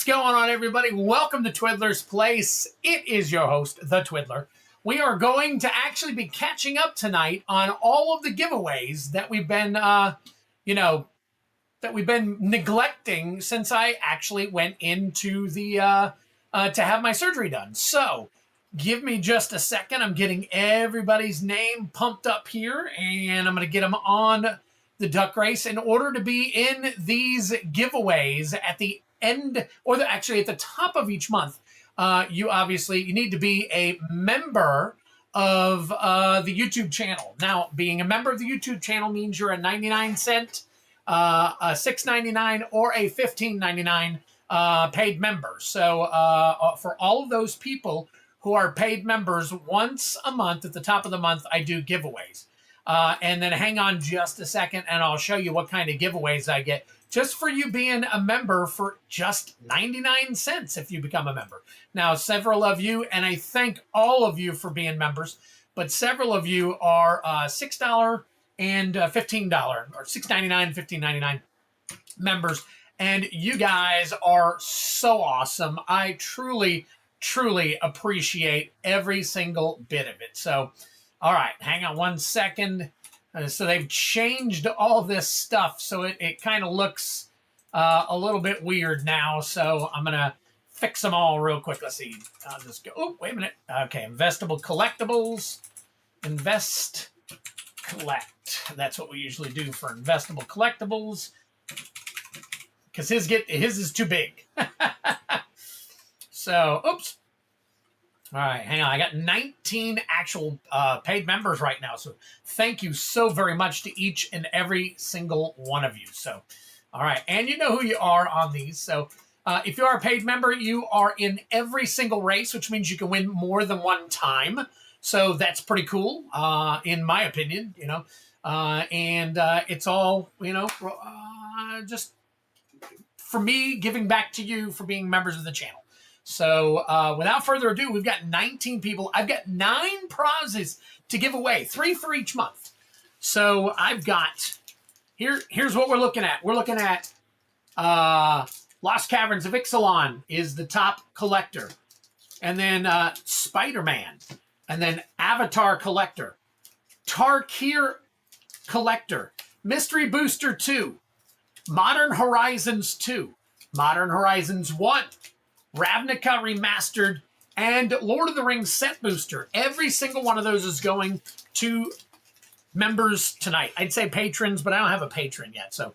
What's going on, everybody? Welcome to Twiddler's Place. It is your host, The Twiddler. We are going to actually be catching up tonight on all of the giveaways that we've been, neglecting since I actually went into the, to have my surgery done. So, give me just a second. I'm getting everybody's name pumped up here, and I'm going to get them on the duck race in order to be in these giveaways at the end, or actually at the top of each month. You need to be a member of the YouTube channel. Now, being a member of the YouTube channel means you're a 99-cent, a $6.99, or a $15.99 paid member. So for all of those people who are paid members, once a month at the top of the month, I do giveaways. And then hang on just a second, and I'll show you what kind of giveaways I get just for you being a member for just 99 cents if you become a member. Now, several of you, and I thank all of you for being members, but several of you are $6 and $15, or $6.99 and $15.99 members, and you guys are so awesome. I truly, truly appreciate every single bit of it. So, all right, hang on one second. So they've changed all this stuff, so it kind of looks a little bit weird now. So I'm going to fix them all real quick. Let's see. I'll just go. Oh, wait a minute. Okay, investable collectibles. Invest, collect. That's what we usually do for investable collectibles, because his is too big. So, oops. All right, hang on. I got 19 actual paid members right now. So thank you so very much to each and every single one of you. So, all right. And you know who you are on these. So if you are a paid member, you are in every single race, which means you can win more than one time. So that's pretty cool, in my opinion, it's all, just for me giving back to you for being members of the channel. So without further ado, we've got 19 people. I've got 9 prizes to give away, 3 for each month. So I've got, here's what we're looking at. We're looking at Lost Caverns of Ixalan is the top collector. And then Spider-Man. And then Avatar Collector. Tarkir Collector. Mystery Booster 2. Modern Horizons 2. Modern Horizons 1. Ravnica Remastered, and Lord of the Rings Set Booster. Every single one of those is going to members tonight. I'd say patrons, but I don't have a patron yet. So,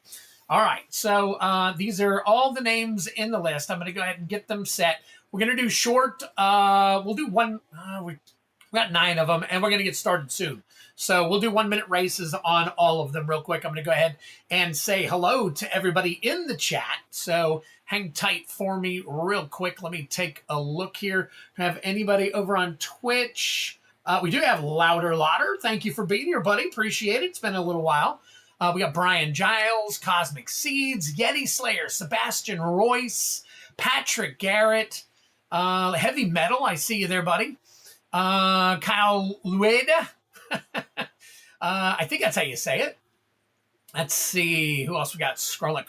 all right. So these are all the names in the list. I'm going to go ahead and get them set. We're going to do short. We'll do one. We got 9 of them, and we're going to get started soon. So we'll do 1-minute races on all of them real quick. I'm going to go ahead and say hello to everybody in the chat. So hang tight for me real quick. Let me take a look here. Have anybody over on Twitch? We do have Louder Lauder. Thank you for being here, buddy. Appreciate it. It's been a little while. We got Brian Giles, Cosmic Seeds, Yeti Slayer, Sebastian Royce, Patrick Garrett, Heavy Metal. I see you there, buddy. Kyle Lueda. I think that's how you say it. Let's see who else we got. Scarlet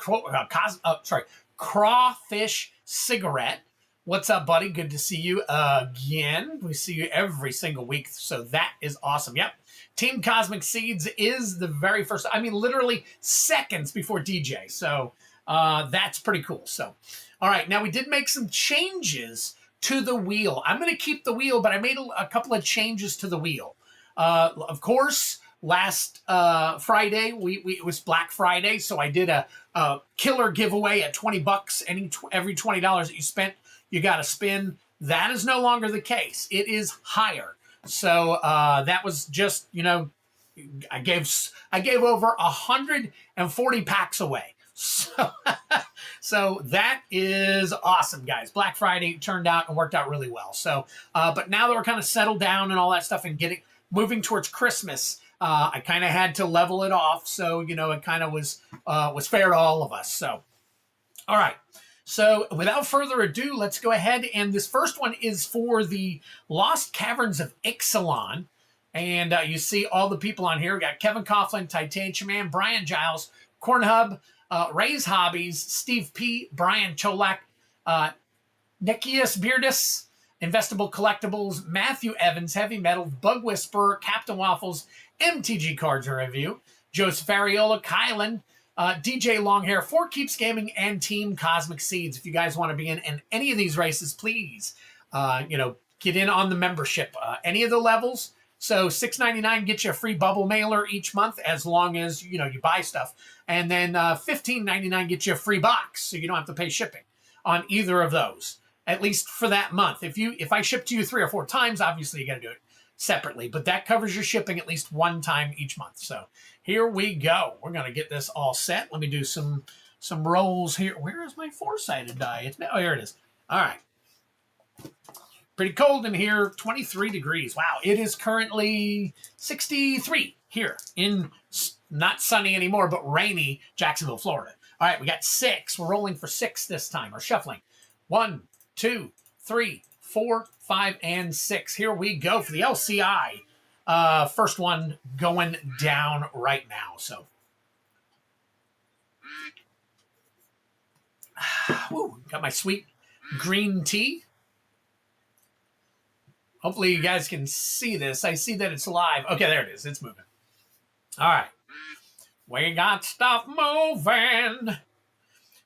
Crawfish Cigarette. What's up, buddy? Good to see you again. We see you every single week, so that is awesome. Yep. Team Cosmic Seeds is the very first. I mean, literally seconds before DJ. So that's pretty cool. So, all right. Now we did make some changes to the wheel. I'm going to keep the wheel, but I made a couple of changes to the wheel. Of course, last Friday, it was Black Friday, so I did a killer giveaway at $20. Every $20 that you spent, you got to spin. That is no longer the case. It is higher. So that was just, I gave over 140 packs away. So that is awesome, guys. Black Friday turned out and worked out really well. So, but now that we're kind of settled down and all that stuff and moving towards Christmas, I kind of had to level it off. So, it kind of was fair to all of us. So, all right. So without further ado, let's go ahead. And this first one is for the Lost Caverns of Ixalan. And you see all the people on here. We got Kevin Coughlin, Titanium Man, Brian Giles, Cornhub, Ray's Hobbies, Steve P, Brian Cholak, Nikias Beardus, Investable Collectibles, Matthew Evans, Heavy Metal, Bug Whisperer, Captain Waffles, MTG Cards in Review, Joseph Ariola, Kylan, DJ Longhair, For Keeps Gaming, and Team Cosmic Seeds. If you guys want to be in any of these races, please, get in on the membership. Any of the levels. So $6.99 gets you a free bubble mailer each month as long as, you buy stuff. And then $15.99 gets you a free box, so you don't have to pay shipping on either of those, at least for that month. If I ship to you 3 or 4 times, obviously you got to do it separately, but that covers your shipping at least one time each month. So here we go. We're going to get this all set. Let me do some rolls here. Where is my 4-sided die? Oh, here it is. All right. Pretty cold in here, 23 degrees. Wow, it is currently 63 here in not sunny anymore, but rainy Jacksonville, Florida. All right, we got 6. We're rolling for 6 this time, or shuffling. 1, 2, 3, 4, 5, and 6. Here we go for the LCI. First one going down right now. So, woo, got my sweet green tea. Hopefully you guys can see this. I see that it's live. Okay, there it is. It's moving. All right. We got stuff moving.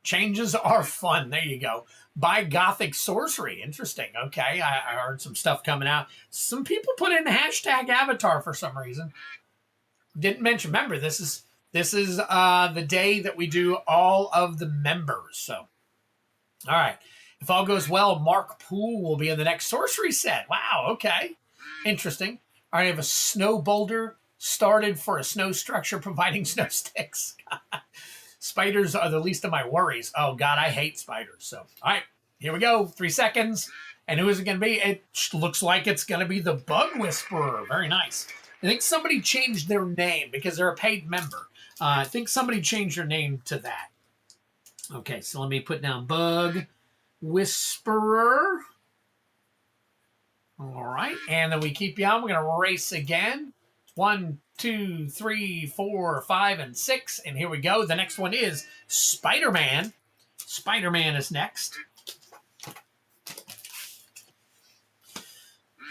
Changes are fun. There you go. By Gothic Sorcery. Interesting. Okay, I heard some stuff coming out. Some people put in hashtag avatar for some reason. Didn't mention. Remember, this is the day that we do all of the members. So, all right. If all goes well, Mark Poole will be in the next sorcery set. Wow. Okay. Interesting. All right. I have a snow boulder started for a snow structure providing snow sticks. Spiders are the least of my worries. Oh, God, I hate spiders. So, all right, here we go. 3 seconds. And who is it going to be? It looks like it's going to be the Bug Whisperer. Very nice. I think somebody changed their name because they're a paid member. I think somebody changed their name to that. Okay, so let me put down Bug Whisperer. All right, and then we keep you on. We're going to race again. 1, 2, 3, 4, 5, and 6. And here we go. The next one is Spider-Man. Spider-Man is next.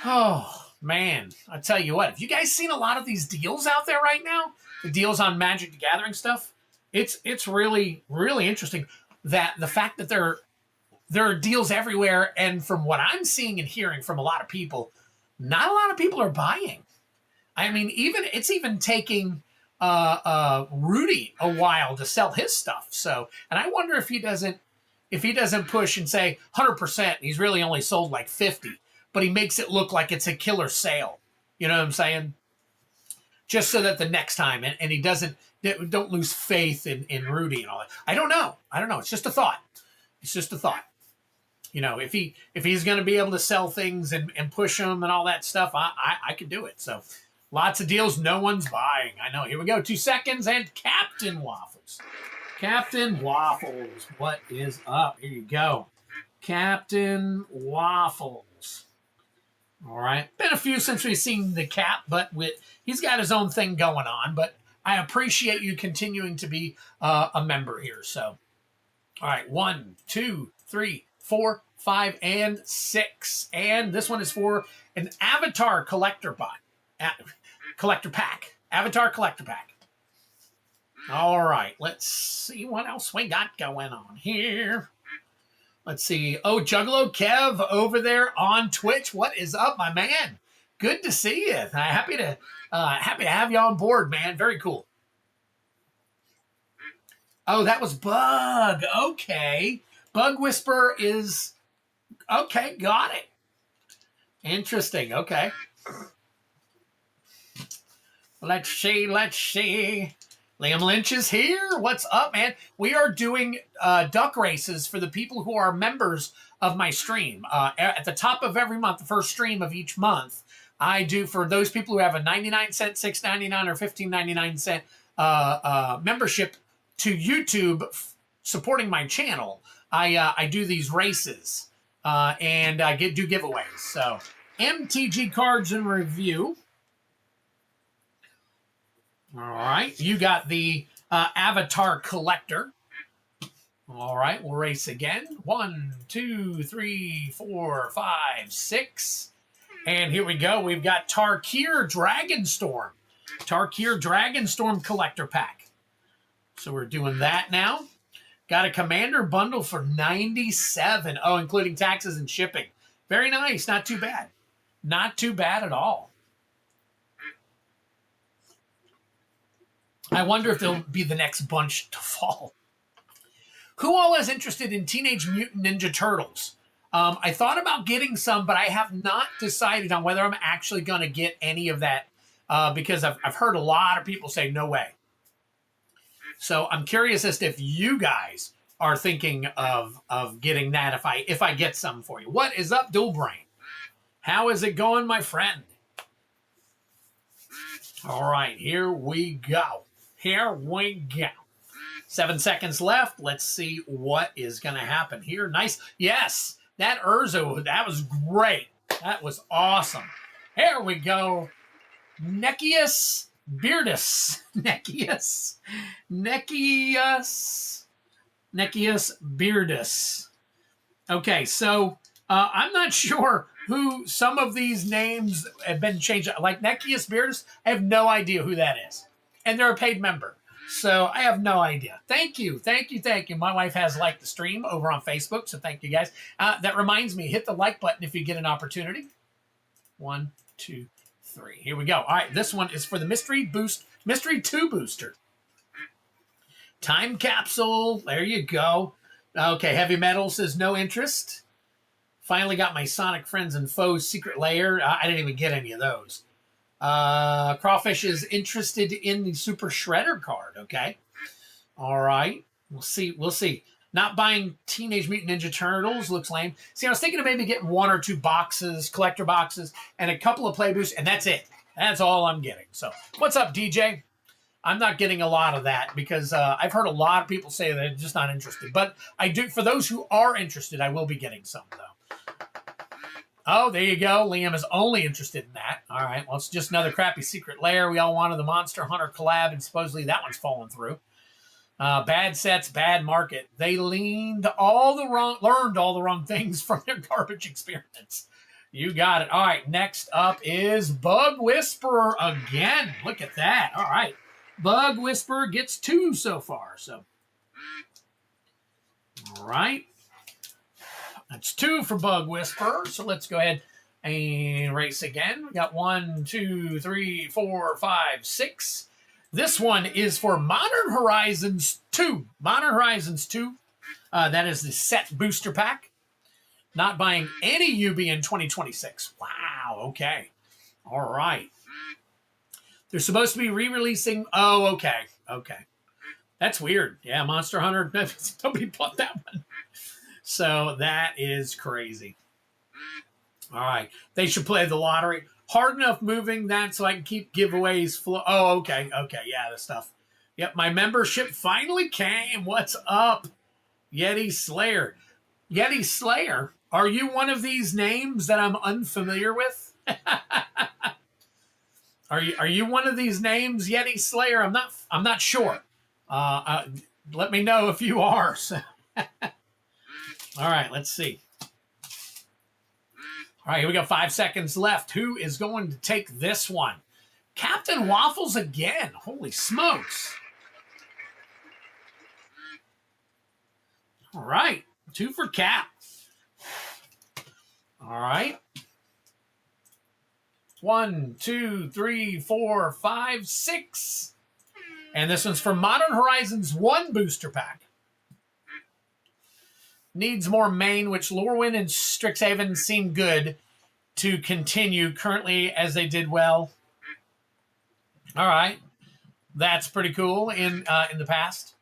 Oh, man. I tell you what, have you guys seen a lot of these deals out there right now? The deals on Magic the Gathering stuff? It's really, really interesting that the fact that there are deals everywhere, and from what I'm seeing and hearing from a lot of people, not a lot of people are buying. I mean, it's even taking Rudy a while to sell his stuff. So, and I wonder if he doesn't push and say 100%. He's really only sold like 50, but he makes it look like it's a killer sale. You know what I'm saying? Just so that the next time, and he don't lose faith in Rudy and all that. I don't know. It's just a thought. If he's going to be able to sell things and push them and all that stuff, I could do it. So. Lots of deals no one's buying. I know. Here we go. 2 seconds and Captain Waffles. Captain Waffles. What is up? Here you go. Captain Waffles. All right. Been a few since we've seen the Cap, but he's got his own thing going on. But I appreciate you continuing to be a member here. So, all right. 1, 2, 3, 4, 5, and 6. And this one is for an Avatar collector pack. Avatar collector pack. All right, let's see what else we got going on here. Let's see. Oh, Juggalo Kev over there on Twitch. What is up, my man? Good to see you. Happy to have you on board, man. Very cool. Oh, that was Bug. Okay, Bug Whisperer is okay. Got it. Interesting. Okay. Let's see. Liam Lynch is here. What's up, man? We are doing duck races for the people who are members of my stream. At the top of every month, the first stream of each month, I do for those people who have a 99-cent, $6.99, or $15.99 membership to YouTube supporting my channel. I do these races and do giveaways. So MTG Cards in Review. All right, you got the Avatar Collector. All right, we'll race again. 1, 2, 3, 4, 5, 6. And here we go. We've got Tarkir Dragonstorm. Tarkir Dragonstorm Collector Pack. So we're doing that now. Got a Commander bundle for 97. Oh, including taxes and shipping. Very nice. Not too bad. Not too bad at all. I wonder if they'll be the next bunch to fall. Who all is interested in Teenage Mutant Ninja Turtles? I thought about getting some, but I have not decided on whether I'm actually going to get any of that because I've heard a lot of people say no way. So I'm curious as to if you guys are thinking of getting that if I get some for you. What is up, Dual Brain? How is it going, my friend? All right, here we go. Here we go. 7 seconds left. Let's see what is going to happen here. Nice. Yes, that Urza, that was great. That was awesome. Here we go. Nekius Beardus. Nekius Beardus. Okay, so I'm not sure who some of these names have been changed. Like Nekius Beardus, I have no idea who that is. And they're a paid member. So I have no idea. Thank you. Thank you. Thank you. My wife has liked the stream over on Facebook. So thank you guys. That reminds me, hit the like button if you get an opportunity. 1, 2, 3. Here we go. All right. This one is for the Mystery 2 booster. Time capsule. There you go. Okay. Heavy Metal says no interest. Finally got my Sonic Friends and Foes Secret Lair. I didn't even get any of those. Crawfish is interested in the Super Shredder card. Okay. All right. We'll see. We'll see. Not buying Teenage Mutant Ninja Turtles looks lame. See, I was thinking of maybe getting 1 or 2 boxes, collector boxes, and a couple of play boosts, and that's it. That's all I'm getting. So what's up, DJ? I'm not getting a lot of that because I've heard a lot of people say they're just not interested. But I do, for those who are interested, I will be getting some, though. Oh, there you go. Liam is only interested in that. All right. Well, it's just another crappy Secret Lair. We all wanted the Monster Hunter collab, and supposedly that one's fallen through. Bad sets, bad market. They learned all the wrong things from their garbage experiments. You got it. All right. Next up is Bug Whisperer again. Look at that. All right. Bug Whisperer gets 2 so far. So, all right. That's 2 for Bug Whisperer. So let's go ahead and race again. We got 1, 2, 3, 4, 5, 6. This one is for Modern Horizons 2. Modern Horizons 2. That is the set booster pack. Not buying any UB in 2026. Wow. Okay. All right. They're supposed to be re-releasing. Oh, okay. Okay. That's weird. Yeah, Monster Hunter. Nobody bought that one. So that is crazy. All right. They should play the lottery. Hard enough moving that so I can keep giveaways flow. Oh, okay. Okay. Yeah, the stuff. Yep. My membership finally came. What's up? Yeti Slayer. Yeti Slayer. Are you one of these names that I'm unfamiliar with? Are you one of these names, Yeti Slayer? I'm not sure. Let me know if you are. All right, let's see. All right, here we go. 5 seconds left. Who is going to take this one? Captain Waffles again. Holy smokes. All right, 2 for Cap. All right. 1, 2, 3, 4, 5, 6. And this one's for Modern Horizons 1 booster pack. Needs more main, which Lorwyn and Strixhaven seem good to continue currently as they did well. All right. That's pretty cool in the past.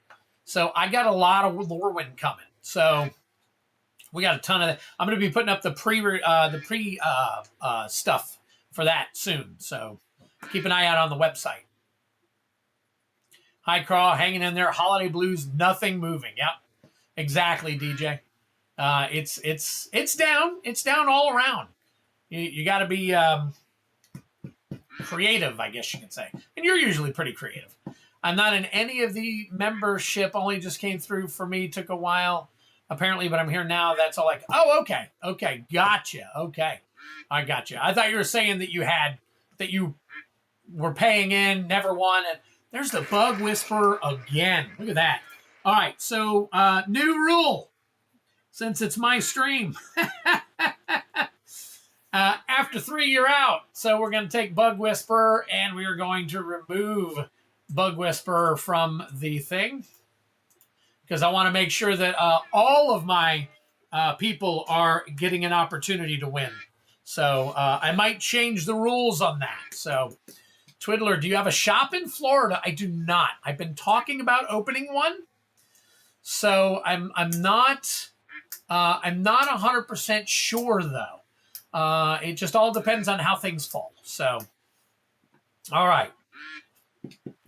So I got a lot of Lorwyn coming. So we got a ton of that. I'm going to be putting up the pre stuff for that soon. So keep an eye out on the website. Hi, Craw, hanging in there. Holiday Blues, nothing moving. Yep. Exactly, DJ. It's down. It's down all around. You got to be creative, I guess you could say. And you're usually pretty creative. I'm not in any of the membership. Only just came through for me. Took a while, apparently, but I'm here now. That's all like, oh, okay. Okay, gotcha. Okay, I gotcha. I thought you were saying that you were paying in, never won. And there's the Bug Whisperer again. Look at that. All right, so new rule. Since it's my stream. After 3, you're out. So we're going to take Bug Whisperer, and we are going to remove Bug Whisperer from the thing. Because I want to make sure that all of my people are getting an opportunity to win. So I might change the rules on that. So, Twiddler, do you have a shop in Florida? I do not. I've been talking about opening one. So I'm not 100% sure though. It just all depends on how things fall. So, all right.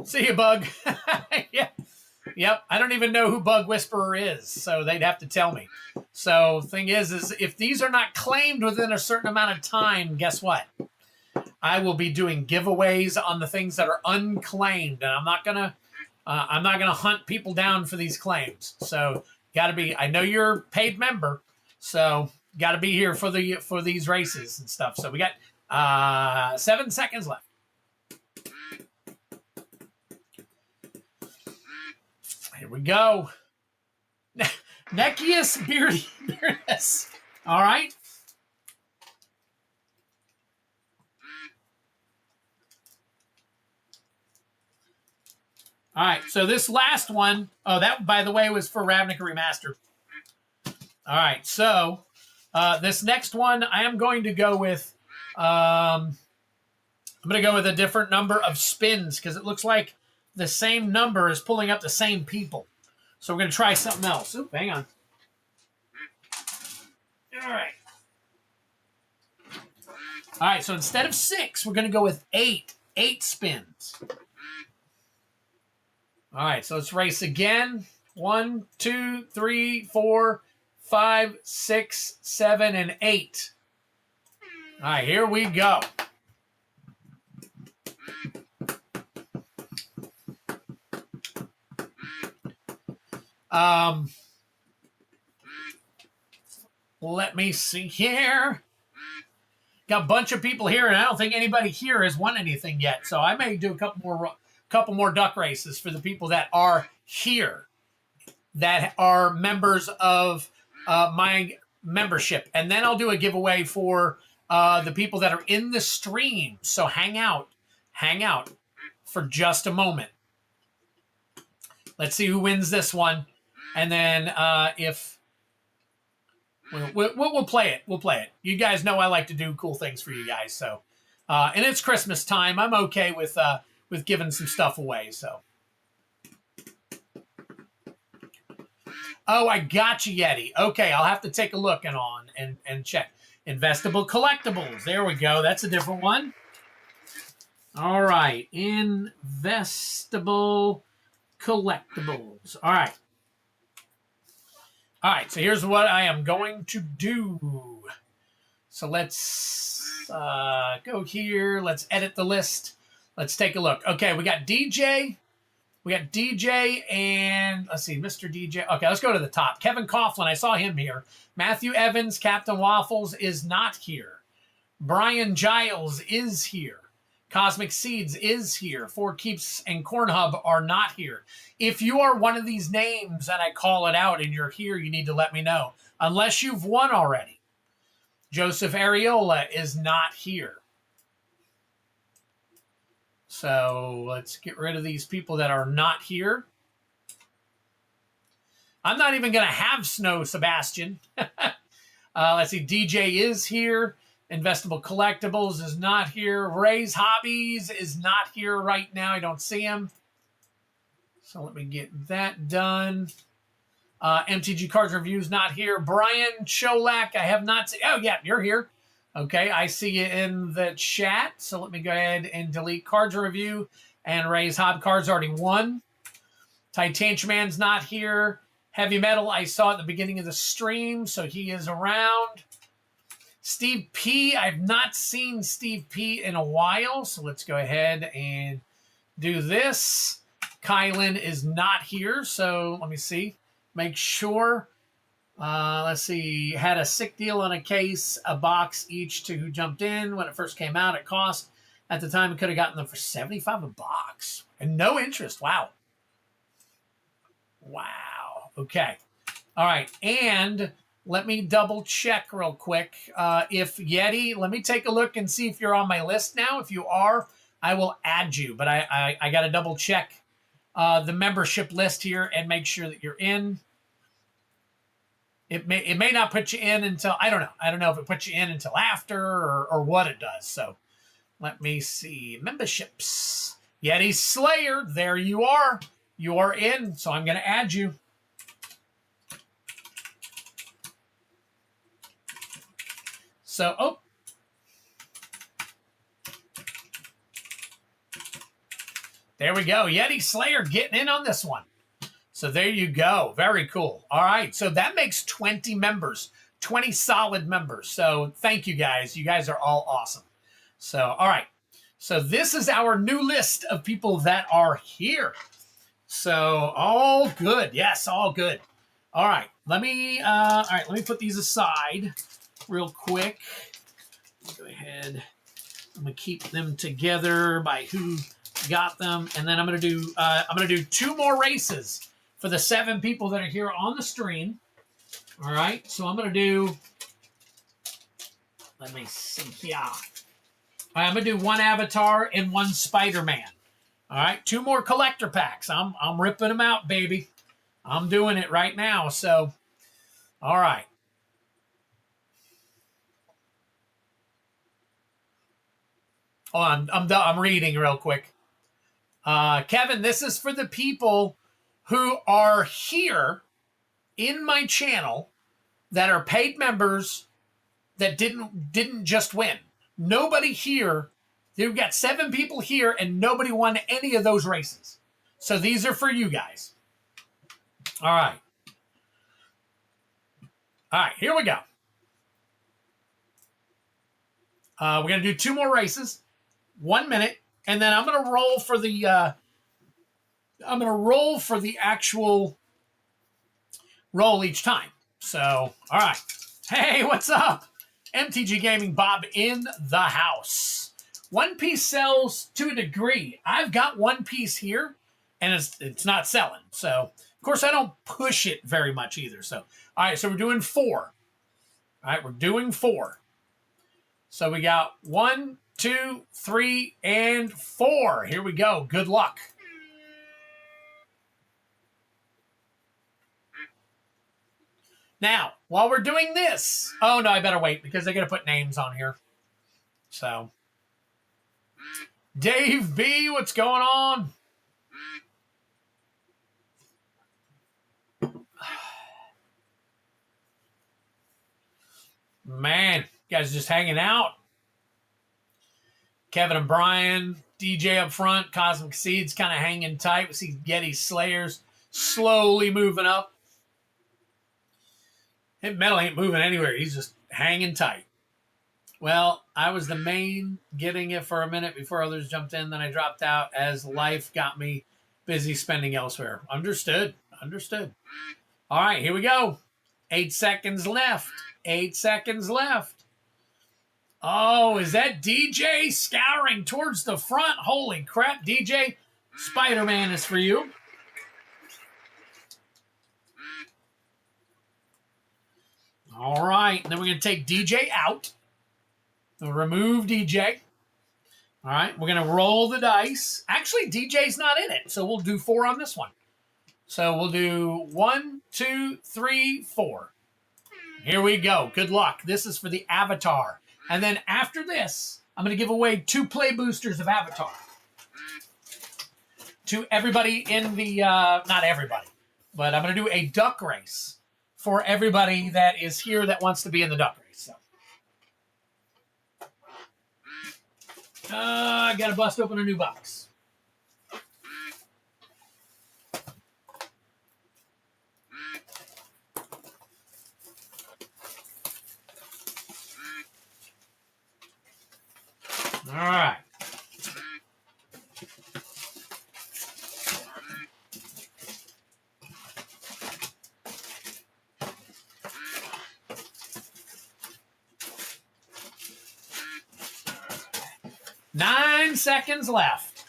See you, Bug. Yeah. Yep. I don't even know who Bug Whisperer is, so they'd have to tell me. So, thing is if these are not claimed within a certain amount of time, guess what? I will be doing giveaways on the things that are unclaimed, and I'm not gonna hunt people down for these claims. So, gotta be. I know you're a paid member, so gotta be here for these races and stuff. So we got 7 seconds left. Here we go. Neckius Beardus. All right. All right, so this last one, oh, that, by the way, was for Ravnica Remastered. All right, so this next one, I am going to go with, I'm going to go with a different number of spins because it looks like the same number is pulling up the same people. So we're going to try something else. Oop, hang on. All right. All right, so instead of 6, we're going to go with 8. 8 spins. All right, so let's race again. 1, 2, 3, 4, 5, 6, 7, and 8. All right, here we go. Let me see here. Got a bunch of people here, and I don't think anybody here has won anything yet. So I may do a couple more duck races for the people that are here, that are members of my membership. And then I'll do a giveaway for the people that are in the stream. So hang out for just a moment. Let's see who wins this one. And then if... We'll play it. We'll play it. You guys know I like to do cool things for you guys. So, and it's Christmas time. I'm okay with giving some stuff away. So, oh, I got you, Yeti. Okay, I'll have to take a look and check. Investable collectibles. There we go. That's a different one. All right, investable collectibles. All right. All right, so here's what I am going to do. So let's go here. Let's edit the list. Let's take a look. Okay, we got DJ. We got DJ and, let's see, Mr. DJ. Okay, let's go to the top. Kevin Coughlin, I saw him here. Matthew Evans, Captain Waffles is not here. Brian Giles is here. Cosmic Seeds is here. Four Keeps and Cornhub are not here. If you are one of these names and I call it out and you're here, you need to let me know. Unless you've won already. Joseph Areola is not here. So let's get rid of these people that are not here. I'm not even going to have Snow Sebastian. Let's see. DJ is here. Investable Collectibles is not here. Ray's Hobbies is not here right now. I don't see him. So let me get that done. MTG Cards Reviews not here. Brian Cholak, I have not seen. Oh, yeah, you're here. Okay, I see you in the chat. So let me go ahead and delete Cards Review. And Ray's Hob Cards already won. Titanium's not here. Heavy Metal, I saw at the beginning of the stream, so he is around. Steve P, I've not seen Steve P in a while, so let's go ahead and do this. Kylan is not here, so let me see. Make sure. Let's see. Had a sick deal on a case, a box each to who jumped in. When it first came out, it cost. At the time, it could have gotten them for $75 a box. And no interest. Wow. Wow. Okay. All right. And let me double check real quick. If Yeti, let me take a look and see if you're on my list now. If you are, I will add you. But I got to double check the membership list here and make sure that you're in. It may not put you in until, I don't know. I don't know if it puts you in until after or what it does. So let me see. Memberships. Yeti Slayer. There you are. You are in. So I'm going to add you. So, oh. There we go. Yeti Slayer getting in on this one. So there you go. Very cool. All right. So that makes 20 members, 20 solid members. So thank you guys. You guys are all awesome. So, all right. So this is our new list of people that are here. So all good. Yes, all good. All right. Let me put these aside real quick. Go ahead. I'm going to keep them together by who got them. And then I'm going to do 2 more races for the 7 people that are here on the stream. All right, so I'm going to do, let me see here. I'm going to do 1 Avatar and 1 Spider-Man. All right, 2 more collector packs. I'm ripping them out, baby. I'm doing it right now, so, all right. Oh, I'm reading real quick. Kevin, this is for the people who are here in my channel that are paid members that didn't just win. Nobody here. You've got 7 people here and nobody won any of those races. So these are for you guys. All right. All right, here we go. We're going to do 2 more races, 1 minute, and then I'm going to roll for the actual roll each time. So, all right. Hey, what's up? MTG Gaming Bob in the house. One Piece sells to a degree. I've got One Piece here, and it's not selling. So, of course, I don't push it very much either. So, all right, so we're doing 4. All right, we're doing 4. So we got 1, 2, 3, and 4. Here we go. Good luck. Now, while we're doing this, oh no, I better wait because they're going to put names on here. So, Dave B, what's going on? Man, you guys just hanging out. Kevin and Brian, DJ up front, Cosmic Seeds kind of hanging tight. We see Yeti Slayers slowly moving up. Hit Metal ain't moving anywhere. He's just hanging tight. Well, I was the main getting it for a minute before others jumped in. Then I dropped out as life got me busy spending elsewhere. Understood. Understood. All right, here we go. 8 seconds left. 8 seconds left. Oh, is that DJ scouring towards the front? Holy crap, DJ. Spider-Man is for you. All right, and then we're going to take DJ out. We'll remove DJ. All right, we're going to roll the dice. Actually, DJ's not in it, so we'll do 4 on this one. So we'll do 1, 2, 3, 4. Here we go. Good luck. This is for the Avatar. And then after this, I'm going to give away 2 play boosters of Avatar to everybody in the, not everybody, but I'm going to do a duck race for everybody that is here that wants to be in the duck race. So, I got to bust open a new box. All right. 9 seconds left.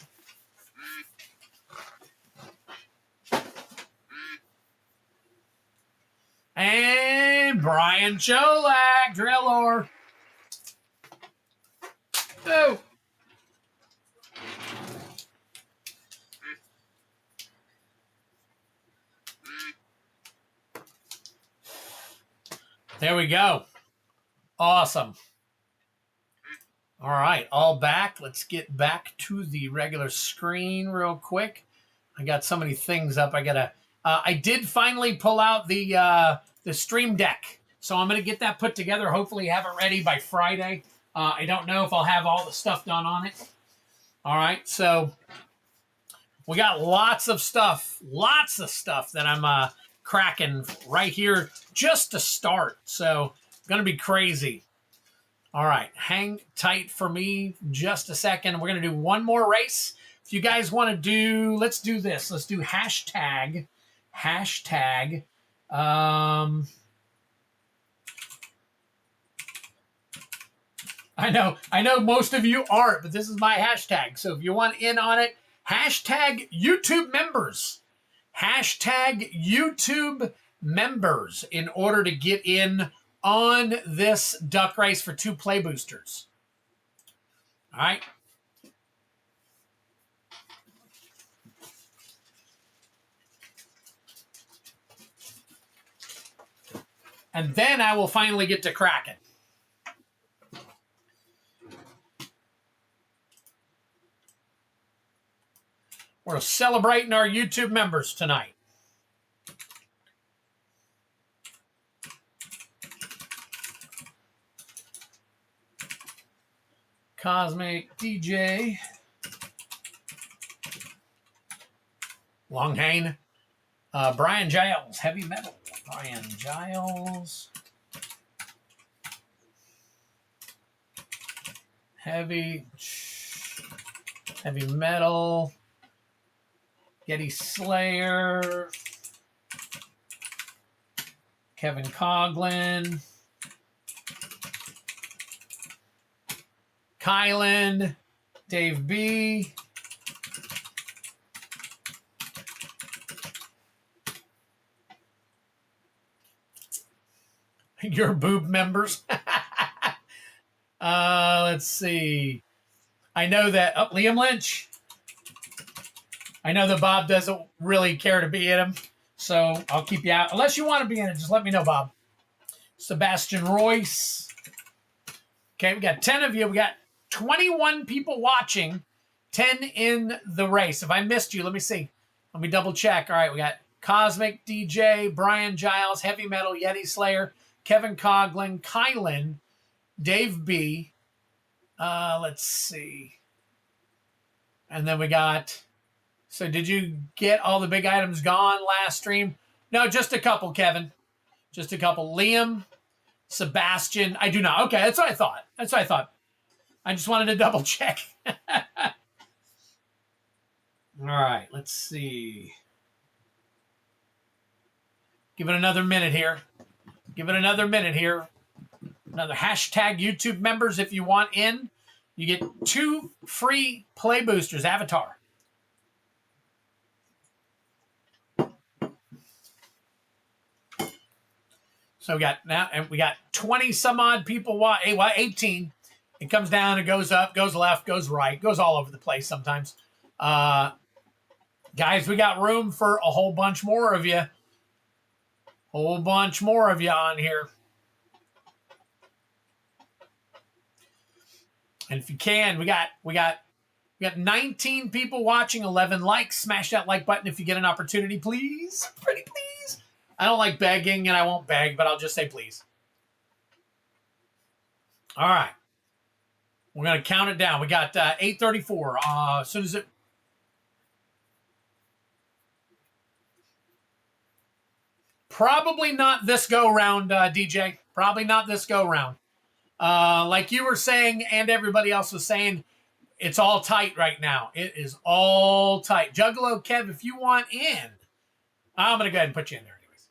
And Brian Cholak, Drillor. Oh. There we go. Awesome. All right, all back. Let's get back to the regular screen real quick. I got so many things up. I did finally pull out the Stream Deck, so I'm gonna get that put together. Hopefully, have it ready by Friday. I don't know if I'll have all the stuff done on it. All right, so we got lots of stuff that I'm cracking right here just to start. So gonna be crazy. All right, hang tight for me just a second. We're going to do one more race. If you guys want to do, let's do this. Let's do hashtag. I know most of you aren't, but this is my hashtag. So if you want in on it, hashtag YouTube members. Hashtag YouTube members in order to get in on this duck race for 2 play boosters. All right. And then I will finally get to cracking. We're celebrating our YouTube members tonight. Cosmic DJ. Longhane. Brian Giles, Heavy Metal. Brian Giles. Heavy Metal. Getty Slayer. Kevin Coughlin. Kylan, Dave B. Your boob members. Let's see. I know that Liam Lynch. I know that Bob doesn't really care to be in him, so I'll keep you out. Unless you want to be in it, just let me know, Bob. Sebastian Royce. Okay, we got 10 of you. We got 21 people watching, 10 in the race. If I missed you, let me see. Let me double check. All right, we got Cosmic DJ, Brian Giles, Heavy Metal, Yeti Slayer, Kevin Coughlin, Kylan, Dave B. Let's see. And then we got, so did you get all the big items gone last stream? No, just a couple, Kevin. Just a couple. Liam, Sebastian. I do not. Okay, that's what I thought. I just wanted to double check. All right, let's see. Give it another minute here. Another hashtag YouTube members if you want in. You get 2 free play boosters, Avatar. So we got 20 some odd people, 18. It comes down, it goes up, goes left, goes right, goes all over the place sometimes. Guys, we got room for a whole bunch more of you. On here. And if you can, we got 19 people watching, 11 likes. Smash that like button if you get an opportunity, please. Pretty please. I don't like begging, and I won't beg, but I'll just say please. All right. We're going to count it down. We got 8:34. As soon as it... Probably not this go-round, DJ. Probably not this go-round. Like you were saying and everybody else was saying, it's all tight right now. It is all tight. Juggalo Kev, if you want in, I'm going to go ahead and put you in there anyways.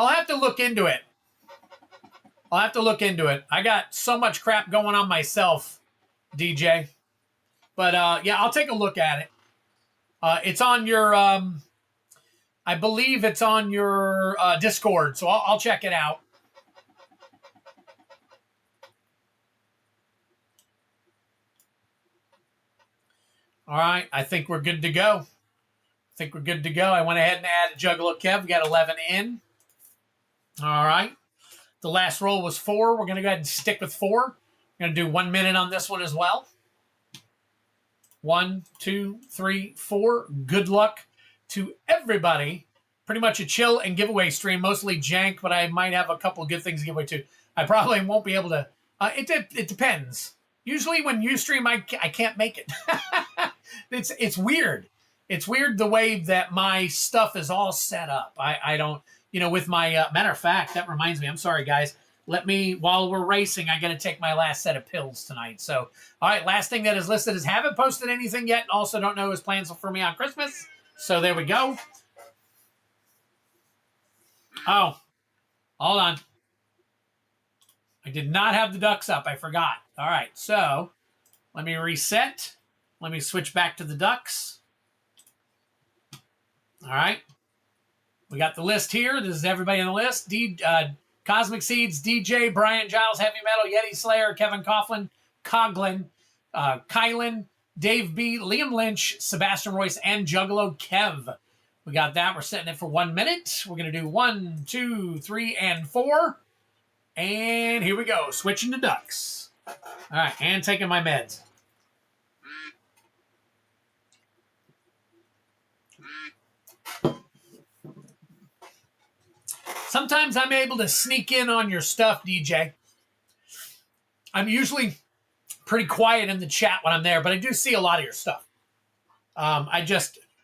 I'll have to look into it. I'll have to look into it. I got so much crap going on myself, DJ. But yeah, I'll take a look at it. It's on your, I believe it's on your Discord, so I'll check it out. All right, I think we're good to go. I went ahead and added Juggalo Kev. We got 11 in. All right. The last roll was 4. We're going to go ahead and stick with 4. We're going to do 1 minute on this one as well. 1, 2, 3, 4. Good luck to everybody. Pretty much a chill and giveaway stream, mostly jank, but I might have a couple of good things to give away too. I probably won't be able to. It depends. Usually when you stream, I can't make it. It's weird. It's weird the way that my stuff is all set up. I don't, with my, matter of fact, that reminds me, I'm sorry, guys. While we're racing, I got to take my last set of pills tonight. So, all right, last thing that is listed is haven't posted anything yet. And also don't know his plans for me on Christmas. So there we go. Oh, hold on. I did not have the ducks up. I forgot. All right, so let me reset. Let me switch back to the ducks. All right. We got the list here. This is everybody on the list. Cosmic Seeds, DJ, Brian Giles, Heavy Metal, Yeti Slayer, Kevin Coughlin, Kylan, Dave B, Liam Lynch, Sebastian Royce, and Juggalo Kev. We got that. We're setting it for 1 minute. We're going to do 1, 2, 3, and 4. And here we go. Switching to ducks. All right. And taking my meds. Sometimes I'm able to sneak in on your stuff, DJ. I'm usually pretty quiet in the chat when I'm there, but I do see a lot of your stuff. I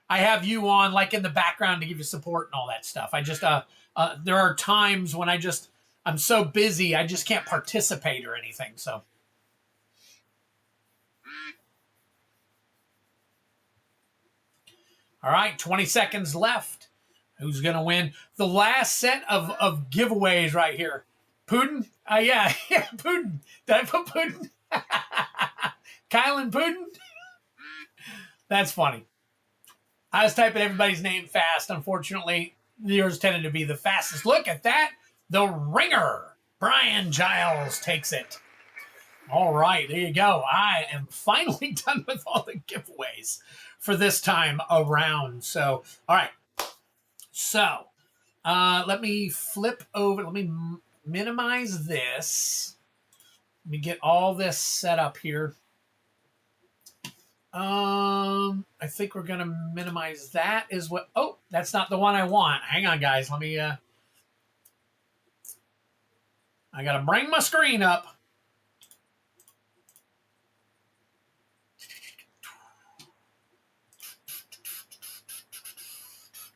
have you on like in the background to give you support and all that stuff. There are times when I'm so busy, I just can't participate or anything. So. All right, 20 seconds left. Who's going to win the last set of giveaways right here? Putin? Yeah, Putin. Did I put Putin? Kylan Putin? That's funny. I was typing everybody's name fast. Unfortunately, yours tended to be the fastest. Look at that. The ringer. Brian Giles takes it. All right, there you go. I am finally done with all the giveaways for this time around. So, all right. So, let me flip over. Let me minimize this. Let me get all this set up here. I think we're going to minimize that is what. Oh, that's not the one I want. Hang on, guys. Let me. I got to bring my screen up.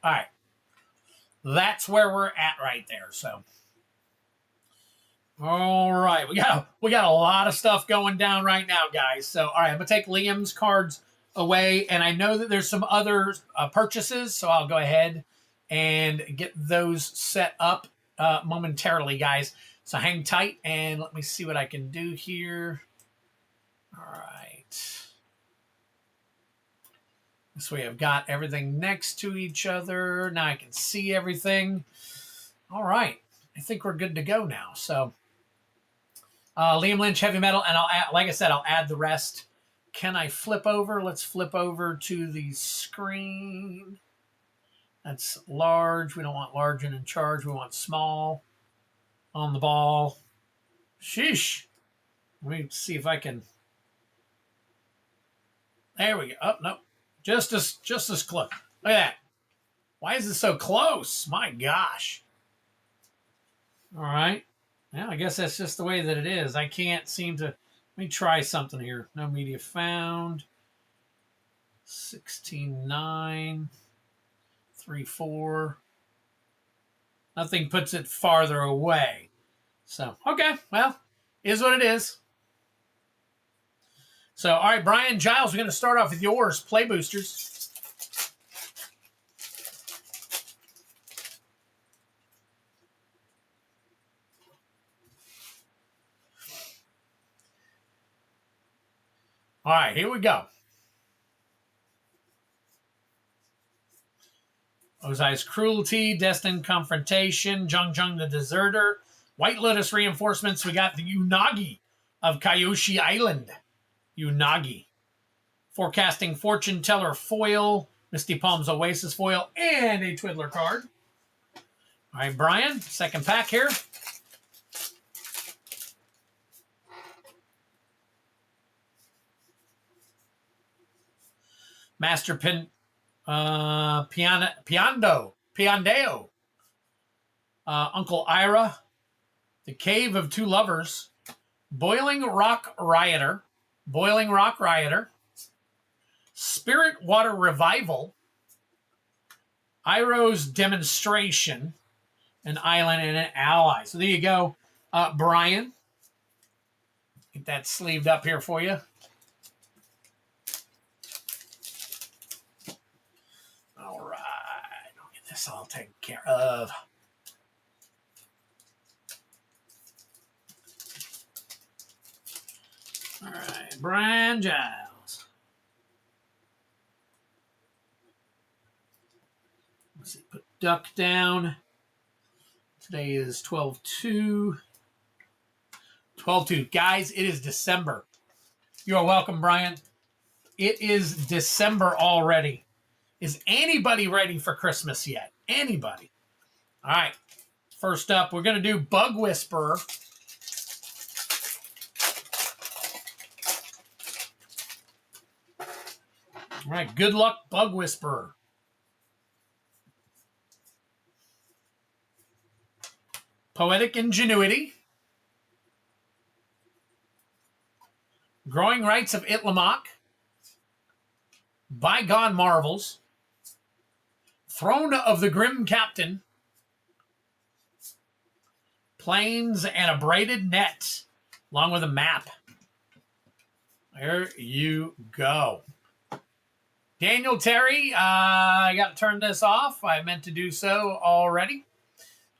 All right. That's where we're at right there. So, all right, we got a lot of stuff going down right now, guys. So, all right, I'm gonna take Liam's cards away, and I know that there's some other purchases, so I'll go ahead and get those set up momentarily, guys. So hang tight, and let me see what I can do here. All right. This way I've got everything next to each other. Now I can see everything. All right. I think we're good to go now. So Liam Lynch, Heavy Metal, and I'll add, like I said, I'll add the rest. Can I flip over? Let's flip over to the screen. That's large. We don't want large and in charge. We want small on the ball. Sheesh. Let me see if I can. There we go. Oh, no. Just as close. Look at that. Why is it so close? My gosh. All right. Yeah, I guess that's just the way that it is. I can't seem to. Let me try something here. No media found. 16.9. 3.4. Nothing puts it farther away. So, okay. Well, is what it is. So, all right, Brian Giles, we're going to start off with yours. Play boosters. All right, here we go. Ozai's Cruelty, Destined Confrontation, Jung Jung the Deserter, White Lotus Reinforcements. We got the Unagi of Kyoshi Island. Unagi. Forecasting Fortune Teller foil, Misty Palms Oasis foil, and a Twiddler card. All right, Brian, second pack here. Master Piandeo. Uncle Ira. The Cave of Two Lovers. Boiling Rock Rioter. Spirit Water Revival. Iroh's Demonstration. An Island and an Ally. So there you go, Brian. Get that sleeved up here for you. All right. I'll get this all taken care of. All right, Brian Giles. Let's see, put Duck down. Today is 12/2. 12/2. Guys, it is December. You are welcome, Brian. It is December already. Is anybody ready for Christmas yet? Anybody? All right. First up, we're going to do Bug Whisperer. All right. Good luck, Bug Whisperer. Poetic Ingenuity. Growing Rights of Itlamok. Bygone Marvels. Throne of the Grim Captain. Planes and a Braided Net, along with a map. There you go. Daniel Terry, I got to turn this off. I meant to do so already.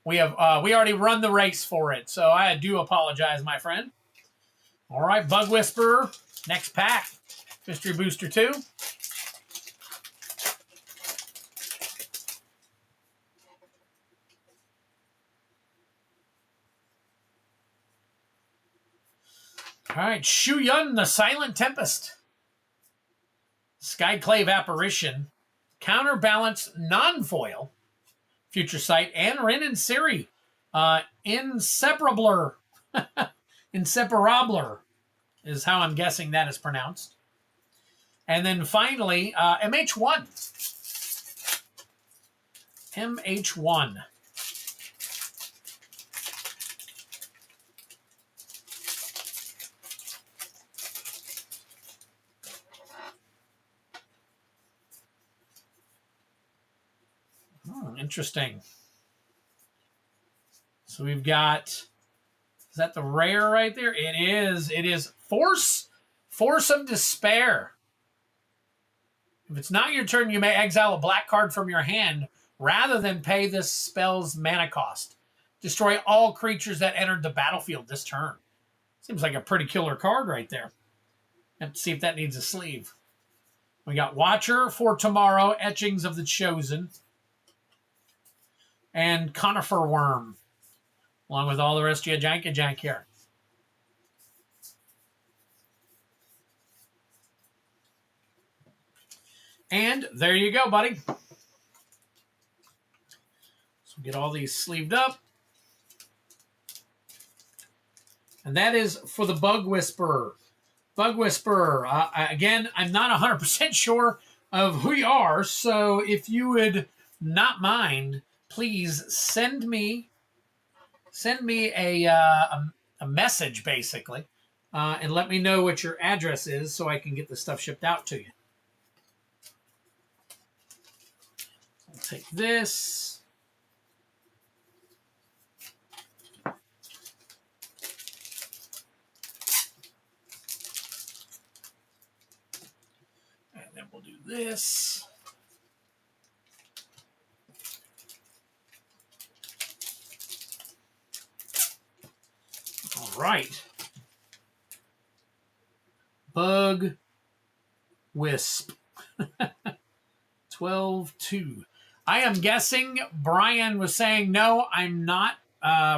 We already run the race for it, so I do apologize, my friend. All right, Bug Whisperer, next pack. Mystery Booster 2. All right, Shu Yun, the Silent Tempest. Skyclave Apparition. Counterbalance Non-Foil. Future Sight, and Rin and Siri. Inseparabler. Inseparabler is how I'm guessing that is pronounced. And then finally, MH1. MH1. Interesting. So we've got, is that the rare right there? It is. It is Force of Despair. If it's not your turn, you may exile a black card from your hand rather than pay this spell's mana cost. Destroy all creatures that entered the battlefield this turn. Seems like a pretty killer card right there. Have to see if that needs a sleeve. We got Watcher for Tomorrow, Etchings of the Chosen, and Conifer Worm, along with all the rest of your jank here. And there you go, buddy. So get all these sleeved up. And that is for the Bug Whisperer. Bug Whisperer. Again, I'm not 100% sure of who you are, so if you would not mind, please send me a message, basically, and let me know what your address is so I can get the stuff shipped out to you. I'll take this. And then we'll do this. All right. Bug Wisp. 12-2. I am guessing Brian was saying, no, I'm not,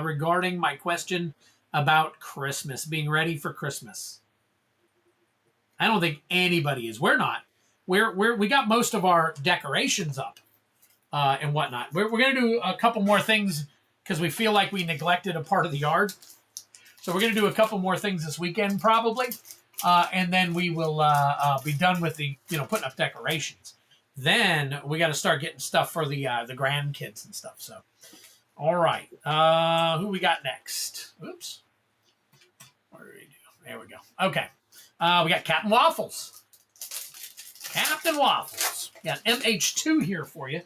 regarding my question about Christmas, being ready for Christmas. I don't think anybody is. We're not. We got most of our decorations up and whatnot. We're going to do a couple more things because we feel like we neglected a part of the yard. So we're going to do a couple more things this weekend probably, and then we will be done with the putting up decorations. Then we got to start getting stuff for the grandkids and stuff. So, all right, who we got next? Oops, what did we do? There we go. Okay, we got Captain Waffles. Captain Waffles. Got MH2 here for you.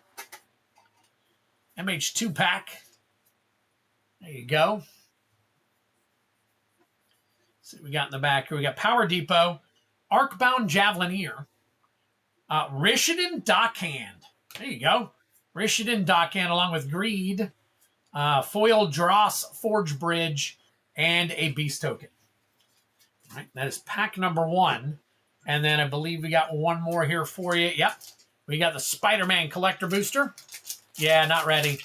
MH2 pack. There you go. Let's see what we got in the back here. We got Power Depot, Arcbound Javelineer, Rishiden Dockhand. There you go. Rishiden Dockhand along with Greed, Foil Dross Forge Bridge, and a Beast Token. All right, that is pack number 1. And then I believe we got one more here for you. Yep. We got the Spider-Man Collector Booster. Yeah, not ready.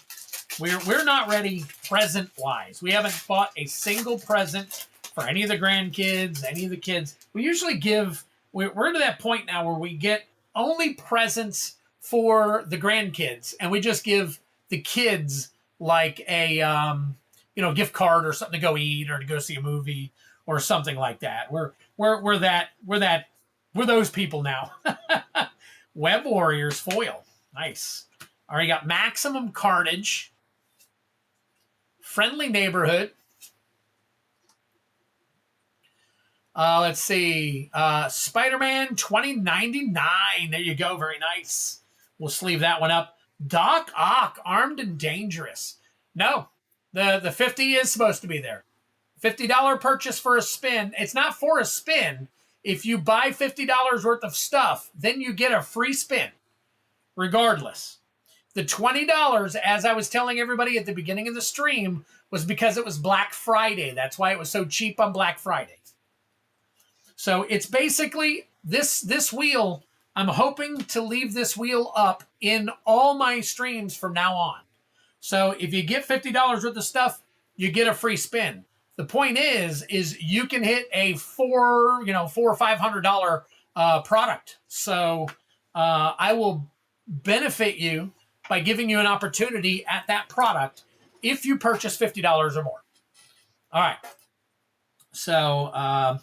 We're not ready present-wise. We haven't bought a single present for any of the grandkids, any of the kids. We usually give, we're to that point now where we get only presents for the grandkids, and we just give the kids like a, gift card or something to go eat or to go see a movie or something like that. We're those people now. Web Warriors foil. Nice. All right, you got Maximum Carnage. Friendly Neighborhood. Let's see. Spider-Man 2099. There you go. Very nice. We'll sleeve that one up. Doc Ock, Armed and Dangerous. No, the 50 is supposed to be there. $50 purchase for a spin. It's not for a spin. If you buy $50 worth of stuff, then you get a free spin, regardless. The $20, as I was telling everybody at the beginning of the stream, was because it was Black Friday. That's why it was so cheap on Black Friday. So it's basically this wheel. I'm hoping to leave this wheel up in all my streams from now on. So if you get $50 worth of stuff, you get a free spin. The point is you can hit a $400 or $500 product. So I will benefit you by giving you an opportunity at that product if you purchase $50 or more. All right. So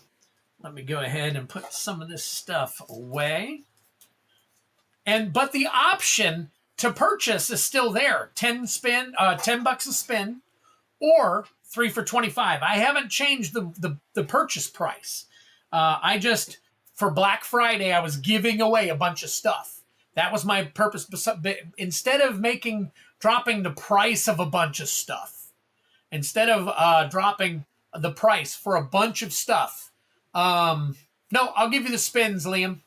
let me go ahead and put some of this stuff away. But the option to purchase is still there. $10 a spin, or 3 for $25. I haven't changed the purchase price. For Black Friday, I was giving away a bunch of stuff. That was my purpose. Instead of dropping the price of a bunch of stuff, instead of dropping the price for a bunch of stuff, no, I'll give you the spins, Liam.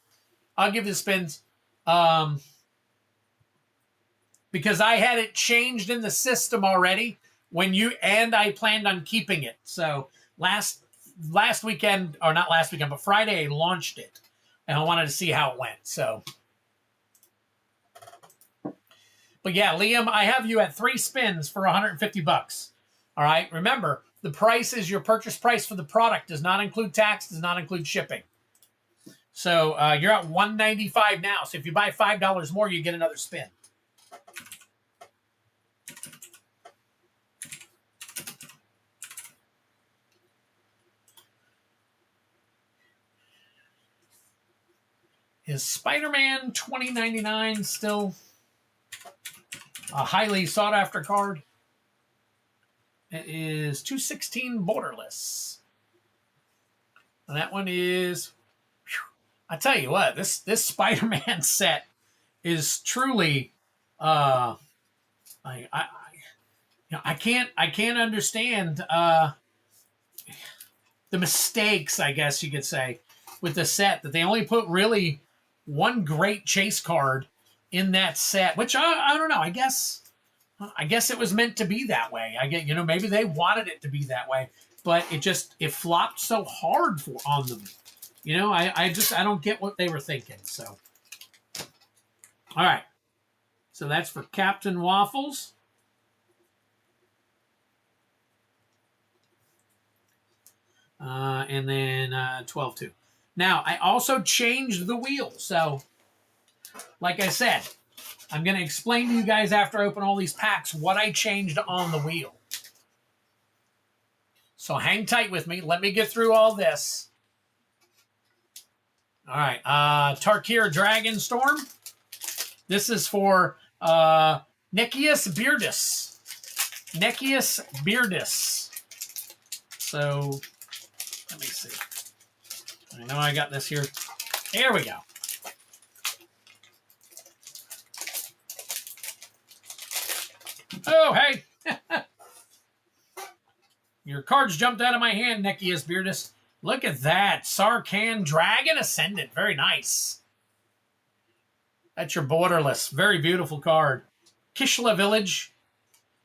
I'll give you the spins. Because I had it changed in the system already and I planned on keeping it. So last weekend, or not last weekend, but Friday I launched it and I wanted to see how it went. So, but yeah, Liam, I have you at 3 spins for $150. All right. Remember, the price is your purchase price for the product. Does not include tax, does not include shipping. So you're at $195 now. So if you buy $5 more, you get another spin. Is Spider-Man 2099 still a highly sought-after card? It is 216 borderless. And that one is... I tell you what, this Spider-Man set is truly, I can't understand the mistakes, I guess you could say, with the set, that they only put really one great chase card in that set, which I don't know. I guess it was meant to be that way. Maybe they wanted it to be that way, but it flopped so hard on them. You know, I don't get what they were thinking. So, all right. So that's for Captain Waffles. And then 12-2. Now, I also changed the wheel. So, like I said, I'm going to explain to you guys after I open all these packs what I changed on the wheel. So hang tight with me. Let me get through all this. All right. Tarkir Dragonstorm. This is for Nekius Beardus. Nekius Beardus. So, let me see. I know I got this here. Here we go. Oh, hey. Your cards jumped out of my hand, Nekius Beardus. Look at that. Sarkhan Dragon Ascendant. Very nice. That's your borderless. Very beautiful card. Kishla Village.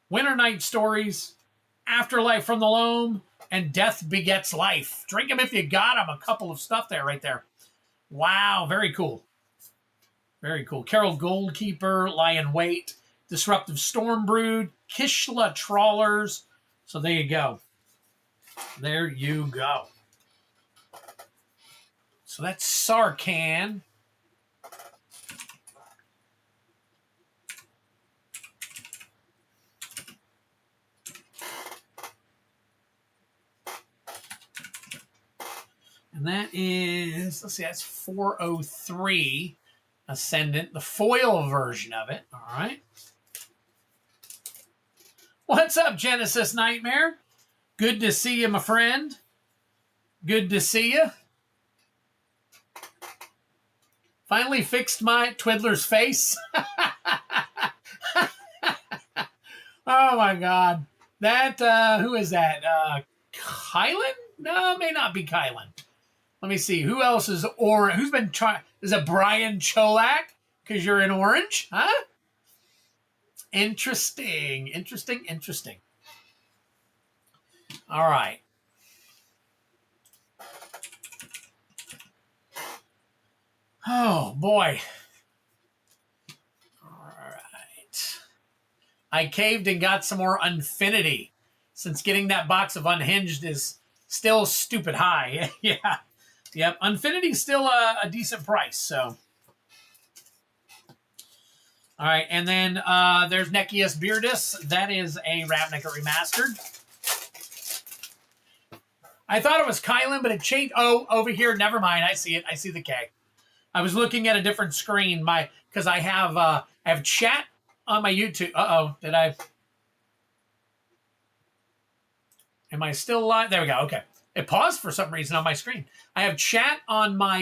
Winter Night Stories. Afterlife from the Loam. And Death Begets Life. Drink them if you got them. A couple of stuff there, right there. Wow. Very cool. Very cool. Carol Goldkeeper. Lion Wait. Disruptive Stormbrood. Kishla Trawlers. So there you go. There you go. So that's Sarkhan. And that is, let's see, that's 403 Ascendant, the foil version of it. All right. What's up, Genesis Nightmare? Good to see you, my friend. Good to see you. Finally fixed my Twiddler's face. Oh, my God. That, who is that? Kylan? No, it may not be Kylan. Let me see. Who else is orange? Who's been trying? Is it Brian Cholak? Because you're in orange? Huh? Interesting. Interesting. Interesting. All right. Oh, boy. All right. I caved and got some more Unfinity, since getting that box of Unhinged is still stupid high. Yeah. Yep. Unfinity's still a decent price, so. All right, and then there's Nekius Beardus. That is a Ravnica Remastered. I thought it was Kylan, but it changed. Oh, over here. Never mind. I see it. I see the K. I was looking at a different screen. Because I have chat on my YouTube. Uh-oh. Did I? Am I still live? There we go. Okay. It paused for some reason on my screen. I have chat on my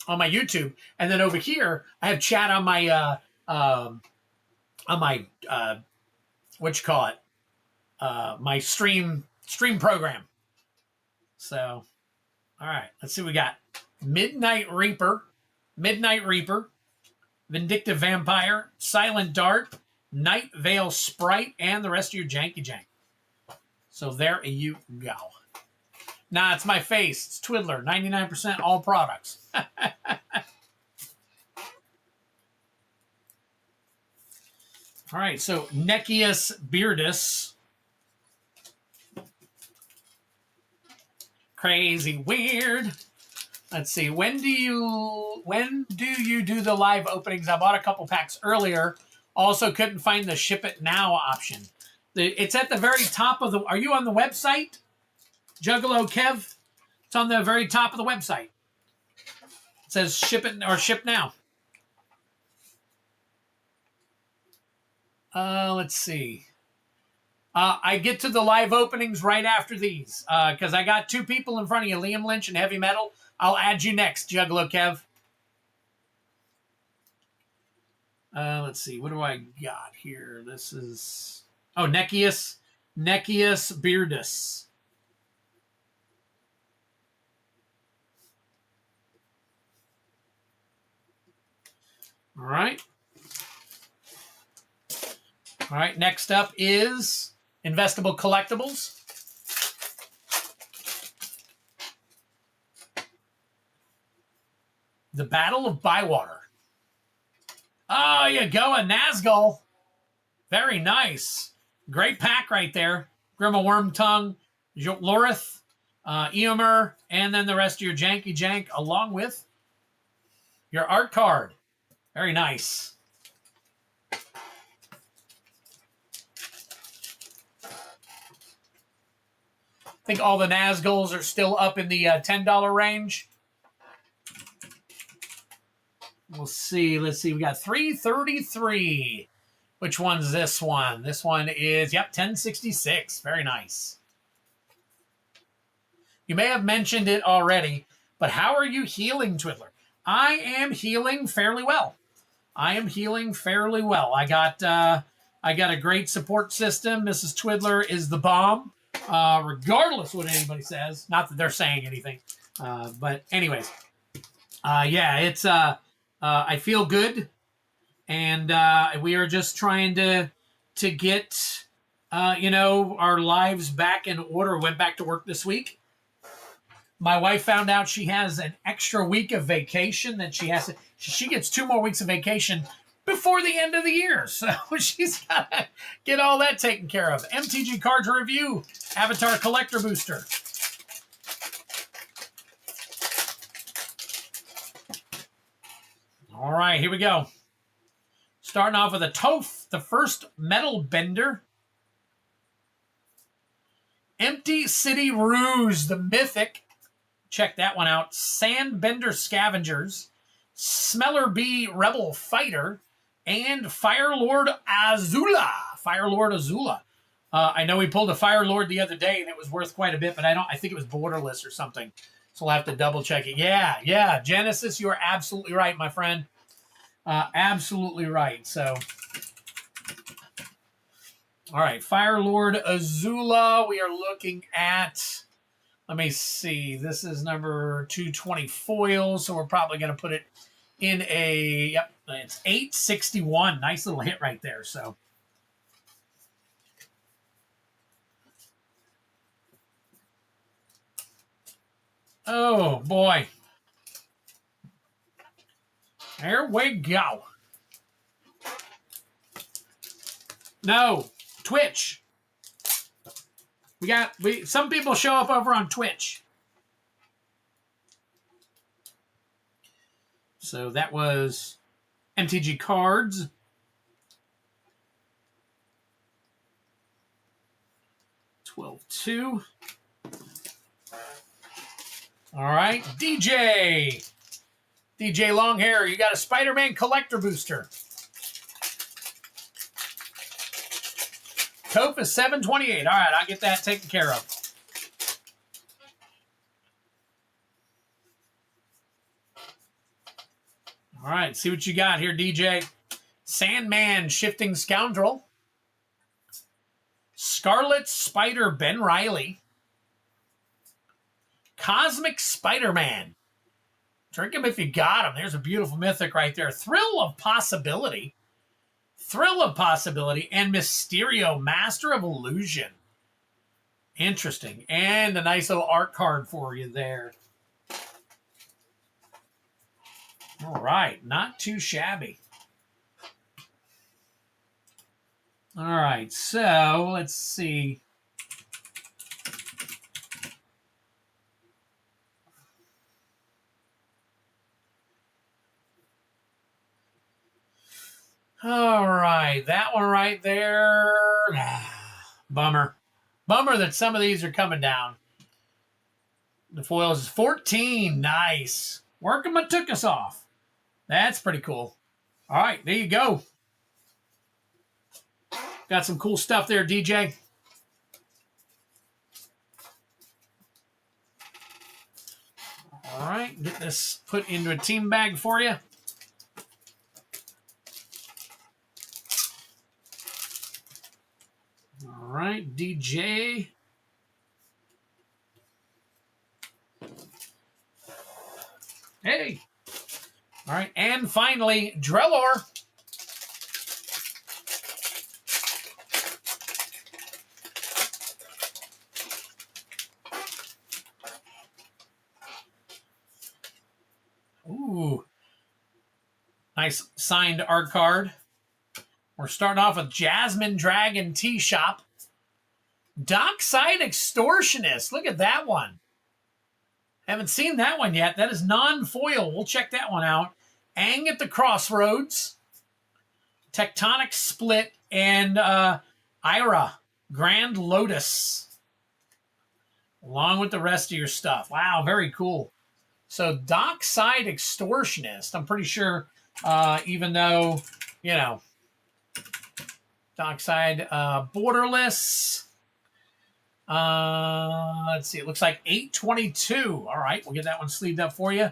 YouTube, and then over here I have chat on my what you call it? My stream program. So, all right, let's see what we got. Midnight Reaper, Vindictive Vampire, Silent Dart, Night Veil Sprite, and the rest of your janky jank. So there you go. Nah, it's my face. It's Twiddler. 99% all products. All right, so Nekius Beardus. Crazy weird. Let's see. When do you do the live openings? I bought a couple packs earlier. Also couldn't find the ship it now option. It's at the very top of the. Are you on the website? Juggalo Kev? It's on the very top of the website. It says ship it or ship now. Let's see. I get to the live openings right after these because I got two people in front of you, Liam Lynch and Heavy Metal. I'll add you next, Juggalo Kev. Let's see. What do I got here? This is... Oh, Nekius Beardus. All right. All right, next up is Investable Collectibles. The Battle of Bywater. Oh, you go, a Nazgul. Very nice. Great pack right there. Grima Wormtongue, Lorith, Eomer, and then the rest of your Janky Jank along with your art card. Very nice. I think all the Nazguls are still up in the $10 range. We'll see. Let's see. We got 333. Which one's this one? This one is, yep, 1066. Very nice. You may have mentioned it already, but how are you healing, Twiddler? I am healing fairly well. I got a great support system. Mrs. Twiddler is the bomb, regardless what anybody says. Not that they're saying anything, but anyways, yeah, it's I feel good, and we are just trying to get our lives back in order. Went back to work this week. My wife found out she has an extra week of vacation that she gets 2 more weeks of vacation before the end of the year. So she's got to get all that taken care of. MTG Cards Review, Avatar Collector Booster. All right, here we go. Starting off with a Toph, the first Metal Bender. Empty City Ruse, the Mythic. Check that one out. Sandbender Scavengers, Smeller Bee Rebel Fighter, and Firelord Azula. I know we pulled a Firelord the other day, and it was worth quite a bit, but I think it was borderless or something. So we'll have to double check it. Yeah. Genesis, you are absolutely right, my friend. Absolutely right. So, all right, Firelord Azula. We are looking at. Let me see. This is number 220 foil, so we're probably going to put it in a, yep, it's 861. Nice little hit right there. So, oh boy. There we go. No, Twitch. Some people show up over on Twitch. So that was MTG Cards. $12.2. All right, DJ Longhair, you got a Spider-Man collector booster. Toph is 728. All right, I'll get that taken care of. All right, see what you got here, DJ. Sandman Shifting Scoundrel. Scarlet Spider Ben Riley. Cosmic Spider-Man. Drink him if you got him. There's a beautiful Mythic right there. Thrill of Possibility. And Mysterio, Master of Illusion. Interesting. And a nice little art card for you there. All right. Not too shabby. All right. So, let's see. All right, that one right there. Bummer that some of these are coming down. The foils is 14. Nice. Workman took us off. That's pretty cool. All right, there you go. Got some cool stuff there, DJ. All right, get this put into a team bag for you. All right, DJ. Hey. All right, and finally, Drellor. Ooh. Nice signed art card. We're starting off with Jasmine Dragon Tea Shop. Dockside Extortionist. Look at that one. Haven't seen that one yet. That is non-foil. We'll check that one out. Aang at the Crossroads. Tectonic Split. And Ira. Grand Lotus. Along with the rest of your stuff. Wow, very cool. So Dockside Extortionist. I'm pretty sure, even though, you know, Dockside Borderless. Let's see. It looks like 822. All right, we'll get that one sleeved up for you.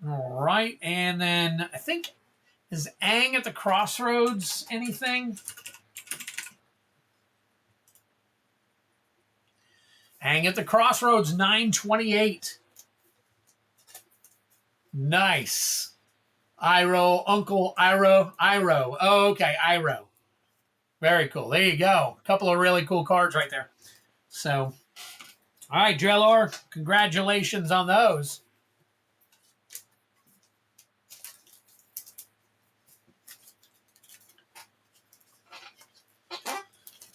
All right, and then I think, is Aang at the Crossroads anything? Aang at the Crossroads, 928. Nice. Iro, Uncle Iro. Oh, okay, Iro. Very cool. There you go. A couple of really cool cards right there. So, all right, Drellor, congratulations on those.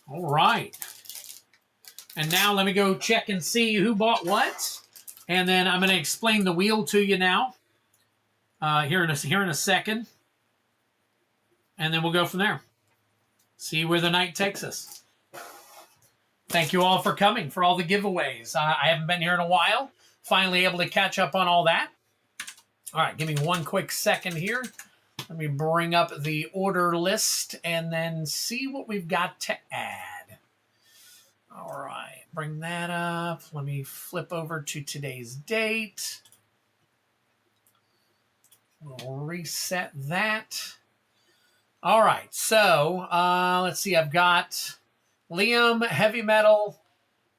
All right. And now let me go check and see who bought what. And then I'm going to explain the wheel to you now. Here in a second. And then we'll go from there. See where the night takes us. Thank you all for coming, for all the giveaways. I haven't been here in a while. Finally able to catch up on all that. All right, give me one quick second here. Let me bring up the order list and then see what we've got to add. All right, bring that up. Let me flip over to today's date. We'll reset that. All right, so let's see. I've got Liam, Heavy Metal.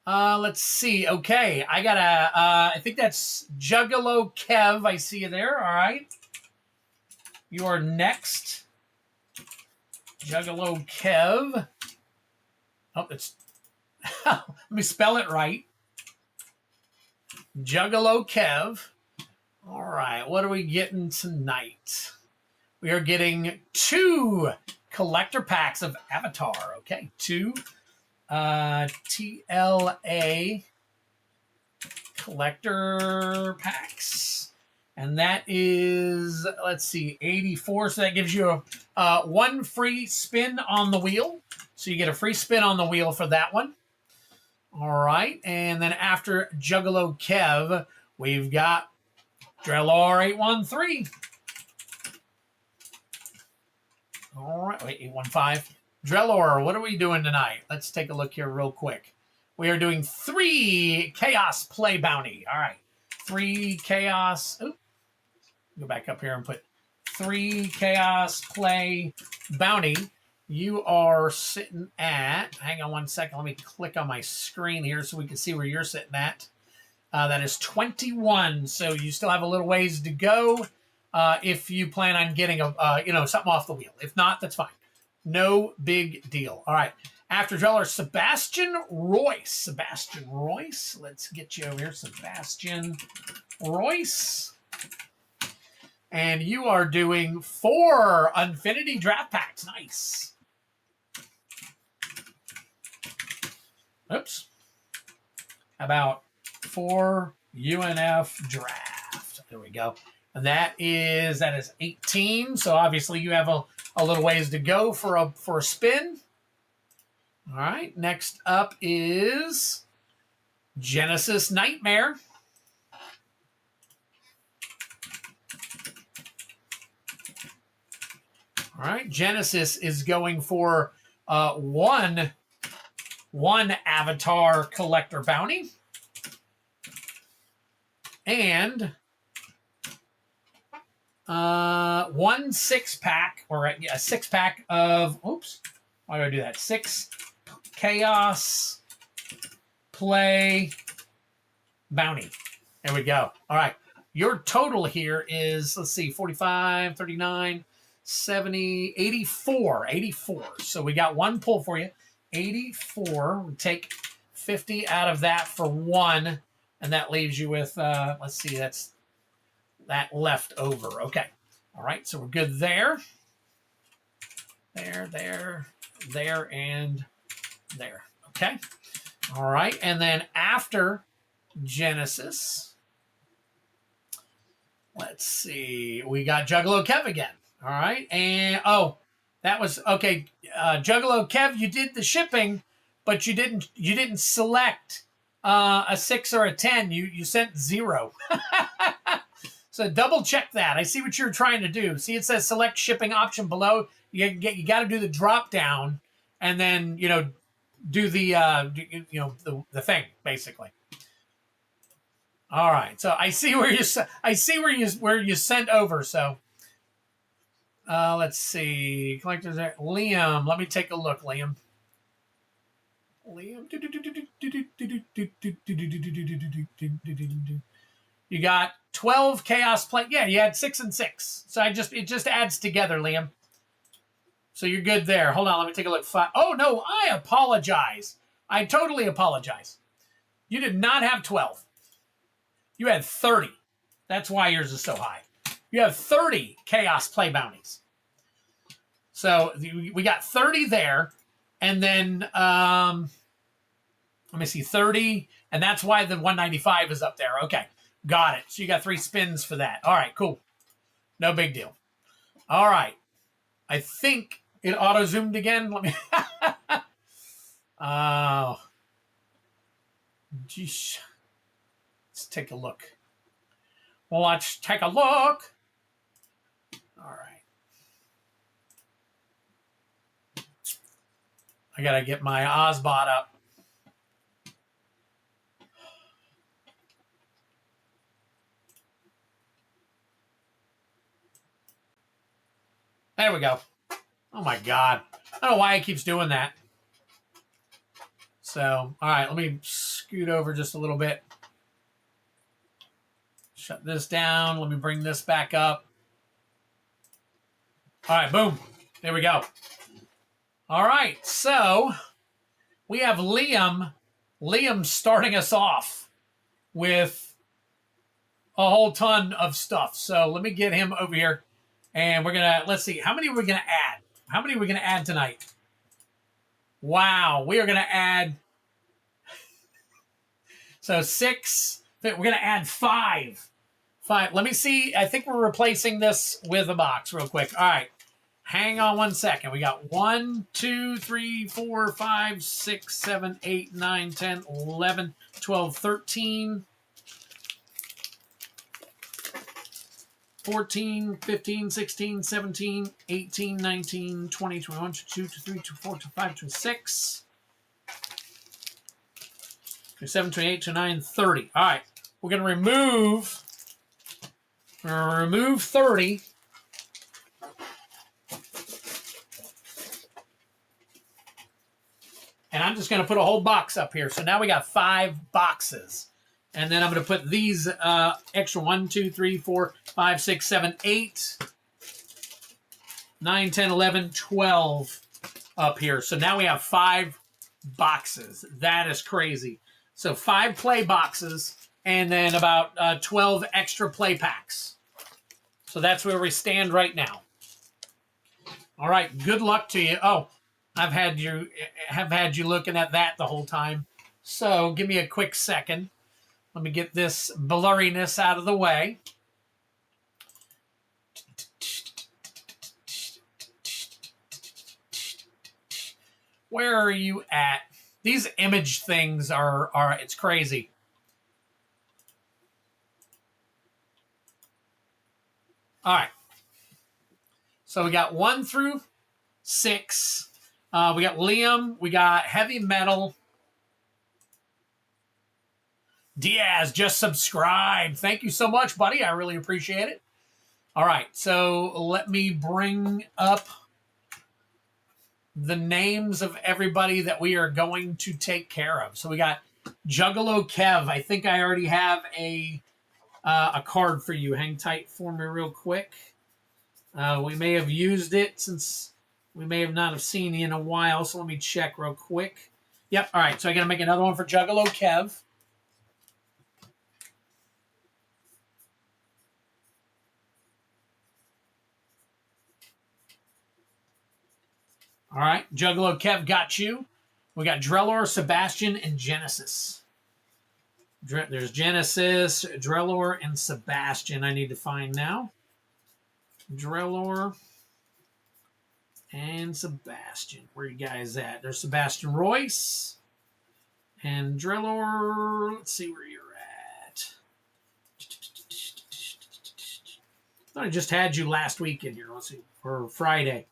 Let's see. Okay, I got I think that's Juggalo Kev. I see you there. All right. You are next. Juggalo Kev. Oh, it's... Let me spell it right. Juggalo Kev. All right, what are we getting tonight? We are getting 2 collector packs of Avatar. Okay, 2 TLA collector packs. And that is, let's see, 84. So that gives you a 1 free spin on the wheel. So you get a free spin on the wheel for that one. All right, and then after Juggalo Kev, we've got Drellor 813. All right, wait, 815. Drellor, what are we doing tonight? Let's take a look here real quick. We are doing 3 Chaos Play Bounty. All right, 3 Chaos. Oops. Go back up here and put 3 Chaos Play Bounty. You are sitting at, hang on one second, let me click on my screen here so we can see where you're sitting at. That is 21, so you still have a little ways to go if you plan on getting something off the wheel. If not, that's fine. No big deal. All right. After Drellor, Sebastian Royce. Sebastian Royce. Let's get you over here. Sebastian Royce. And you are doing 4 Infinity Draft Packs. Nice. Oops. How about 4 UNF Draft? There we go. And that is 18. So obviously you have a little ways to go for a spin. All right. Next up is Genesis Nightmare. All right. Genesis is going for one Avatar collector bounty. And 1 6-pack, or a 6-pack of, oops, why do I do that? 6 Chaos Play Bounty. There we go. All right. Your total here is, let's see, 45, 39, 70, 84. 84. So we got 1 pull for you. 84. We take 50 out of that for 1. And that leaves you with, let's see, that's that left over. Okay. All right. So we're good there. There, and there. Okay. All right. And then after Genesis, let's see. We got Juggalo Kev again. All right. And, oh, that was, okay. Juggalo Kev, you did the shipping, but you didn't select a 6 or a 10. You sent 0. So double check that. I see what you're trying to do. See, it says select shipping option below. You got to do the drop down, and then do the the thing basically. All right. So I see where you sent over. So let's see. Collectors there. Liam. Let me take a look. Liam. You got 12 chaos play. Yeah, you had 6 and 6. So it just adds together, Liam. So you're good there. Hold on, let me take a look. Oh no, I apologize. I totally apologize. You did not have 12. You had 30. That's why yours is so high. You have 30 chaos play bounties. So we got 30 there, and then let me see, 30, and that's why the 195 is up there. Okay. Got it. So you got 3 spins for that. All right, cool. No big deal. All right. I think it auto-zoomed again. Let me... Oh. Geesh. Let's take a look. Take a look. All right. I got to get my Ozbot up. There we go. Oh my God. I don't know why it keeps doing that. So, all right, let me scoot over just a little bit. Shut this down. Let me bring this back up. All right, boom. There we go. All right, so we have Liam. Liam starting us off with a whole ton of stuff. So let me get him over here. And we're going to, let's see, how many are we going to add? How many are we going to add tonight? Wow, we are going to add, so 6, we're going to add 5. 5, let me see, I think we're replacing this with a box real quick. All right, hang on one second. We got 1, 2, 3, 4, 5, 6, 7, 8, 9, 10, 11, 12, 13. 14, 15, 16, 17, 18, 19, 20, 21, 22, 23, 24, 25, 26, 27, 28, 29, 30. All right. We're going to remove 30. And I'm just going to put a whole box up here. So now we got 5 boxes. And then I'm going to put these extra 1, 2, 3, 4, 5, 6, 7, 8, 9, 10, 11, 12 up here. So now we have 5 boxes. That is crazy. So 5 play boxes and then about 12 extra play packs. So that's where we stand right now. All right. Good luck to you. Oh, I've had you looking at that the whole time. So give me a quick second. Let me get this blurriness out of the way. Where are you at? These image things are it's crazy. All right. So we got 1 through 6. We got Liam. We got Heavy Metal. Diaz, just subscribe. Thank you so much, buddy. I really appreciate it. All right, so let me bring up the names of everybody that we are going to take care of. So we got Juggalo Kev. I think I already have a card for you. Hang tight for me real quick. We may have used it since we may have not have seen you in a while, so let me check real quick. Yep, all right, so I got to make another one for Juggalo Kev. All right, Juggalo Kev got you. We got Drellor, Sebastian, and Genesis. There's Genesis, Drellor, and Sebastian I need to find now. Drellor and Sebastian. Where you guys at? There's Sebastian Royce and Drellor. Let's see where you're at. I thought I just had you last week in here. Let's see. Or Friday.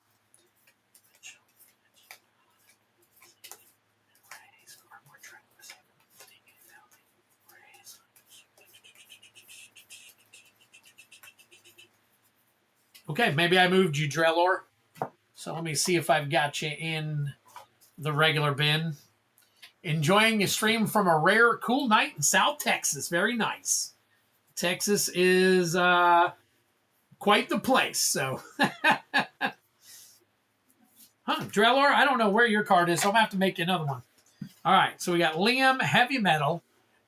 Okay, maybe I moved you, Drellor. So let me see if I've got you in the regular bin. Enjoying a stream from a rare, cool night in South Texas. Very nice. Texas is quite the place. So, Drellor, I don't know where your card is, so I'm going to have to make you another one. All right, so we got Liam, Heavy Metal,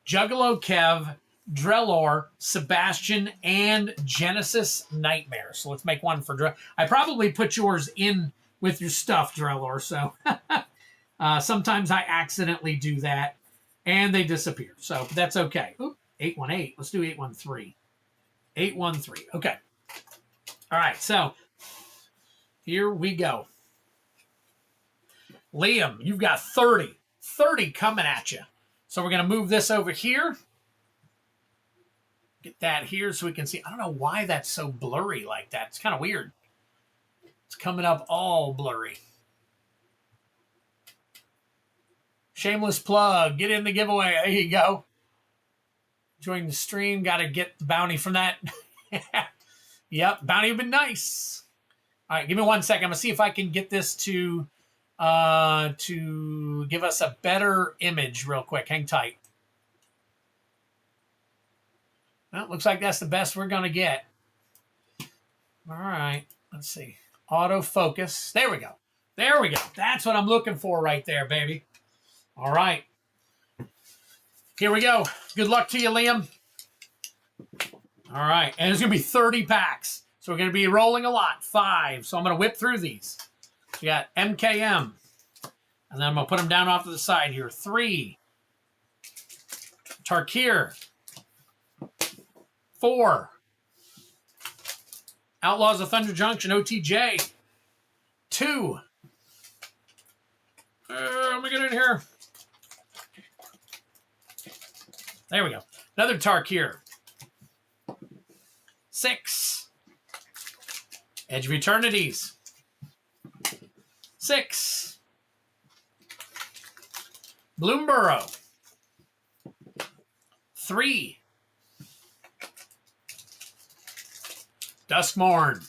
Juggalo Kev, Drellor, Sebastian, and Genesis Nightmare. So let's make one for Drellor. I probably put yours in with your stuff, Drellor, so sometimes I accidentally do that, and they disappear. So that's okay. Oop, 818. Let's do 813. 813. Okay. All right, so here we go. Liam, you've got 30. 30 coming at you. So we're going to move this over here. Get that here so we can see. I don't know why that's so blurry like that. It's kind of weird. It's coming up all blurry. Shameless plug. Get in the giveaway. There you go. Join the stream. Got to get the bounty from that. Yep. Bounty would be nice. All right. Give me 1 second. I'm going to see if I can get this to give us a better image real quick. Hang tight. Well, looks like that's the best we're going to get. All right. Let's see. Autofocus. There we go. There we go. That's what I'm looking for right there, baby. All right. Here we go. Good luck to you, Liam. All right. And it's going to be 30 packs. So we're going to be rolling a lot. 5. So I'm going to whip through these. So we got MKM. And then I'm going to put them down off to the side here. 3. Tarkir. 4. Outlaws of Thunder Junction, OTJ. 2. Let me get in here. There we go. Another Tarkir. 6. Edge of Eternities. 6. Bloomborough. 3. Duskmorn.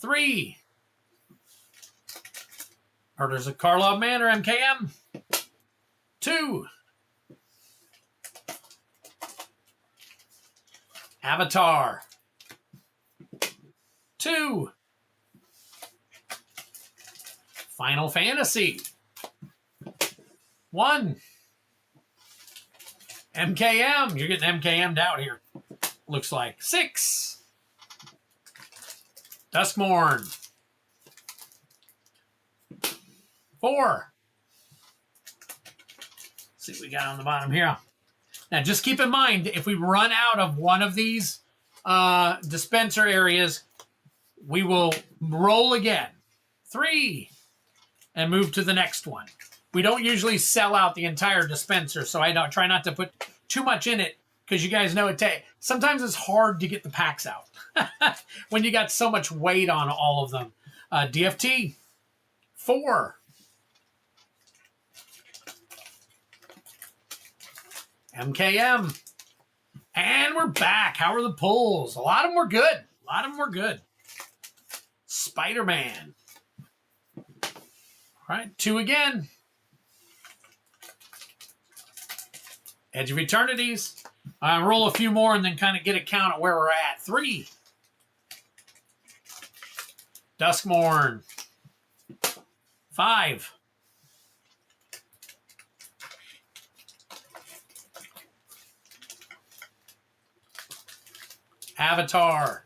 3. Murders of Karlov Manor, MKM. 2. Avatar. 2. Final Fantasy. 1. MKM. You're getting MKM'd out here. Looks like. 6. Duskmorn. 4. Let's see what we got on the bottom here. Now, just keep in mind, if we run out of one of these dispenser areas, we will roll again. 3. And move to the next one. We don't usually sell out the entire dispenser, so I try not to put too much in it, because you guys know sometimes it's hard to get the packs out when you got so much weight on all of them. DFT. 4. MKM. And we're back. How are the pulls? A lot of them were good. A lot of them were good. Spider-Man. All right, 2 again. Edge of Eternities. Roll a few more and then kind of get a count of where we're at. 3. Duskmorn. 5. Avatar.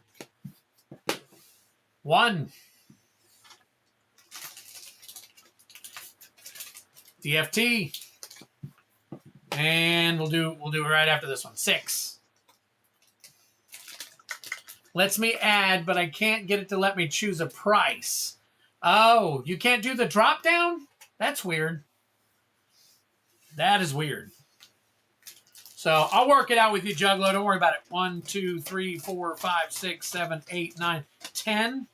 1. DFT. And we'll do it right after this one. 6. Lets me add, but I can't get it to let me choose a price. Oh, you can't do the drop down? That's weird. That is weird. So I'll work it out with you, Juggalo. Don't worry about it. 1, 2, 3, 4, 5, 6, 7, 8, 9, 10,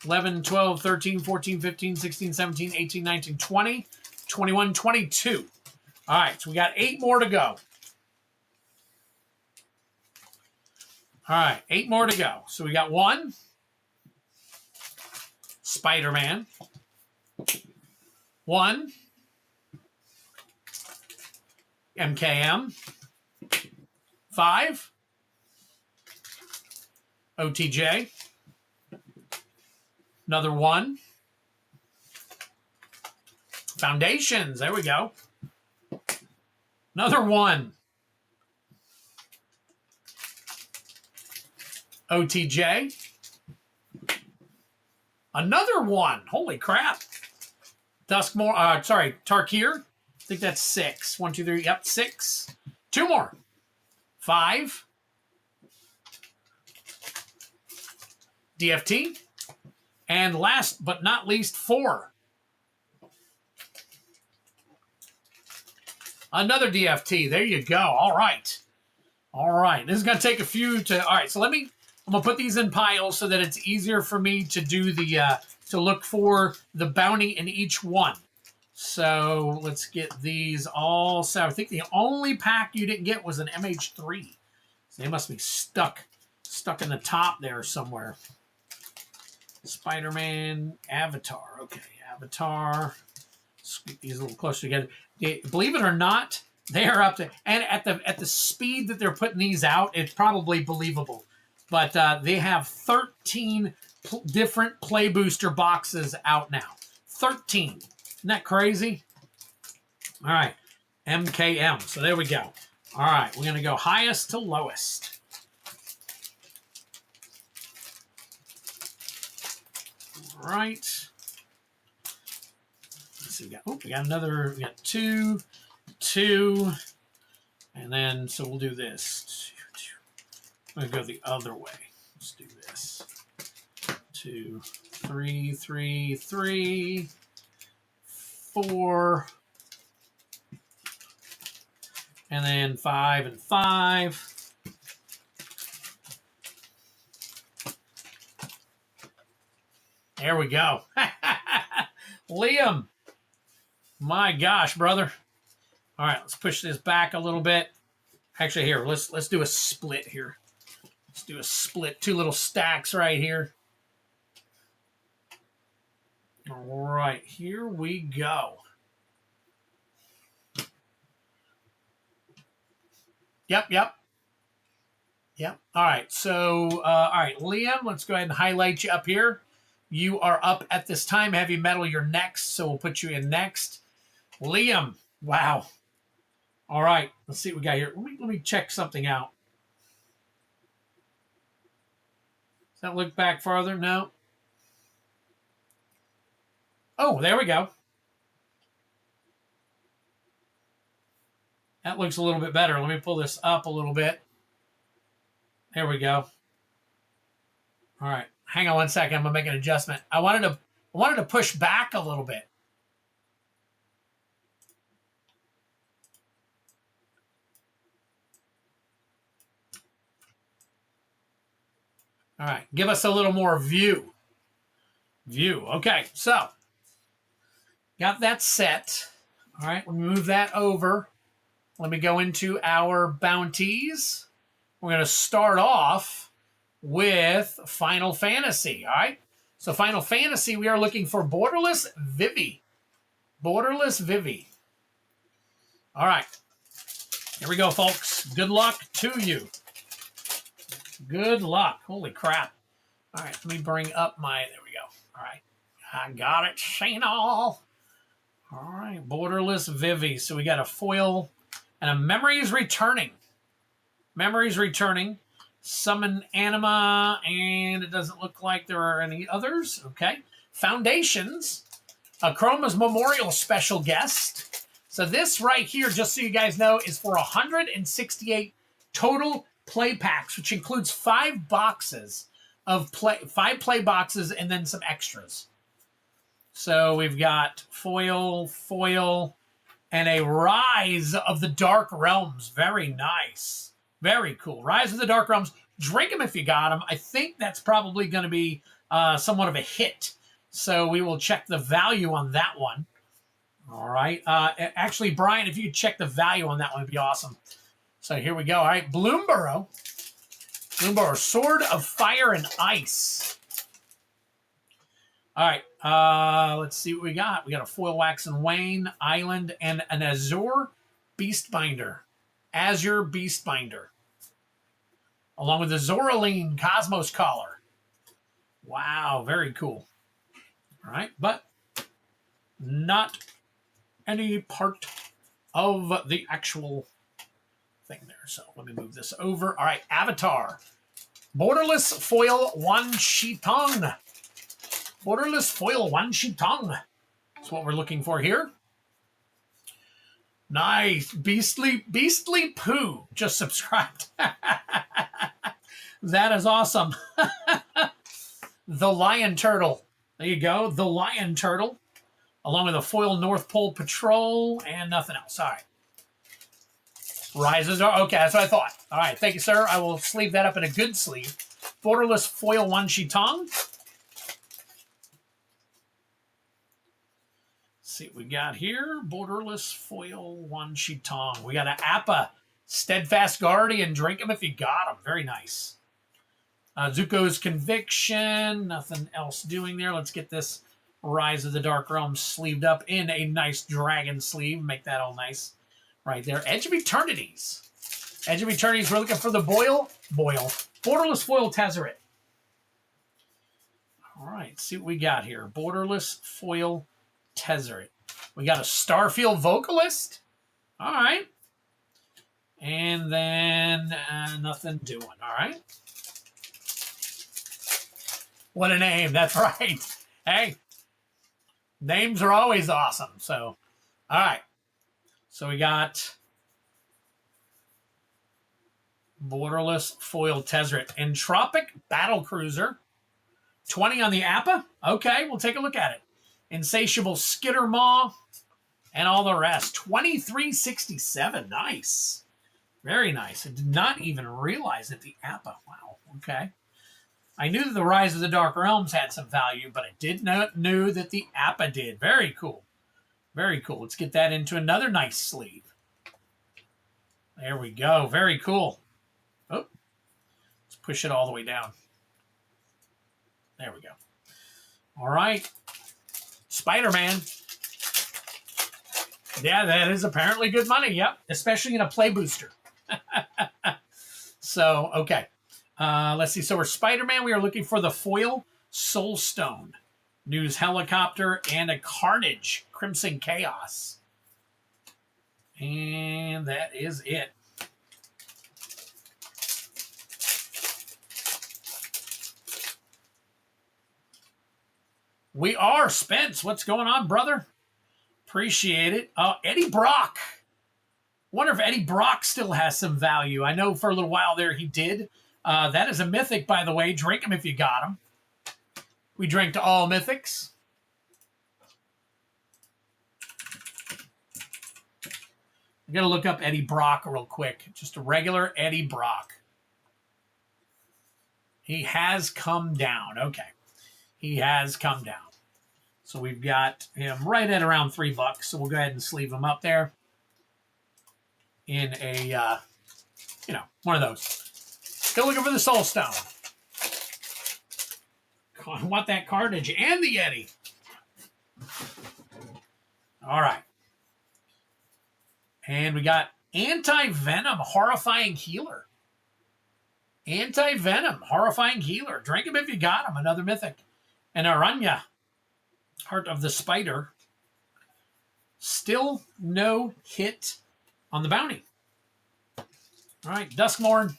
11, 12, 13, 14, 15, 16, 17, 18, 19, 20, 21, 22. All right, so we got 8 more to go. All right, 8 more to go. So we got 1, Spider-Man, 1, MKM, 5, OTJ, another 1, Foundations, there we go, another 1, OTJ, another 1, holy crap, Tarkir, I think that's 6. 1, 2, 3. Yep, 6. 2 more. 5. DFT. And last but not least, 4. Another DFT. There you go. All right. All right. This is going to take a few to... All right, so I'm going to put these in piles so that it's easier for me to do the... to look for the bounty in each one. So let's get these all set. I think the only pack you didn't get was an MH3. So they must be stuck in the top there somewhere. Spider-Man, Avatar. Okay, Avatar. Let's get these a little closer together. Believe it or not, they are up to, and at the speed that they're putting these out, it's probably believable. But they have 13 different play booster boxes out now. 13. Isn't that crazy? All right. MKM. So there we go. All right. We're going to go highest to lowest. All right. Let's see. We got another. We got 2, 2. And then, so we'll do this. I'm going to go the other way. Let's do this. 2, 3, 3, 3. 4, and then 5 and 5. There we go. Liam. My gosh, brother. All right, let's push this back a little bit. Actually, here, let's do a split here. Let's do a split. 2 little stacks right here. All right, here we go. Yep. All right, so, all right, Liam, let's go ahead and highlight you up here. You are up at this time. Heavy Metal, you're next, so we'll put you in next. Liam, wow. All right, let's see what we got here. Let me check something out. Does that look back farther? No. Oh, there we go. That looks a little bit better. Let me pull this up a little bit. There we go. All right. Hang on one second. I'm going to make an adjustment. I wanted to push back a little bit. All right. Give us a little more view. Okay. So, got that set. All right, let me move that over. Let me go into our bounties. We're going to start off with Final Fantasy, all right? So Final Fantasy, we are looking for Borderless Vivi. Borderless Vivi. All right. Here we go, folks. Good luck to you. Good luck. Holy crap. All right, let me bring up my, there we go. All right. I got it, Shane all. All right, Borderless Vivi. So we got a foil and a Memories Returning. Memories Returning. Summon Anima, and it doesn't look like there are any others. Okay. Foundations. A Chroma's Memorial special guest. So this right here, just so you guys know, is for 168 total play packs, which includes 5 boxes of 5 play boxes and then some extras. So we've got foil, and a Rise of the Dark Realms. Very nice. Very cool. Rise of the Dark Realms. Drink them if you got them. I think that's probably going to be somewhat of a hit. So we will check the value on that one. All right. Actually, Brian, if you could check the value on that one, it'd be awesome. So here we go. All right. Bloomborough. Sword of Fire and Ice. All right. Let's see what we got. We got a Foil Wax and Wane, Island, and an Azure Beastbinder. Azure Beastbinder. Along with the Zoraline Cosmos Collar. Wow. Very cool. All right. But not any part of the actual thing there. So let me move this over. All right, Avatar. Borderless Foil Wan Shi Tong. Borderless Foil Wan Shi Tong. That's what we're looking for here. Nice. Beastly Pooh just subscribed. That is awesome. The Lion Turtle. There you go. The Lion Turtle. Along with a foil North Pole Patrol and nothing else. All right. Rises are okay. That's what I thought. All right. Thank you, sir. I will sleeve that up in a good sleeve. Borderless Foil Wan Shi Tong. See what we got here. Borderless Foil Wan Shi Tong. We got an Appa Steadfast Guardian. Drink them if you got them. Very nice. Zuko's Conviction. Nothing else doing there. Let's get this Rise of the Dark Realms sleeved up in a nice dragon sleeve. Make that all nice right there. Edge of Eternities. Edge of Eternities. We're looking for the Borderless Foil Tezzeret. All right. See what we got here. Borderless Foil Tezzeret. We got a Starfield Vocalist. All right. And then nothing doing. All right. What a name. That's right. Hey. Names are always awesome. So, all right. So we got Borderless Foil Tezzeret. Entropic Battlecruiser. 20 on the Appa. Okay, we'll take a look at it. Insatiable Skittermaw. And all the rest. 2367. Nice. Very nice. I did not even realize that the Appa. Wow. Okay. I knew that the Rise of the Dark Realms had some value, but I did not know that the Appa did. Very cool. Very cool. Let's get that into another nice sleeve. There we go. Very cool. Oh, let's push it all the way down. There we go. All right. Spider-Man. Yeah, that is apparently good money. Yep. Especially in a play booster. So, okay. Let's see. So we're Spider-Man. We are looking for the foil Soulstone, News Helicopter, and a Carnage Crimson Chaos. And that is it. We are Spence. What's going on, brother? Appreciate it. Eddie Brock. Wonder if Eddie Brock still has some value. I know for a little while there he did. That is a Mythic, by the way. Drink them if you got them. We drink to all Mythics. I'm going to look up Eddie Brock real quick. Just a regular Eddie Brock. He has come down. Okay. He has come down. So we've got him right at around $3. So we'll go ahead and sleeve him up there in a, one of those. Still looking for the Soulstone. I want that Carnage and the Yeti. All right. And we got Anti-Venom Horrifying Healer. Anti-Venom Horrifying Healer. Drink him if you got him. Another Mythic. And Aranya, Heart of the Spider. Still no hit on the bounty. All right, Duskmorn.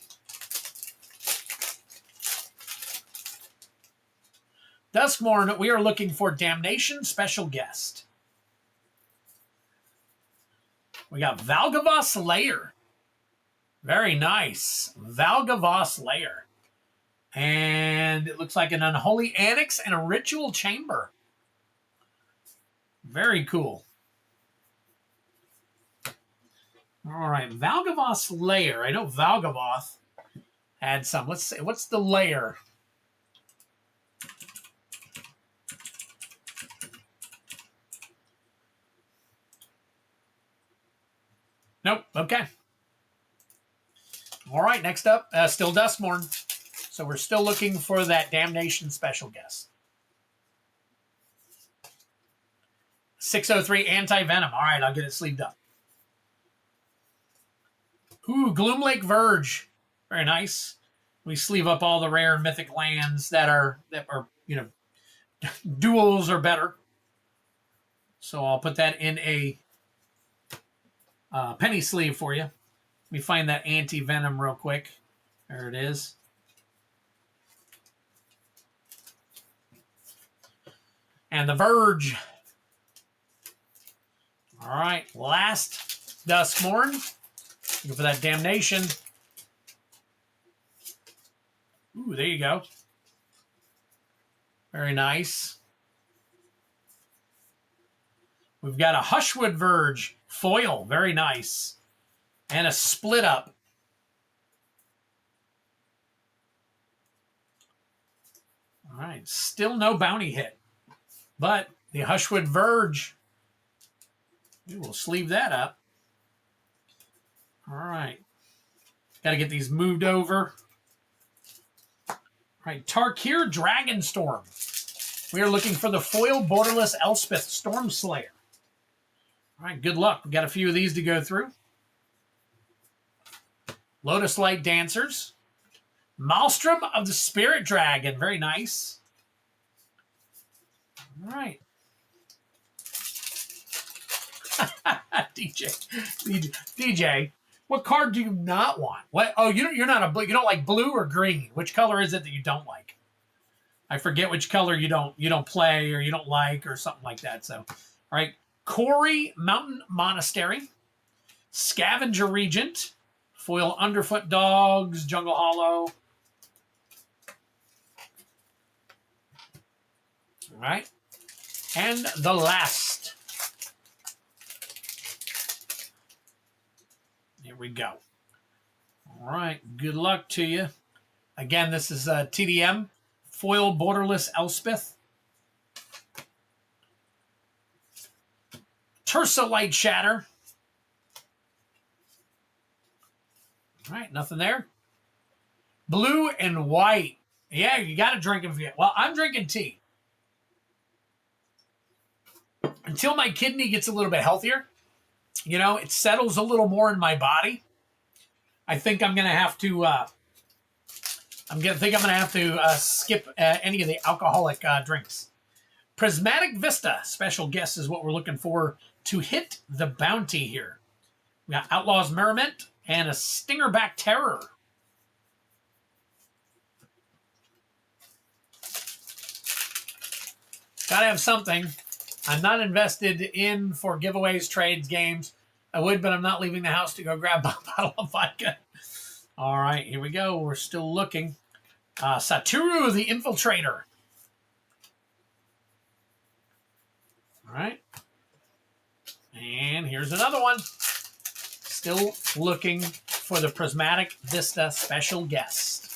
Duskmorn, we are looking for Damnation Special Guest. We got Valgavoss Lair. Very nice. Valgavoss Lair. And it looks like an Unholy Annex and a Ritual Chamber. Very cool. All right, Valgavoss Lair. I know Valgavoth had some. Let's see. What's the layer? Nope. Okay. All right, next up, still Duskmorn. So we're still looking for that Damnation Special Guest. 603 Anti-Venom. All right, I'll get it sleeved up. Ooh, Gloomlake Verge. Very nice. We sleeve up all the rare mythic lands that are duals or better. So I'll put that in a penny sleeve for you. Let me find that Anti-Venom real quick. There it is. And the Verge. All right, last Duskmorn. Looking for that Damnation. Ooh, there you go. Very nice. We've got a Hushwood Verge foil. Very nice. And a split up. All right, still no bounty hit. But the Hushwood Verge, we will sleeve that up. All right. Got to get these moved over. All right, Tarkir Dragonstorm. We are looking for the foil borderless Elspeth Stormslayer. All right, good luck. We've got a few of these to go through. Lotus Light Dancers. Maelstrom of the Spirit Dragon. Very nice. All right. DJ, what card do you not want? What? Oh, you're not a blue. You don't like blue or green. Which color is it that you don't like? I forget which color you don't play or you don't like or something like that. So, all right. Corey Mountain Monastery. Scavenger Regent. Foil Underfoot Dogs. Jungle Hollow. All right. And the last. Here we go. All right. Good luck to you. Again, this is TDM. Foil Borderless Elspeth. Tersa Light Shatter. All right. Nothing there. Blue and white. Yeah, you got to drink it. Well, I'm drinking tea. Until my kidney gets a little bit healthier, it settles a little more in my body. I think I'm gonna have to. Skip any of the alcoholic drinks. Prismatic Vista Special Guest is what we're looking for to hit the bounty here. We got Outlaws Merriment and a Stingerback Terror. Gotta have something. I'm not invested in for giveaways, trades, games. I would, but I'm not leaving the house to go grab a bottle of vodka. All right, here we go. We're still looking. Satoru the Infiltrator. All right. And here's another one. Still looking for the Prismatic Vista Special Guest.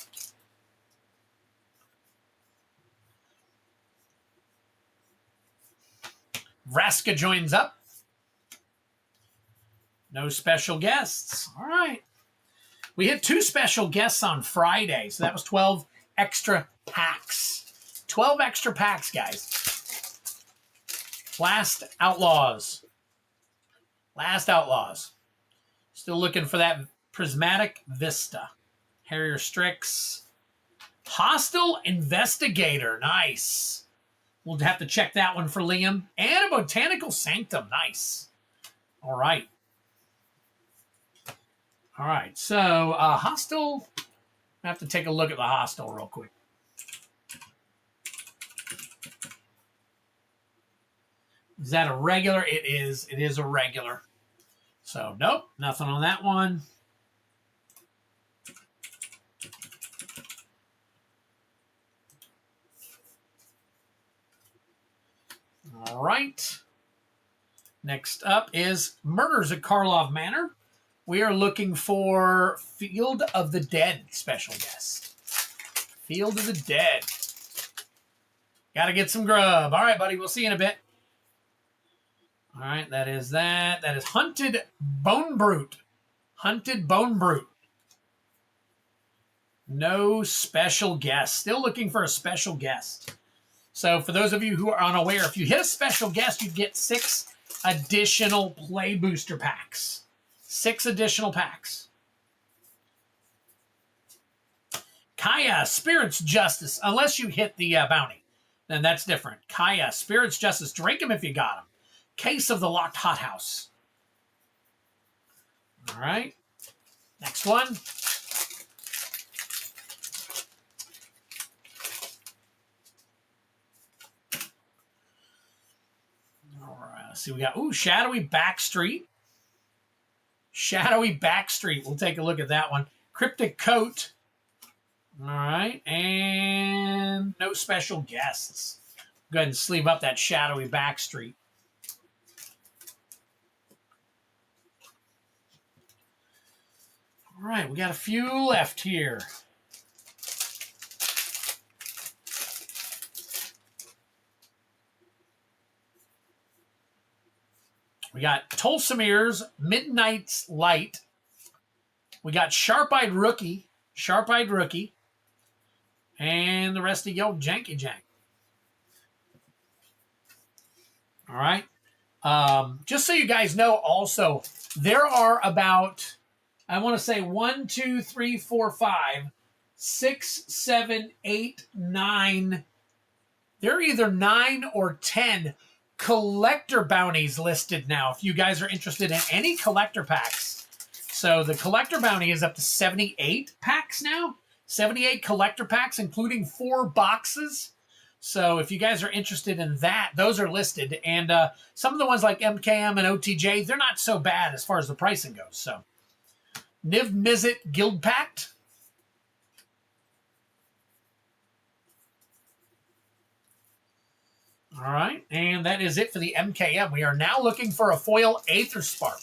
Vraska joins up. No special guests. All right. We hit 2 special guests on Friday, so that was 12 extra packs. 12 extra packs, guys. Last Outlaws. Last Outlaws. Still looking for that Prismatic Vista. Harrier Strix. Hostile Investigator. Nice. We'll have to check that one for Liam. And a Botanical Sanctum. Nice. All right. All right. So, Hostile. I have to take a look at the Hostile real quick. Is that a regular? It is. It is a regular. So, nope, nothing on that one. All right. Next up is Murders at Karlov Manor. We are looking for Field of the Dead special guest. Field of the Dead. Got to get some grub. All right, buddy. We'll see you in a bit. All right, that is that. That is Hunted Bone Brute. Hunted Bone Brute. No special guest. Still looking for a special guest. So for those of you who are unaware, if you hit a special guest, you get 6 additional play booster packs. 6 additional packs. Kaya, Spirit's Justice. Unless you hit the bounty, then that's different. Kaya, Spirit's Justice. Drink him if you got him. Case of the Locked Hothouse. All right. Next one. All right. Let's see. We got, Shadowy Backstreet. Shadowy Backstreet. We'll take a look at that one. Cryptic Coat. All right. And no special guests. Go ahead and sleeve up that Shadowy Backstreet. All right, we got a few left here. We got Tulsamir's Midnight's Light. We got Sharp-Eyed Rookie. Sharp-Eyed Rookie. And the rest of Yo Janky Jank. All right. Just so you guys know also, there are about, I want to say 1, 2, 3, 4, 5, 6, 7, 8, 9. There are either 9 or 10 collector bounties listed now, if you guys are interested in any collector packs. So the collector bounty is up to 78 packs now. 78 collector packs, including 4 boxes. So if you guys are interested in that, those are listed. And some of the ones like MKM and OTJ, they're not so bad as far as the pricing goes. So Niv Mizzet Guild Pact. All right, and that is it for the MKM. We are now looking for a foil Aether Spark.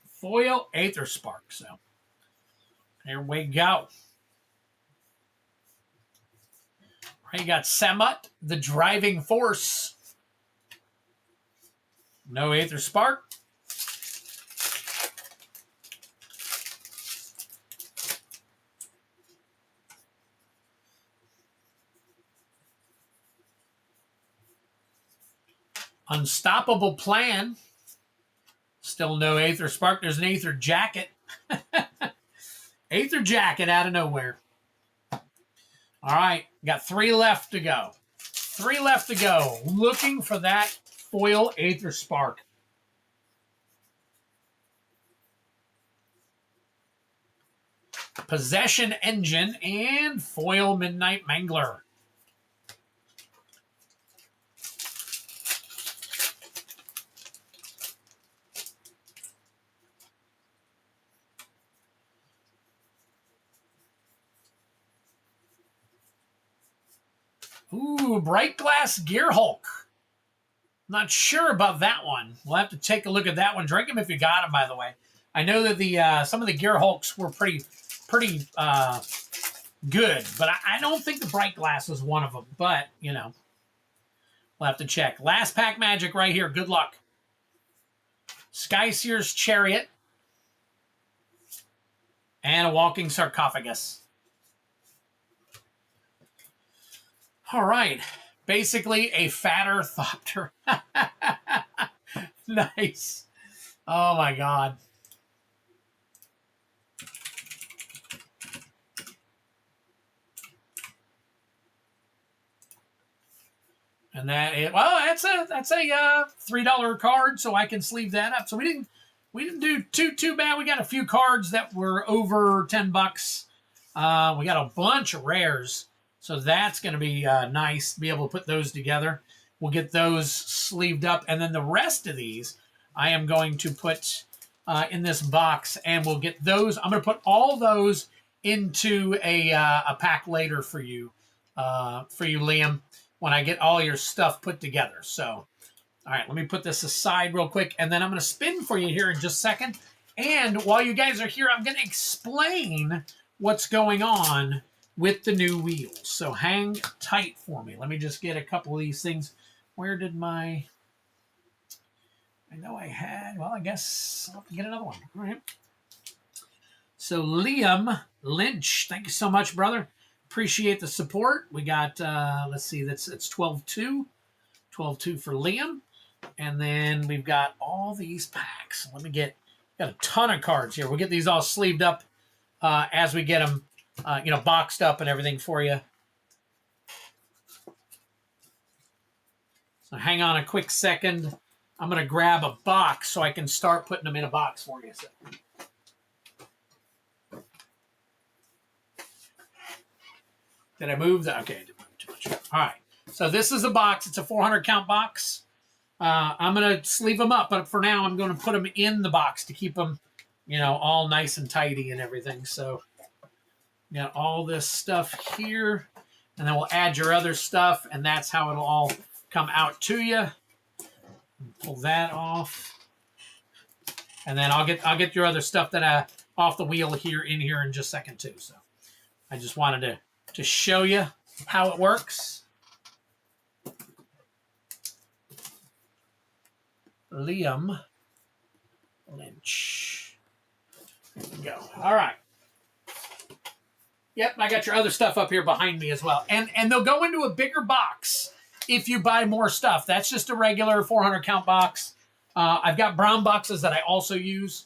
Foil Aether Spark. So here we go. All right, you got Samut, the Driving Force. No Aether Spark. Unstoppable Plan. Still no Aether Spark. There's an Aether Jacket. Aether Jacket out of nowhere. All right. Got 3 left to go. 3 left to go. Looking for that foil Aether Spark. Possession Engine and foil Midnight Mangler. Ooh, Bright Glass Gear Hulk. Not sure about that one. We'll have to take a look at that one. Drink them if you got them, by the way. I know that the some of the Gear Hulks were pretty good, but I don't think the Bright Glass was one of them. But, you know, we'll have to check. Last pack magic right here. Good luck. Skyseer's Chariot. And a Walking Sarcophagus. All right. Basically a fatter Thopter. Nice. Oh, my God. And that is, well, that's a $3 card, so I can sleeve that up. So we didn't do too bad. We got a few cards that were over $10. We got a bunch of rares. So that's going to be nice to be able to put those together. We'll get those sleeved up. And then the rest of these I am going to put in this box, and we'll get those. I'm going to put all those into a pack later for you, Liam, when I get all your stuff put together. So, all right, let me put this aside real quick, and then I'm going to spin for you here in just a second. And while you guys are here, I'm going to explain what's going on with the new wheels. So hang tight for me. Let me just get a couple of these things. Where did my... I know I had... Well, I guess I'll have to get another one. All right. So Liam Lynch, thank you so much, brother. Appreciate the support. We got, let's see, it's 12-2. 12-2 for Liam. And then we've got all these packs. Let me get... Got a ton of cards here. We'll get these all sleeved up as we get them, boxed up and everything for you. So hang on a quick second. I'm going to grab a box so I can start putting them in a box for you. So. Did I move that? Okay, I didn't move too much. All right. So this is a box. It's a 400 count box. I'm going to sleeve them up, but for now I'm going to put them in the box to keep them, all nice and tidy and everything. So, got all this stuff here, and then we'll add your other stuff, and that's how it'll all come out to you. Pull that off, and then I'll get your other stuff that off the wheel here in just a second too. So, I just wanted to show you how it works. Liam Lynch. There we go. All right. Yep, I got your other stuff up here behind me as well. And they'll go into a bigger box if you buy more stuff. That's just a regular 400 count box. I've got brown boxes that I also use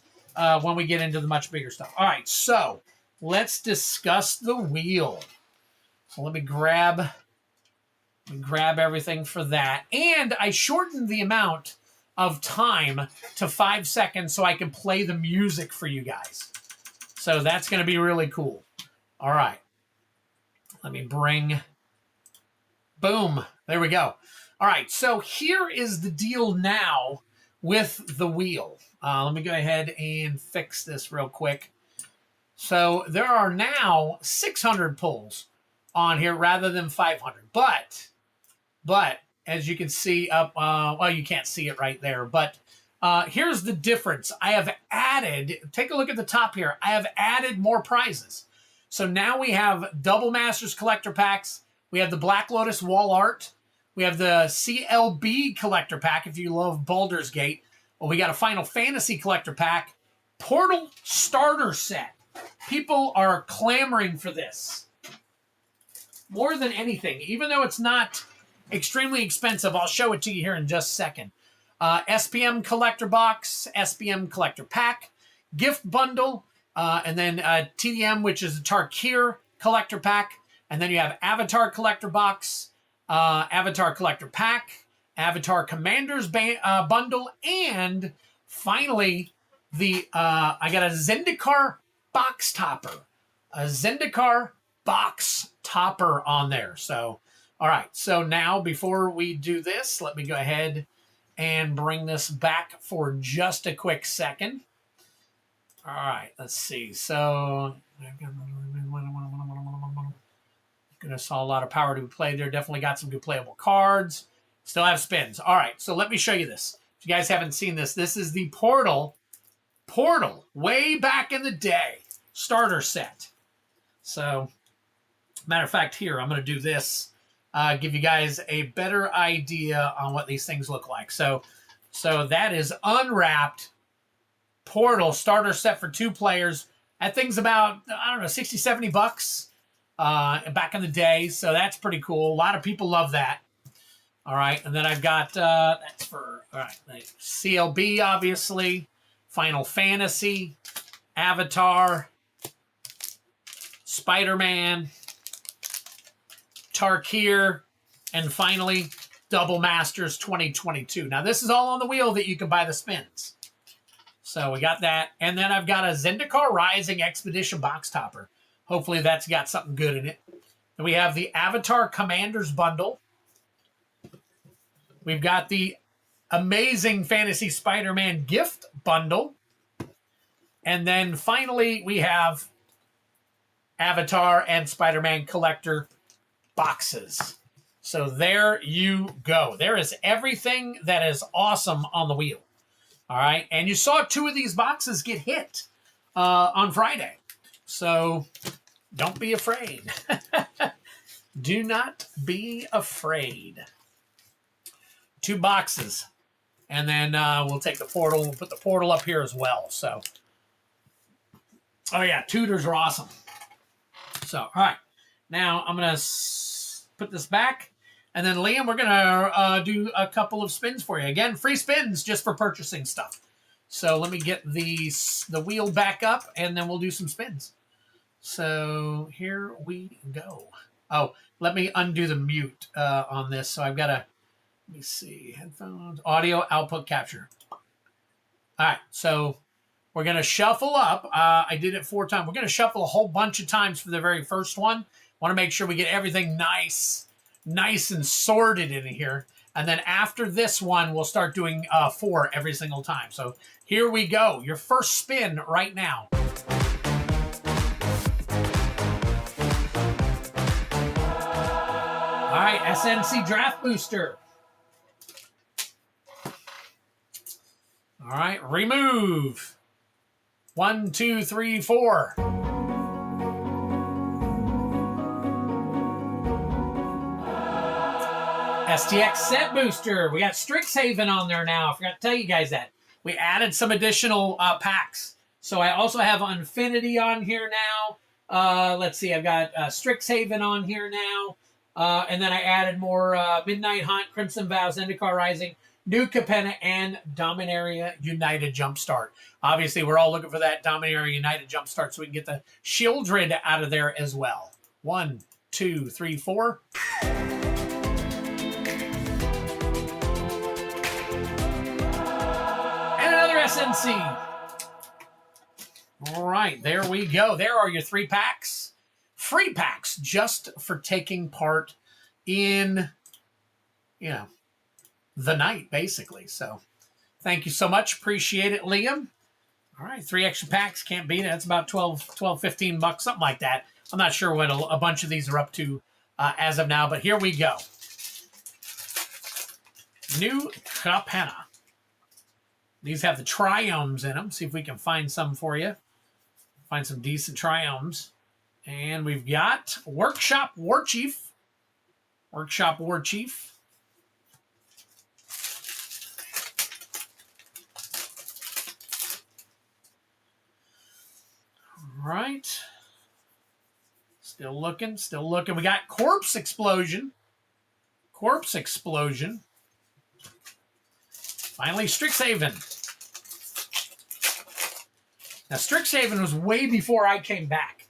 when we get into the much bigger stuff. All right, so let's discuss the wheel. So let me grab everything for that. And I shortened the amount of time to 5 seconds so I can play the music for you guys. So that's going to be really cool. All right. Let me bring... Boom. There we go. All right. So here is the deal now with the wheel. Let me go ahead and fix this real quick. So there are now 600 pulls on here rather than 500. But as you can see up, well, you can't see it right there, but here's the difference. I have added, take a look at the top here. I have added more prizes. So now we have Double Masters Collector Packs. We have the Black Lotus Wall Art. We have the CLB Collector Pack if you love Baldur's Gate. Well, we got a Final Fantasy Collector Pack. Portal Starter Set. People are clamoring for this. More than anything, even though it's not extremely expensive. I'll show it to you here in just a second. SPM Collector Box, SPM Collector Pack, Gift Bundle, and then TDM, which is a Tarkir Collector Pack. And then you have Avatar Collector Box, Avatar Collector Pack, Avatar Commanders Bundle, and finally, I got a Zendikar Box Topper. A Zendikar Box Topper on there. So... All right, so now before we do this, let me go ahead and bring this back for just a quick second. All right, let's see. So, gonna saw a lot of power to be played there. Definitely got some good playable cards. Still have spins. All right, so let me show you this. If you guys haven't seen this, this is the Portal way back in the day starter set. So, matter of fact, here, I'm gonna do this. Give you guys a better idea on what these things look like. So that is unwrapped Portal starter set for 2 players. That thing's about, I don't know, 60, 70 bucks back in the day. So that's pretty cool. A lot of people love that. All right. And then I've got, that's for, all right, CLB, obviously, Final Fantasy, Avatar, Spider-Man, Tarkir, and finally, Double Masters 2022. Now, this is all on the wheel that you can buy the spins. So we got that. And then I've got a Zendikar Rising Expedition Box Topper. Hopefully that's got something good in it. Then we have the Avatar Commanders bundle. We've got the Amazing Fantasy Spider-Man gift bundle. And then finally, we have Avatar and Spider-Man collector boxes. So there you go. There is everything that is awesome on the wheel. All right. And you saw 2 of these boxes get hit on Friday. So don't be afraid. Do not be afraid. 2 boxes. And then we'll take the portal. We'll put the portal up here as well. So, oh yeah, tutors are awesome. So, all right. Now I'm going to put this back. And then, Liam, we're going to do a couple of spins for you. Again, free spins just for purchasing stuff. So let me get the wheel back up, and then we'll do some spins. So here we go. Oh, let me undo the mute on this. So I've got to, let me see, headphones, audio, output capture. All right, so we're going to shuffle up. I did it 4 times. We're going to shuffle a whole bunch of times for the very first one. Want to make sure we get everything nice and sorted in here. And then after this one, we'll start doing 4 every single time. So here we go. Your first spin right now. All right, SNC Draft Booster. All right, remove. 1, 2, 3, 4. STX Set Booster. We got Strixhaven on there now. I forgot to tell you guys that. We added some additional packs. So I also have Infinity on here now. Let's see, I've got Strixhaven on here now. And then I added more Midnight Hunt, Crimson Vows, Zendikar Rising, New Capenna, and Dominaria United Jumpstart. Obviously, we're all looking for that Dominaria United Jumpstart so we can get the Shieldred out of there as well. 1, 2, 3, 4. SNC. All right, there we go. There are your 3 packs. Free packs just for taking part in, you know, the night, basically. So thank you so much. Appreciate it, Liam. All right, 3 extra packs. Can't beat it. That's about 12, 15 bucks, something like that. I'm not sure what a bunch of these are up to as of now, but here we go. New Capenna. These have the Triomes in them. See if we can find some for you. Find some decent Triomes. And we've got Workshop War Chief. Workshop War Chief. All right. Still looking, still looking. We got Corpse Explosion. Corpse Explosion. Finally, Strixhaven. Now, Strixhaven was way before I came back.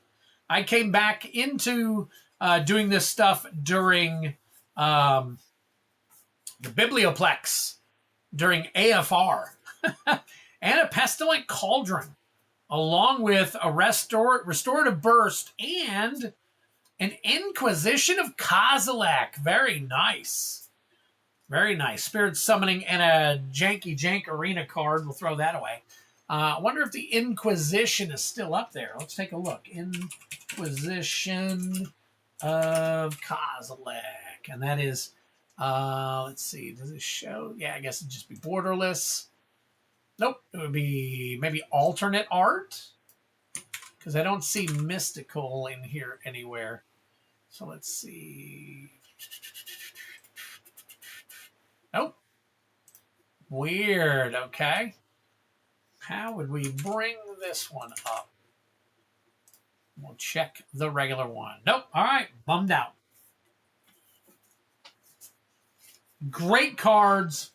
I came back into doing this stuff during the Biblioplex, during AFR, and a Pestilent Cauldron, along with a Restorative Burst and an Inquisition of Kozilek. Very nice. Very nice. Spirit Summoning and a jank arena card. We'll throw that away. I wonder if the Inquisition is still up there. Let's take a look. Inquisition of Kozilek. And that is, let's see, does it show? Yeah, I guess it'd just be borderless. Nope, it would be maybe alternate art. Because I don't see mystical in here anywhere. So let's see. Nope. Weird, okay. How would we bring this one up? We'll check the regular one. Nope. All right. Bummed out. Great cards.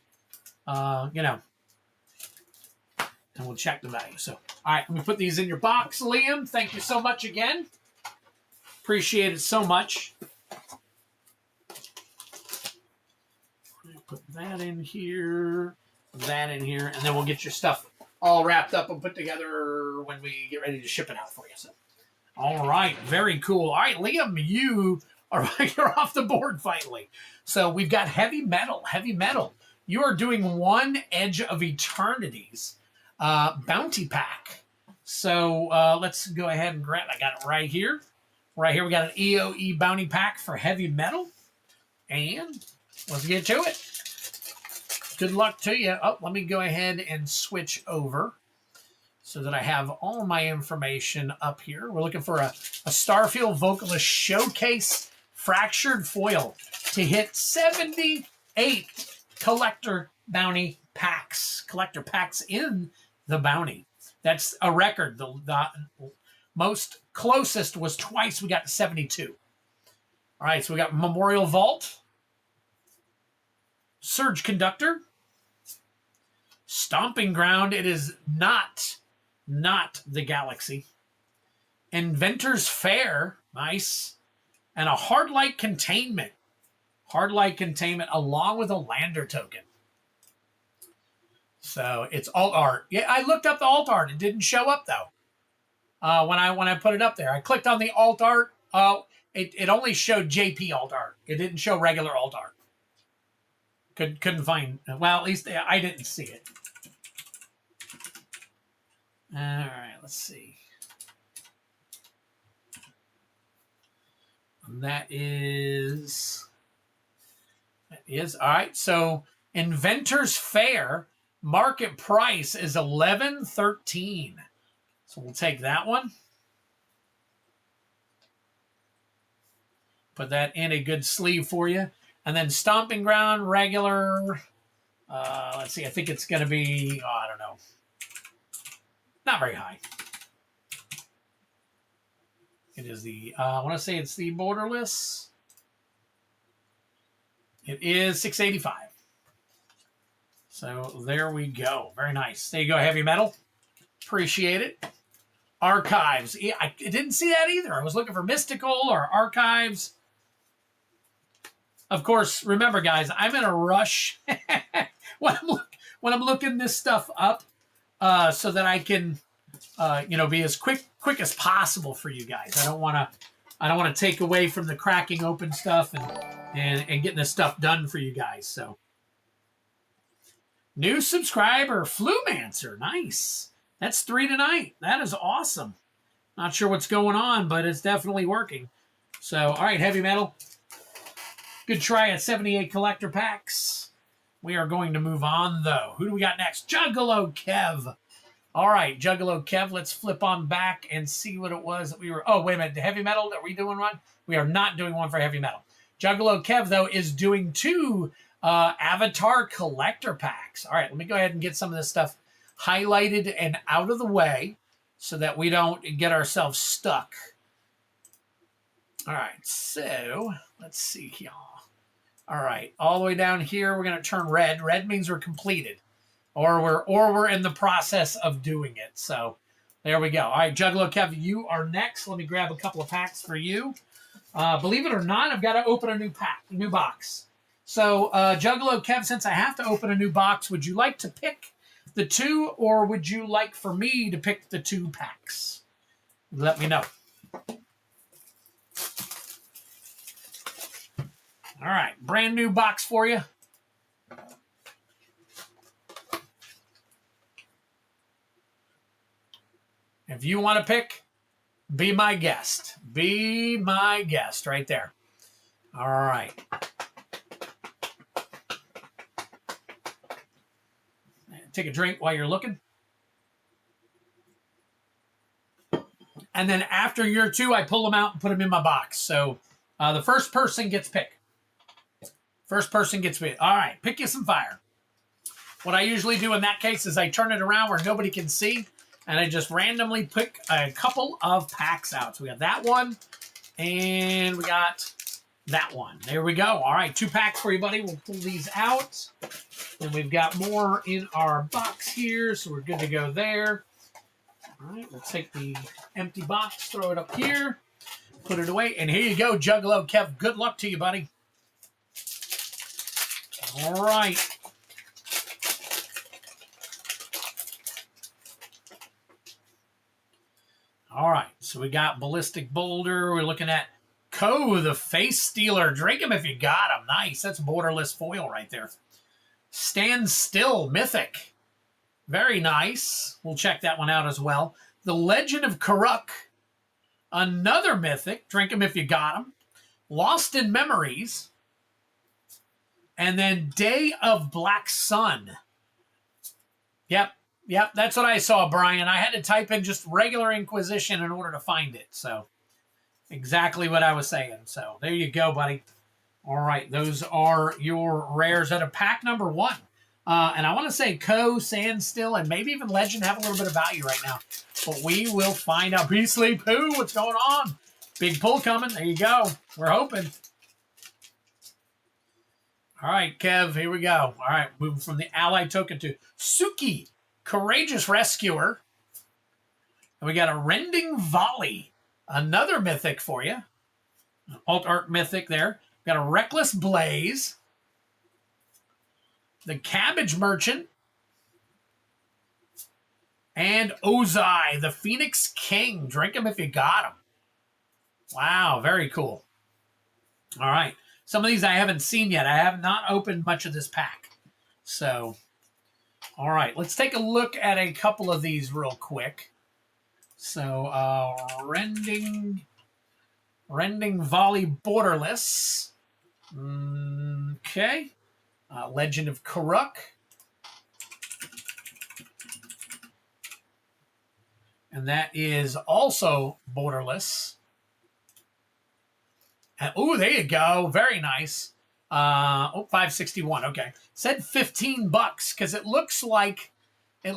You know. And we'll check the value. So, all right. Let me put these in your box, Liam. Thank you so much again. Appreciate it so much. Put that in here. That in here. And then we'll get your stuff all wrapped up and put together when we get ready to ship it out for you. So, all right, very cool. All right, Liam, you All right, you're off the board finally. So we've got heavy metal. Heavy metal. You are doing one Edge of Eternities bounty pack. So let's go ahead and grab. I got it right here. Right here, we got an EOE bounty pack for heavy metal. And let's get to it. Good luck to you. Oh, let me go ahead and switch over so that I have all my information up here. We're looking for a Starfield Vocalist Showcase Fractured Foil to hit 78 collector bounty packs. Collector packs in the bounty. That's a record. The most closest was twice we got to 72. All right, so we got Memorial Vault, Surge Conductor, Stomping Ground. It is not the Galaxy. Inventor's Fair, nice. And a Hardlight Containment. Hardlight Containment along with a Lander token. So it's alt art. Yeah, I looked up the alt art. It didn't show up though. When I put it up there, I clicked on the alt art. It only showed JP alt art. It didn't show regular alt art. Couldn't find. Well, at least I didn't see it. All right, let's see. That is all right. So Inventor's Fair market price is $11.13. So we'll take that one. Put that in a good sleeve for you. And then Stomping Ground, regular. Let's see. I think it's going to be, I don't know. Not very high. It is the, I want to say it's the borderless. It is $6.85. So there we go. Very nice. There you go, heavy metal. Appreciate it. Archives. Yeah, I didn't see that either. I was looking for Mystical or Archives. Of course, remember, guys, I'm in a rush when I'm looking this stuff up so that I can, be as quick as possible for you guys. I don't want to take away from the cracking open stuff and getting this stuff done for you guys. So, new subscriber, Flumancer, nice. That's 3 tonight. That is awesome. Not sure what's going on, but it's definitely working. So, all right, heavy metal. Good try at 78 collector packs. We are going to move on, though. Who do we got next? Juggalo Kev. All right, Juggalo Kev, let's flip on back and see what it was that we were... Oh, wait a minute. The heavy metal, are we doing one? We are not doing one for heavy metal. Juggalo Kev, though, is doing 2 Avatar collector packs. All right, let me go ahead and get some of this stuff highlighted and out of the way so that we don't get ourselves stuck. All right, so let's see here. All right, all the way down here, we're going to turn red. Red means we're completed, or we're in the process of doing it. So there we go. All right, Juggalo Kev, you are next. Let me grab a couple of packs for you. Believe it or not, I've got to open a new box. So Juggalo Kev, since I have to open a new box, would you like to pick the 2, or would you like for me to pick the 2 packs? Let me know. All right, brand new box for you. If you want to pick, be my guest. Be my guest right there. All right. Take a drink while you're looking. And then after your 2, I pull them out and put them in my box. So the first person gets picked. First person gets picked. All right, pick you some fire. What I usually do in that case is I turn it around where nobody can see, and I just randomly pick a couple of packs out. So we got that one, and we got that one. There we go. All right, 2 packs for you, buddy. We'll pull these out. And we've got more in our box here, so we're good to go there. All right, we'll take the empty box, throw it up here, put it away, and here you go, Juggalo Kev. Good luck to you, buddy. All right. All right, so we got Ballistic Boulder. We're looking at Co, the Face Stealer. Drink him if you got him. Nice. That's borderless foil right there. Stand Still, Mythic. Very nice. We'll check that one out as well. The Legend of Karuk. Another Mythic. Drink him if you got him. Lost in Memories. And then Day of Black Sun. Yep, that's what I saw, Brian. I had to type in just regular Inquisition in order to find it. So, exactly what I was saying. So, there you go, buddy. All right, those are your rares out of pack number 1. And I want to say Co, Sandstill, and maybe even Legend have a little bit of value right now. But we will find out. Beastly Pooh, what's going on? Big pull coming. There you go. We're hoping. All right, Kev, here we go. All right, moving from the ally token to Suki, Courageous Rescuer. And we got a Rending Volley, another Mythic for you. Alt Art Mythic there. Got a Reckless Blaze. The Cabbage Merchant. And Ozai, the Phoenix King. Drink him if you got him. Wow, very cool. All right. Some of these I haven't seen yet. I have not opened much of this pack. So, all right. Let's take a look at a couple of these real quick. So, Rending Volley Borderless. Okay. Legend of Karuk. And that is also borderless. Oh, there you go. Very nice. 561. Okay. Said $15 because it looks like I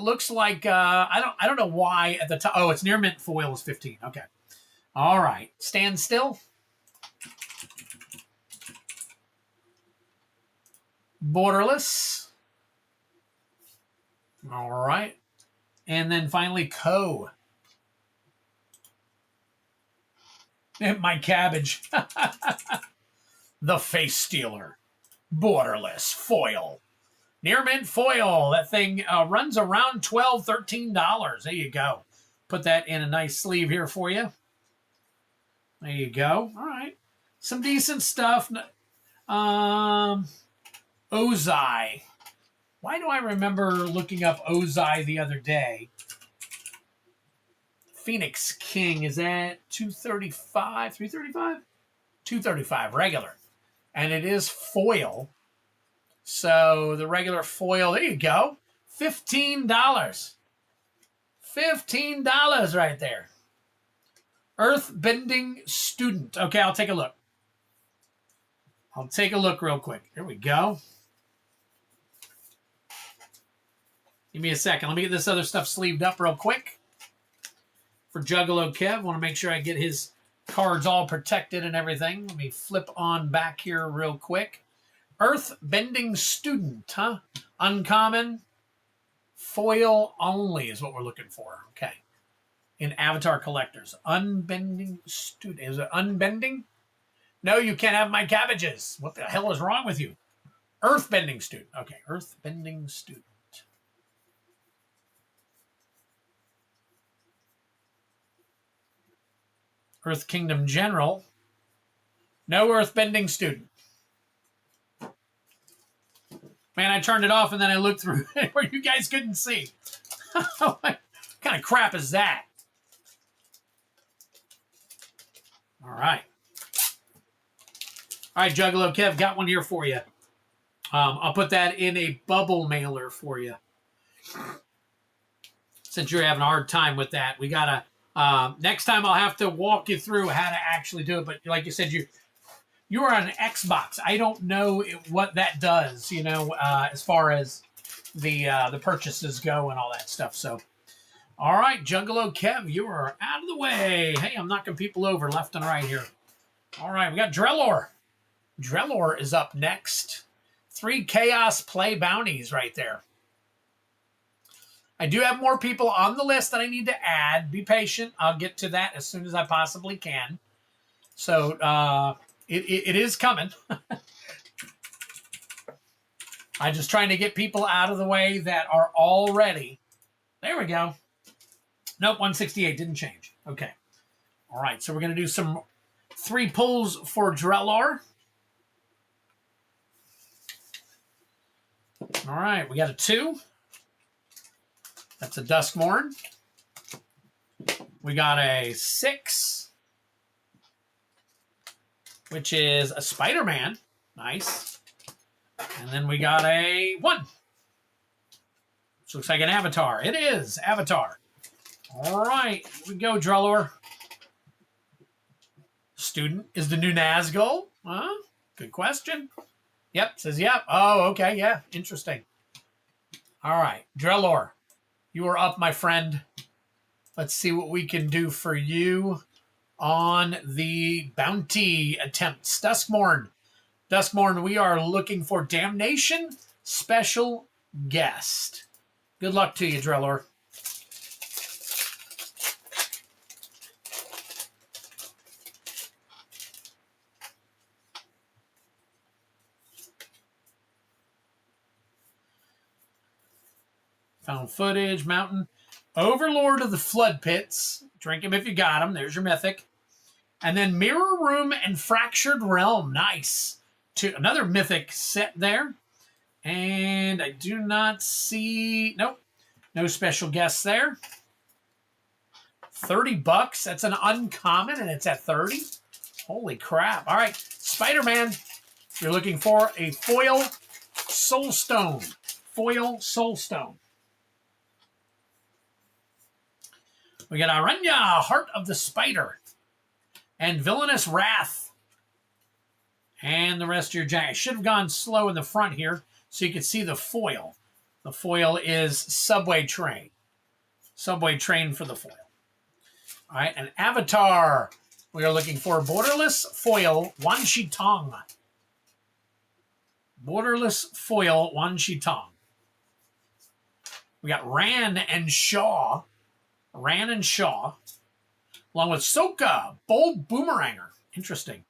don't know why at the top. Oh, it's near mint foil is 15. Okay. All right. Stand Still. Borderless. All right. And then finally Co. My Cabbage. The Face Stealer. Borderless foil. Near mint foil. That thing runs around $12, $13. There you go. Put that in a nice sleeve here for you. There you go. All right. Some decent stuff. Ozai. Why do I remember looking up Ozai the other day? Phoenix King, is that 235, 335? 235, regular. And it is foil. So the regular foil, there you go. $15. $15 right there. Earthbending Student. Okay, I'll take a look. I'll take a look real quick. Here we go. Give me a second. Let me get this other stuff sleeved up real quick. For Juggalo Kev, want to make sure I get his cards all protected and everything. Let me flip on back here real quick. Earthbending Student, huh? Uncommon. Foil only is what we're looking for. Okay. In Avatar Collectors. Unbending Student. Is it unbending? No, you can't have my cabbages. What the hell is wrong with you? Earthbending Student. Okay, Earthbending Student. Earth Kingdom General. No Earthbending Student. Man, I turned it off and then I looked through it where you guys couldn't see. What kind of crap is that? All right. All right, Juggalo Kev, got one here for you. I'll put that in a bubble mailer for you. Since you're having a hard time with that, we got to... next time I'll have to walk you through how to actually do it. But like you said, you are on an Xbox. I don't know what that does, you know, as far as the purchases go and all that stuff. So, all right, Juggalo Kev, you are out of the way. Hey, I'm knocking people over left and right here. All right, we got Drellor. Drellor is up next. 3 Chaos Play bounties right there. I do have more people on the list that I need to add. Be patient. I'll get to that as soon as I possibly can. So it is coming. I'm just trying to get people out of the way that are already. There we go. Nope, 168 didn't change. Okay. All right, so we're going to do some 3 pulls for Drellor. All right, we got a 2. That's a Duskmorn. We got a 6, which is a Spider-Man. Nice. And then we got a 1. Which looks like an Avatar. It is Avatar. All right, here we go, Drellor. Student is the new Nazgul? Huh? Good question. Yep, says yep. Oh, okay, yeah, interesting. All right, Drellor, you are up, my friend. Let's see what we can do for you on the bounty attempts. Duskmorn. Duskmorn, we are looking for Damnation Special Guest. Good luck to you, Drellor. Found footage, mountain. Overlord of the Flood Pits. Drink him if you got him. There's your Mythic. And then Mirror Room and Fractured Realm. Nice. Another Mythic set there. And I do not see... Nope. No special guests there. $30. That's an uncommon, and it's at 30. Holy crap. All right. Spider-Man. You're looking for a foil Soulstone. Foil Soulstone. We got Aranya, Heart of the Spider. And Villainous Wrath. And the rest of your giant. I should have gone slow in the front here so you could see the foil. The foil is Subway Train. Subway Train for the foil. All right, an Avatar. We are looking for Borderless Foil Wan Shi Tong. Borderless Foil Wan Shi Tong. We got Ran and Shaw. Ran and Shaw. Along with Soka, Bold Boomeranger. Interesting.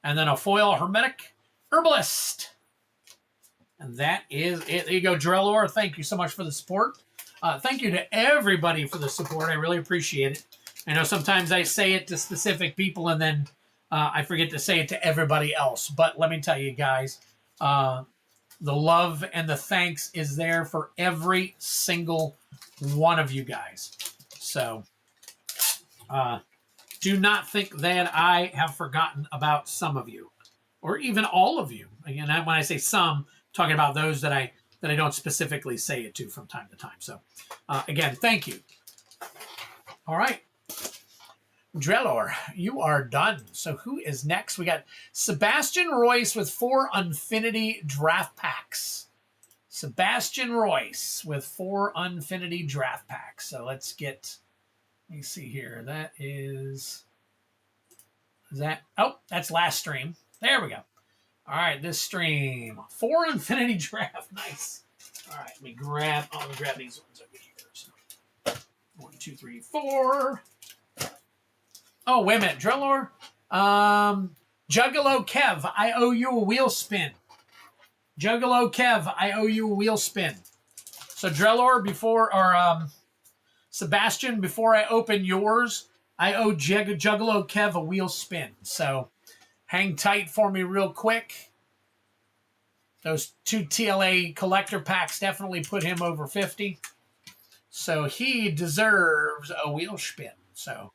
And then a foil Hermetic Herbalist. And that is it. There you go, Drellor. Thank you so much for the support. Thank you to everybody for the support. I really appreciate it. I know sometimes I say it to specific people and then I forget to say it to everybody else. But let me tell you guys, the love and the thanks is there for every single one of you guys. So do not think that I have forgotten about some of you, or even all of you. Again, when I say some, I'm talking about those that I don't specifically say it to from time to time. So again, thank you. All right. Drellor, you are done. So who is next? We got Sebastian Royce with 4 Unfinity draft packs. Sebastian Royce with 4 Unfinity draft packs. So let's get, let me see here. That is that, oh, that's last stream. There we go. All right, this stream. 4 Unfinity draft. Nice. All right, let me grab these ones over here. So 1, 2, 3, 4. Oh, wait a minute. Drellor. Juggalo Kev, I owe you a wheel spin. Juggalo Kev, I owe you a wheel spin. So Drellor, Sebastian, before I open yours, I owe Juggalo Kev a wheel spin. So hang tight for me real quick. Those 2 TLA collector packs definitely put him over 50. So he deserves a wheel spin. So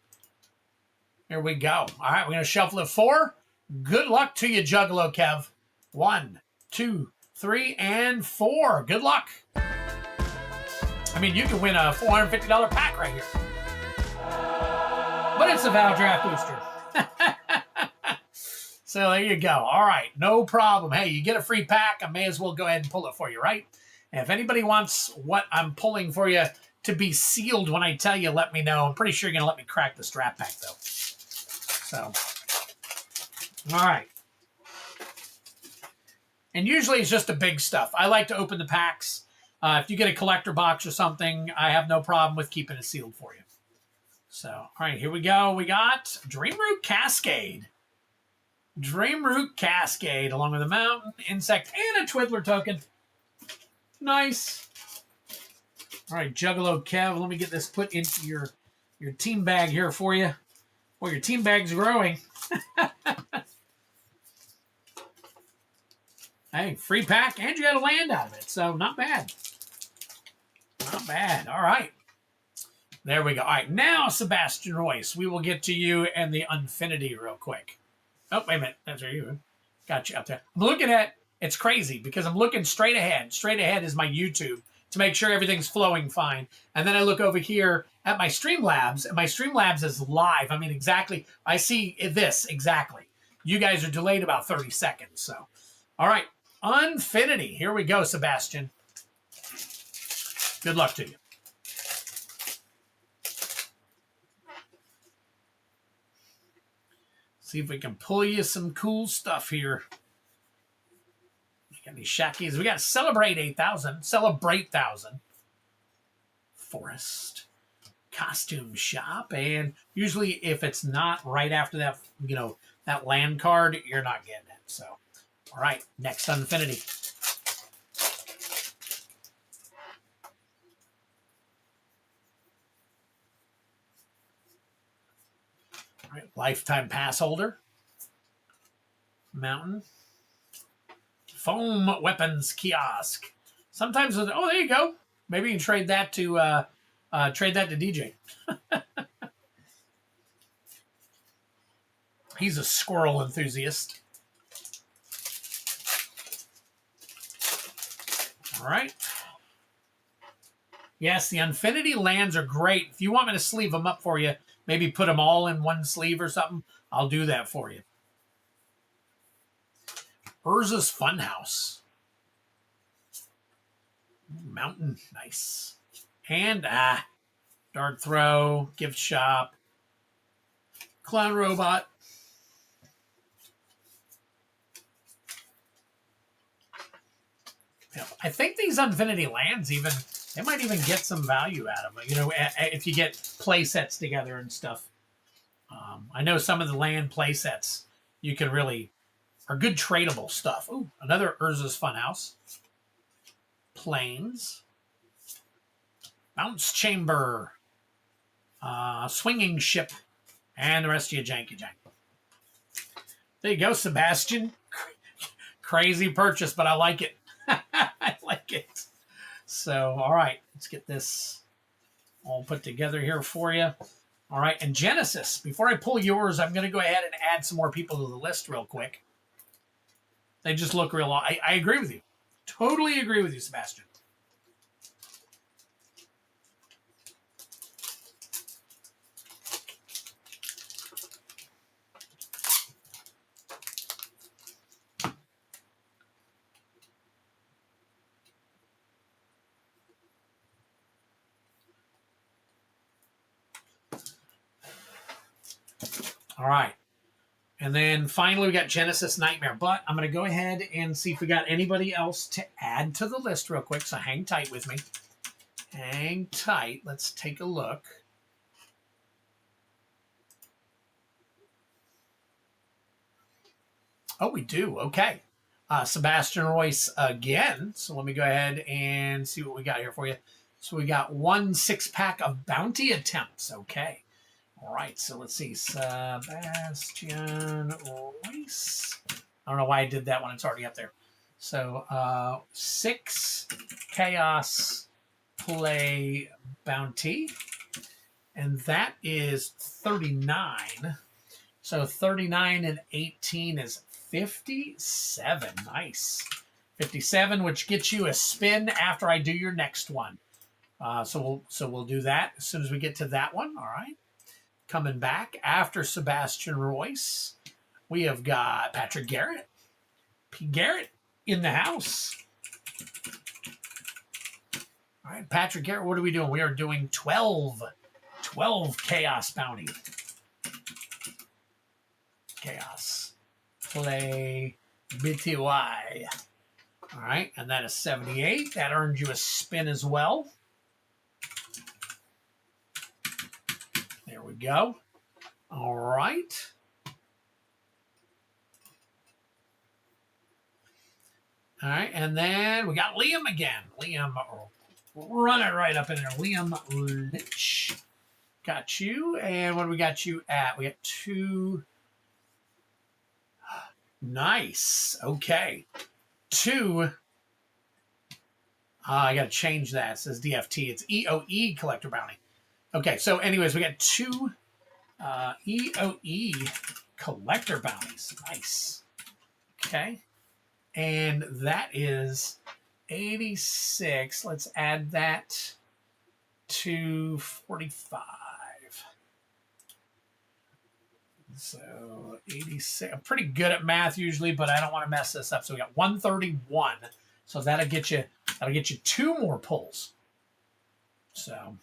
here we go. All right, we're going to shuffle it 4. Good luck to you, Juggalo Kev. 1, 2, 3, and 4. Good luck. I mean, you can win a $450 pack right here. But it's a Val Draft Booster. So there you go. All right, no problem. Hey, you get a free pack. I may as well go ahead and pull it for you, right? And if anybody wants what I'm pulling for you to be sealed when I tell you, let me know. I'm pretty sure you're going to let me crack the strap pack, though. So, all right. And usually it's just the big stuff. I like to open the packs. If you get a collector box or something, I have no problem with keeping it sealed for you. So, all right, here we go. We got Dreamroot Cascade. Dreamroot Cascade, along with a mountain, insect, and a Twiddler token. Nice. All right, Juggalo Kev, let me get this put into your team bag here for you. Well, your team bag's growing. Hey, free pack, and you got a land out of it, so not bad. Not bad. All right. There we go. All right, now, Sebastian Royce, we will get to you and the Unfinity real quick. Oh, wait a minute. That's where you got you up there. I'm looking at, it's crazy because I'm looking straight ahead. Straight ahead is my YouTube to make sure everything's flowing fine. And then I look over here at my Streamlabs, and my Streamlabs is live. I mean, exactly. I see this exactly. You guys are delayed about 30 seconds. So, all right. Unfinity. Here we go, Sebastian. Good luck to you. See if we can pull you some cool stuff here. Got any Shackies? We got to celebrate 8,000. Celebrate 1,000. Forest. Costume shop. And usually if it's not right after that, you know, that land card, you're not getting it. So, all right. Next Unfinity. All right. Lifetime pass holder. Mountain. Foam weapons kiosk. Sometimes, oh, there you go. Maybe you can trade that to DJ. He's a squirrel enthusiast. All right. Yes, the Unfinity lands are great. If you want me to sleeve them up for you, maybe put them all in one sleeve or something, I'll do that for you. Urza's Funhouse. Mountain, nice. And, Dart Throw, Gift Shop, Clown Robot. I think these Unfinity lands even, they might even get some value out of it, you know, if you get play sets together and stuff. I know some of the land play sets you can really, are good tradable stuff. Ooh, another Urza's Funhouse. Planes. Bounce Chamber. Swinging Ship. And the rest of you janky jank. There you go, Sebastian. Crazy purchase, but I like it. I like it. So, all right. Let's get this all put together here for you. All right. And Genesis, before I pull yours, I'm going to go ahead and add some more people to the list real quick. They just look real. I agree with you. Totally agree with you, Sebastian. All right. And then finally, we got Genesis Nightmare. But I'm going to go ahead and see if we got anybody else to add to the list real quick. So hang tight with me. Hang tight. Let's take a look. Oh, we do. Okay. Sebastian Royce again. So let me go ahead and see what we got here for you. So we got 1 6-pack of bounty attempts. Okay. All right, so let's see. Sebastian Royce. I don't know why I did that one. It's already up there. So 6 Chaos Play Bounty. And that is 39. So 39 and 18 is 57. Nice. 57, which gets you a spin after I do your next one. So we'll do that as soon as we get to that one. All right. Coming back after Sebastian Royce, we have got Patrick Garrett. P. Garrett in the house. All right, Patrick Garrett, what are we doing? We are doing 12 Chaos Bounty. Chaos. Play BTY. All right, and that is 78. That earned you a spin as well. There we go. All right. All right, and then we got Liam again. Liam, run it right up in there. Liam Lynch. Got you. And what do we got you at? We got 2 Nice. Okay. 2. I got to change that. It says DFT. It's EOE collector bounty. Okay, so anyways, we got 2 EOE collector bounties. Nice. Okay. And that is 86. Let's add that to 45. So 86. I'm pretty good at math usually, but I don't want to mess this up. So we got 131. So that'll get you 2 more pulls. So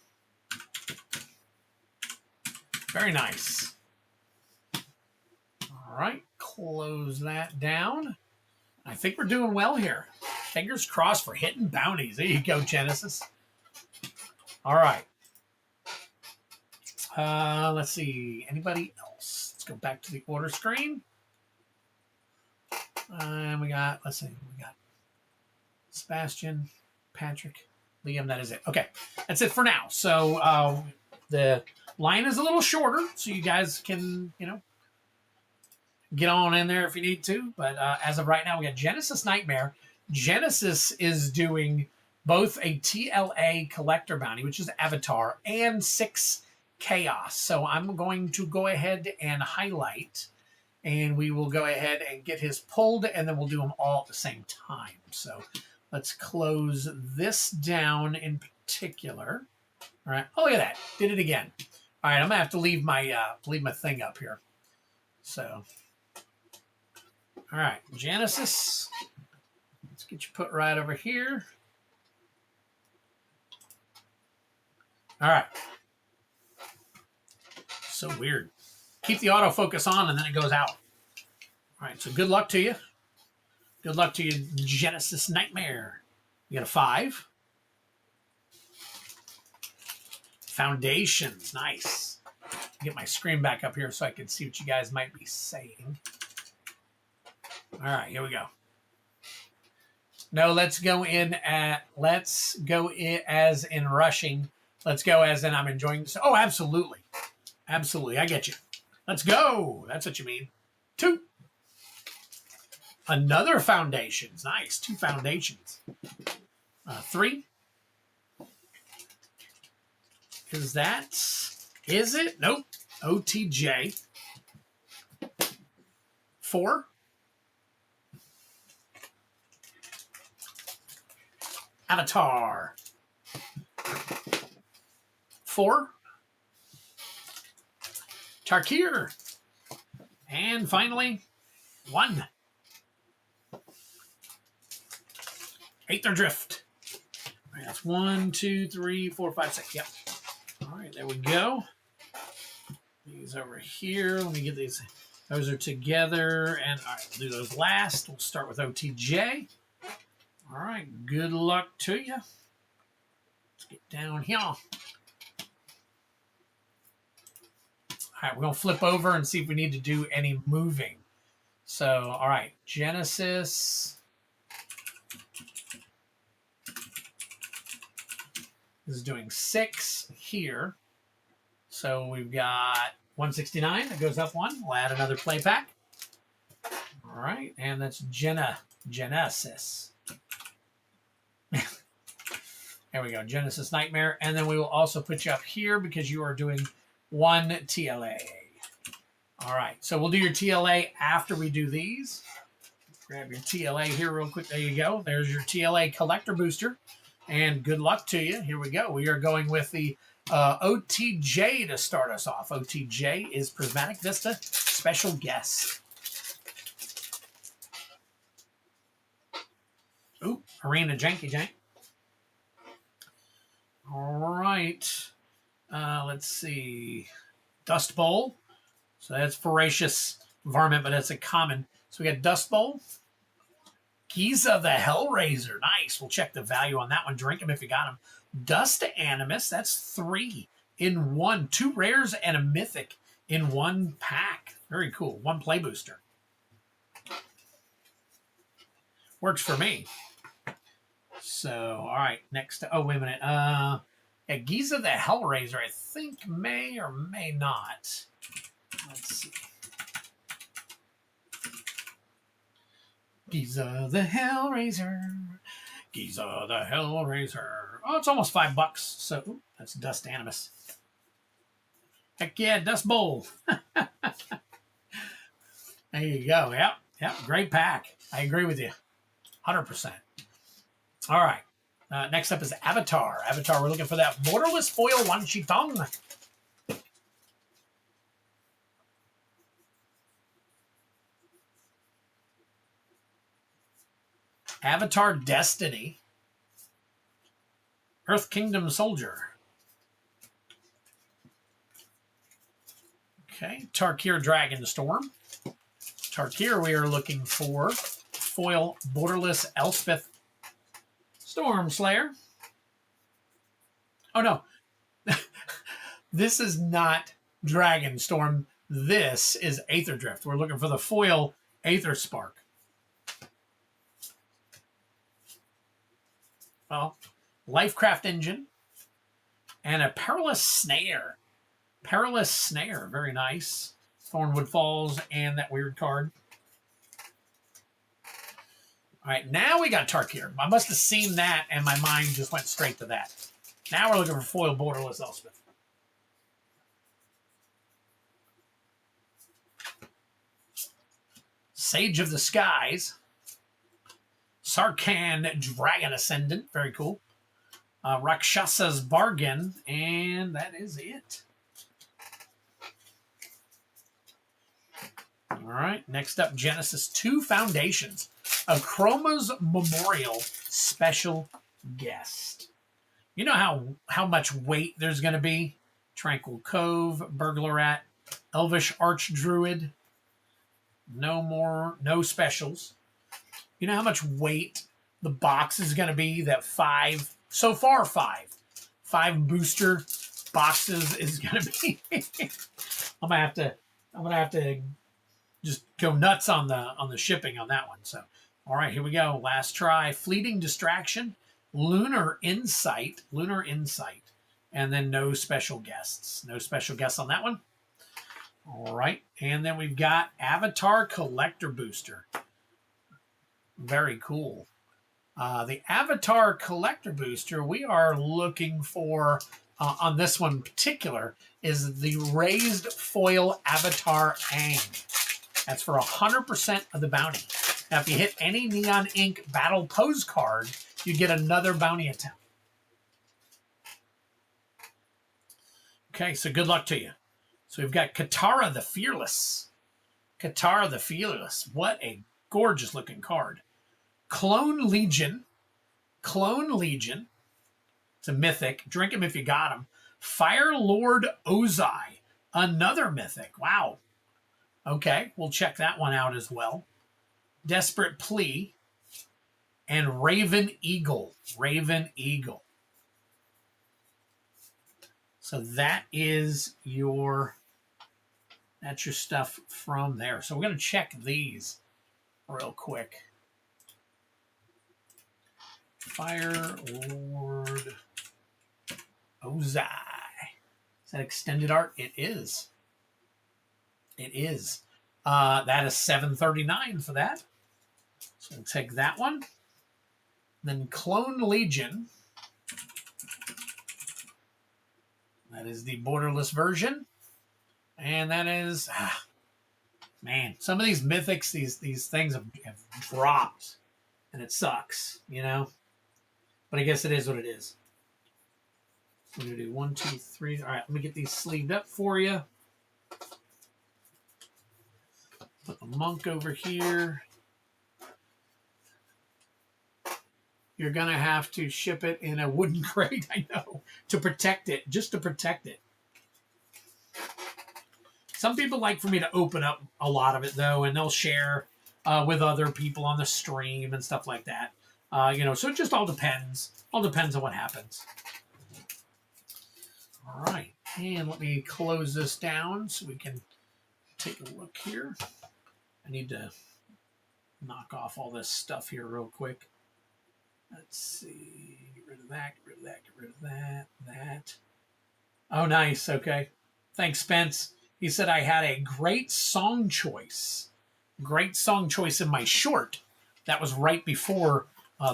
very nice. All right, close that down. I think we're doing well here. Fingers crossed for hitting bounties. There you go, Genesis. All right. Let's see. Anybody else? Let's go back to the order screen. And we got, let's see, we got Sebastian, Patrick, Liam. That is it. Okay. That's it for now. So the line is a little shorter, so you guys can, get on in there if you need to. But as of right now, we got Genesis Nightmare. Genesis is doing both a TLA collector bounty, which is Avatar, and 6 Chaos. So I'm going to go ahead and highlight, and we will go ahead and get his pulled, and then we'll do them all at the same time. So let's close this down in particular. All right. Oh, look at that. Did it again. All right. I'm gonna have to leave my thing up here. So, all right, Genesis. Let's get you put right over here. All right. So weird. Keep the autofocus on and then it goes out. All right, so good luck to you. Good luck to you, Genesis Nightmare. You got a 5. Foundations, nice. Get my screen back up here so I can see what you guys might be saying. All right, here we go. No, let's go in as in rushing. Let's go as in I'm enjoying this. Oh, absolutely. Absolutely. I get you. Let's go. That's what you mean. 2. Another foundations. Nice. 2 foundations. 3. Is it? Nope. OTJ. 4. Avatar. 4. Tarkir. And finally, 1. Aether Drift. All right, that's 1, 2, 3, 4, 5, 6. Yep. All right, there we go. These over here. Let me get these. Those are together. And all right, we'll do those last. We'll start with OTJ. All right, good luck to you. Let's get down here. All right, we're going to flip over and see if we need to do any moving. So, all right, Genesis is doing 6 here. So we've got 169. That goes up 1. We'll add another play pack. All right, and that's Genesis. There we go, Genesis Nightmare. And then we will also put you up here because you are doing 1 TLA. All right, so we'll do your TLA after we do these. Grab your TLA here real quick. There you go. There's your TLA collector booster. And good luck to you. Here we go. We are going with the OTJ to start us off. OTJ is Prismatic Vista Special Guest. Ooh, Arena Janky Jank. All right. Let's see. Dust Bowl. So that's Voracious Varmint, but that's a common. So we got Dust Bowl. Giza the Hellraiser. Nice. We'll check the value on that one. Drink him if you got him. Dust Animus. That's 3 in 1. 2 rares and a mythic in 1 pack. Very cool. 1 play booster. Works for me. So, all right. Next. Oh, wait a minute. Yeah, Giza the Hellraiser, I think may or may not. Let's see. Giza the Hellraiser. Giza the Hellraiser. Oh, it's almost $5. So that's Dust Animus. Heck yeah, Dust Bowl. There you go. Yep. Great pack. I agree with you. 100%. All right. Next up is Avatar. Avatar, we're looking for that borderless foil Wan Shi Tong. Avatar Destiny. Earth Kingdom Soldier. Okay. Tarkir Dragonstorm. Tarkir, we are looking for foil borderless Elspeth Storm Slayer. Oh, no. This is not Dragonstorm. This is Aether Drift. We're looking for the foil Aether Spark. Well, Lifecraft Engine and a Perilous Snare. Perilous Snare, very nice. Thornwood Falls and that weird card. All right, now we got Tarkir. I must have seen that and my mind just went straight to that. Now we're looking for foil borderless Elspeth. Sage of the Skies. Sarkhan Dragon Ascendant. Very cool. Rakshasa's Bargain. And that is it. All right. Next up, Genesis 2 Foundations. A Chroma's Memorial Special Guest. You know how much weight there's going to be? Tranquil Cove, Burglarat, Elvish Archdruid. No specials. You know how much weight the box is going to be? That five booster boxes is going to be. I'm gonna have to just go nuts on the shipping on that one. So, all right, here we go. Last try. Fleeting Distraction, Lunar Insight, and then no special guests. No special guests on that one. All right, and then we've got Avatar Collector Booster. Very cool. The Avatar Collector Booster, we are looking for, on this one in particular, is the Raised Foil Avatar Aang. That's for 100% of the bounty. Now, if you hit any Neon Ink Battle Pose card, you get another bounty attempt. Okay, so good luck to you. So we've got Katara the Fearless. Katara the Fearless. What a gorgeous looking card. Clone Legion. It's a mythic. Drink him if you got him. Fire Lord Ozai. Another mythic. Wow. Okay, we'll check that one out as well. Desperate Plea. And Raven Eagle. So that's your stuff from there. So we're going to check these real quick. Fire Lord Ozai. Is that extended art? It is. That is $7.39 for that. So we'll take that one. Then Clone Legion. That is the borderless version. And that is, man, some of these mythics, these things have dropped. And it sucks, you know? But I guess it is what it is. So we're going to do 1, 2, 3. All right, let me get these sleeved up for you. Put the monk over here. You're going to have to ship it in a wooden crate, I know, to protect it, just to protect it. Some people like for me to open up a lot of it, though, and they'll share with other people on the stream and stuff like that. So it just all depends. All depends on what happens. All right. And let me close this down so we can take a look here. I need to knock off all this stuff here real quick. Let's see. Get rid of that, get rid of that, get rid of that, that. Oh, nice. Okay. Thanks, Spence. He said I had a great song choice. Great song choice in my short that was right before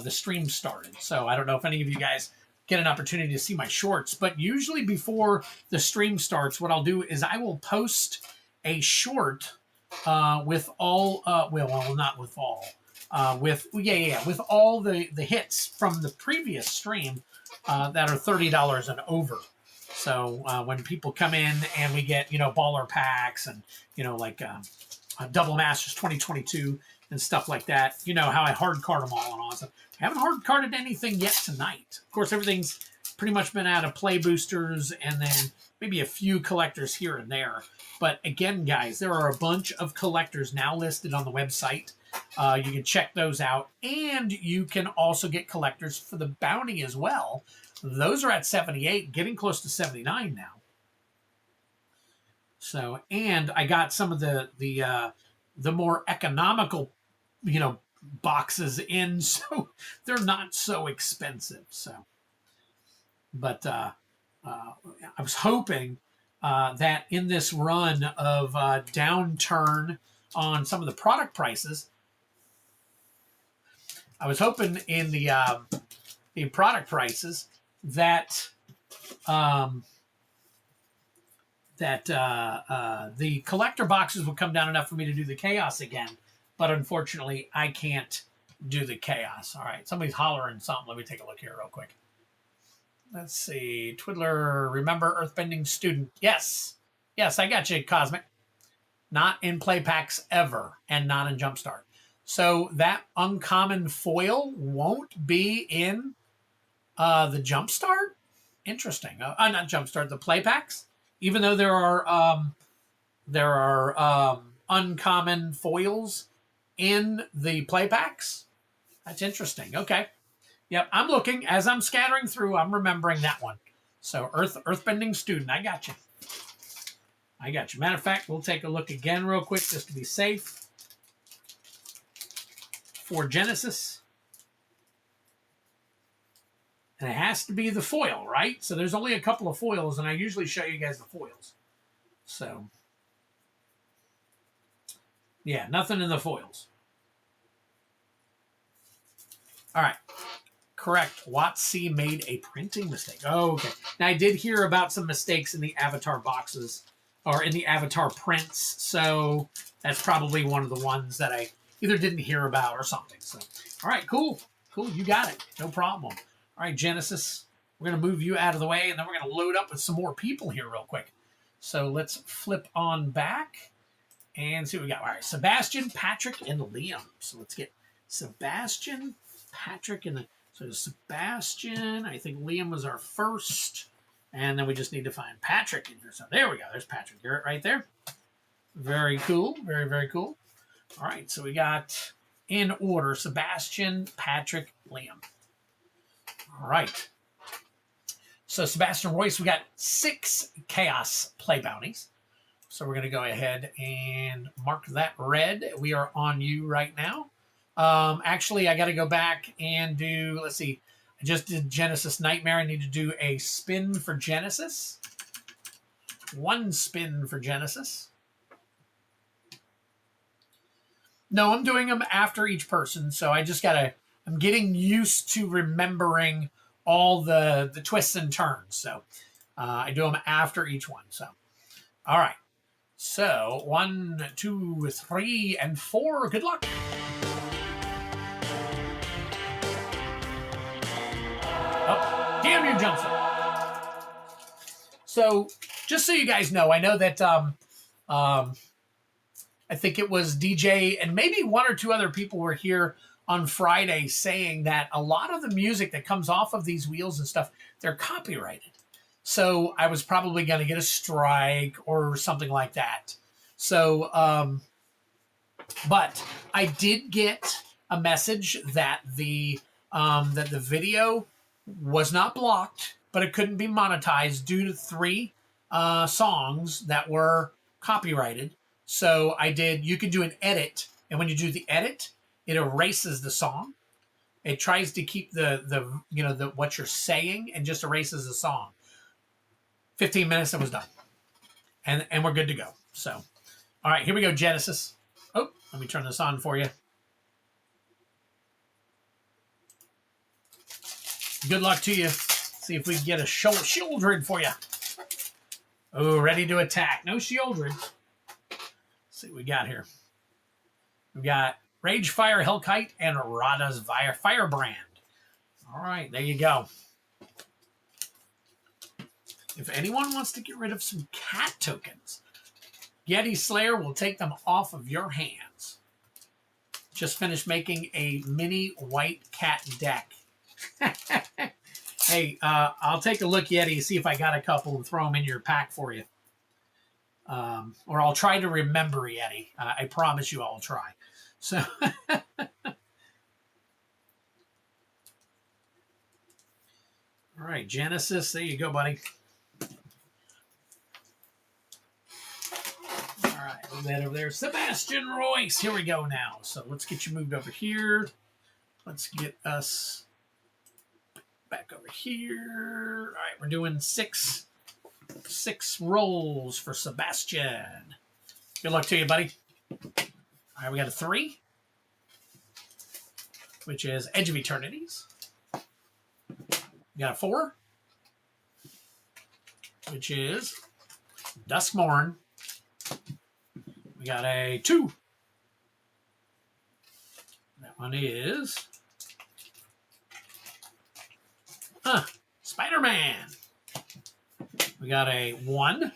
the stream started. So I don't know if any of you guys get an opportunity to see my shorts, but usually before the stream starts, what I'll do is I will post a short with all, well, not with all, with all the hits from the previous stream that are $30 and over. So when people come in and we get, baller packs and, like Double Masters 2022 and stuff like that, how I hard card them all and awesome. I haven't hard carded anything yet tonight. Of course, everything's pretty much been out of play boosters and then maybe a few collectors here and there. But again, guys, there are a bunch of collectors now listed on the website. You can check those out. And you can also get collectors for the bounty as well. Those are at 78, getting close to 79 now. So, and I got some of the more economical, boxes in, so they're not so expensive. So, but I was hoping that in this run of downturn on some of the product prices, I was hoping in the product prices that the collector boxes would come down enough for me to do the chaos again. But unfortunately, I can't do the chaos. All right, somebody's hollering something. Let me take a look here real quick. Let's see. Twiddler, remember Earthbending Student. Yes. Yes, I got you, Cosmic. Not in play packs ever, and not in Jumpstart. So that uncommon foil won't be in the Jumpstart? Interesting. Not Jumpstart, the play packs? Even though there are uncommon foils in the play packs? That's interesting. Okay. Yep, I'm looking. As I'm scattering through, I'm remembering that one. So Earthbending Student, I got you. I got you. Matter of fact, we'll take a look again real quick just to be safe. For Genesis. And it has to be the foil, right? So there's only a couple of foils, and I usually show you guys the foils. So, yeah, nothing in the foils. All right. Correct. WotC made a printing mistake. Oh, okay. Now, I did hear about some mistakes in the Avatar boxes, or in the Avatar prints, so that's probably one of the ones that I either didn't hear about or something. So, all right, cool. Cool, you got it. No problem. All right, Genesis, we're going to move you out of the way, and then we're going to load up with some more people here real quick. So let's flip on back and see what we got. All right, Sebastian, Patrick, and Liam. So let's get Sebastian, Patrick, and so Sebastian. I think Liam was our first, and then we just need to find Patrick in here. So there we go. There's Patrick Garrett right there. Very cool. Very, very cool. All right, so we got in order Sebastian, Patrick, Liam. All right. So Sebastian Royce, we got 6 Chaos play bounties. So we're going to go ahead and mark that red. We are on you right now. Actually, I got to go back and do, let's see. I just did Genesis Nightmare. I need to do a spin for Genesis. 1 spin for Genesis. No, I'm doing them after each person. So I just got to, I'm getting used to remembering all the twists and turns. So I do them after each one. So, all right. So 1, 2, 3, and 4. Good luck. Oh, damn your jumpsuit. So just so you guys know, I know that I think it was DJ and maybe 1 or 2 other people were here on Friday saying that a lot of the music that comes off of these wheels and stuff, they're copyrighted. So I was probably going to get a strike or something like that. So, but I did get a message that the video was not blocked, but it couldn't be monetized due to 3 songs that were copyrighted. So I did, you can do an edit, and when you do the edit, it erases the song. It tries to keep the what you're saying and just erases the song. 15 minutes and was done. And we're good to go. So, all right, here we go, Genesis. Oh, let me turn this on for you. Good luck to you. See if we can get a Shieldred for you. Oh, ready to attack. No Shieldred. Let's see what we got here. We got Rage Fire Hellkite and Rada's Firebrand. All right, there you go. If anyone wants to get rid of some cat tokens, Yeti Slayer will take them off of your hands. Just finished making a mini white cat deck. Hey, I'll take a look, Yeti, see if I got a couple and throw them in your pack for you. Or I'll try to remember, Yeti. I promise you I'll try. So, all right, Genesis, there you go, buddy. All right, move that over there. Sebastian Royce, here we go now. So let's get you moved over here. Let's get us back over here. All right, we're doing six rolls for Sebastian. Good luck to you, buddy. All right, we got a 3, which is Edge of Eternities. We got a 4, which is Duskmourn. We got a 2. That one is Spider-Man. We got a 1.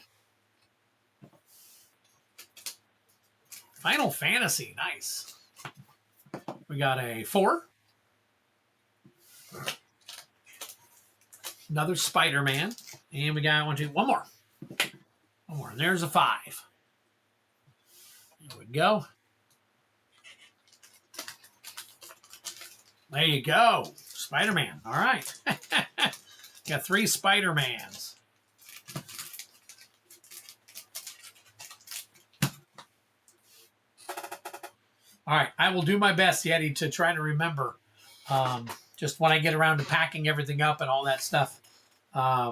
Final Fantasy, nice. We got a 4. Another Spider-Man. And we got one more. One more. And there's a 5. There we go. There you go. Spider-Man. All right. Got 3 Spider-Mans. All right. I will do my best, Yeti, to try to remember just when I get around to packing everything up and all that stuff,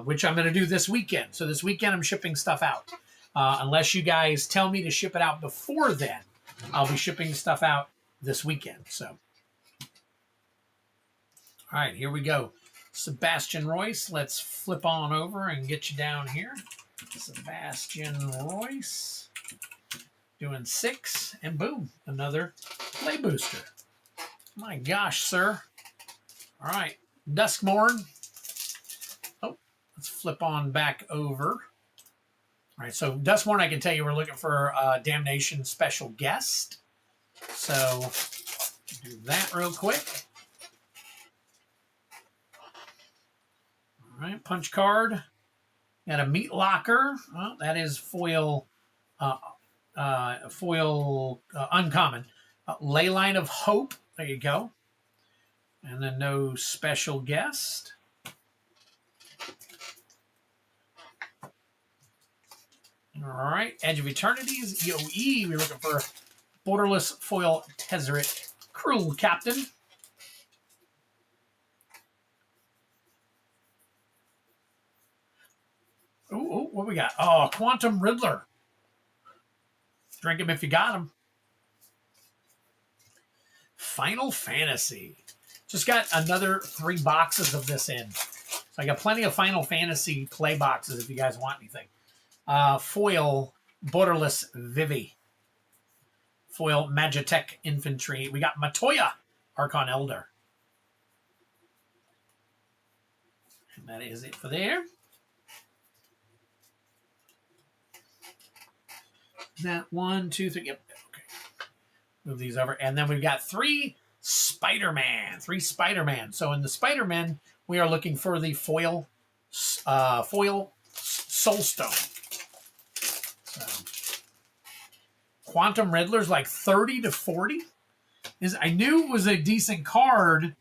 which I'm going to do this weekend. So this weekend I'm shipping stuff out. Unless you guys tell me to ship it out before then, I'll be shipping stuff out this weekend. So, all right, here we go. Sebastian Royce, let's flip on over and get you down here. Sebastian Royce, doing 6, and boom, another play booster. My gosh, sir. All right, Duskmourn. Oh, let's flip on back over. All right, so Duskmourn, I can tell you we're looking for a Damnation special guest. So do that real quick. All right, punch card. Got a Meat Locker. Well, that is foil, uncommon. Leyline of Hope. There you go. And then no special guest. All right, Edge of Eternities, EOE. We're looking for Borderless Foil Tezzeret, Cruel Captain. Oh, what we got? Oh, Quantum Riddler. Drink him if you got him. Final Fantasy. Just got another 3 boxes of this in. So I got plenty of Final Fantasy play boxes if you guys want anything. Foil Borderless Vivi. Foil Magitech Infantry. We got Matoya Archon Elder. And that is it for there. That 1, 2, 3. Yep. Okay. Move these over. And then we've got 3 Spider-Man. 3 Spider-Man. So in the Spider-Man, we are looking for the foil Soulstone. Quantum Riddler's like 30 to 40. I knew it was a decent card.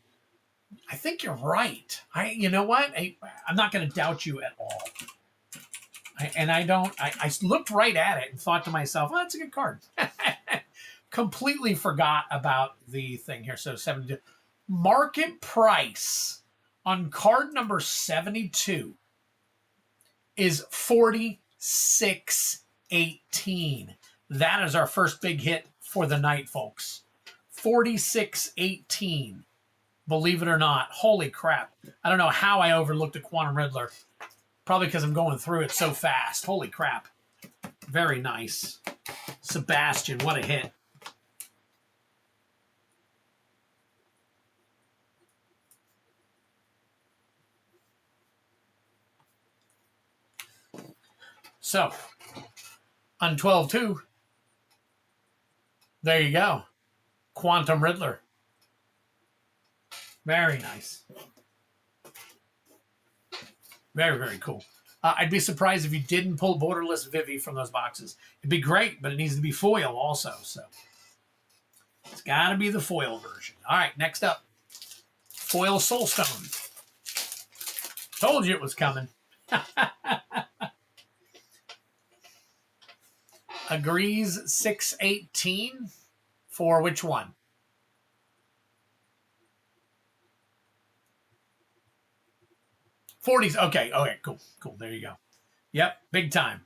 I think you're right. You know what? I'm not going to doubt you at all. I looked right at it and thought to myself, well, that's a good card. Completely forgot about the thing here. So 72. Market price on card number 72 is $46.18. That is our first big hit for the night, folks. $46.18. Believe it or not. Holy crap. I don't know how I overlooked a Quantum Riddler. Probably because I'm going through it so fast. Holy crap. Very nice. Sebastian, what a hit. So, on 12-2, there you go. Quantum Riddler. Very nice. Very, very cool. I'd be surprised if you didn't pull Borderless Vivi from those boxes. It'd be great, but it needs to be foil also. So it's got to be the foil version. All right, next up. Foil Soulstone. Told you it was coming. Agrees 618 for which one? '40s. Okay, cool. There you go. Yep, big time.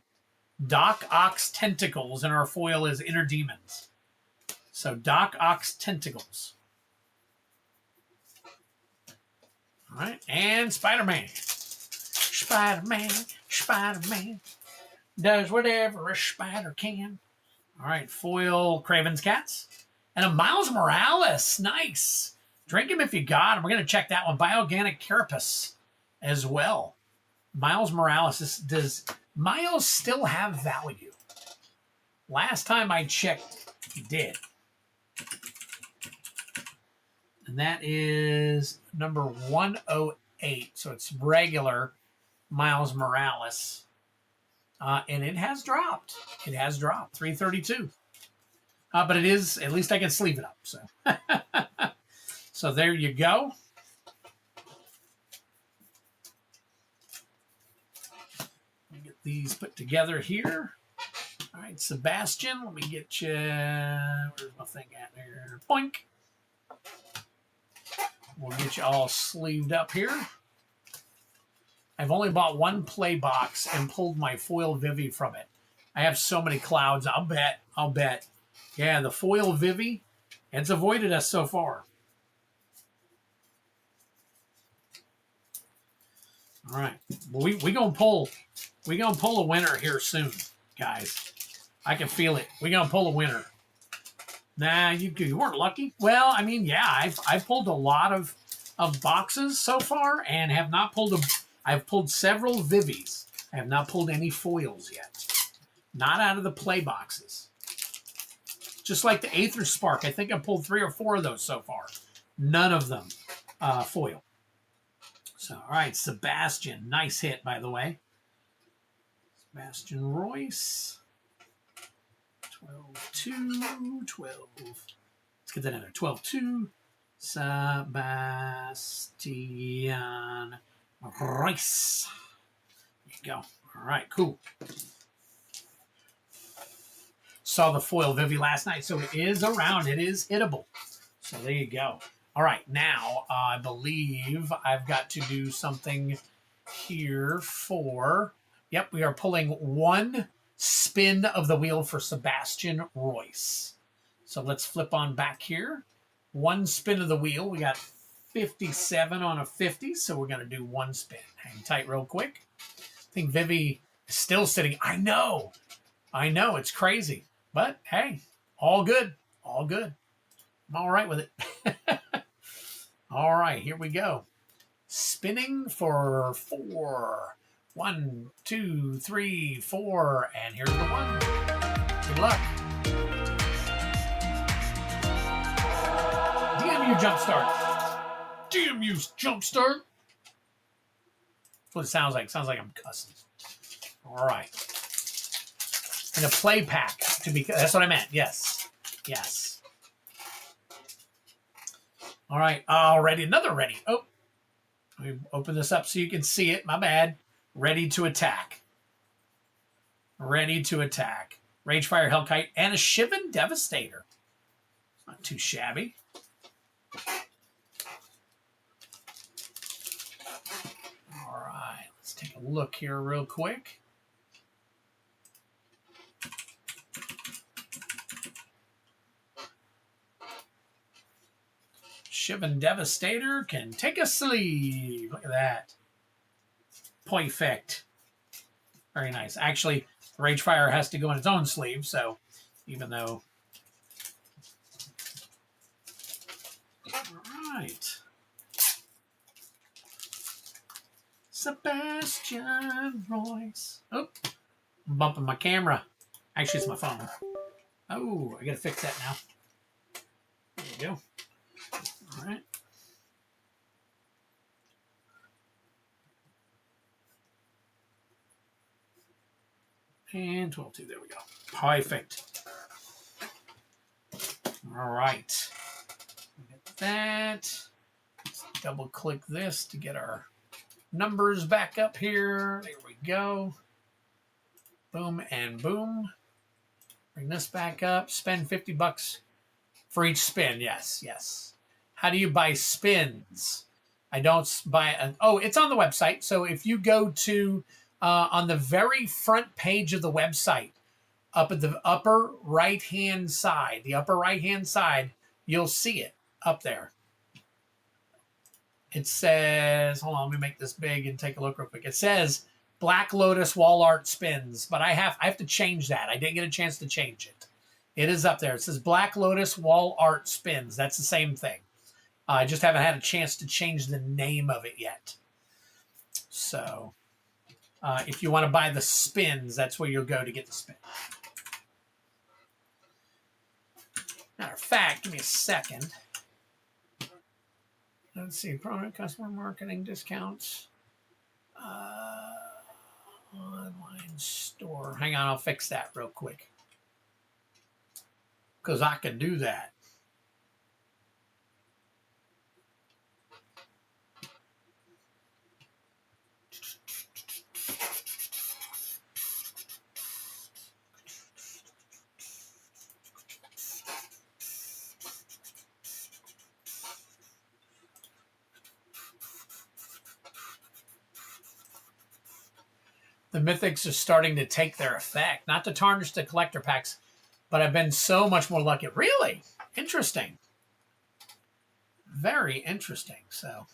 Doc Ox Tentacles, and our foil is Inner Demons. So Doc Ox Tentacles. All right, and Spider-Man. Spider-Man does whatever a spider can. All right, foil Craven's Cats. And a Miles Morales. Nice. Drink him if you got him. We're going to check that one. Bioganic Carapace as well. Miles Morales. Does Miles still have value? Last time I checked, he did. And that is number 108. So it's regular Miles Morales. And it has dropped. It has dropped. 332. But it is, at least I can sleeve it up. So, so there you go. Let me get these put together here. All right, Sebastian, let me get you. Where's my thing at here? Boink. We'll get you all sleeved up here. I've only bought one play box and pulled my foil Vivi from it. I have so many clouds. I'll bet. Yeah, the foil Vivi, it's avoided us so far. All right, well, we gonna pull a winner here soon, guys. I can feel it. We gonna pull a winner. Nah, you weren't lucky. Well, I mean, yeah, I've pulled a lot of boxes so far and have not pulled a. I've pulled several Vivis. I have not pulled any foils yet. Not out of the play boxes. Just like the Aether Spark. I think I pulled 3 or 4 of those so far. None of them foil. So, all right, Sebastian. Nice hit, by the way. Sebastian Royce. 12-2. 12. Let's get that in there. 12-2. Sebastian Royce. There you go. All right, cool. Saw the foil Vivi last night, so it is around. It is hittable. So there you go. All right, now I believe I've got to do something here for... Yep, we are pulling one spin of the wheel for Sebastian Royce. So let's flip on back here. One spin of the wheel. We got 57 on a 50, so we're going to do one spin. Hang tight real quick. I think Vivi is still sitting. I know, it's crazy. But, hey, all good. All good. I'm all right with it. All right, here we go. Spinning for 4. 1, 2, 3, 4. And here's the 1. Good luck. DMU Jumpstart. DMU's Jumpstart. That's what it sounds like. It sounds like I'm cussing. All right. And a play pack to be. That's what I meant. Yes. Yes. All right. Already. Another ready. Oh. Let me open this up so you can see it. My bad. Ready to attack. Ready to attack. Ragefire, Hellkite, and a Shivan Devastator. Not too shabby. All right. Let's take a look here real quick. Shivan Devastator can take a sleeve. Look at that. Perfect. Very nice. Actually, Ragefire has to go in its own sleeve, so even though... All right. Sebastian Royce. Oh, I'm bumping my camera. Actually, it's my phone. Oh, I got to fix that now. There you go. All right. And 12-2. There we go. Perfect. All right. Get that. Let's double click this to get our numbers back up here. There we go. Boom and boom. Bring this back up. Spend $50 for each spin. Yes, yes. How do you buy spins? I don't buy. Oh, it's on the website. So if you go to on the very front page of the website, up at the upper right-hand side, you'll see it up there. It says, hold on, let me make this big and take a look real quick. It says Black Lotus Wall Art Spins, but I have to change that. I didn't get a chance to change it. It is up there. It says Black Lotus Wall Art Spins. That's the same thing. I just haven't had a chance to change the name of it yet. So if you want to buy the spins, that's where you'll go to get the spin. Matter of fact, give me a second. Let's see, product customer marketing discounts. Online store. Hang on, I'll fix that real quick. Because I can do that. The Mythics are starting to take their effect. Not to tarnish the collector packs, but I've been so much more lucky. Really? Interesting. Very interesting. So,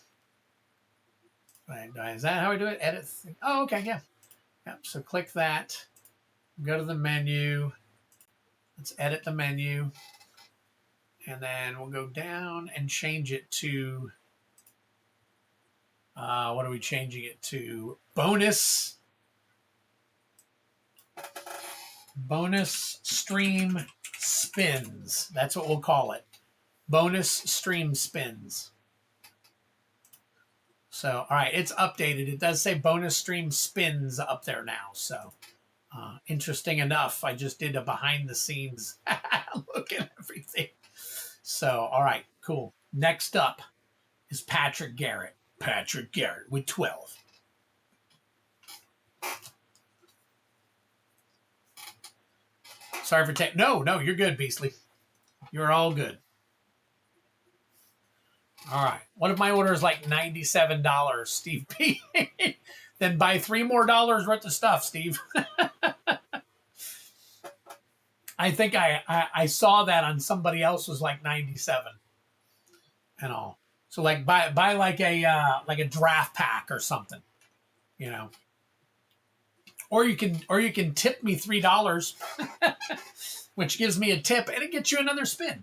is that how we do it? Edit. Oh, okay, yeah. Yep. So click that. Go to the menu. Let's edit the menu. And then we'll go down and change it to, what are we changing it to? Bonus stream spins. That's what we'll call it. Bonus stream spins. So, all right, it's updated. It does say bonus stream spins up there now. So, interesting enough, I just did a behind the scenes look at everything. So, all right, cool. Next up is Patrick Garrett. Patrick Garrett with 12. Sorry for no, you're good, Beastly. You're all good. All right. What if my order is like $97, Steve P? Then buy $3 more worth of stuff, Steve. I think I saw that on somebody else was like 97 and all. So like buy like a draft pack or something, you know. Or you can tip me $3, which gives me a tip and it gets you another spin.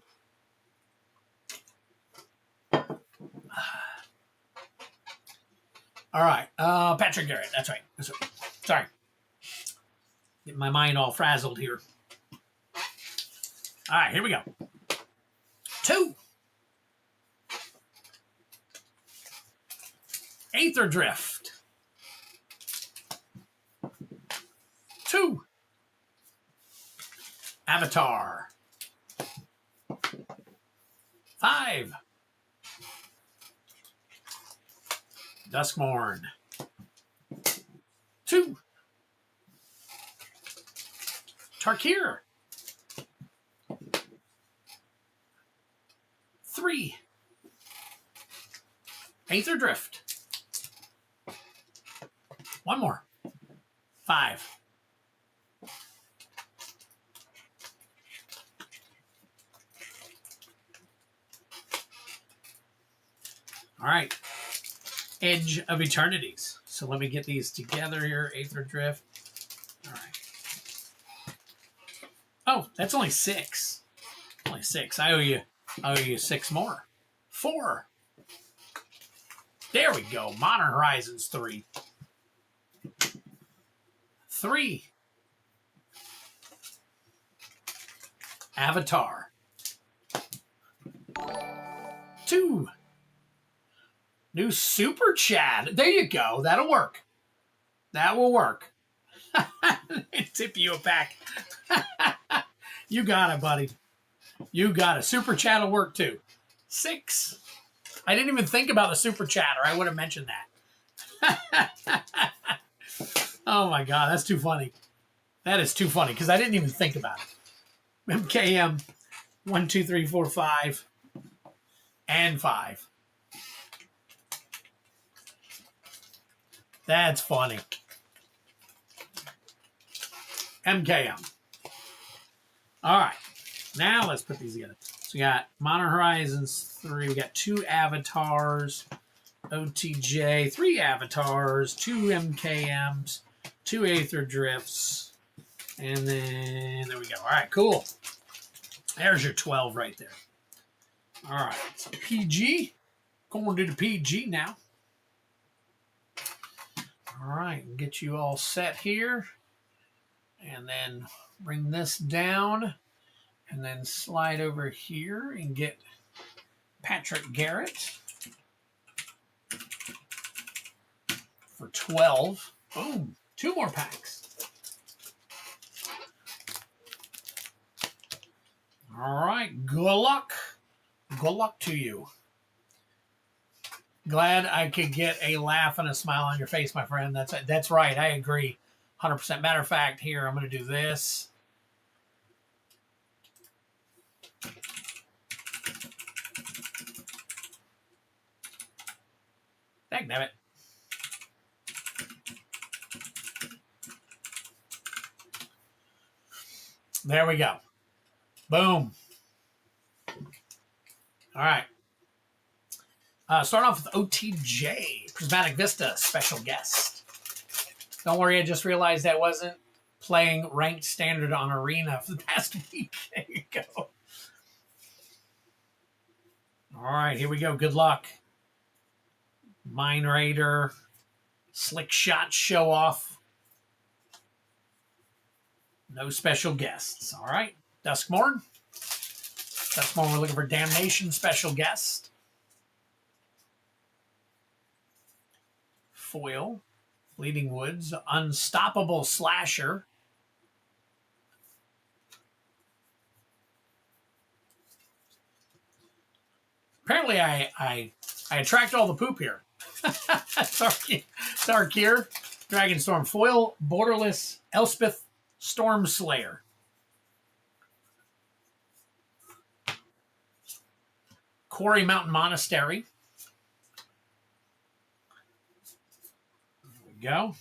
All right, Patrick Garrett. That's right. Sorry, getting my mind all frazzled here. All right, here we go. 2. Aether Drift. 2. Avatar. 5. Duskmorn. 2. Tarkir. 3. Aether Drift. 1 more. 5. All right. Edge of Eternities. So let me get these together here. Aether Drift. All right. Oh, that's only 6. Only 6. I owe you 6 more. 4. There we go. Modern Horizons 3. 3. Avatar. 2. New Super Chad. There you go. That'll work. That will work. Tip you a pack. You got it, buddy. You got it. Super Chat will work too. 6. I didn't even think about the Super Chat, or I would have mentioned that. Oh my God, that's too funny. That is too funny because I didn't even think about it. MKM 1, 2, 3, 4, 5, and 5. That's funny. MKM. All right. Now let's put these together. So we got Modern Horizons 3. We got 2 avatars. OTJ. 3 avatars. 2 MKMs. 2 Aether Drifts. And then there we go. All right, cool. There's your 12 right there. All right. So PG. Going to the PG now. All right. Get you all set here. And then bring this down. And then slide over here and get Patrick Garrett for 12. Boom. 2 more packs. All right. Good luck. Good luck to you. Glad I could get a laugh and a smile on your face, my friend. That's right. I agree. 100%. Matter of fact, here, I'm going to do this. Dang, damn it. There we go. Boom. All right. Start off with OTJ, Prismatic Vista, special guest. Don't worry, I just realized I wasn't playing ranked standard on Arena for the past week. There you go. All right, here we go. Good luck. Mine Raider, Slick Shot Show Off. No special guests. All right. Duskmorn. Duskmorn, we're looking for Damnation special guest. Foil. Bleeding Woods. Unstoppable Slasher. Apparently I attract all the poop here. Sarkir. Dragonstorm Foil. Borderless. Elspeth. Storm Slayer. Quarry Mountain Monastery. There we go.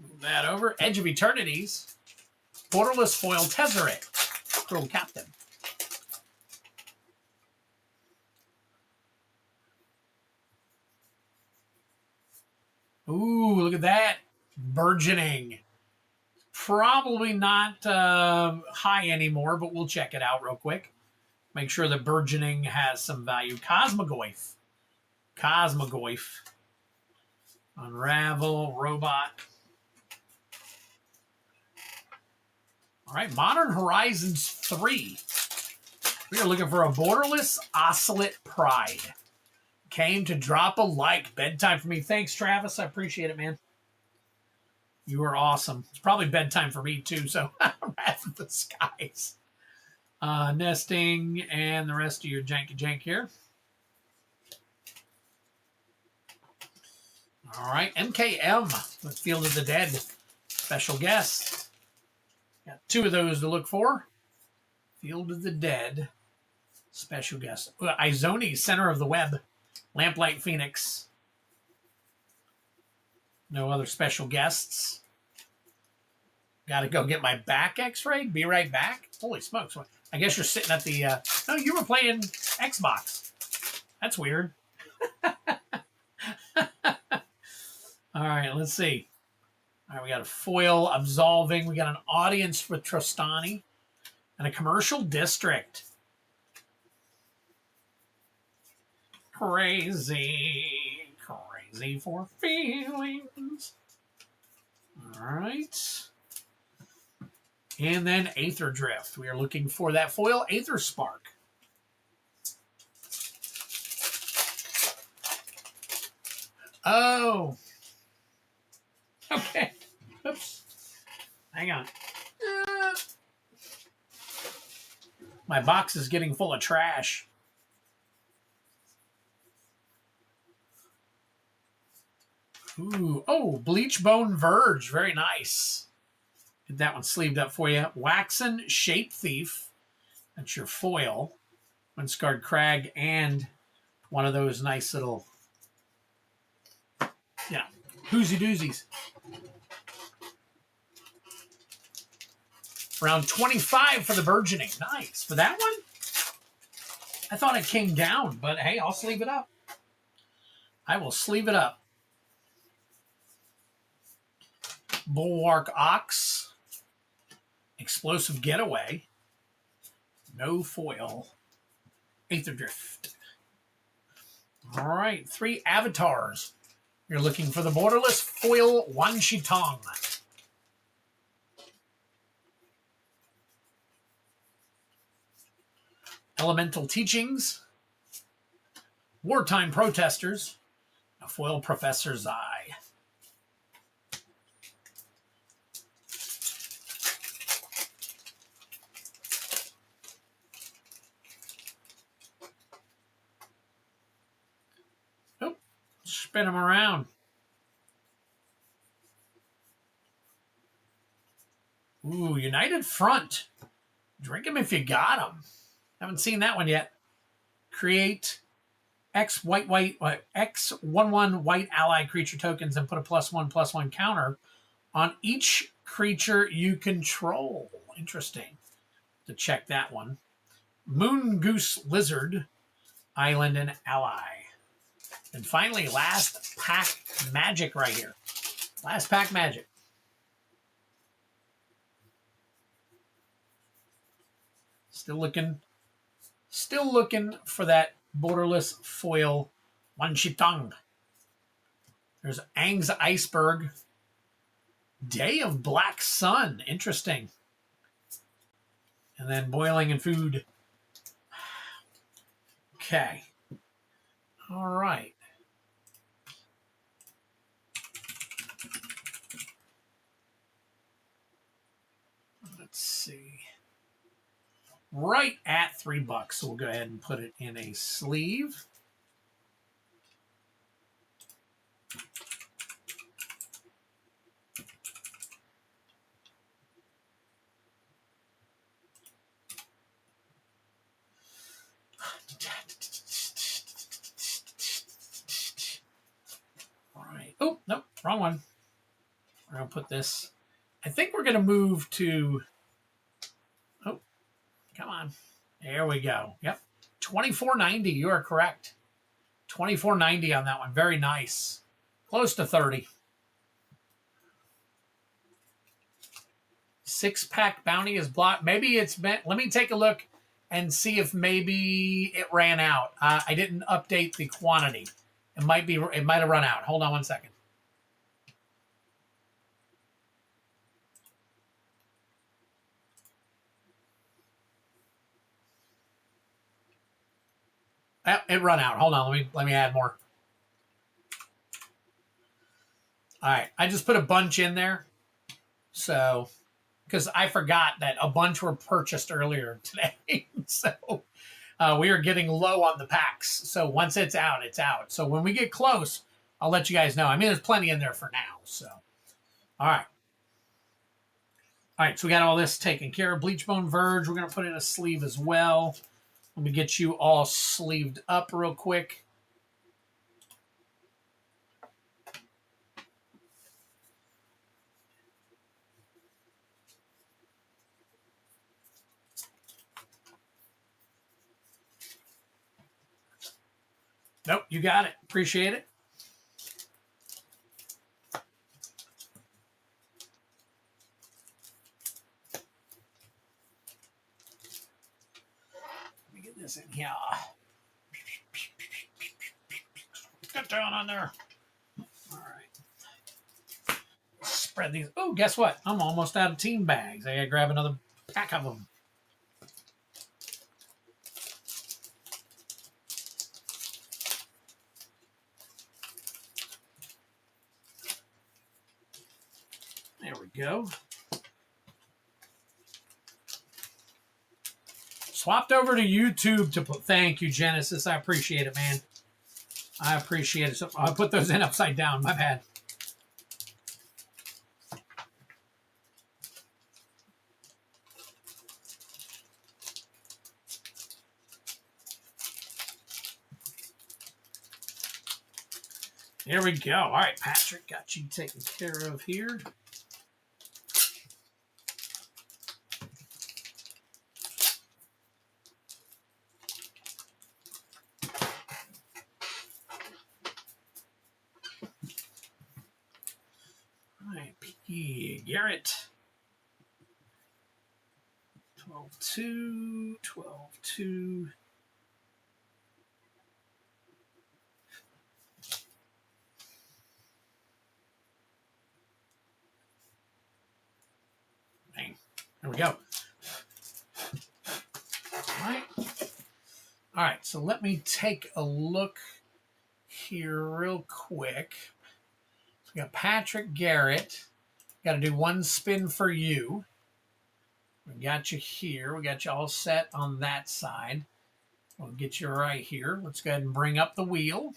Move that over. Edge of Eternities. Borderless Foil Tezzeret. Cruel Captain. Ooh, look at that. Burgeoning. Probably not high anymore, but we'll check it out real quick. Make sure the burgeoning has some value. Cosmogoyf. Cosmogoyf. Unravel. Robot. All right, Modern Horizons 3. We are looking for a Borderless Oscillate Pride. Came to drop a like. Bedtime for me. Thanks, Travis. I appreciate it, man. You are awesome. It's probably bedtime for me, too, so Wrath of the Skies. Nesting and the rest of your janky-jank here. All right, MKM with Field of the Dead. Special guest. Got 2 of those to look for. Field of the Dead. Special guest. Izoni, Center of the Web. Lamplight Phoenix. No other special guests. Got to go get my back x-rayed. Be right back. Holy smokes. I guess you're sitting at the... no, you were playing Xbox. That's weird. All right, let's see. All right, we got a foil absolving. We got an audience for Trostani and a commercial district. Crazy for feelings. All right. And then Aether Drift. We are looking for that foil Aether Spark. Oh. Okay. Oops. Hang on. My box is getting full of trash. Ooh. Oh, Bleach Bone Verge. Very nice. Get that one sleeved up for you. Waxen Shape Thief. That's your foil. Windscarred Crag and one of those nice little, koozie doozies. Round 25 for the Burgeoning. Nice. For that one? I thought it came down, but hey, I'll sleeve it up. I will sleeve it up. Bulwark Ox. Explosive Getaway. No foil. Aether Drift. All right, 3 avatars. You're looking for the borderless foil Wanshitong. Elemental Teachings. Wartime Protesters. A foil Professor's Eye. Nope. Spin them around. Ooh, United Front. Drink them if you got them. Haven't seen that one yet. Create X11 white ally creature tokens and put a +1/+1 counter on each creature you control. Interesting. To check that one. Moon Goose Lizard, Island and Ally. And finally, last pack magic right here. Last pack magic. Still looking for that borderless foil Wanshitong. There's Aang's Iceberg. Day of Black Sun. Interesting. And then Boiling and Food. Okay. All right. Let's see. Right at $3. So we'll go ahead and put it in a sleeve. All right. Oh, nope, wrong one. We're going to put this. I think we're going to move to... Oh, come on. There we go. Yep. $24.90. You are correct. $24.90 on that one. Very nice. Close to 30. 6-pack bounty is blocked. Maybe it's meant. Let me take a look and see if maybe it ran out. I didn't update the quantity. It might have run out. Hold on one second. It run out. Hold on. Let me add more. All right. I just put a bunch in there. So, because I forgot that a bunch were purchased earlier today. So, we are getting low on the packs. So, once it's out, it's out. So, when we get close, I'll let you guys know. I mean, there's plenty in there for now. So, all right. All right. So, we got all this taken care of. Bleachbone Verge. We're going to put in a sleeve as well. Let me get you all sleeved up real quick. Nope, you got it. Appreciate it. Let me get this in here. Get down on there. All right. Spread these. Oh, guess what? I'm almost out of team bags. I gotta grab another pack of them. There we go. Swapped over to YouTube to put. Thank you, Genesis. I appreciate it, man. I appreciate it. So I put those in upside down. My bad. There we go. All right, Patrick, got you taken care of here. All right, P. Garrett. 12-2, 12-2. There we go. All right. All right, so let me take a look here real quick. So we got Patrick Garrett. Got to do one spin for you. We got you here. We got you all set on that side. We'll get you right here. Let's go ahead and bring up the wheel.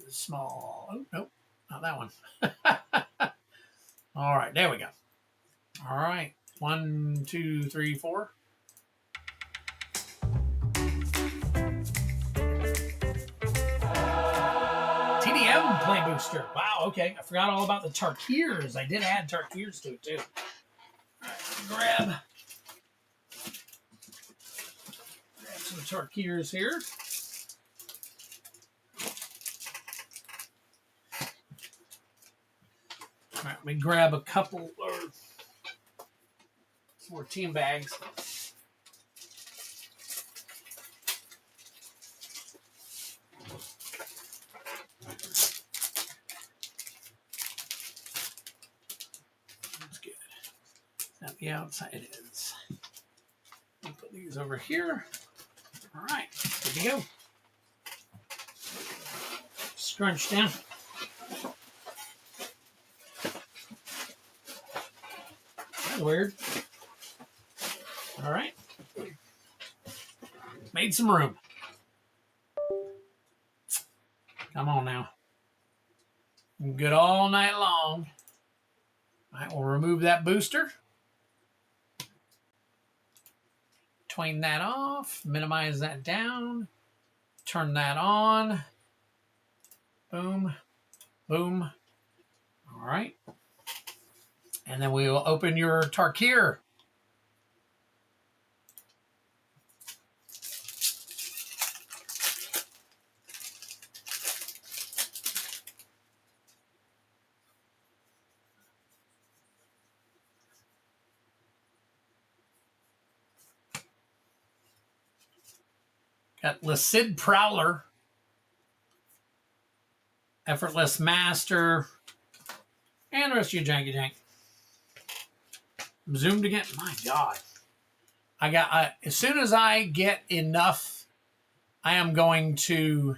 Small. Oh, nope, not that one. All right, there we go. All right, 1, 2, 3, 4. TDM play booster. Wow, okay. I forgot all about the Tarkiers. I did add Tarkiers to it, too. All right, grab some Tarkiers here. All right, let me grab a couple or 14 bags. That's good. Now the outside is. I'll put these over here. All right, good to go. Scrunch down. Weird. All right. Made some room. Come on now. Good all night long. All right, we'll remove that booster. Twine that off. Minimize that down. Turn that on. Boom. Boom. All right. And then we will open your Tarkier. Got Lacid Prowler. Effortless Master. And the rest of your janky jank. Zoomed again. My God. I got as soon as I get enough, I am going to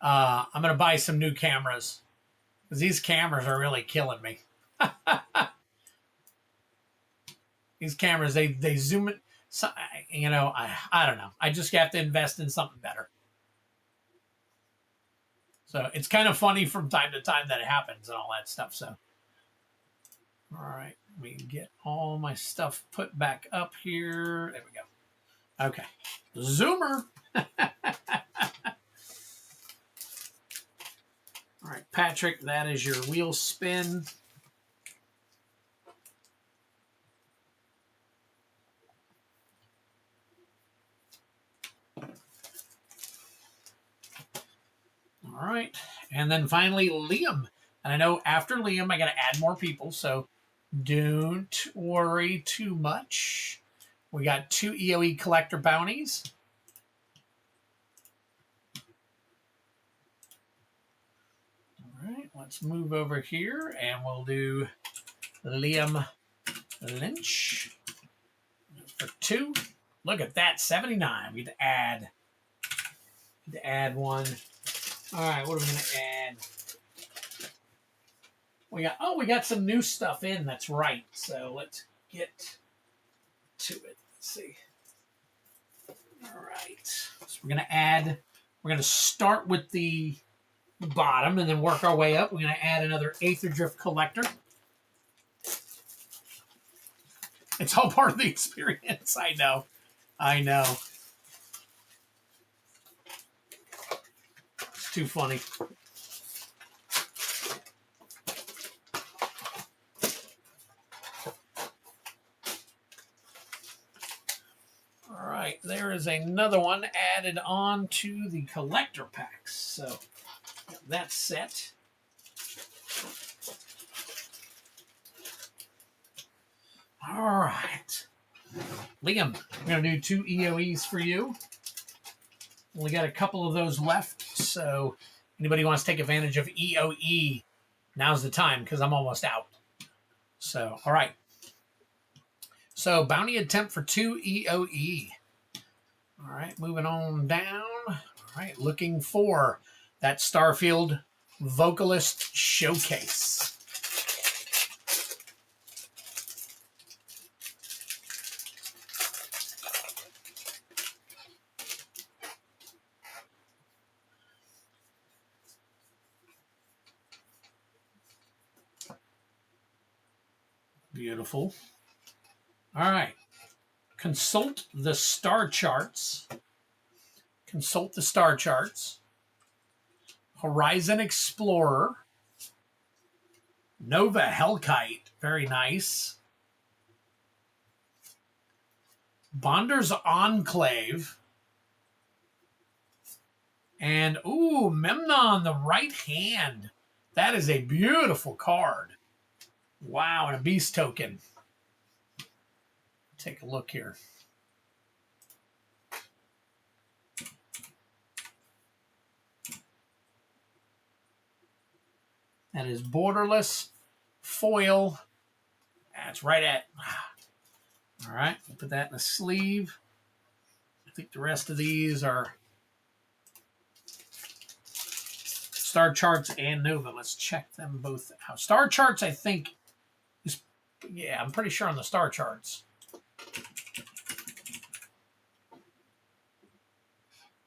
I'm going to buy some new cameras because these cameras are really killing me. These cameras, they zoom it. So, you know, I don't know. I just have to invest in something better. So it's kind of funny from time to time that it happens and all that stuff. So, all right. Let me get all my stuff put back up here. There we go. Okay. Zoomer. All right, Patrick, that is your wheel spin. All right. And then finally, Liam. And I know after Liam, I got to add more people, so don't worry too much. We got 2 EOE collector bounties. All right, let's move over here, and we'll do Liam Lynch for 2. Look at that, 79. We need to add one. All right, what are we going to add? We got some new stuff in. That's right. So let's get to it. Let's see. All right. So we're going to start with the bottom and then work our way up. We're going to add another Aether Drift collector. It's all part of the experience. I know. It's too funny. All right, there is another one added on to the collector packs. So that's set. All right. Liam, I'm going to do 2 EOEs for you. Only got a couple of those left, so anybody who wants to take advantage of EOE, now's the time because I'm almost out. So, all right. So, bounty attempt for 2 EOE. All right, moving on down. All right, looking for that Starfield Vocalist Showcase. Beautiful. All right. Consult the star charts. Consult the star charts. Horizon Explorer. Nova Hellkite. Very nice. Bonder's Enclave. And, ooh, Memnon, the right hand. That is a beautiful card. Wow, and a beast token. Take a look here. That is borderless foil. That's right at. All right, we'll put that in the sleeve. I think the rest of these are Star Charts and Nova. Let's check them both out. Star Charts, I think, is, yeah, I'm pretty sure on the Star Charts.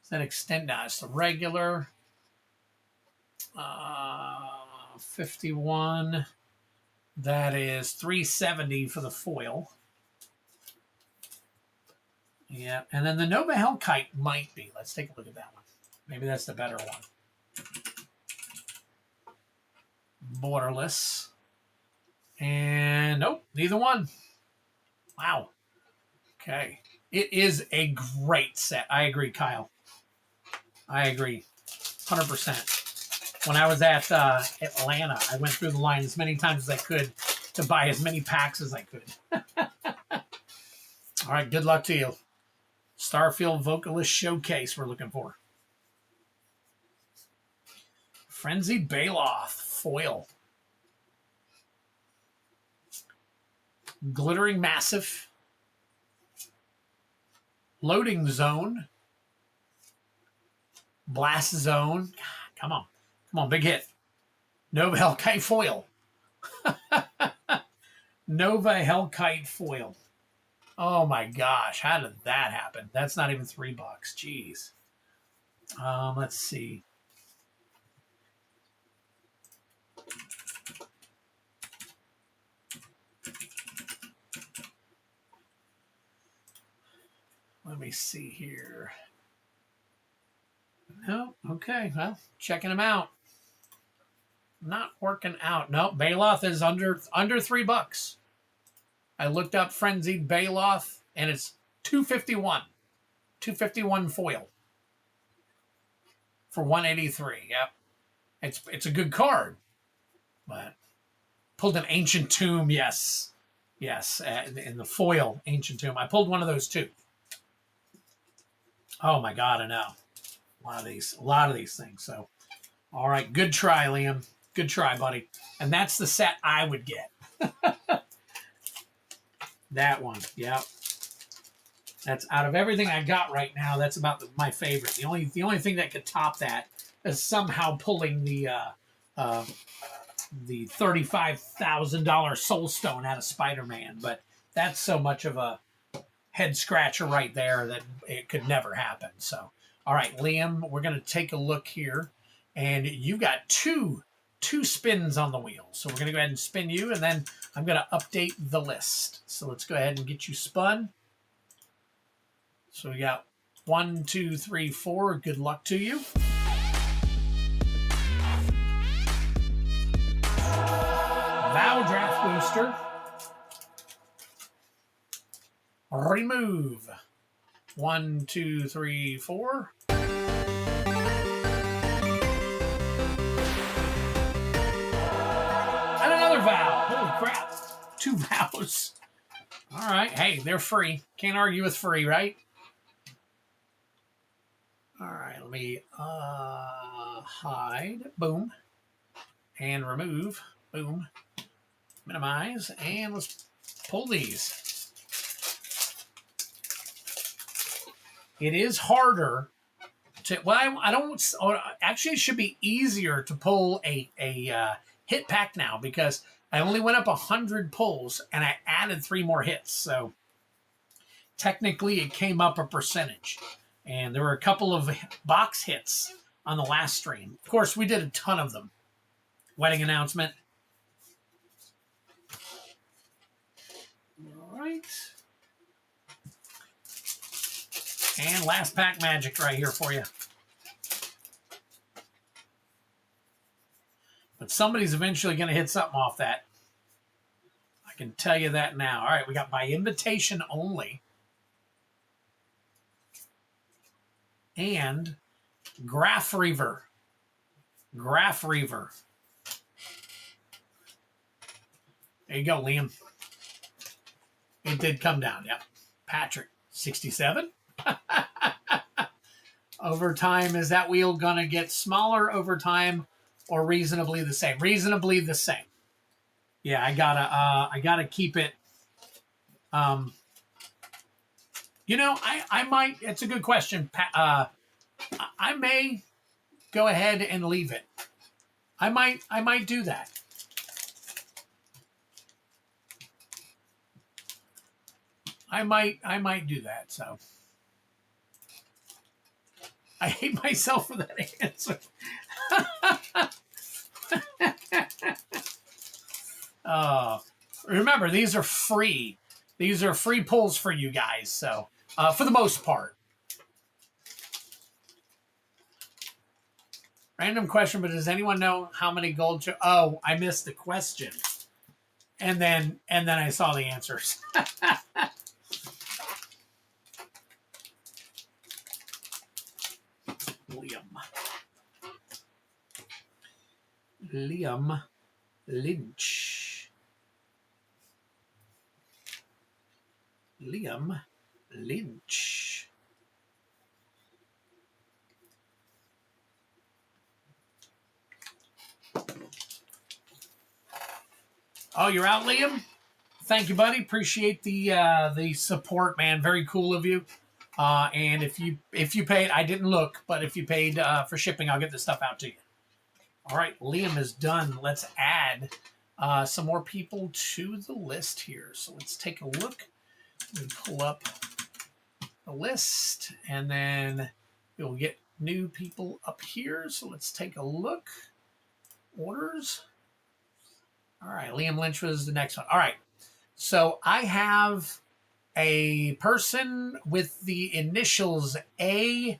Does that extend? No, it's the regular. 51. That is 370 for the foil. Yeah, and then the Nova Hellkite might be. Let's take a look at that one. Maybe that's the better one. Borderless. And nope, neither one. Wow. Okay. It is a great set. I agree, Kyle. I agree. 100%. When I was at Atlanta, I went through the line as many times as I could to buy as many packs as I could. All right, good luck to you. Starfield Vocalist Showcase we're looking for. Frenzied Baloth foil. Glittering Massive. Loading Zone. Blast Zone. Come on. Come on, big hit. Nova Hellkite foil. Nova Hellkite foil. Oh my gosh, how did that happen? That's not even $3. Jeez. Let's see. Let me see here. No, okay. Well, checking them out. Not working out. No, Baloth is under $3. I looked up Frenzied Baloth, and it's $251. $251 foil for 183. Yep. It's a good card. But pulled an Ancient Tomb, yes. Yes, in the foil Ancient Tomb. I pulled one of those too. Oh my God, I know. A lot of these things. So, all right, good try, Liam. Good try, buddy. And that's the set I would get. That one, yep. That's out of everything I got right now. That's about my favorite. The only thing that could top that is somehow pulling the $35,000 Soul Stone out of Spider-Man. But that's so much of a head scratcher right there that it could never happen. So, all right, Liam, we're going to take a look here, and you got two spins on the wheel. So we're going to go ahead and spin you, and then I'm going to update the list. So let's go ahead and get you spun. So we got 1, 2, 3, 4. Good luck to you. Vow Draft Booster. Remove. 1, 2, 3, 4. And another vow. Holy crap. 2 vows. All right. Hey, they're free. Can't argue with free, right? All right. Let me hide. Boom. And remove. Boom. Minimize. And let's pull these. It is harder to, well, I don't, actually it should be easier to pull a hit pack now because I only went up 100 pulls and I added 3 more hits. So technically it came up a percentage. And there were a couple of box hits on the last stream. Of course, we did a ton of them. Wedding announcement. All right. And last pack magic right here for you. But somebody's eventually going to hit something off that. I can tell you that now. All right, we got by invitation only. And Graph Reaver. Graph Reaver. There you go, Liam. It did come down, yep. Patrick, 67. Over time, is that wheel gonna get smaller over time or reasonably the same? Reasonably the same. Yeah, I gotta keep it. You know, I might. It's a good question. I may go ahead and leave it. I might do that. I might do that. So. I hate myself for that answer. Remember, these are free. These are free pulls for you guys. So, for the most part. Random question, but does anyone know how many gold? Oh, I missed the question, and then I saw the answers. Liam Lynch. Liam Lynch. Oh, you're out, Liam? Thank you, buddy. Appreciate the support, man. Very cool of you. And if you paid, I didn't look, but if you paid for shipping, I'll get this stuff out to you. All right, Liam is done. Let's add some more people to the list here. So let's take a look. We pull up the list, and then you'll get new people up here. So let's take a look. Orders. All right, Liam Lynch was the next one. All right, so I have a person with the initials AD.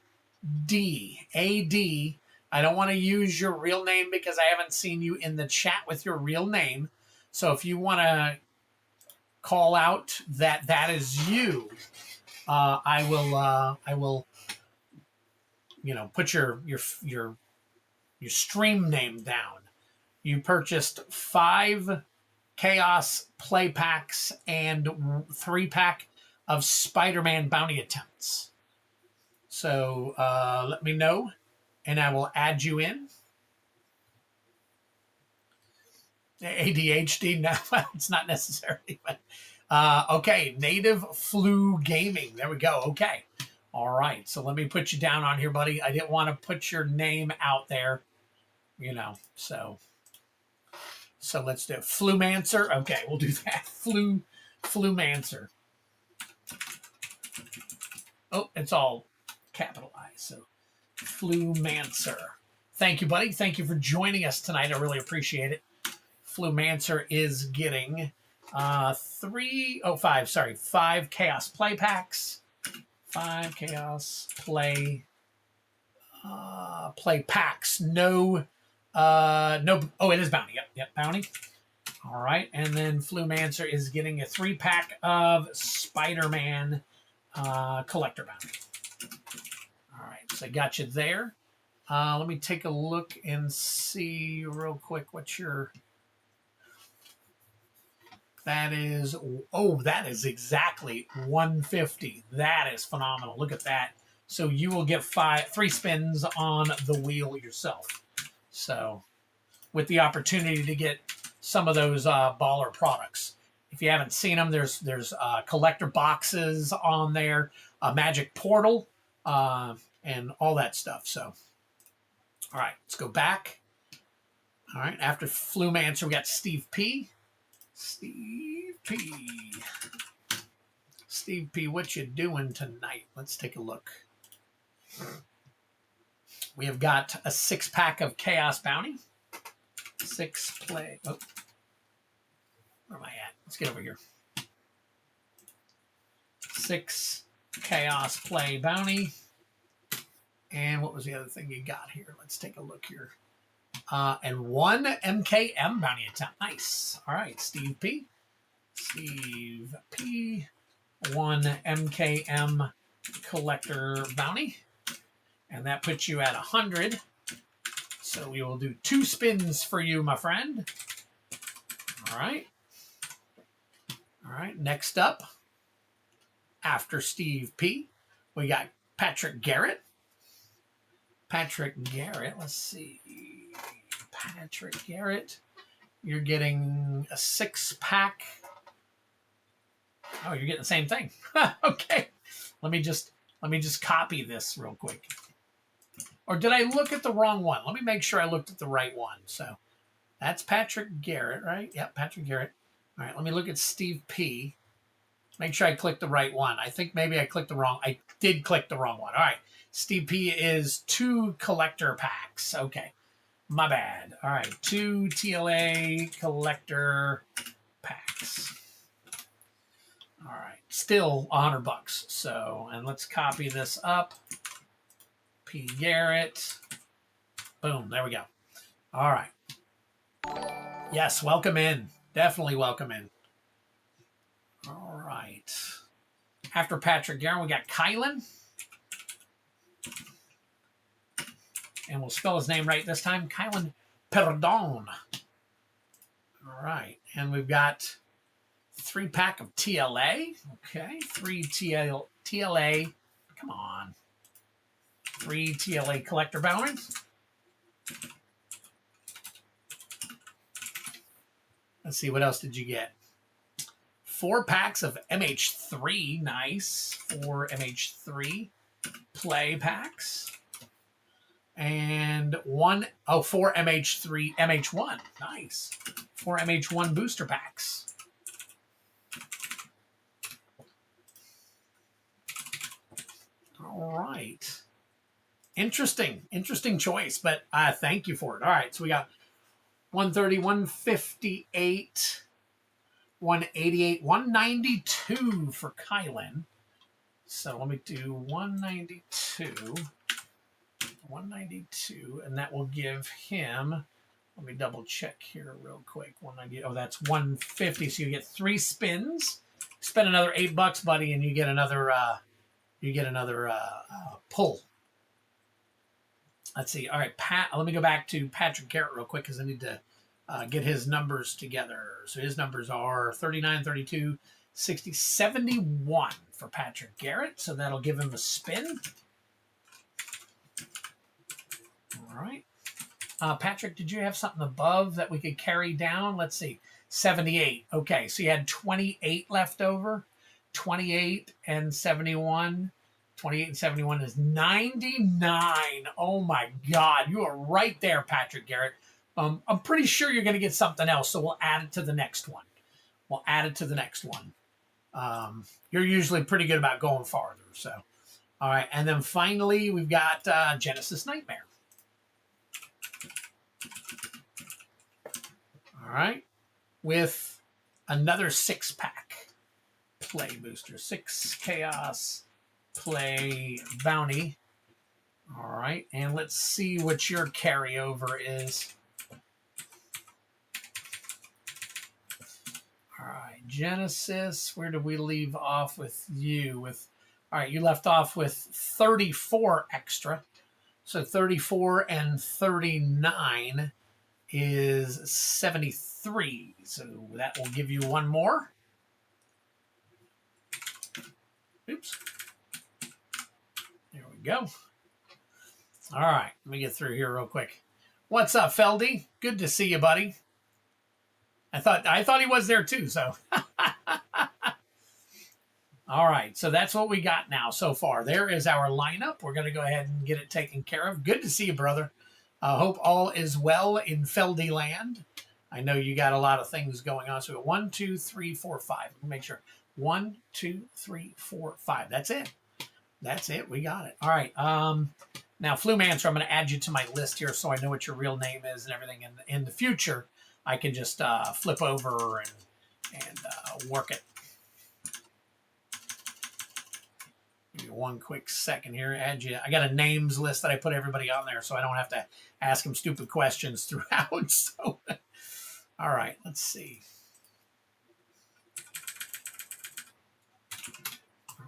AD. I don't want to use your real name because I haven't seen you in the chat with your real name. So if you want to call out that is you, I will put your stream name down. You purchased 5 Chaos play packs and 3-pack of Spider-Man bounty attempts. So let me know, and I will add you in. ADHD? No, it's not necessarily. But okay, Native Flu Gaming. There we go. Okay. All right. So let me put you down on here, buddy. I didn't want to put your name out there, so let's do Flumancer. Okay, we'll do that. Flumancer. Oh, it's all capitalized. So Flumancer. Thank you, buddy. Thank you for joining us tonight. I really appreciate it. Flumancer is getting 5 Chaos play packs. 5 Chaos play packs. No, it is bounty. Yep, bounty. All right, and then Flumancer is getting a 3-pack of Spider-Man collector bounty. All right, so I got you there. Let me take a look and see real quick what your... That is exactly 150. That is phenomenal. Look at that. So you will get 3 spins on the wheel yourself. So with the opportunity to get some of those baller products. If you haven't seen them, there's collector boxes on there, a magic portal, and all that stuff. So, all right, let's go back. All right, after Flumancer, we got Steve P. Steve P, what you doing tonight? Let's take a look. We have got a 6-pack of Chaos Bounty. 6 play. Oh, where am I at? Let's get over here. 6 Chaos Play Bounty. And what was the other thing you got here? Let's take a look here. And 1 MKM bounty attempt. Nice. All right, Steve P. 1 MKM collector bounty. And that puts you at 100. So we will do 2 spins for you, my friend. All right. All right, next up, after Steve P, we got Patrick Garrett. Patrick Garrett, let's see. Patrick Garrett, you're getting a 6-pack. Oh, you're getting the same thing. Okay. Let me just copy this real quick. Or did I look at the wrong one? Let me make sure I looked at the right one. So that's Patrick Garrett, right? Yep, Patrick Garrett. All right, let me look at Steve P. Make sure I clicked the right one. I think maybe I clicked the wrong. I did click the wrong one. All right. Steve P is 2 collector packs. Okay. My bad. All right. 2 TLA collector packs. All right. Still $100. So, and let's copy this up. P. Garrett. Boom. There we go. All right. Yes. Welcome in. Definitely welcome in. All right. After Patrick Garrett, we got Kylan. And we'll spell his name right this time. Kylan Perdon. All right. And we've got 3-pack of TLA. Okay. 3 TLA. Come on. 3 TLA collector bounties. Let's see. What else did you get? 4 packs of MH3. Nice. 4 MH3 play packs. And 4 MH3, MH1. Nice. 4 MH1 booster packs. All right. Interesting choice, but thank you for it. All right, so we got 130, 158, 188, 192 for Kylan. So let me do 192. 192, and that will give him, let me double check here real quick. 190, oh, that's 150. So you get 3 spins. Spend another $8, buddy, and you get another pull. Let's see. All right, Pat. Let me go back to Patrick Garrett real quick because I need to get his numbers together. So his numbers are 39, 32, 60, 71 for Patrick Garrett. So that'll give him a spin. All right. Patrick, did you have something above that we could carry down? Let's see. 78. Okay, so you had 28 left over. 28 and 71. 28 and 71 is 99. Oh my God. You are right there, Patrick Garrett. I'm pretty sure you're going to get something else, so we'll add it to the next one. We'll add it to the next one. You're usually pretty good about going farther. So, all right. And then finally, we've got Genesis Nightmare. All right. With another 6-pack play booster. 6 Chaos play bounty. All right. And let's see what your carryover is. All right, Genesis, where did we leave off with you? All right, you left off with 34 extra. So 34 and 39 is 73. So that will give you one more. Oops. There we go. All right, let me get through here real quick. What's up, Feldy? Good to see you, buddy. I thought he was there too, so. All right, so that's what we got now so far. There is our lineup. We're going to go ahead and get it taken care of. Good to see you, brother. Hope all is well in Feldy land. I know you got a lot of things going on. So 1, 2, 3, 4, 5. Let me make sure. 1, 2, 3, 4, 5. That's it. That's it. We got it. All right. Now, Flumancer, I'm going to add you to my list here so I know what your real name is and everything. In the future, I can just flip over and work it. Give me one quick second here. Add you. I got a names list that I put everybody on there, so I don't have to ask them stupid questions throughout. So, all right, let's see.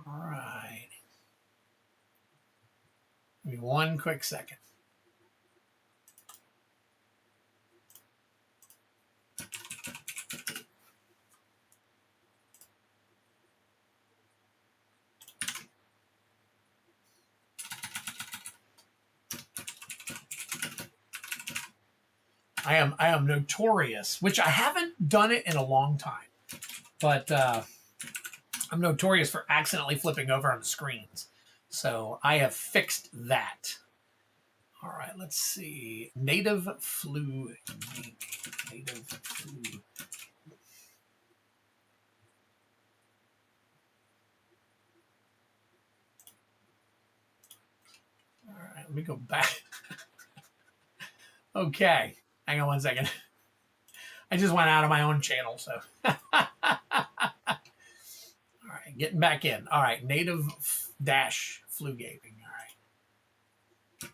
All right. Give me one quick second. I am notorious, which I haven't done it in a long time, but I'm notorious for accidentally flipping over on the screens. So I have fixed that. All right, let's see. Native flu. Native flu. All right, let me go back. Okay. Hang on one second. I just went out of my own channel, so. All right, getting back in. All right, native dash flu gaping. All right.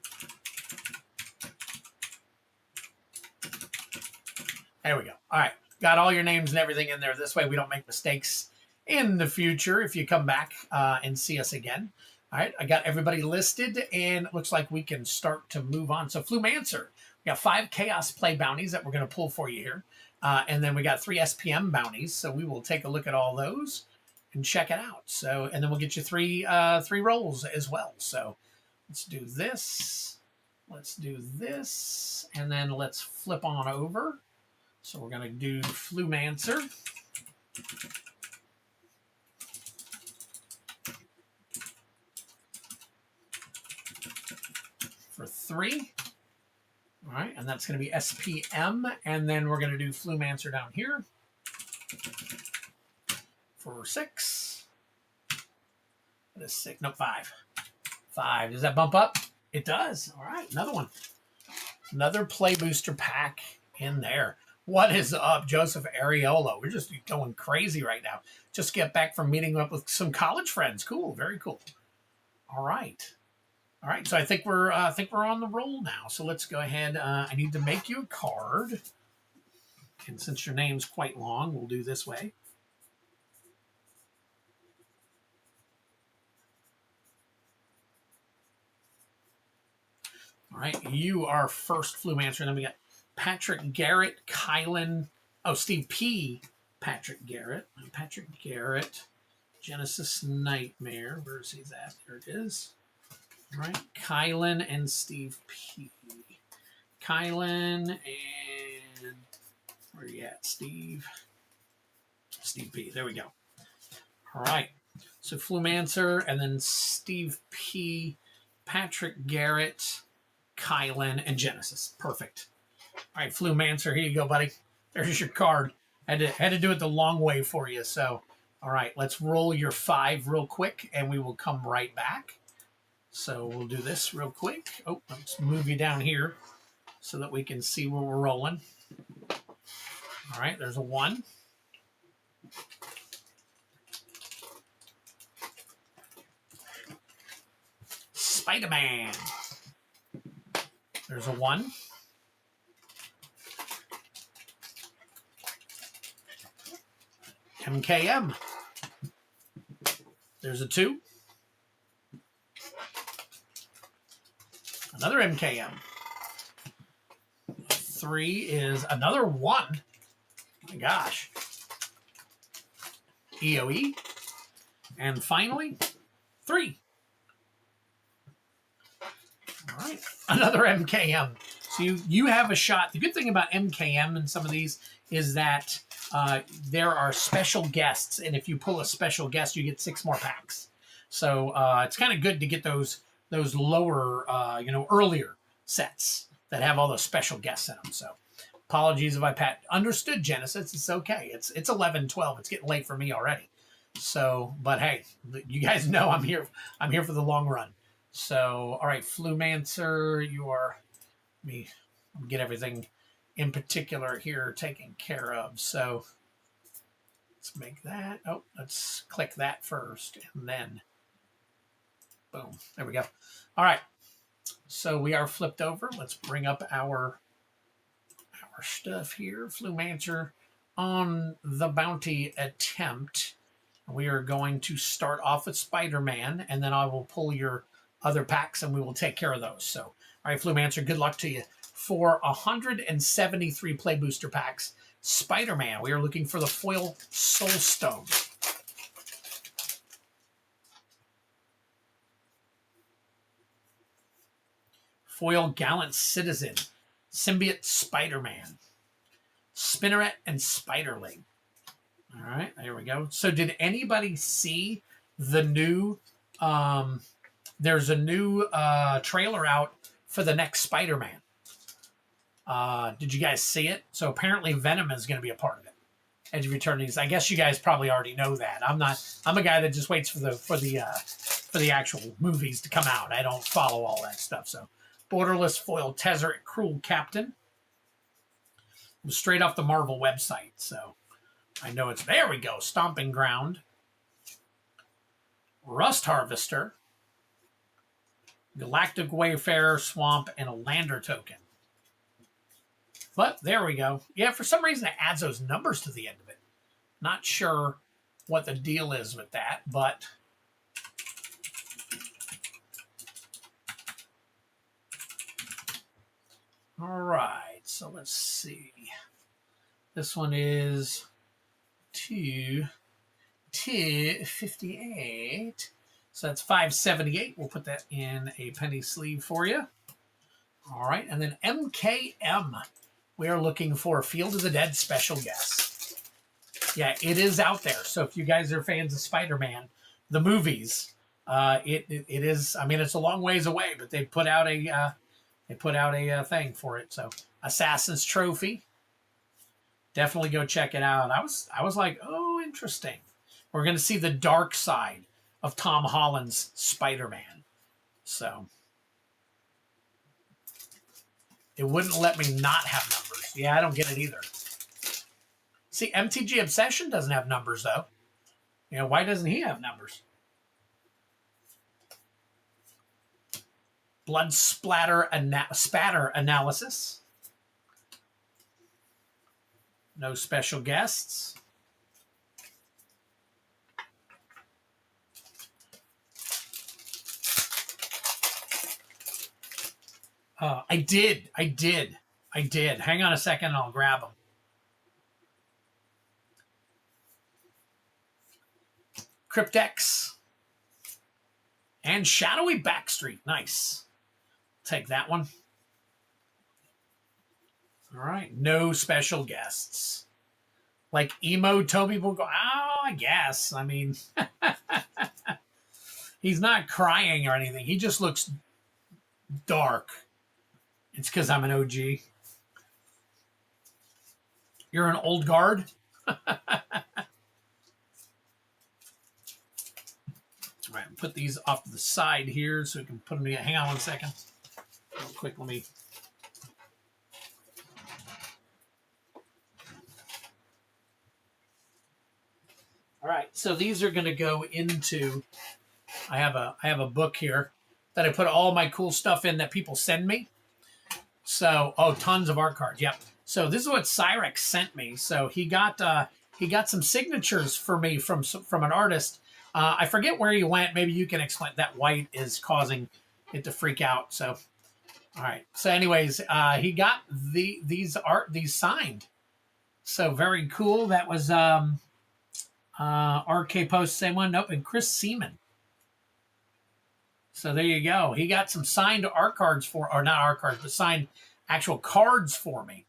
There we go. All right, got all your names and everything in there. This way we don't make mistakes in the future if you come back and see us again. All right, I got everybody listed, and it looks like we can start to move on. So Flumancer. We got 5 Chaos Play bounties that we're going to pull for you here. And then we got 3 SPM bounties. So we will take a look at all those and check it out. So, and then we'll get you three rolls as well. So let's do this. Let's do this. And then let's flip on over. So we're going to do Flumancer. For 3. All right, and that's going to be SPM, and then we're going to do Flumancer down here for 6. That is 6. No, 5. 5. Does that bump up? It does. All right, another one. Another play booster pack in there. What is up, Joseph Areola? We're just going crazy right now. Just get back from meeting up with some college friends. Cool, very cool. All right. All right, so I think we're on the roll now. So let's go ahead. I need to make you a card, and since your name's quite long, we'll do this way. All right, you are first, Flumancer. And then we got Patrick Garrett, Kylan. Oh, Steve P. Patrick Garrett. Genesis Nightmare. Where's he at? There it is. All right, Kylan and Steve P. Kylan and where are you at, Steve? Steve P. There we go. All right. So Flumancer and then Steve P, Patrick Garrett, Kylan, and Genesis. Perfect. All right, Flumancer, here you go, buddy. There's your card. Had to do it the long way for you. So, all right, let's roll your 5 real quick, and we will come right back. So we'll do this real quick. Oh, let's move you down here so that we can see where we're rolling. All right, there's a 1. Spider-Man. There's a 1. MKM. There's a 2. Another MKM. 3 is another 1. Oh my gosh. EOE. And finally, 3. All right, another MKM. So you have a shot. The good thing about MKM and some of these is that there are special guests, and if you pull a special guest, you get 6 more packs. So it's kind of good to get those lower, earlier sets that have all those special guests in them. So apologies if I understood Genesis. It's okay. It's 11:12. It's getting late for me already. So, but hey, you guys know I'm here for the long run. So, all right, Flumancer, you are me get everything in particular here taken care of. So let's make that. Oh, let's click that first and then boom. There we go. All right. So we are flipped over. Let's bring up our stuff here. Flumancer on the bounty attempt. We are going to start off with Spider-Man, and then I will pull your other packs and we will take care of those. So, all right, Flumancer, good luck to you. For 173 play booster packs, Spider-Man, we are looking for the foil Soul Stone. Foil Gallant Citizen, Symbiote Spider-Man, Spinneret, and Spiderling. All right, there we go. So did anybody see the new, there's a new trailer out for the next Spider-Man. Did you guys see it? So apparently Venom is going to be a part of it. Edge of Eternities. I guess you guys probably already know that. I'm a guy that just waits for the actual movies to come out. I don't follow all that stuff. So Borderless Foil Tezzeret Cruel Captain. It was straight off the Marvel website. So I know it's, there we go. Stomping Ground. Rust Harvester. Galactic Wayfarer, Swamp, and a Lander token. But there we go. Yeah, for some reason it adds those numbers to the end of it. Not sure what the deal is with that, but all right. So let's see. This one is 258. So that's 578. We'll put that in a penny sleeve for you. All right, and then MKM. We are looking for Field of the Dead special guest. Yeah, it is out there. So if you guys are fans of Spider-Man, the movies, it is. I mean, it's a long ways away, but they put out a thing for it. So Assassin's Trophy. Definitely go check it out. I was like, oh, interesting. We're going to see the dark side of Tom Holland's Spider-Man. So it wouldn't let me not have numbers. Yeah, I don't get it either. See, MTG Obsession doesn't have numbers, though. You know, why doesn't he have numbers? Blood Spatter Analysis. No special guests. I did. Hang on a second and I'll grab them. Cryptex and Shadowy Backstreet. Nice. Take that one. All right. No special guests. Like emo Toby will go, oh, I guess. I mean, he's not crying or anything. He just looks dark. It's because I'm an OG. You're an old guard? All right, put these off to the side here so we can put them together. Hang on one second. Real quick, let me... All right, so these are going to go into... I have a book here that I put all my cool stuff in that people send me. So, oh, tons of art cards. Yep. So this is what Cyrex sent me. So he got some signatures for me from an artist. I forget where he went. Maybe you can explain. That white is causing it to freak out. So, all right. So, anyways, he got these signed. So very cool. That was RK Post, same one. Nope, and Chris Seaman. So there you go. He got some signed art cards or not art cards, but signed actual cards for me.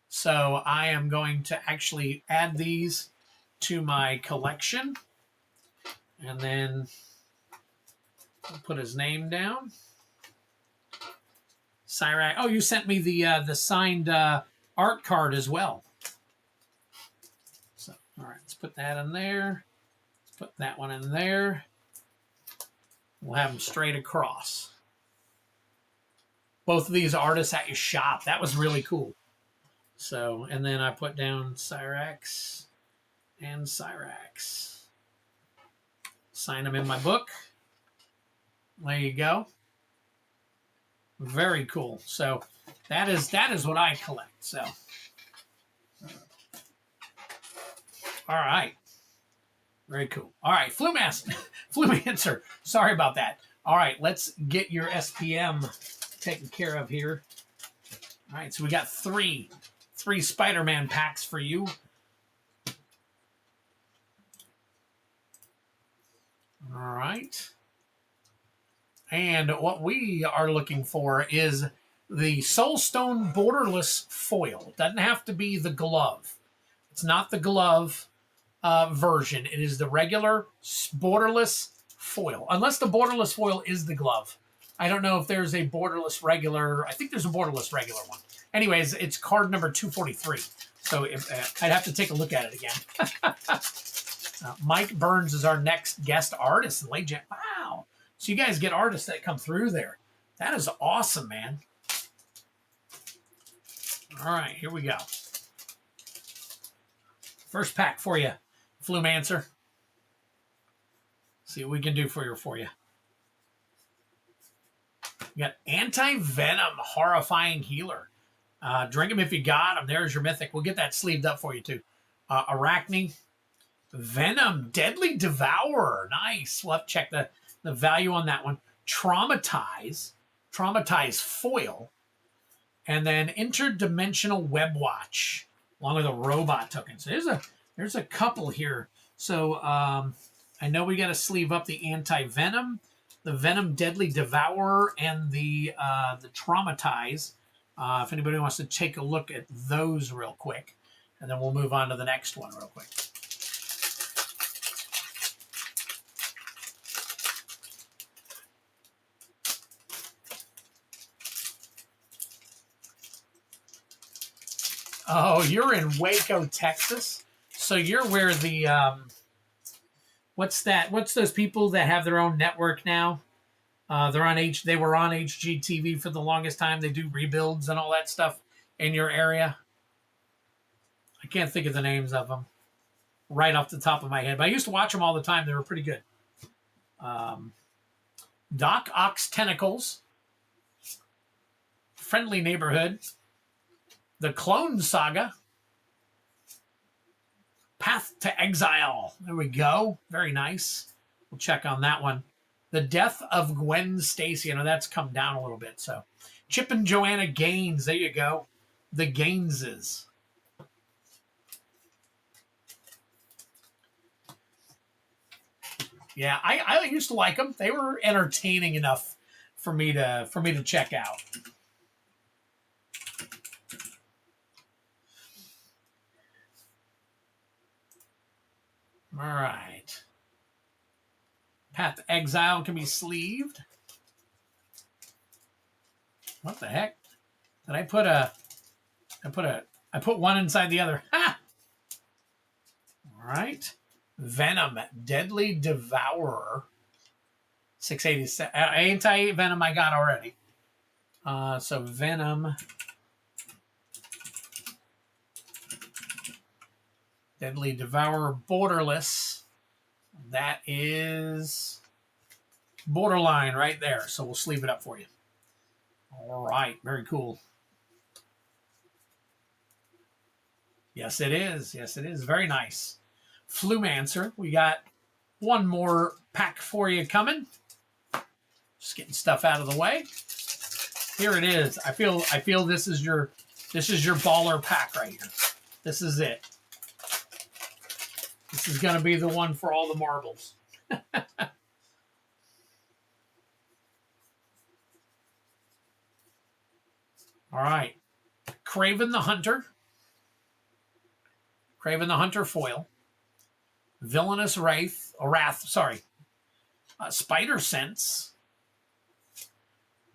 So I am going to actually add these to my collection. And then I'll put his name down. Cyrax. Oh, you sent me the signed art card as well. So, all right, let's put that in there. Let's put that one in there. We'll have them straight across. Both of these artists at your shop. That was really cool. So, and then I put down Cyrax and Cyrax. Sign them in my book. There you go. Very cool. So that is what I collect. So, all right. Very cool. All right, Flumancer. Sorry about that. All right, let's get your SPM taken care of here. All right, so we got three Spider-Man packs for you. All right. And what we are looking for is the Soulstone Borderless Foil. It doesn't have to be the glove. It's not the glove version. It is the regular borderless foil. Unless the borderless foil is the glove. I don't know if there's a borderless regular. I think there's a borderless regular one. Anyways, it's card number 243. So I'd have to take a look at it again. Mike Burns is our next guest artist. Legend. Wow. So you guys get artists that come through there. That is awesome, man. All right, here we go. First pack for you, Flumancer. See what we can do for you. You got Anti-Venom, Horrifying Healer. Drink them if you got them. There's your Mythic. We'll get that sleeved up for you, too. Arachne. Venom, Deadly Devourer. Nice. We'll have to check the value on that one. Traumatize Foil. And then Interdimensional Web Watch, along with a robot token. So there's a couple here. So I know we got to sleeve up the Anti-Venom, the Venom Deadly Devourer, and the Traumatize. If anybody wants to take a look at those real quick, and then we'll move on to the next one real quick. Oh, you're in Waco, Texas. So you're where the what's that? What's those people that have their own network now? They were on HGTV for the longest time. They do rebuilds and all that stuff in your area. I can't think of the names of them right off the top of my head, but I used to watch them all the time. They were pretty good. Doc Ock's Tentacles, Friendly Neighborhood, The Clone Saga, Path to Exile. There we go. Very nice. We'll check on that one. The Death of Gwen Stacy. I know that's come down a little bit. So, Chip and Joanna Gaines. There you go. The Gaineses. Yeah, I used to like them. They were entertaining enough for me to check out. All right. Path to Exile can be sleeved. What the heck? Did I put I put one inside the other. Ha! All right. Venom, Deadly Devourer. 687. Anti-Venom I got already. So Venom. Deadly Devourer, Borderless. That is borderline right there. So we'll sleeve it up for you. All right. Very cool. Yes, it is. Yes, it is. Very nice. Flumancer. We got one more pack for you coming. Just getting stuff out of the way. Here it is. I feel this is your baller pack right here. This is it. This is going to be the one for all the marbles. All right. Craven the Hunter. Craven the Hunter foil. Villainous Wrath. Spider Sense.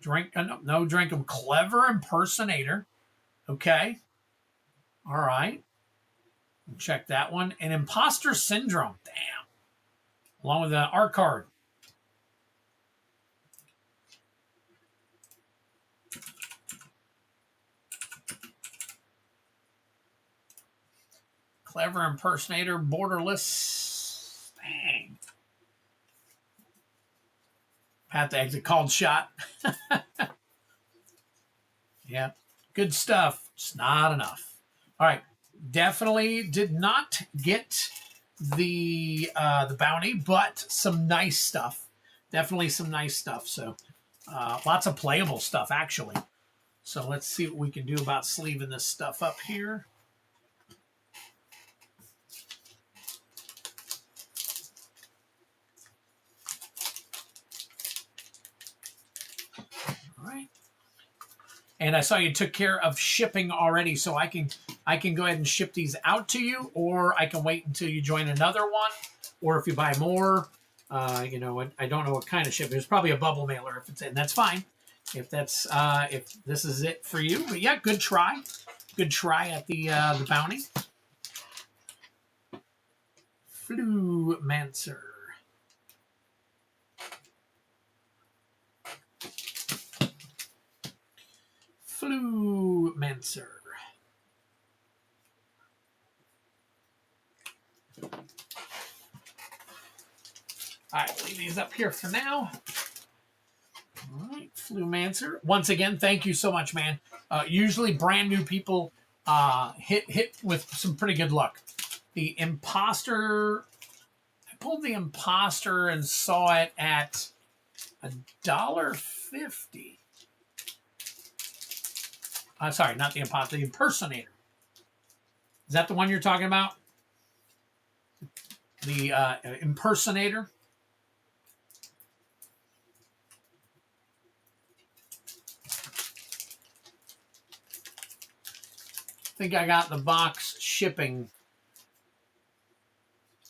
No drink of Clever Impersonator. Okay. All right. Check that one. And Imposter Syndrome. Damn. Along with the art card. Clever Impersonator, Borderless. Dang. Path to Exit, Called Shot. Yeah. Good stuff. Just not enough. All right. Definitely did not get the bounty, but some nice stuff. Definitely some nice stuff. So lots of playable stuff, actually. So let's see what we can do about sleeving this stuff up here. And I saw you took care of shipping already, so I can go ahead and ship these out to you, or I can wait until you join another one, or if you buy more, I don't know what kind of shipping. There's probably a bubble mailer if it's in. That's fine. If that's if this is it for you, but yeah, good try at the bounty. Flumancer. Flumancer. All right, leave these up here for now. All right, Flumancer. Once again, thank you so much, man. Usually brand new people hit with some pretty good luck. The Imposter, I pulled the Imposter and saw it at $1.50. Sorry, not the Imposter, the Impersonator. Is that the one you're talking about? The Impersonator? I think I got the box shipping.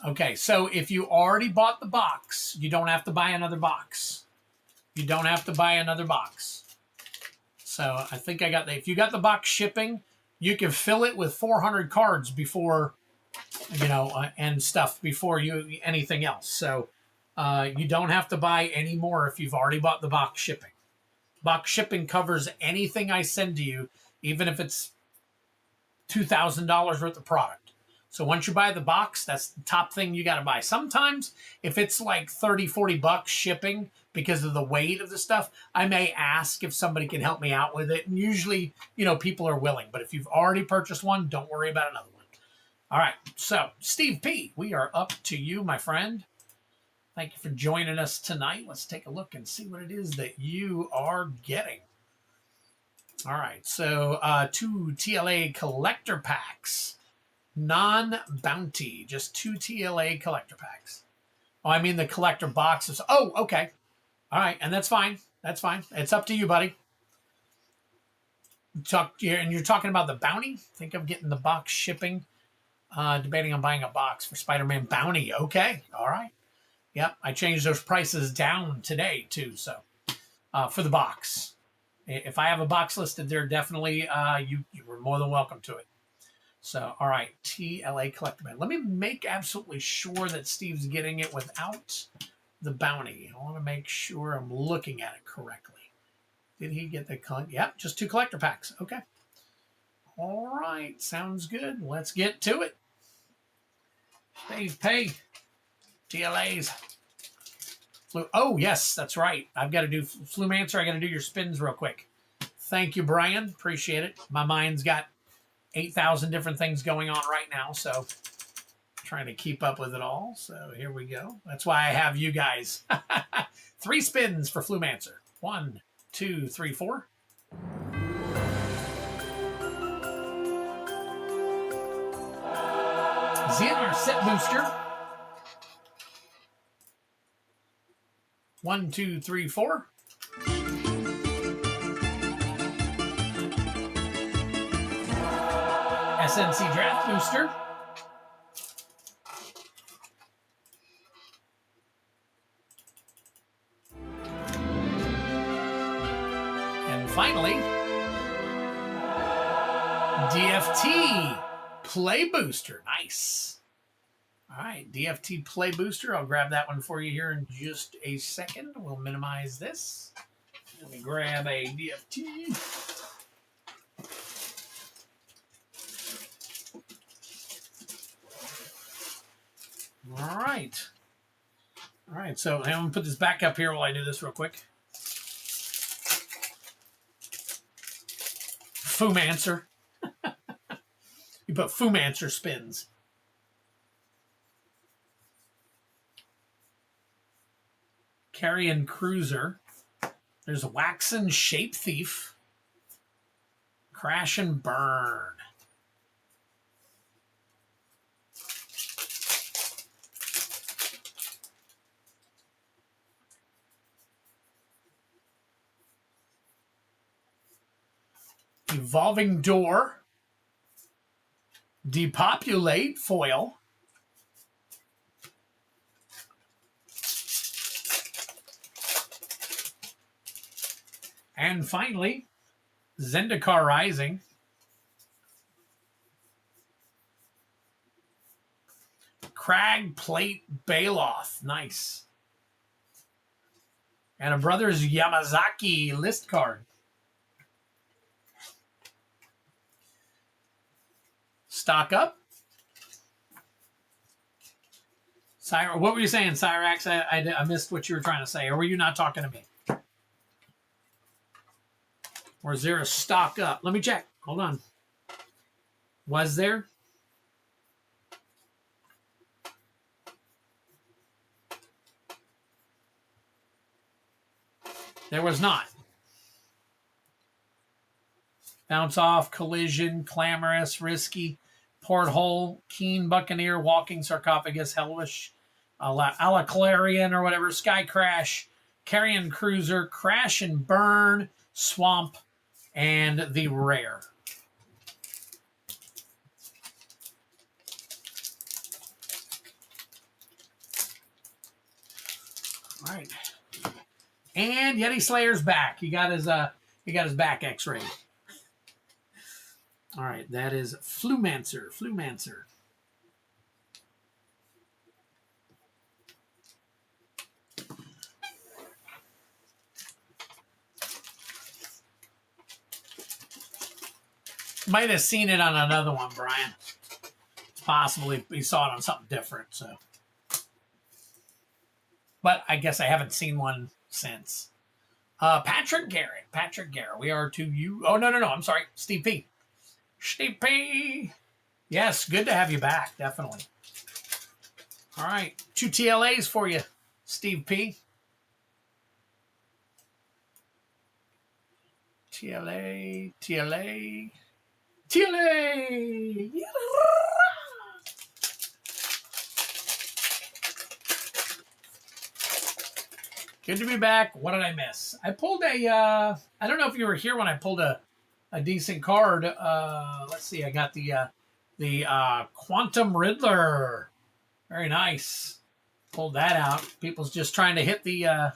Okay, so if you already bought the box, you don't have to buy another box. You don't have to buy another box. So I think I got that. If you got the box shipping, you can fill it with 400 cards before, and stuff before anything else. So you don't have to buy any more if you've already bought the box shipping. Box shipping covers anything I send to you, even if it's $2,000 worth of product. So once you buy the box, that's the top thing you got to buy. Sometimes if it's like 30, 40 bucks shipping because of the weight of the stuff, I may ask if somebody can help me out with it. And usually, people are willing. But if you've already purchased one, don't worry about another one. All right. So Steve P., we are up to you, my friend. Thank you for joining us tonight. Let's take a look and see what it is that you are getting. All right, so 2 TLA collector packs. Non-bounty, just 2 TLA collector packs. Oh, I mean the collector boxes. Oh, okay. All right, and that's fine. That's fine. It's up to you, buddy. And you're talking about the bounty? Think of getting the box shipping. Debating on buying a box for Spider-Man Bounty. Okay, all right. Yep, I changed those prices down today, too, so for the box. If I have a box listed there, definitely you were more than welcome to it. So, all right, TLA Collectible. Let me make absolutely sure that Steve's getting it without the bounty. I want to make sure I'm looking at it correctly. Did he get the Yep, just 2 collector packs. Okay. All right, sounds good. Let's get to it. Steve, pay. TLAs. Oh, yes, that's right. I've got to do Flumancer. I got to do your spins real quick. Thank you, Brian. Appreciate it. My mind's got 8,000 different things going on right now, so trying to keep up with it all. So here we go. That's why I have you guys. 3 spins for Flumancer. 1, 2, 3, 4. ZNR set booster. 1, 2, 3, 4. SNC draft booster. And finally, DFT play booster. Nice. All right, DFT play booster. I'll grab that one for you here in just a second. We'll minimize this. Let me grab a DFT. All right. All right, so I'm going to put this back up here while I do this real quick. Flumancer. You put Flumancer spins. Carrion Cruiser. There's a Waxen Shape Thief. Crash and Burn. Evolving Door. Depopulate foil. And finally, Zendikar Rising. Crag Plate Baloth. Nice. And a Brothers Yamazaki list card. Stock up. What were you saying, Cyrax? I missed what you were trying to say. Or were you not talking to me? Or is there a stock up? Let me check. Hold on. Was there? There was not. Bounce off, collision, clamorous, risky, porthole, keen buccaneer, walking sarcophagus, hellish, a la Clarion or whatever, sky crash, carrion cruiser, crash and burn, swamp, and the rare. All right. And Yeti Slayer's back. He got his back X-ray. All right, that is Flumancer. Flumancer. Might have seen it on another one, Brian. Possibly he saw it on something different, so. But I guess I haven't seen one since. Patrick Garrett. Patrick Garrett. We are to you. Oh, no. I'm sorry. Steve P. Steve P. Yes, good to have you back. Definitely. All right. 2 TLAs for you, Steve P. TLA, TLA, TLA. Good to be back. What did I miss? I pulled a, I don't know if you were here when I pulled a decent card. Let's see. I got the Quantum Riddler. Very nice. Pulled that out. People's just trying to hit the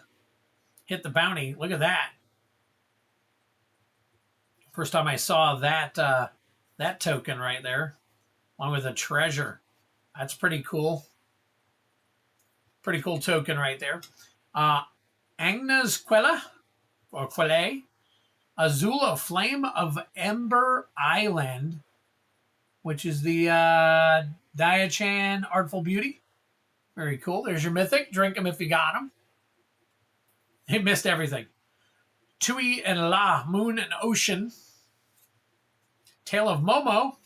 bounty. Look at that. First time I saw that that token right there, along with a treasure. That's pretty cool. Pretty cool token right there. Agnes Quella, or Quelle, Azula Flame of Ember Island, which is the Diachan Artful Beauty. Very cool. There's your Mythic. Drink them if you got them. He missed everything. Tui and La, Moon and Ocean. Tale of Momo.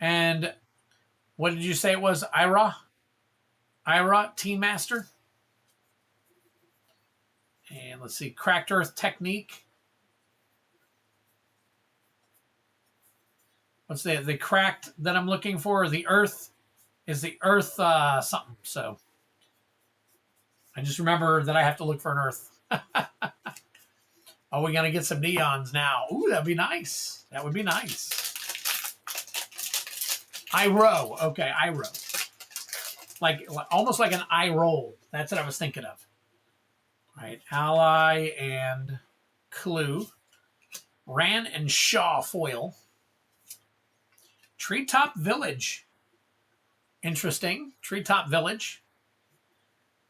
And what did you say it was? Ira? Ira, Team Master. And let's see, Cracked Earth Technique. What's the cracked that I'm looking for? The Earth is the Earth something. So I just remember that I have to look for an Earth. Oh, we're going to get some neons now. Ooh, that'd be nice. That would be nice. I-row. Okay, I-row. Like almost like an I-roll. That's what I was thinking of. All right, Ally and Clue. Ran and Shaw foil. Treetop Village. Interesting. Treetop Village.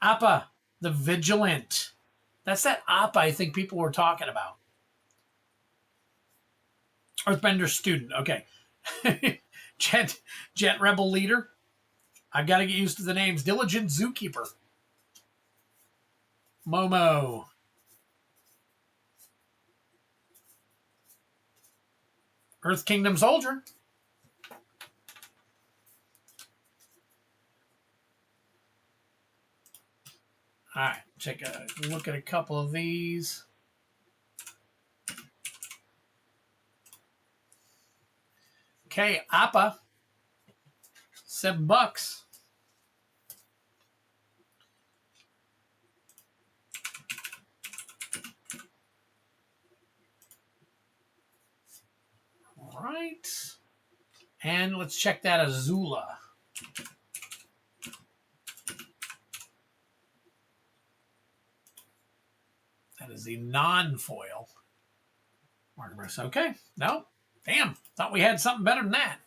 Appa, the Vigilant. That's that Appa I think people were talking about. Earthbender Student. Okay. Jet Rebel Leader. I've got to get used to the names. Diligent Zookeeper. Momo. Earth Kingdom Soldier. All right, take a look at a couple of these. Okay, Appa. $7. All right. And let's check that Azula. That is the non-foil. Margaret. Okay. No. Damn. Thought we had something better than that.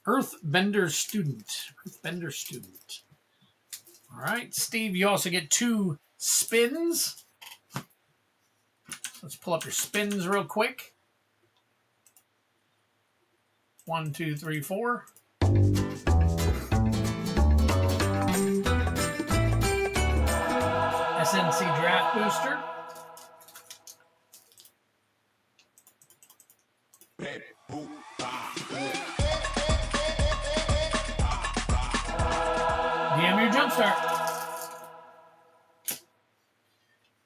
Earthbender Student. Earthbender Student. All right. Steve, you also get 2 spins. Let's pull up your spins real quick. 1, 2, 3, 4. SNC Draft Booster. DM your Jumpstart.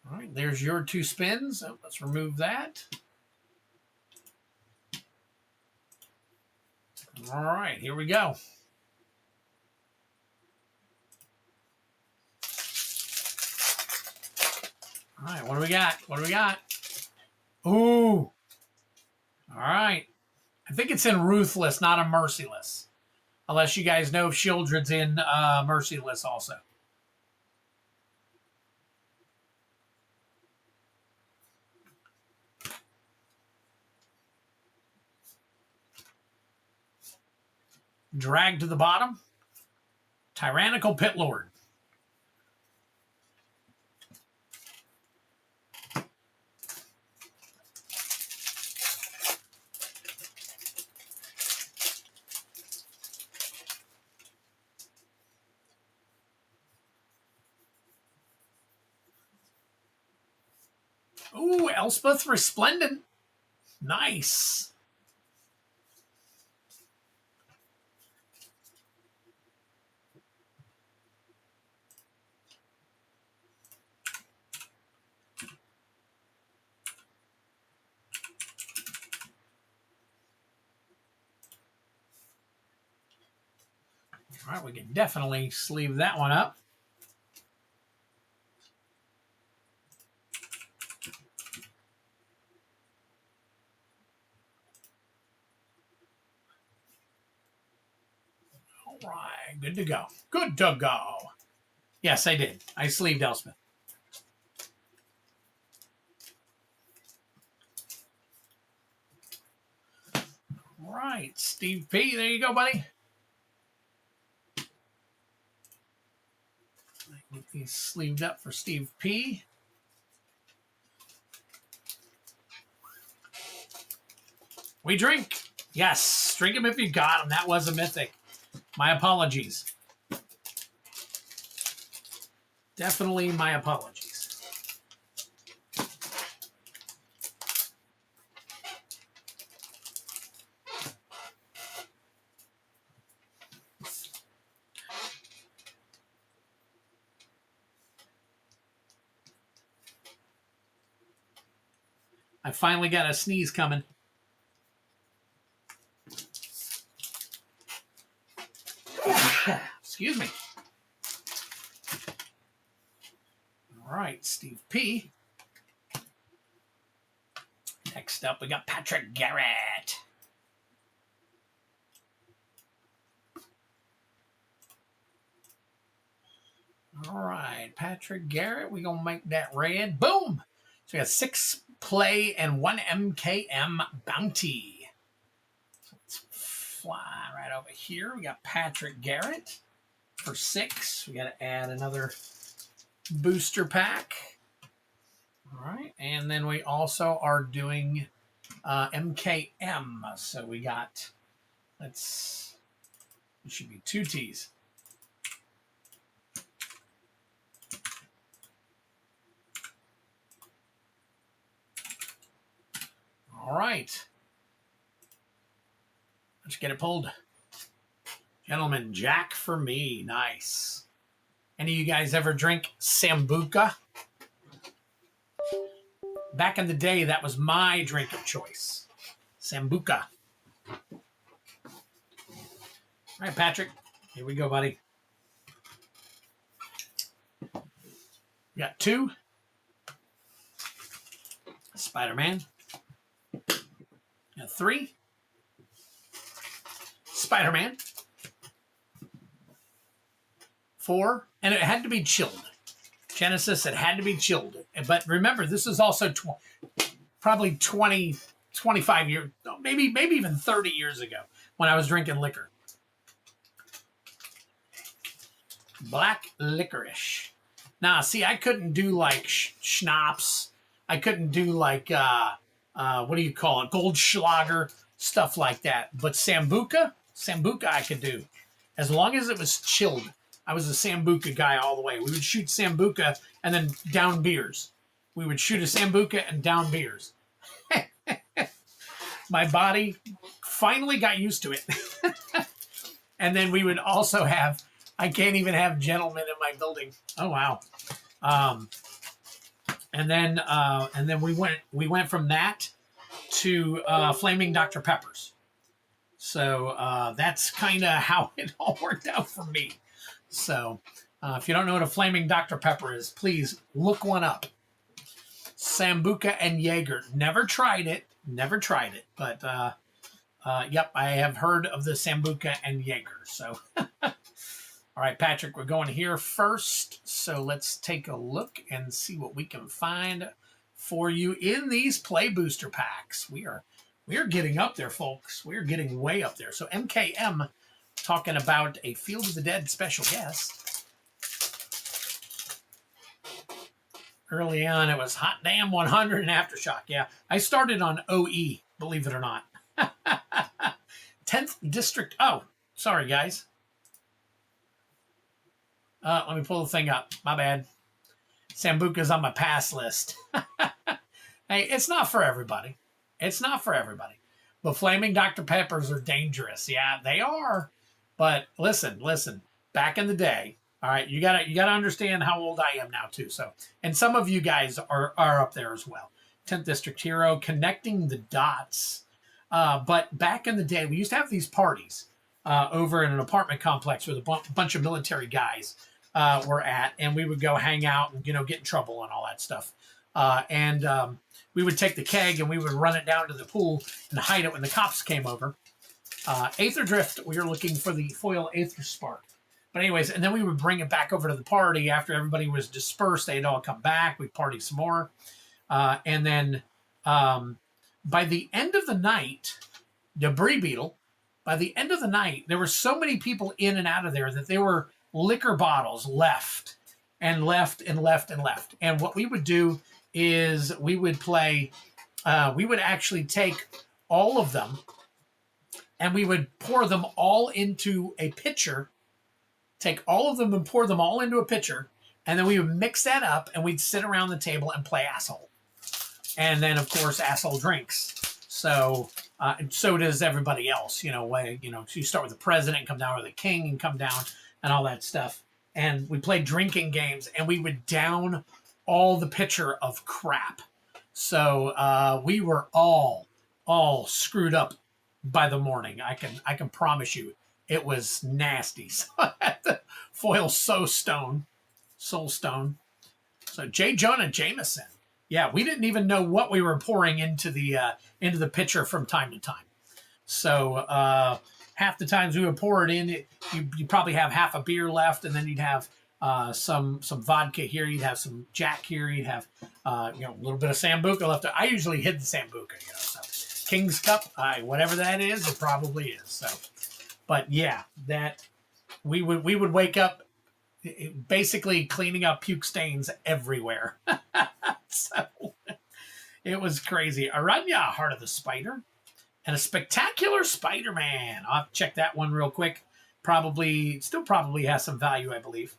All right, there's your 2 spins. Oh, let's remove that. All right, here we go. All right, what do we got? What do we got? Ooh. All right. I think it's in Ruthless, not a Merciless. Unless you guys know if Shieldred's in Merciless also. Drag to the bottom. Tyrannical Pit Lord. Ooh, Elspeth Resplendent. Nice. All right, we can definitely sleeve that one up. All right, good to go. Good to go. Yes, I did. I sleeved Elspeth. All right, Steve P. There you go, buddy. Get these sleeved up for Steve P. We drink. Yes, drink them if you got them. That was a Mythic. My apologies. Definitely my apologies. I finally got a sneeze coming. Excuse me. All right, Steve P. Next up, we got Patrick Garrett. All right, Patrick Garrett. We're going to make that red. Boom. So we got 6 play and 1 MKM bounty. So let's fly right over here. We got Patrick Garrett for 6. We got to add another booster pack. All right, and then we also are doing MKM. So we got, it should be 2 T's. All right. Let's get it pulled. Gentlemen, Jack for me. Nice. Any of you guys ever drink Sambuca? Back in the day, that was my drink of choice. Sambuca. All right, Patrick. Here we go, buddy. We got 2. Spider-Man. 3. Spider-Man. 4. And it had to be chilled. Genesis, it had to be chilled. But remember, this is also probably 20, 25 years, maybe even 30 years ago when I was drinking liquor. Black licorice. Now, see, I couldn't do like schnapps. I couldn't do like, what do you call it? Goldschlager, stuff like that. But Sambuca I could do. As long as it was chilled. I was a Sambuca guy all the way. We would shoot Sambuca and then down beers. We would shoot a Sambuca and down beers. My body finally got used to it. And then we would also have, I can't even have gentlemen in my building. Oh, wow. And then we went from that to Flaming Dr. Peppers. So that's kind of how it all worked out for me. So if you don't know what a Flaming Dr. Pepper is, please look one up. Sambuca and Jaeger. Never tried it. But yep, I have heard of the Sambuca and Jaeger. So all right, Patrick, we're going here first. So let's take a look and see what we can find for you in these play booster packs. We are getting up there, folks. We're getting way up there. So MKM, talking about a Field of the Dead special guest. Early on, it was Hot Damn 100 and Aftershock. Yeah, I started on OE, believe it or not. 10th District. Oh, sorry, guys. Let me pull the thing up. My bad. Sambuca's on my pass list. Hey, it's not for everybody. But Flaming Dr. Peppers are dangerous. Yeah, they are. But listen. Back in the day, all right, you gotta understand how old I am now too. So, and some of you guys are up there as well. 10th District Hero, connecting the dots. But back in the day, we used to have these parties. over in an apartment complex where a bunch of military guys were at, and we would go hang out and, get in trouble and all that stuff. And we would take the keg and we would run it down to the pool and hide it when the cops came over. Aether Drift, we were looking for the foil Aether Spark. But anyways, and then we would bring it back over to the party after everybody was dispersed. They'd all come back. We'd party some more. And then by the end of the night, Debris Beetle, by the end of the night, there were so many people in and out of there that there were liquor bottles left and left and left and left. And what we would do is we would play, we would actually take all of them and we would pour them all into a pitcher, take all of them and pour them all into a pitcher, and then we would mix that up and we'd sit around the table and play Asshole. And then, of course, Asshole drinks. So, and so does everybody else. So you start with the president and come down with the king and come down and all that stuff. And we played drinking games and we would down all the pitcher of crap. So we were all screwed up by the morning. I can promise you. It was nasty. So I had the foil Soul Stone. So J. Jonah Jameson. Yeah, we didn't even know what we were pouring into the pitcher from time to time. So half the times we would pour it in, you probably have half a beer left, and then you'd have some vodka here, you'd have some Jack here, you'd have a little bit of Sambuca left. I usually hid the Sambuca, so King's Cup, whatever that is, it probably is. So. But yeah, that we would wake up basically cleaning up puke stains everywhere. So it was crazy. Aranya, Heart of the Spider, and a Spectacular Spider-Man. I'll have to check that one real quick. Still probably has some value, I believe.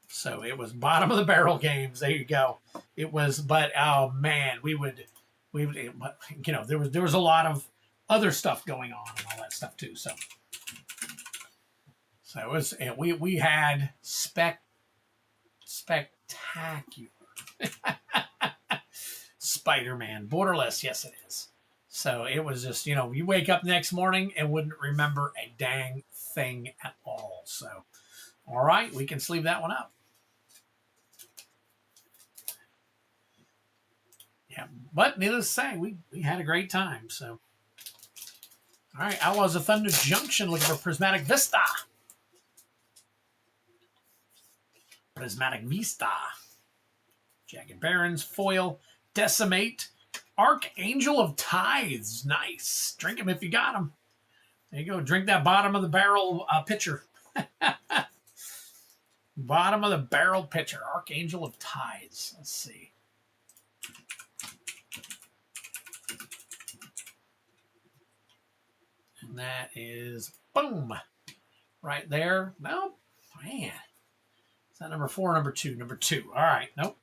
So it was bottom of the barrel games. There you go. It was, but oh man, we would, there was a lot of other stuff going on and all that stuff too. So it was, we had spectacular Spider-Man. Borderless, yes it is. So it was just, you wake up the next morning and wouldn't remember a dang thing at all. So, all right, we can sleeve that one up. Yeah, but needless to say, we had a great time. So, all right, Outlaws of Thunder Junction looking for Prismatic Vista. Prismatic Vista. Jagged Barons, Foil, Decimate, Archangel of Tithes. Nice. Drink them if you got them. There you go. Drink that bottom of the barrel pitcher. Bottom of the barrel pitcher. Archangel of Tithes. Let's see. And that is, boom, right there. Nope. Man. Is that number 4 or number 2? Number 2. All right. Nope.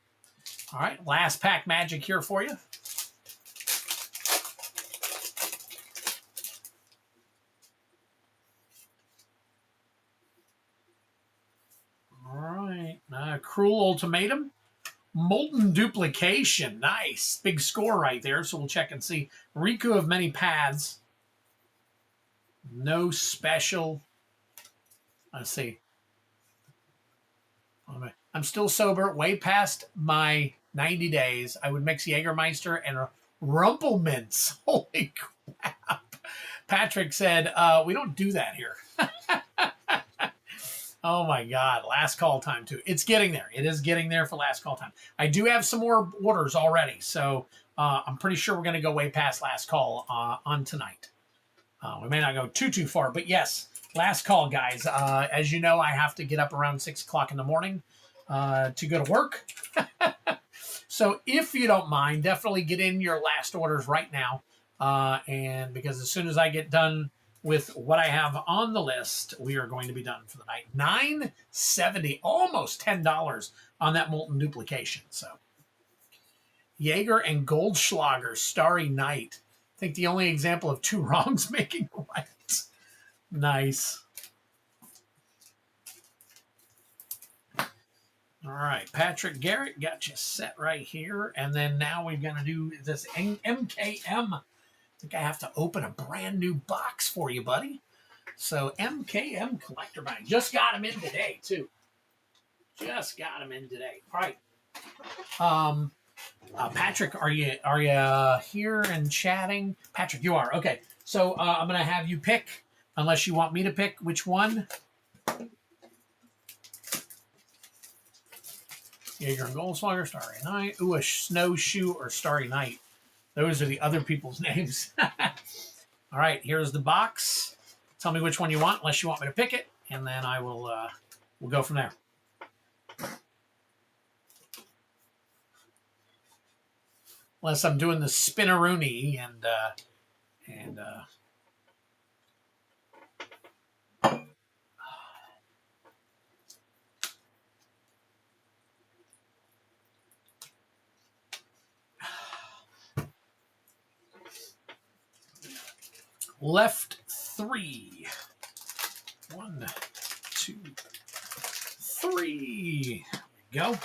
All right. Last pack magic here for you. All right. Cruel Ultimatum. Molten Duplication. Nice. Big score right there. So we'll check and see. Riku of Many Paths. No special. Let's see. I'm still sober, way past my 90 days. I would mix Jägermeister and Rumpelmints. Holy crap. Patrick said, we don't do that here. Oh my God. Last call time too. It's getting there. It is getting there for last call time. I do have some more orders already. So I'm pretty sure we're going to go way past last call on tonight. We may not go too far, but yes, last call, guys. As you know, I have to get up around 6 o'clock in the morning to go to work. So if you don't mind, definitely get in your last orders right now. And because as soon as I get done with what I have on the list, we are going to be done for the night. $9.70, almost $10 on that Molten Duplication. So Jaeger and Goldschlager, Starry Night. I think the only example of 2 wrongs making a right. Nice. All right, Patrick Garrett got you set right here. And then now we're going to do this MKM. I think I have to open a brand new box for you, buddy. So MKM collector bounty. Just got him in today, too. Just got him in today. All right. Patrick, are you here and chatting? Patrick, you are. Okay. So I'm going to have you pick, unless you want me to pick which one. Jaeger and Goldslugger, Starry Night. Ooh, a Snowshoe or Starry Night. Those are the other people's names. All right, here's the box. Tell me which one you want, unless you want me to pick it, and then I will we'll go from there. Unless I'm doing the spinneroonie and left 3. 1, 2, 3. There we go.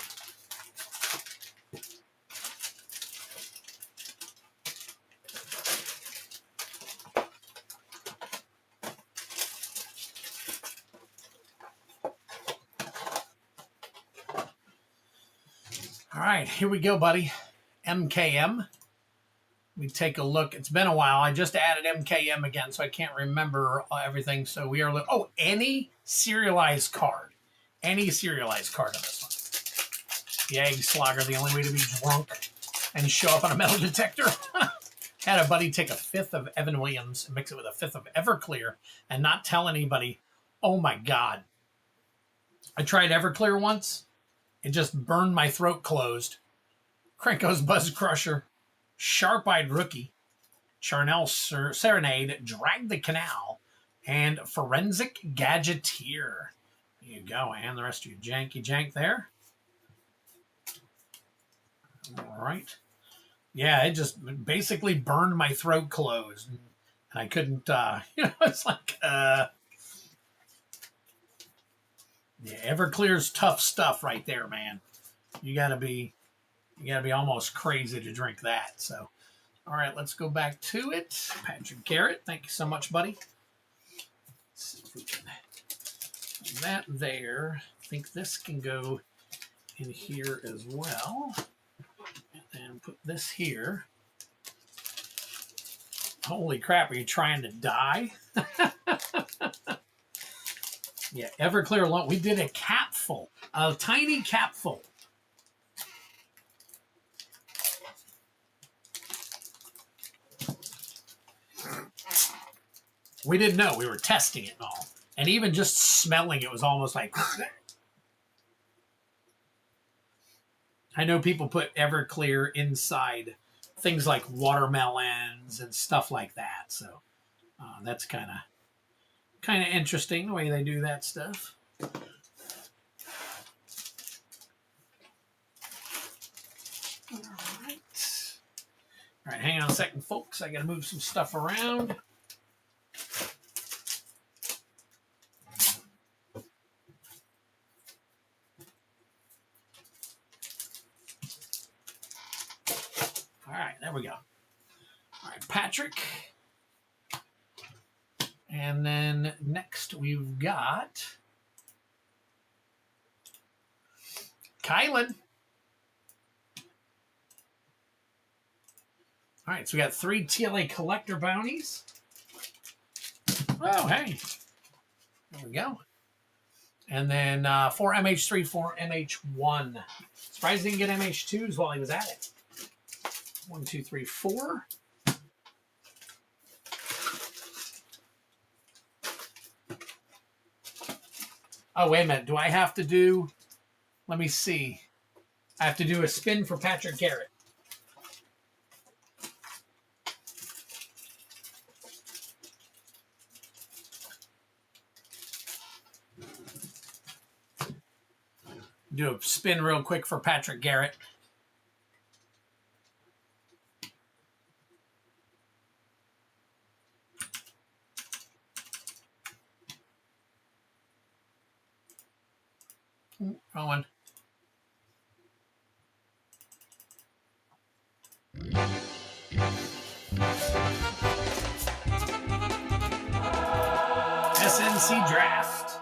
All right, here we go, buddy. MKM. We take a look. It's been a while. I just added MKM again, so I can't remember everything. So we are any serialized card. Any serialized card on this one. The Egg Slogger, the only way to be drunk and show up on a metal detector. Had a buddy take a 5th of Evan Williams and mix it with a 5th of Everclear and not tell anybody. Oh, my God. I tried Everclear once. It just burned my throat closed. Krenko's Buzz Crusher. Sharp-Eyed Rookie, Charnel Serenade, Drag the Canal, and Forensic Gadgeteer. There you go, and the rest of you janky jank there. All right. Yeah, it just basically burned my throat closed, and I couldn't, it's like, yeah, Everclear's tough stuff right there, man. You gotta be almost crazy to drink that. So, all right, let's go back to it. Patrick Garrett, thank you so much, buddy. Let's see if we can put that there. I think this can go in here as well. And then put this here. Holy crap, are you trying to die? Yeah, Everclear alone. We did a capful, a tiny capful. We didn't know. We were testing it and all. And even just smelling it was almost like... I know people put Everclear inside things like watermelons and stuff like that. So that's kind of interesting the way they do that stuff. All right. All right, hang on a second, folks. I got to move some stuff around. All right, there we go. All right, Patrick. And then next we've got Kylan. All right, so we got 3 TLA collector bounties. Oh, hey. There we go. And then 4 MH3, 4 MH1. Surprised he didn't get MH2s while he was at it. 1, 2, 3, 4. Oh, wait a minute. Do I have to do... Let me see. I have to do a spin for Patrick Garrett. Do a spin real quick for Patrick Garrett. Wrong one. SNC draft.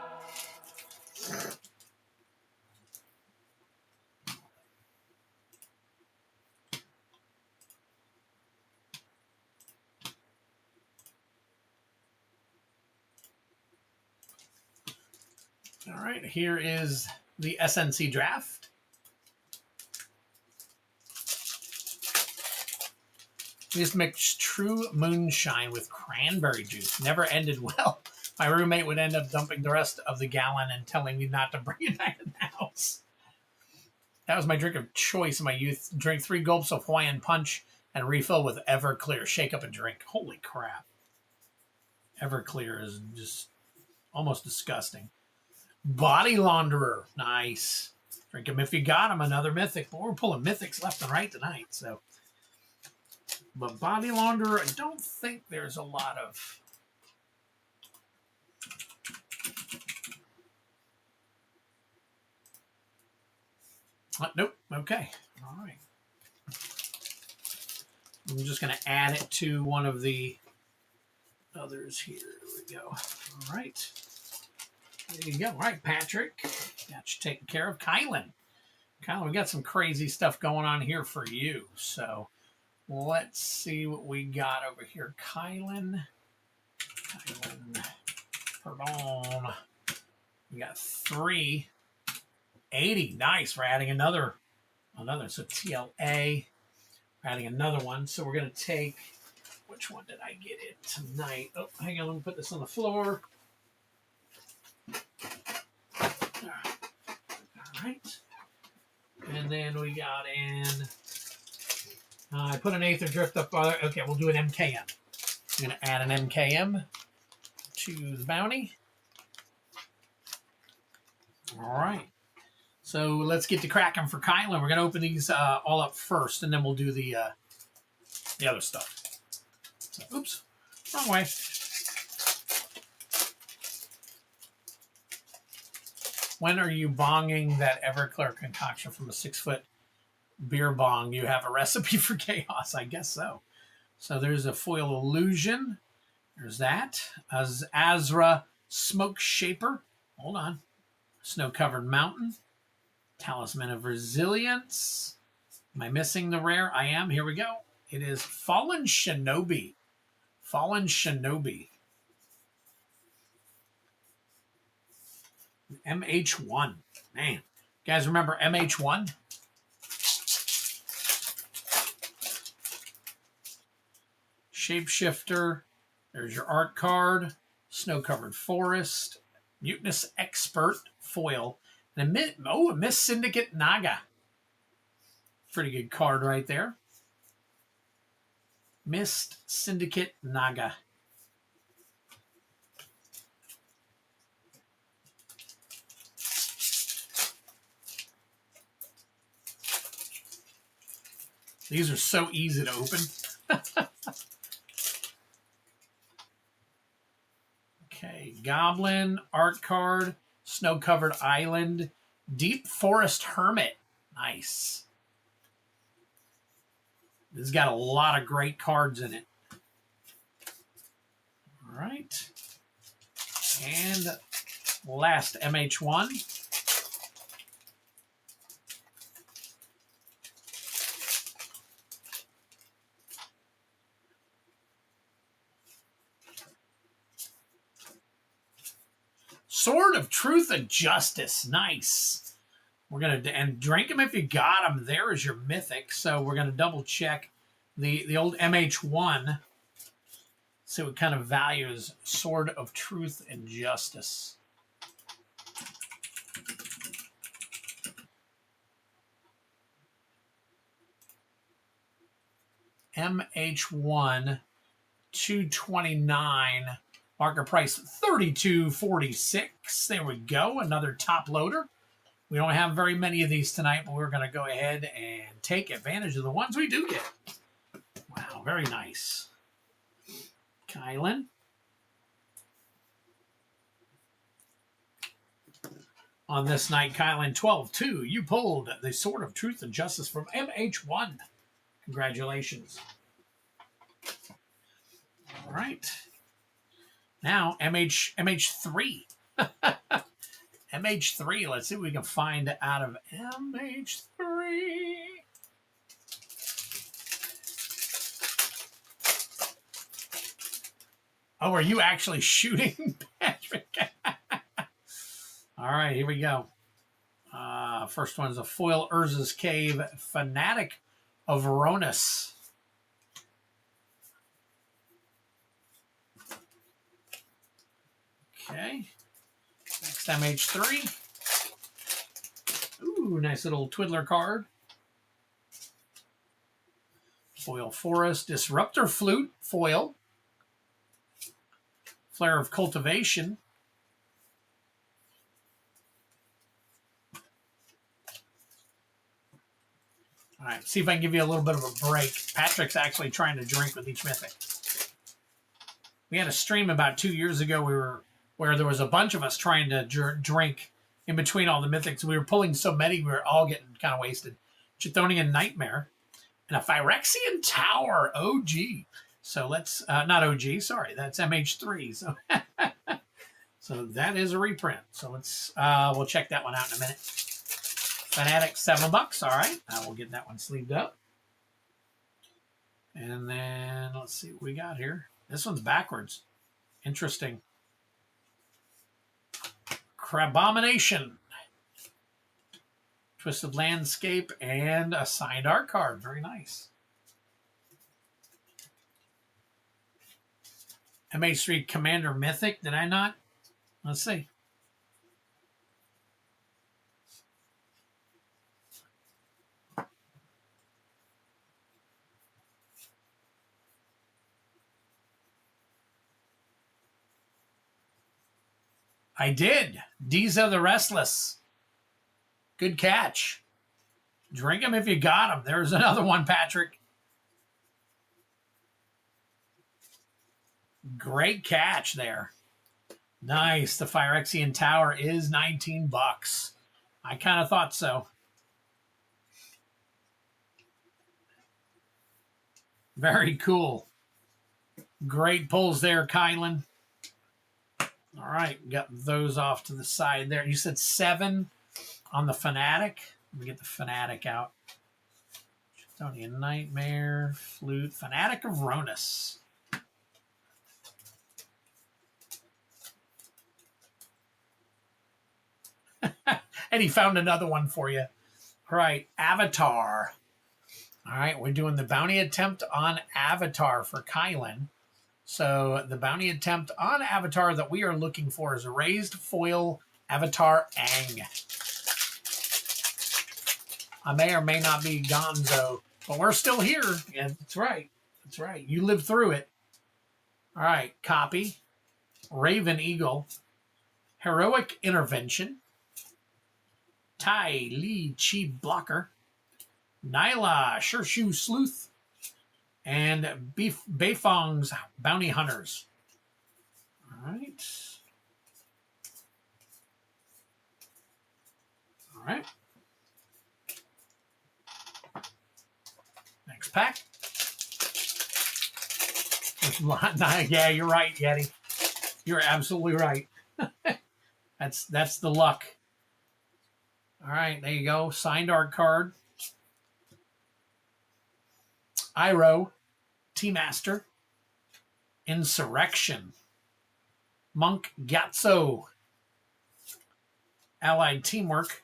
All right, here is the SNC draft. This mixed true moonshine with cranberry juice. Never ended well. My roommate would end up dumping the rest of the gallon and telling me not to bring it back to the house. That was my drink of choice in my youth. Drink 3 gulps of Hawaiian Punch and refill with Everclear. Shake up and drink. Holy crap. Everclear is just almost disgusting. Body Launderer. Nice. Drink them if you got them. Another Mythic. But we're pulling Mythics left and right tonight. So, but Body Launderer, I don't think there's a lot of... Nope. Okay. All right. I'm just going to add it to one of the others here. There we go. All right. There you go. All right, Patrick. Got you taken care of. Kylan. Kylan, we got some crazy stuff going on here for you. So let's see what we got over here. Kylan. Pardon. We got 380. Nice. We're adding another. So TLA. We're adding another one. So we're going to take, which one did I get it tonight? Oh, hang on. Let me put this on the floor. All right. And then we got in, I put an Aether Drift up. Okay, we'll do an MKM. I'm going to add an MKM to the bounty. All right. So let's get to cracking for Kylan. We're going to open these all up first, and then we'll do the other stuff. So, oops, wrong way. When are you bonging that Everclear concoction from a 6-foot beer bong? You have a recipe for chaos. I guess so. So there's a Foil Illusion. There's that. Azra Smoke Shaper. Hold on. Snow-Covered Mountain. Talisman of Resilience. Am I missing the rare? I am. Here we go. It is Fallen Shinobi. Fallen Shinobi. MH1. Man. You guys remember MH1? Shapeshifter. There's your art card. Snow-Covered Forest. Mutinous Expert foil. And a Miss Syndicate Naga. Pretty good card right there. Mist Syndicate Naga. These are so easy to open. Okay, Goblin, Art Card, Snow-Covered Island, Deep Forest Hermit. Nice. This has got a lot of great cards in it. All right. And last MH1. Sword of Truth and Justice. Nice. We're going to, and drink them if you got them. There is your Mythic. So we're going to double check the old MH1. See what kind of value is Sword of Truth and Justice. MH1 $229. Market price $32.46. There we go. Another top loader. We don't have very many of these tonight, but we're going to go ahead and take advantage of the ones we do get. Wow, very nice. Kylan. On this night, Kylan 12-2, you pulled the Sword of Truth and Justice from MH1. Congratulations. All right. Now, MH3. MH3. Let's see what we can find out of MH3. Oh, are you actually shooting, Patrick? All right, here we go. First one's a foil Urza's Cave Fanatic of Veronis. Okay. Next MH3. Ooh, nice little Twiddler card. Foil Forest. Disruptor Flute. Foil. Flare of Cultivation. All right, see if I can give you a little bit of a break. Patrick's actually trying to drink with each Mythic. We had a stream about 2 years ago where there was a bunch of us trying to drink in between all the Mythics. We were pulling so many, we were all getting kind of wasted. Chthonian Nightmare and a Phyrexian Tower, OG. So let's, not OG, sorry, that's MH3. So, so that is a reprint. So let's, we'll check that one out in a minute. Fanatic, $7. All right, we'll get that one sleeved up. And then let's see what we got here. This one's backwards. Interesting. Crabomination. Twisted Landscape and a signed art card. Very nice. MH3 Commander Mythic. Did I not? Let's see. I did. Diza the Restless. Good catch. Drink them if you got them. There's another one, Patrick. Great catch there. Nice. The Phyrexian Tower is $19. I kind of thought so. Very cool. Great pulls there, Kylan. All right, got those off to the side there. You said 7 on the Fanatic. Let me get the Fanatic out. Chthonian Nightmare, Flute, Fanatic of Veronis. And he found another one for you. All right, Avatar. All right, we're doing the bounty attempt on Avatar for Kylan. So the bounty attempt on Avatar that we are looking for is a raised foil Avatar Aang. I may or may not be Gonzo, but we're still here. Yeah, that's right. That's right. You lived through it. All right, copy. Raven Eagle. Heroic Intervention. Tai Li Chi Blocker. Nyla Shirshu Sleuth. And Beifong's Bounty Hunters. All right. All right. Next pack. Yeah, you're right, Yeti. You're absolutely right. That's the luck. All right, there you go. Signed art card. Iroh. T-Master, Insurrection, Monk Gyatso, Allied Teamwork,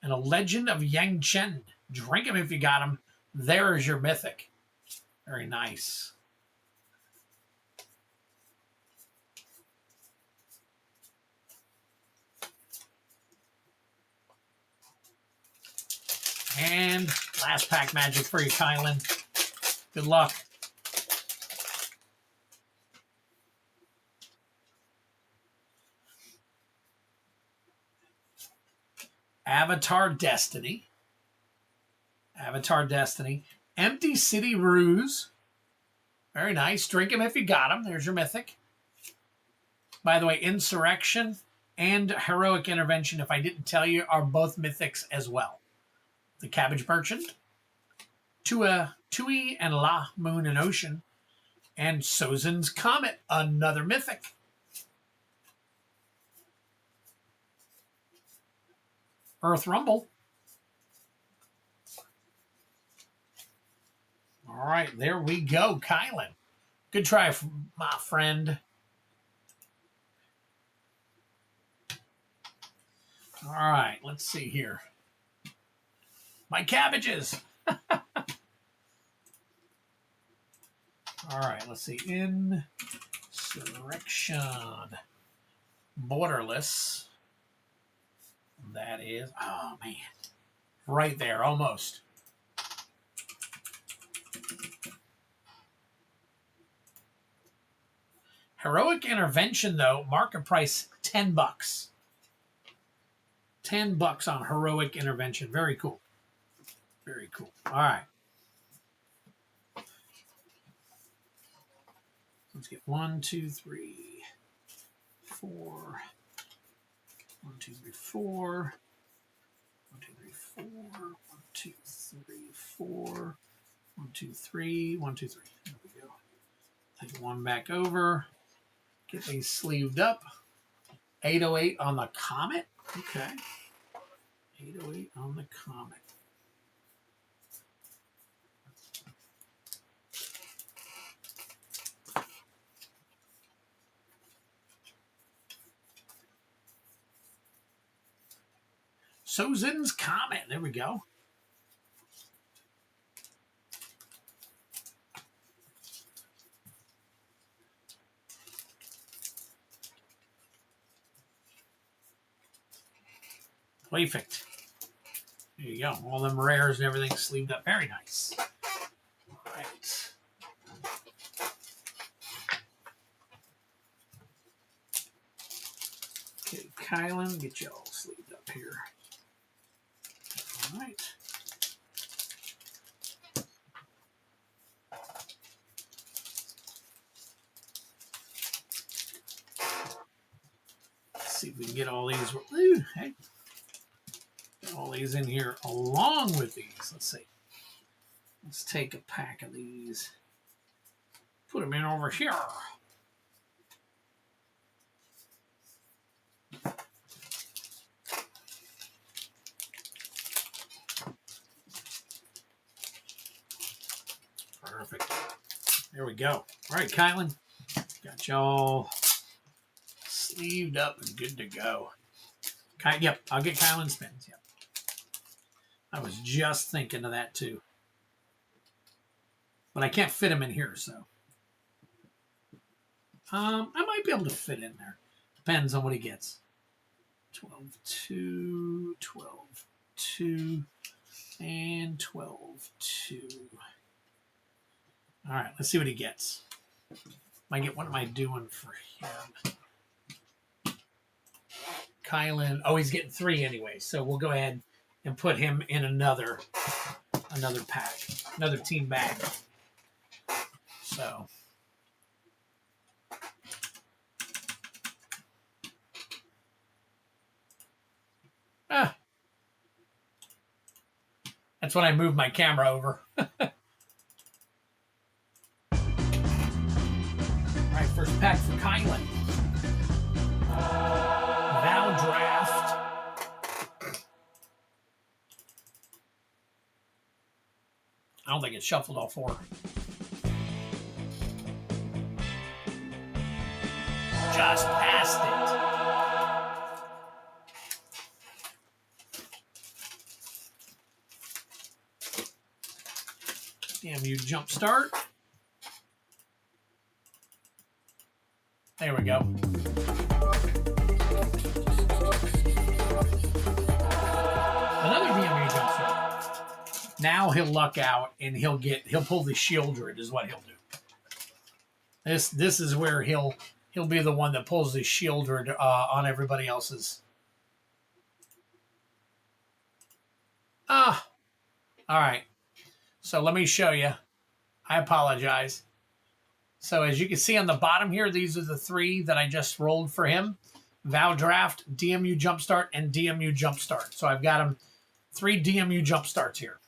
and a Legend of Yang Chen. Drink him if you got him. There is your Mythic. Very nice. And last pack magic for you, Kylan. Good luck. Avatar Destiny. Avatar Destiny. Empty City Ruse. Very nice. Drink him if you got him. There's your Mythic. By the way, Insurrection and Heroic Intervention, if I didn't tell you, are both Mythics as well. The Cabbage Merchant. Tui and La, Moon and Ocean. And Sozin's Comet, another Mythic. Earth Rumble. All right, there we go, Kylan. Good try, my friend. All right, let's see here. My cabbages. All right, let's see. Insurrection. Borderless. That is, oh man, right there, almost. Heroic Intervention, though, market price $10. $10 on Heroic Intervention. Very cool. Very cool. All right. Let's get 1, 2, 3, 4. 1, 2, 3, 4. 1, 2, 3, 4. 1, 2, 3, 4. 1, 2, 3. 1, 2, 3. There we go. Take one back over. Get these sleeved up. 808 on the Comet. Okay. 808 on the Comet. Sozin's Comet. There we go. Perfect. There you go. All them rares and everything sleeved up. Very nice. All right. Okay, Kylan, get you all sleeved up here. All right. Let's see if we can get all these. Ooh, hey. All these in here along with these. Let's see. Let's take a pack of these. Put them in over here. Perfect. There we go. All right, Kylan. Got y'all sleeved up and good to go. Yep, I'll get Kylan spins. Yep. I was just thinking of that too. But I can't fit him in here, so. I might be able to fit in there. Depends on what he gets. 12, 2, 12, 2, and 12, 2. All right, let's see what he gets. What am I doing for him? Kylan, oh, he's getting 3 anyway, so we'll go ahead and put him in another pack, another team bag. So. That's when I moved my camera over. All right, first pack for Kylan. Vow Draft. I don't think it's shuffled all 4. Just passed it. Damn you, jump start. There we go. Another DMU jump start. Now he'll luck out and he'll pull the Shieldred is what he'll do. This is where he'll be the one that pulls the Shieldred on everybody else's. All right. So let me show you. I apologize. So as you can see on the bottom here, these are the 3 that I just rolled for him. Vow Draft, DMU Jumpstart, and DMU Jumpstart. So I've got him 3 DMU Jumpstarts here.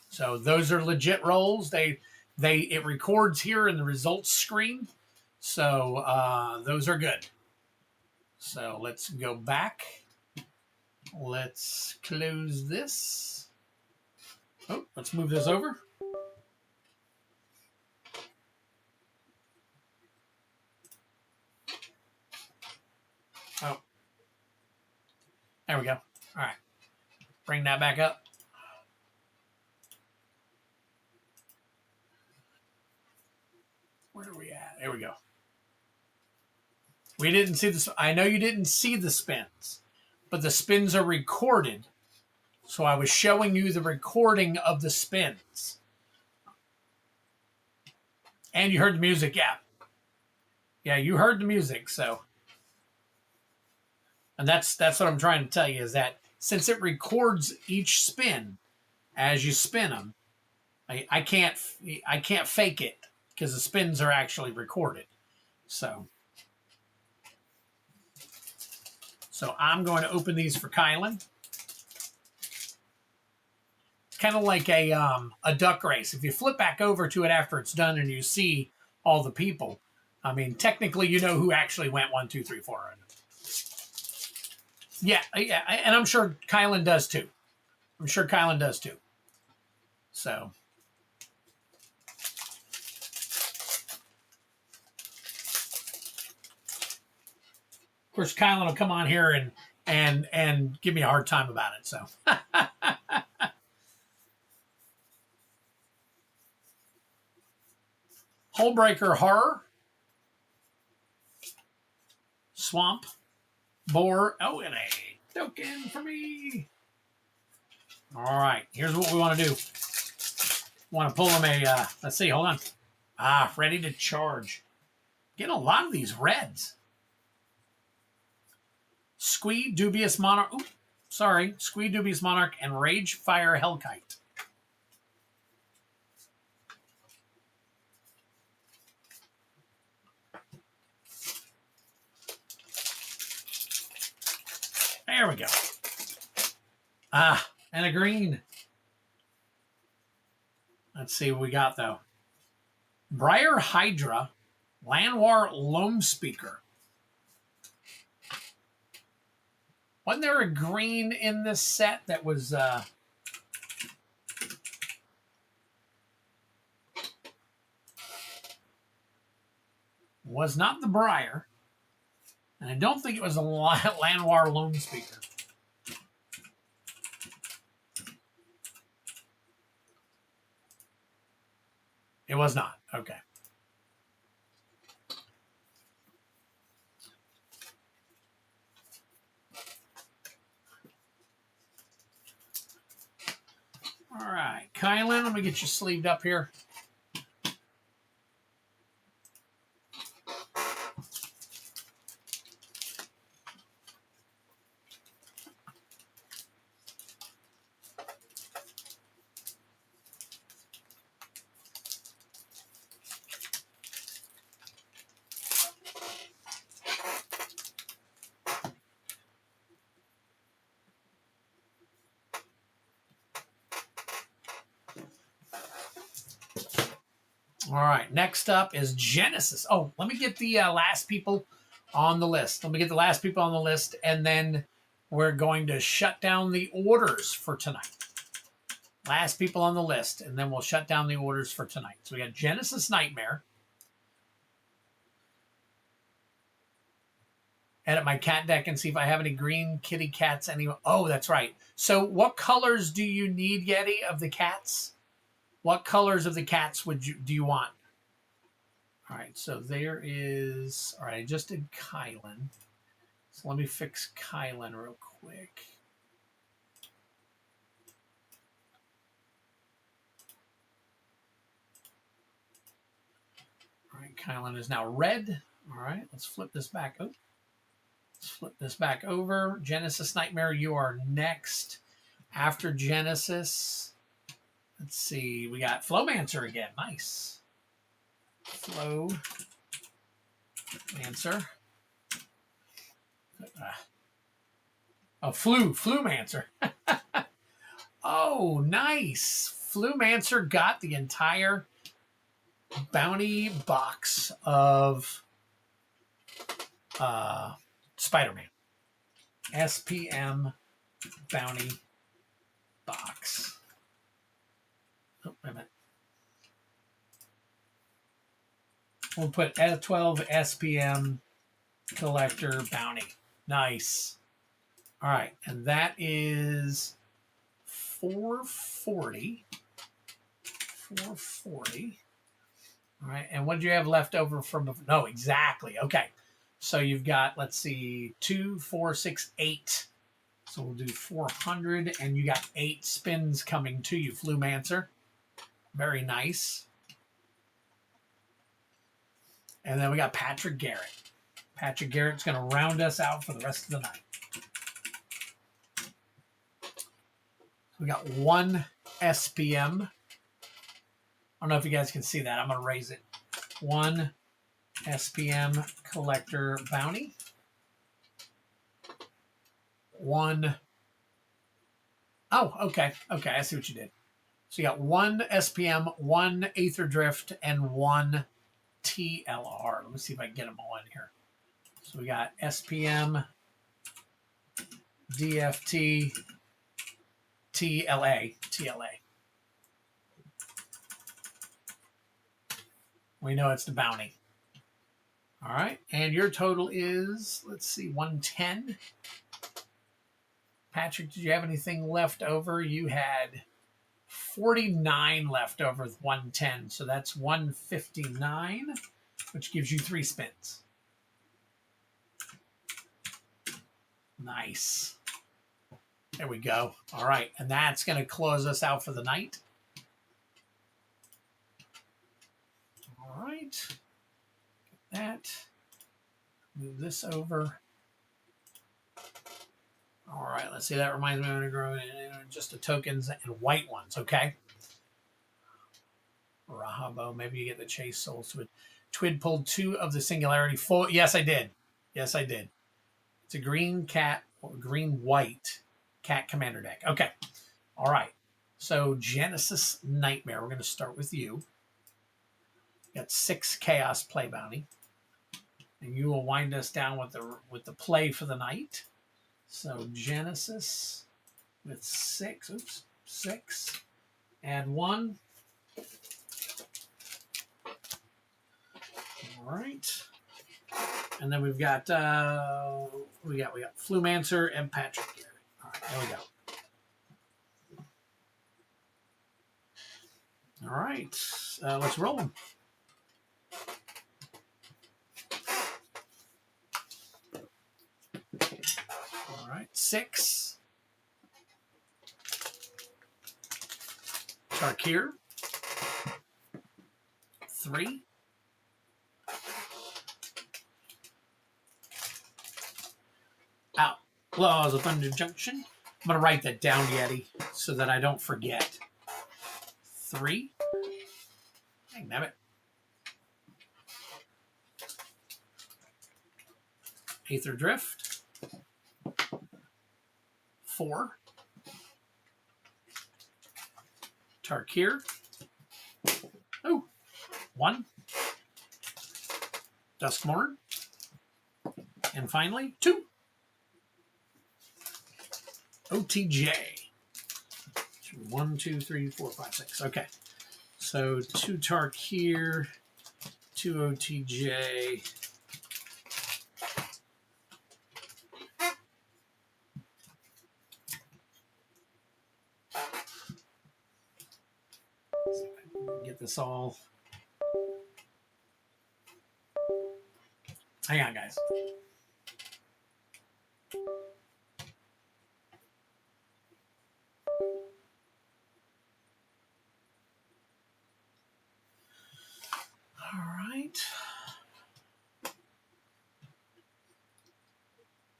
So those are legit rolls. It records here in the results screen. So those are good. So let's go back. let's close this. Oh, let's move this over. Oh, there we go. All right, bring that back up. Where are we at? There we go. We didn't see this. I know you didn't see the spins, but the spins are recorded. So I was showing you the recording of the spins. And you heard the music, yeah. Yeah, you heard the music, so. And that's what I'm trying to tell you, is that since it records each spin as you spin them, I can't fake it because the spins are actually recorded. So I'm going to open these for Kylan. It's kind of like a duck race. If you flip back over to it after it's done and you see all the people, I mean, technically you know who actually went 1, 2, 3, 4. Yeah, and I'm sure Kylan does too. So. Of course, Kylan will come on here and give me a hard time about it. So. Hullbreaker Horror. Swamp. Boar. Oh, and a token for me. All right. Here's what we want to do. Want to pull them a, let's see, hold on. Ready to charge. Getting a lot of these reds. Squee, Dubious Monarch. Oops, sorry. Squee, Dubious Monarch, and Rage Fire Hellkite. There we go. And a green. Let's see what we got, though. Briar Hydra, Llanowar Loam Speaker. Wasn't there a green in this set that was... was not the Briar. And I don't think it was a Llanowar Loam Speaker. It was not. Okay. All right. Kylan, let me get you sleeved up here. All right, next up is Genesis. Oh, let me get the last people on the list. And then we're going to shut down the orders for tonight. Last people on the list, and then we'll shut down the orders for tonight. So we got Genesis Nightmare. Edit my cat deck and see if I have any green kitty cats. Oh, that's right. So what colors do you need, Yeti, of the cats? What colors of the cats do you want? All right, so there is... All right, I just did Kylan. So let me fix Kylan real quick. All right, Kylan is now red. All right, let's flip this back. Oh, let's flip this back over. Genesis Nightmare, you are next. After Genesis... Let's see. We got Flowmancer again. Nice. Flowmancer. Flewmancer. Oh, nice. Flewmancer got the entire bounty box of Spider-Man. SPM bounty box. Oh, wait a minute. We'll put 12 SPM collector bounty. Nice. All right, and that is 440. 440. All right, and what do you have left over from? No, exactly. Okay, so you've got, let's see, 2, 4, 6, 8. So we'll do 400, and you got 8 spins coming to you, Flumancer. Very nice. And then we got Patrick Garrett. Patrick Garrett's going to round us out for the rest of the night. We got 1 SPM. I don't know if you guys can see that. I'm going to raise it. 1 SPM collector bounty. 1. Oh, okay. Okay, I see what you did. So you got 1 SPM, 1 Aether Drift, and 1 TLR. Let me see if I can get them all in here. So we got SPM, DFT, TLA. We know it's the bounty. All right, and your total is, let's see, 110. Patrick, did you have anything left over? You had 49 left over with 110, so that's 159, which gives you 3 spins. Nice. There we go. All right, and that's going to close us out for the night. All right. Get that. Move this over. All right, let's see. That reminds me, I'm going to grow just the tokens and white ones, okay? Rahabo, maybe you get the Chase Soul Twid. Twid pulled 2 of the Singularity full. Yes, I did. Yes, I did. It's a green cat or green-white cat commander deck. Okay. All right. So Genesis Nightmare. We're going to start with you. Got 6 Chaos Play Bounty. And you will wind us down with the play for the night. So Genesis with 6. Oops. 6. Add 1. All right. And then we've got we got Flumancer and Patrick Garrett. All right, there we go. All right, let's roll them. All right, 6. Tarkir. 3. Laws of Thunder Junction. I'm going to write that down, Yeti, so that I don't forget. 3. Dang, damn it. Aether Drift. 4. Tarkir. Oh, 1. Duskmourn. And finally, 2. OTJ. 1, 2, 3, 4, 5, 6. Okay. So 2 Tarkir, 2 OTJ. Get this all. Hang on, guys. All right.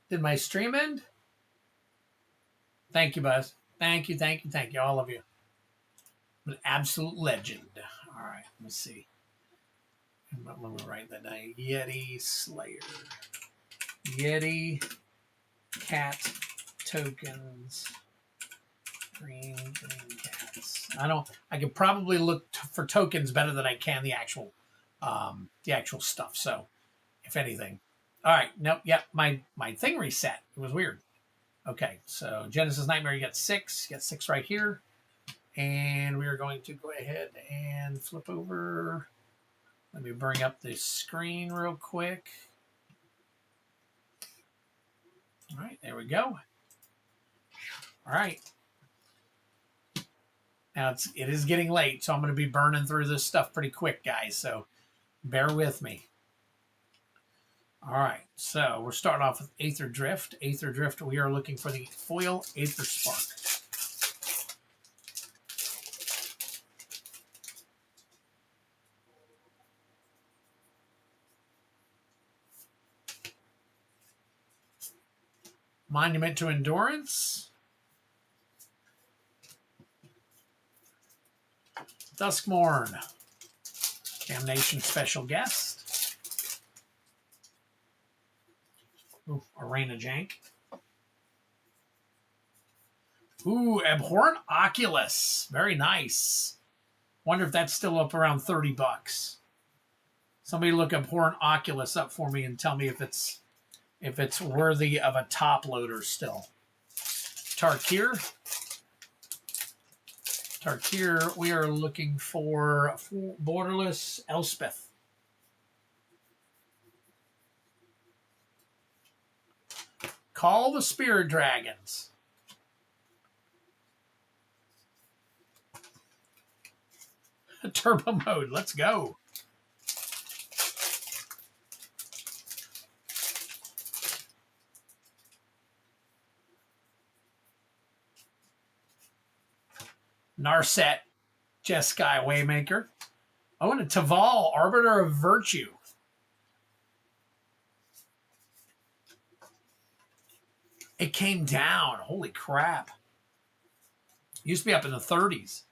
Did my stream end? Thank you, Buzz. Thank you, all of you. An absolute legend. All right, let's see. Let me write that down. Yeti Slayer. Yeti cat tokens. Green cats. I can probably look for tokens better than I can the actual stuff. So, if anything. All right. Nope. Yep. My thing reset. It was weird. Okay, so Genesis Nightmare, you got 6. You got 6 right here. And we are going to go ahead and flip over. Let me bring up the screen real quick. All right, there we go. All right. Now it is getting late, so I'm going to be burning through this stuff pretty quick, guys. So bear with me. All right, so we're starting off with Aether Drift. Aether Drift, we are looking for the foil Aether Spark. Monument to Endurance. Duskmorn. Damnation Special Guest. Ooh, Arena Jank. Ooh, Abhorrent Oculus. Very nice. Wonder if that's still up around 30 bucks. Somebody look Abhorrent Oculus up for me and tell me if it's worthy of a top loader still. Tarkir. Tarkir, we are looking for Borderless Elspeth. Call the Spirit Dragons. Turbo mode, let's go. Narset, Jeskai Waymaker. Oh, and a Taval, Arbiter of Virtue. It came down. Holy crap. Used to be up in the 30s.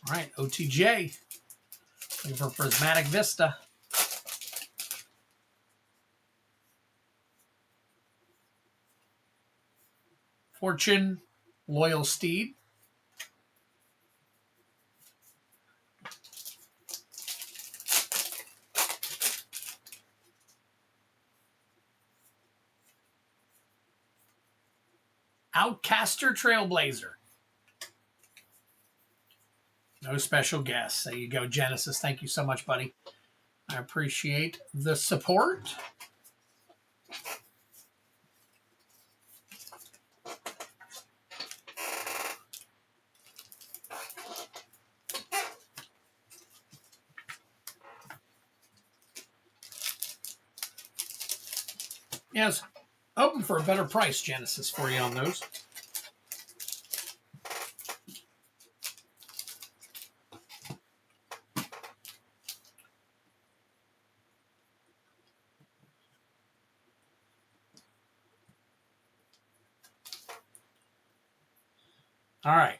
All right, OTJ. Looking for Prismatic Vista. Fortune, Loyal Steed. Outcaster Trailblazer. No special guests. There you go, Genesis. Thank you so much, buddy. I appreciate the support. Yes, open for a better price, Genesis, for you on those. All right.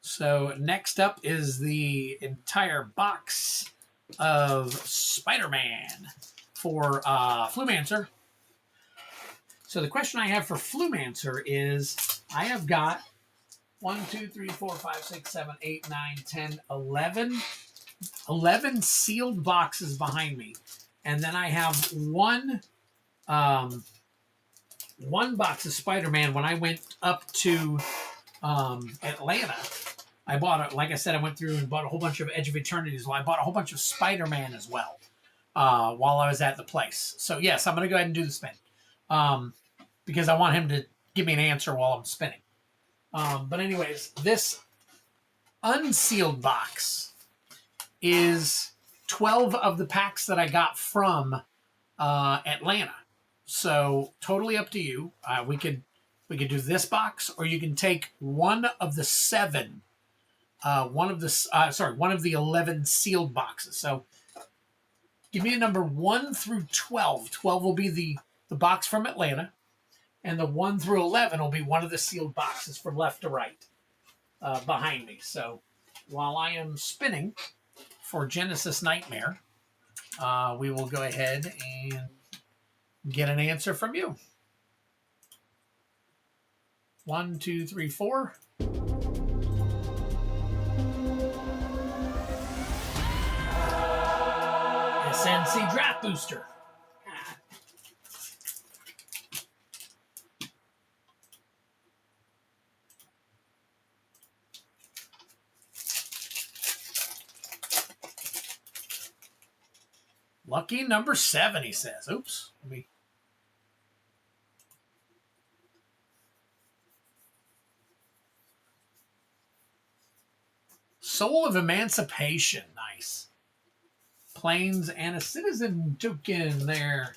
So next up is the entire box of Spider-Man for Flumancer. So the question I have for Flumancer is, I have got 1, 2, 3, 4, 5, 6, 7, 8, 9, 10, 11 sealed boxes behind me. And then I have one box of Spider-Man. When I went up to Atlanta, I bought it. Like I said, I went through and bought a whole bunch of Edge of Eternity as well. I bought a whole bunch of Spider-Man as well while I was at the place. So yes, I'm going to go ahead and do the spin because I want him to give me an answer while I'm spinning. But anyways, this unsealed box is 12 of the packs that I got from Atlanta. So totally up to you. We could do this box, or you can take one of the 7. One of the 11 sealed boxes. So give me a number 1 through 12. 12 will be the box from Atlanta, and the 1 through 11 will be one of the sealed boxes from left to right behind me. So while I am spinning for Genesis Nightmare, we will go ahead and get an answer from you. 1, 2, 3, 4. SNC Draft Booster. Lucky number 7, he says. Oops. Let me... Soul of Emancipation. Nice. Plains and a Citizen token there.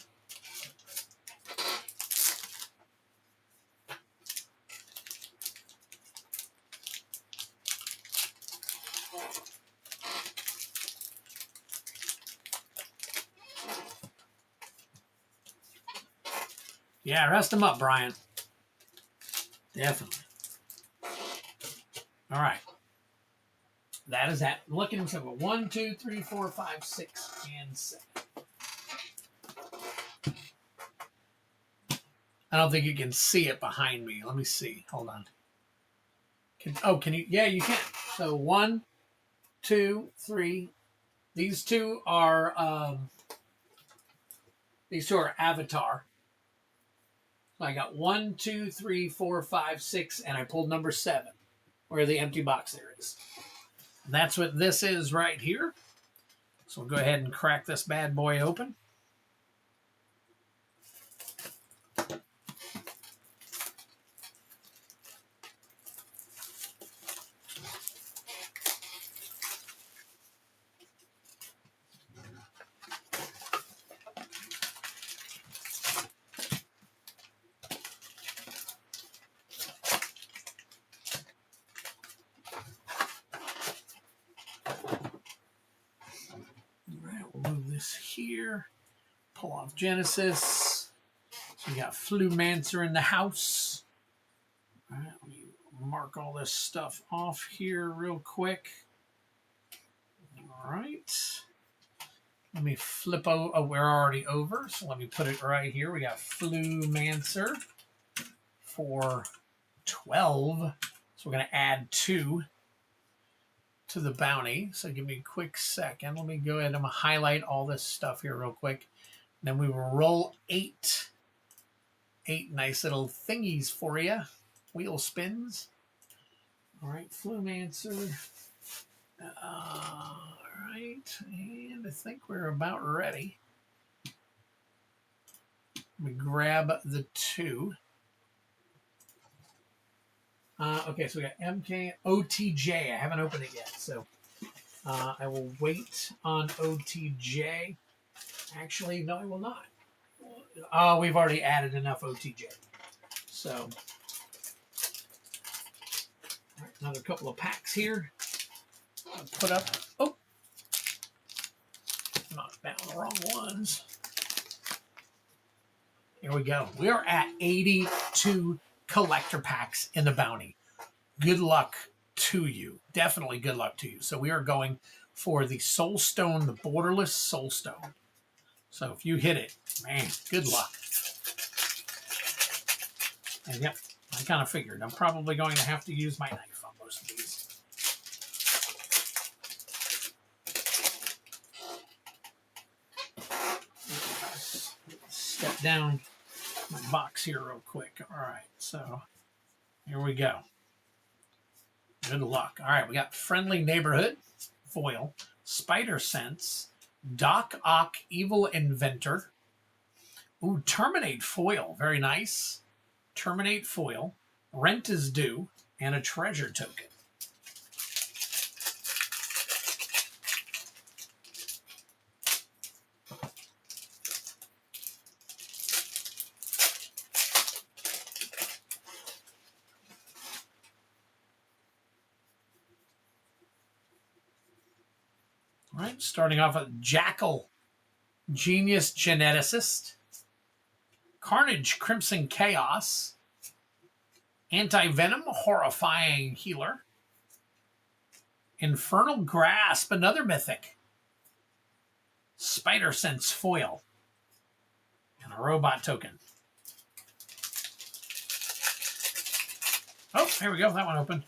Yeah, rest them up, Brian. Definitely. All right. That is that. Looking at 1, 2, 3, 4, 5, 6, and 7. I don't think you can see it behind me. Let me see. Hold on. Can you? Yeah, you can. So 1, 2, 3. These two are Avatar. So I got 1, 2, 3, 4, 5, 6, and I pulled number 7, where the empty box there is. And that's what this is right here. So we'll go ahead and crack this bad boy open. Here, pull off Genesis. So we got Flumancer in the house. All right, let me mark all this stuff off here real quick. All right. Let me flip over. Oh, we're already over, so let me put it right here. We got Flumancer for 12. So we're going to add 2 to the bounty. So give me a quick second. Let me go ahead and highlight all this stuff here real quick. Then we will roll 8 nice little thingies for you. Wheel spins. All right, Flumancer. All right, and I think we're about ready. Let me grab the 2. Okay, so we got MK, OTJ. I haven't opened it yet, so I will wait on OTJ. Actually, no, I will not. We've already added enough OTJ. So, all right, another couple of packs here. I'll put up. Oh, knocked down the wrong ones. Here we go. We are at 82 collector packs in the bounty. Good luck to you. Definitely good luck to you. So we are going for the Soul Stone, the borderless Soul Stone. So if you hit it, man, good luck. And yep, I kind of figured. I'm probably going to have to use my knife on most of these. Step down my box here real quick. All right, so here we go. Good luck. All right, we got Friendly Neighborhood, foil, Spider Sense, Doc Ock, Evil Inventor. Ooh, Terminate foil, very nice. Terminate foil, Rent is Due, and a treasure token. All right, starting off with Jackal, Genius Geneticist, Carnage, Crimson Chaos, Anti-Venom, Horrifying Healer, Infernal Grasp, another Mythic, Spider Sense foil, and a robot token. Oh, here we go. That one opened.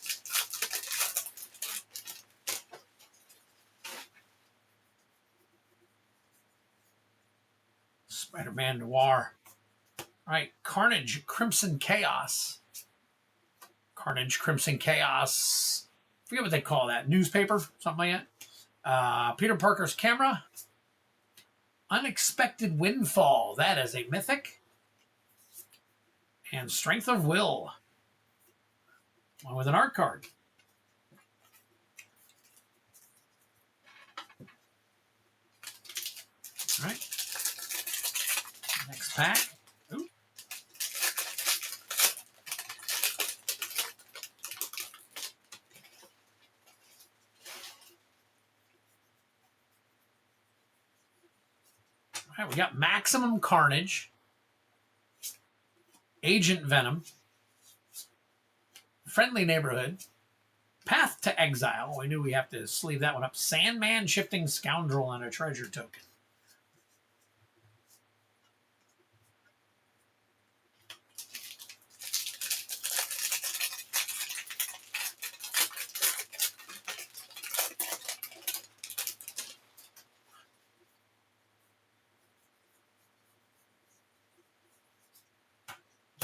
Man Noir. All right, Carnage, Crimson Chaos. Carnage, Crimson Chaos. I forget what they call that. Newspaper, something like that. Peter Parker's Camera. Unexpected Windfall. That is a Mythic. And Strength of Will. One with an art card. All right. Next pack. Ooh. All right, we got Maximum Carnage, Agent Venom, Friendly Neighborhood, Path to Exile. We knew we have to sleeve that one up. Sandman, Shifting Scoundrel, and a treasure token.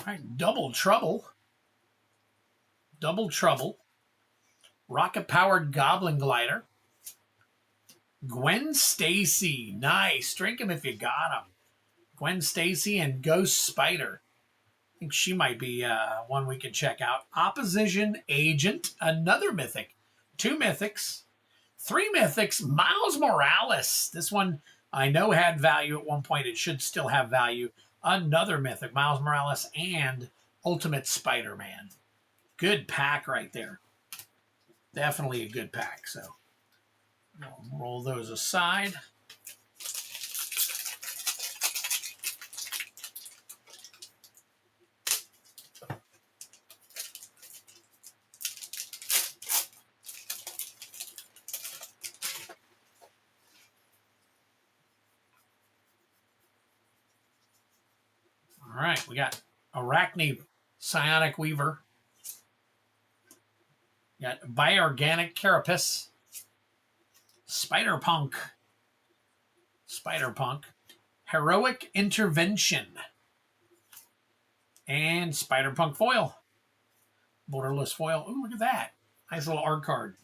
All right, Double Trouble. Double Trouble. Rocket-powered Goblin Glider. Gwen Stacy. Nice. Drink him if you got him. Gwen Stacy and Ghost Spider. I think she might be one we can check out. Opposition Agent. Another Mythic. 2 Mythics. 3 Mythics. Miles Morales. This one I know had value at one point. It should still have value. Another Mythic. Miles Morales and Ultimate Spider-Man. Good pack right there. Definitely a good pack. So we'll roll those aside. All right, we got Arachne Psionic Weaver. We got Biorganic Carapace. Spider-Punk. Spider-Punk. Heroic Intervention. And Spider-Punk Foil. Borderless Foil. Ooh, look at that. Nice little art card.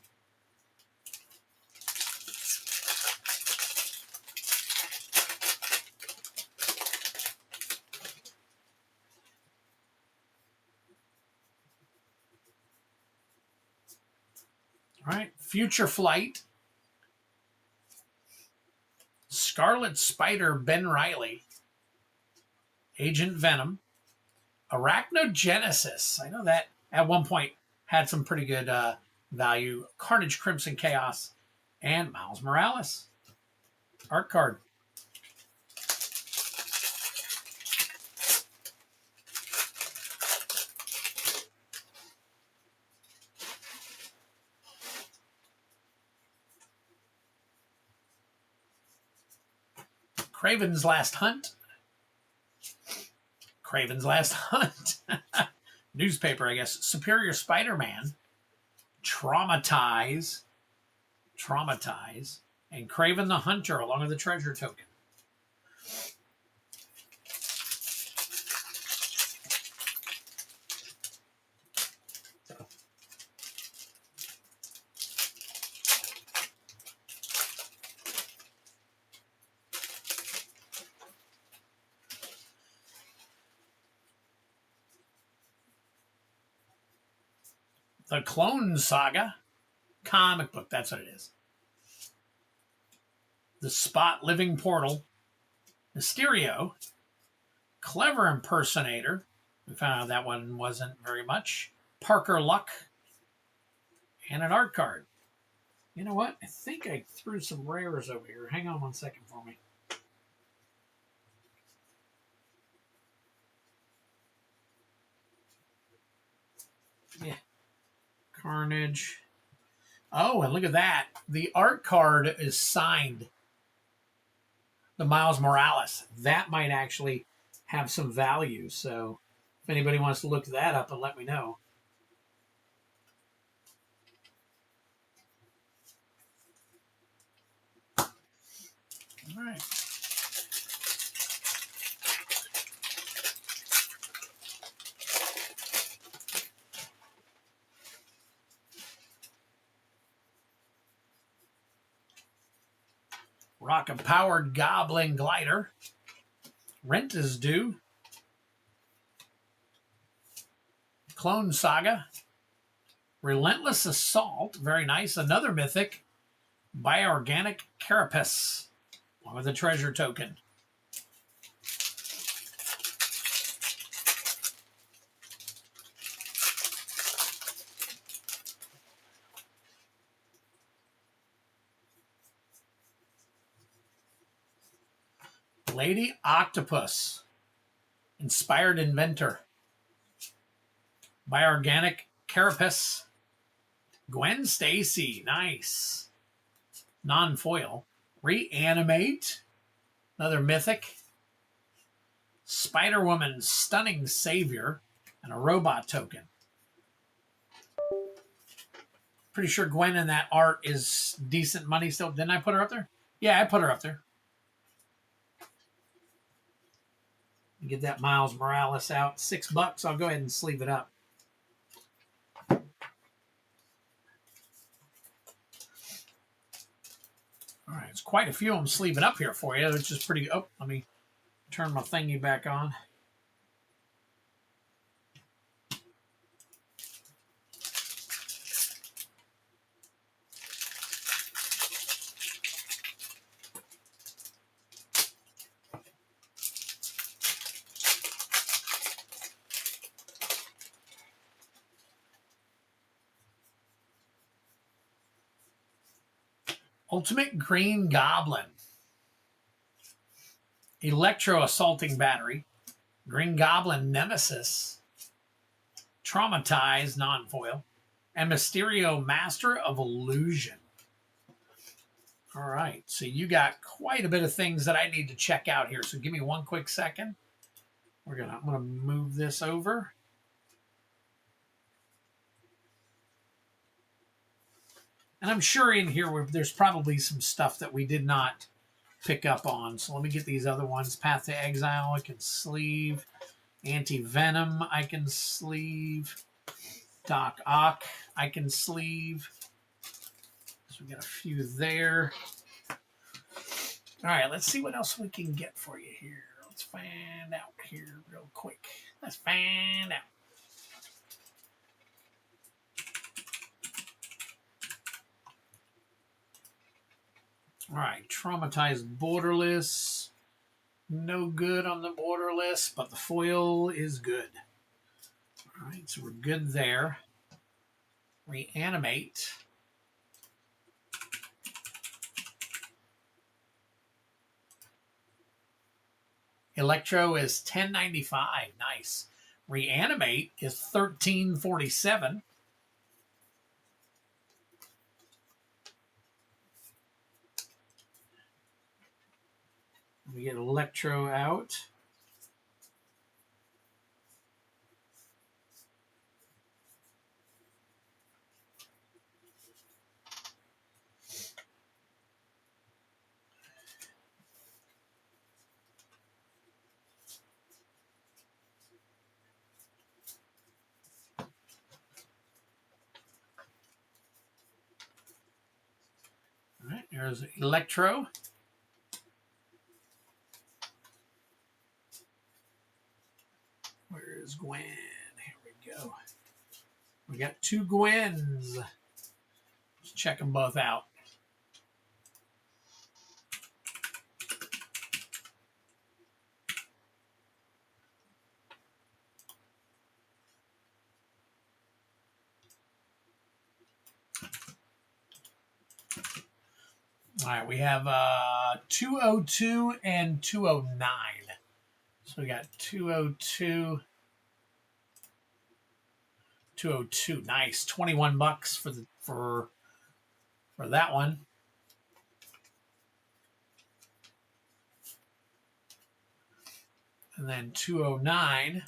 All right, Future Flight. Scarlet Spider Ben Reilly. Agent Venom. Arachnogenesis. I know that at one point had some pretty good value. Carnage Crimson Chaos. And Miles Morales. Art card. Kraven's Last Hunt. Kraven's Last Hunt. Newspaper, I guess. Superior Spider-Man. Traumatize. And Kraven the Hunter along with the treasure token. The Clone Saga. Comic book, that's what it is. The Spot Living Portal. Mysterio. Clever Impersonator. We found out that one wasn't very much. Parker Luck. And an art card. You know what? I think I threw some rares over here. Hang on one second for me. Yeah. Carnage. Oh, and look at that. The art card is signed. The Miles Morales. That might actually have some value. So if anybody wants to look that up and let me know. All right. Rocket Powered Goblin Glider. Rent is Due. Clone Saga. Relentless Assault. Very nice. Another Mythic. Bioorganic Carapace. Along with a treasure token. Lady Octopus. Inspired Inventor. Bioorganic Carapace. Gwen Stacy. Nice. Non-foil. Reanimate. Another Mythic. Spider-Woman Stunning Savior. And a robot token. Pretty sure Gwen in that art is decent money still. Didn't I put her up there? Yeah, I put her up there. Get that Miles Morales out. $6. I'll go ahead and sleeve it up. All right, it's quite a few of them sleeving up here for you, which is pretty. Oh, let me turn my thingy back on. Ultimate Green Goblin. Electro Assaulting Battery. Green Goblin Nemesis. Traumatized Non-Foil. And Mysterio Master of Illusion. All right, so you got quite a bit of things that I need to check out here. So give me one quick second. I'm gonna move this over. And I'm sure in here there's probably some stuff that we did not pick up on. So let me get these other ones. Path to Exile, I can sleeve. Anti-Venom, I can sleeve. Doc Ock, I can sleeve. So we got a few there. All right, let's see what else we can get for you here. Let's find out here real quick. Let's find out. All right, Traumatized Borderless. No good on the Borderless, but the foil is good. All right, so we're good there. Reanimate. Electro is $10.95. Nice. Reanimate is $13.47. We get Electro out. All right, there's Electro. Where is Gwen? Here we go. We got two Gwens. Let's check them both out. All right, we have 202 and 209. So we got 202. 202. Nice. $21 for that one. And then 209.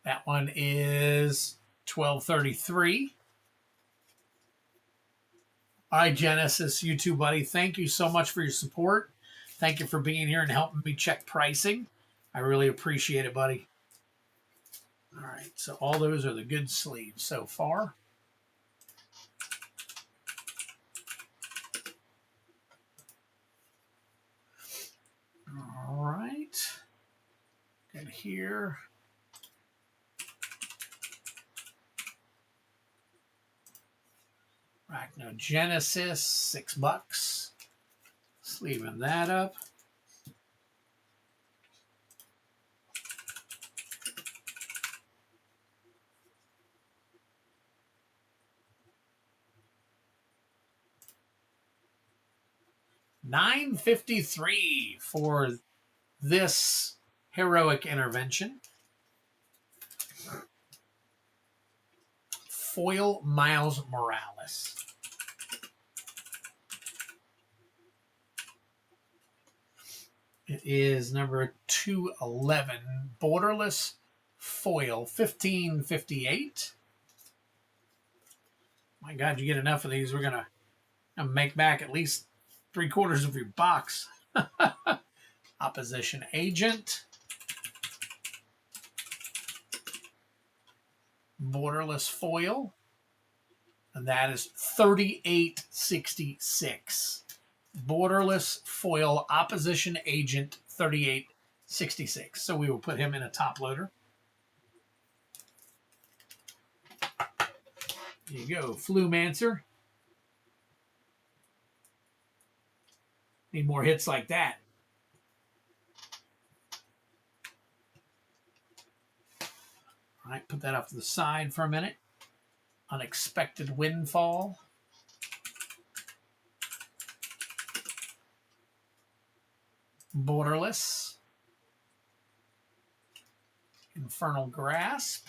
That one is $12.33. All right, Genesis, you too, buddy. Thank you so much for your support. Thank you for being here and helping me check pricing. I really appreciate it, buddy. All right, so all those are the good sleeves so far. right. Good here. Arachnogenesis, $6. Just leaving that up. $9.53 for this heroic intervention. Foil Miles Morales. It is number 211, borderless foil, $15.58. My God, you get enough of these, we're gonna make back at least 3/4 of your box. Opposition agent. Borderless foil. And that is $38.66. Borderless foil opposition agent, $38.66. So we will put him in a top loader. There you go, Flumancer. Need more hits like that. All right, put that off to the side for a minute. Unexpected Windfall. Borderless. Infernal Grasp.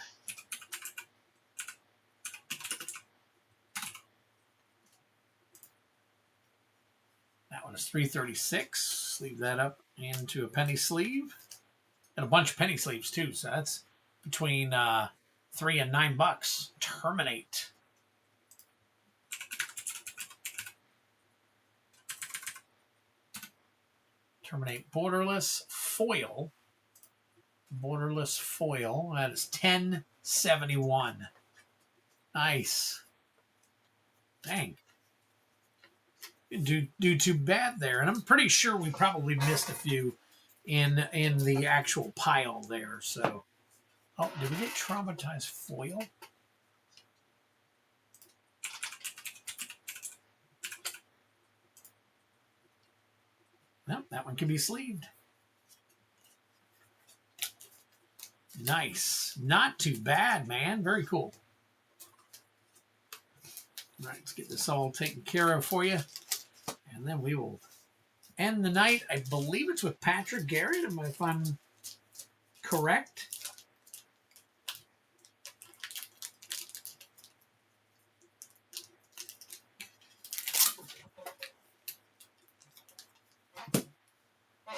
That one is $3.36. Leave that up into a penny sleeve. And a bunch of penny sleeves too, so that's between $3 and $9. Terminate. Terminate borderless foil. Borderless foil. That is $10.71. Nice. Dang. Didn't do too bad there, and I'm pretty sure we probably missed a few in the actual pile there. So, oh, did we get traumatized foil? No, that one can be sleeved. Nice. Not too bad, man. Very cool. All right, let's get this all taken care of for you. And then we will end the night. I believe it's with Patrick Garrett, if I'm correct.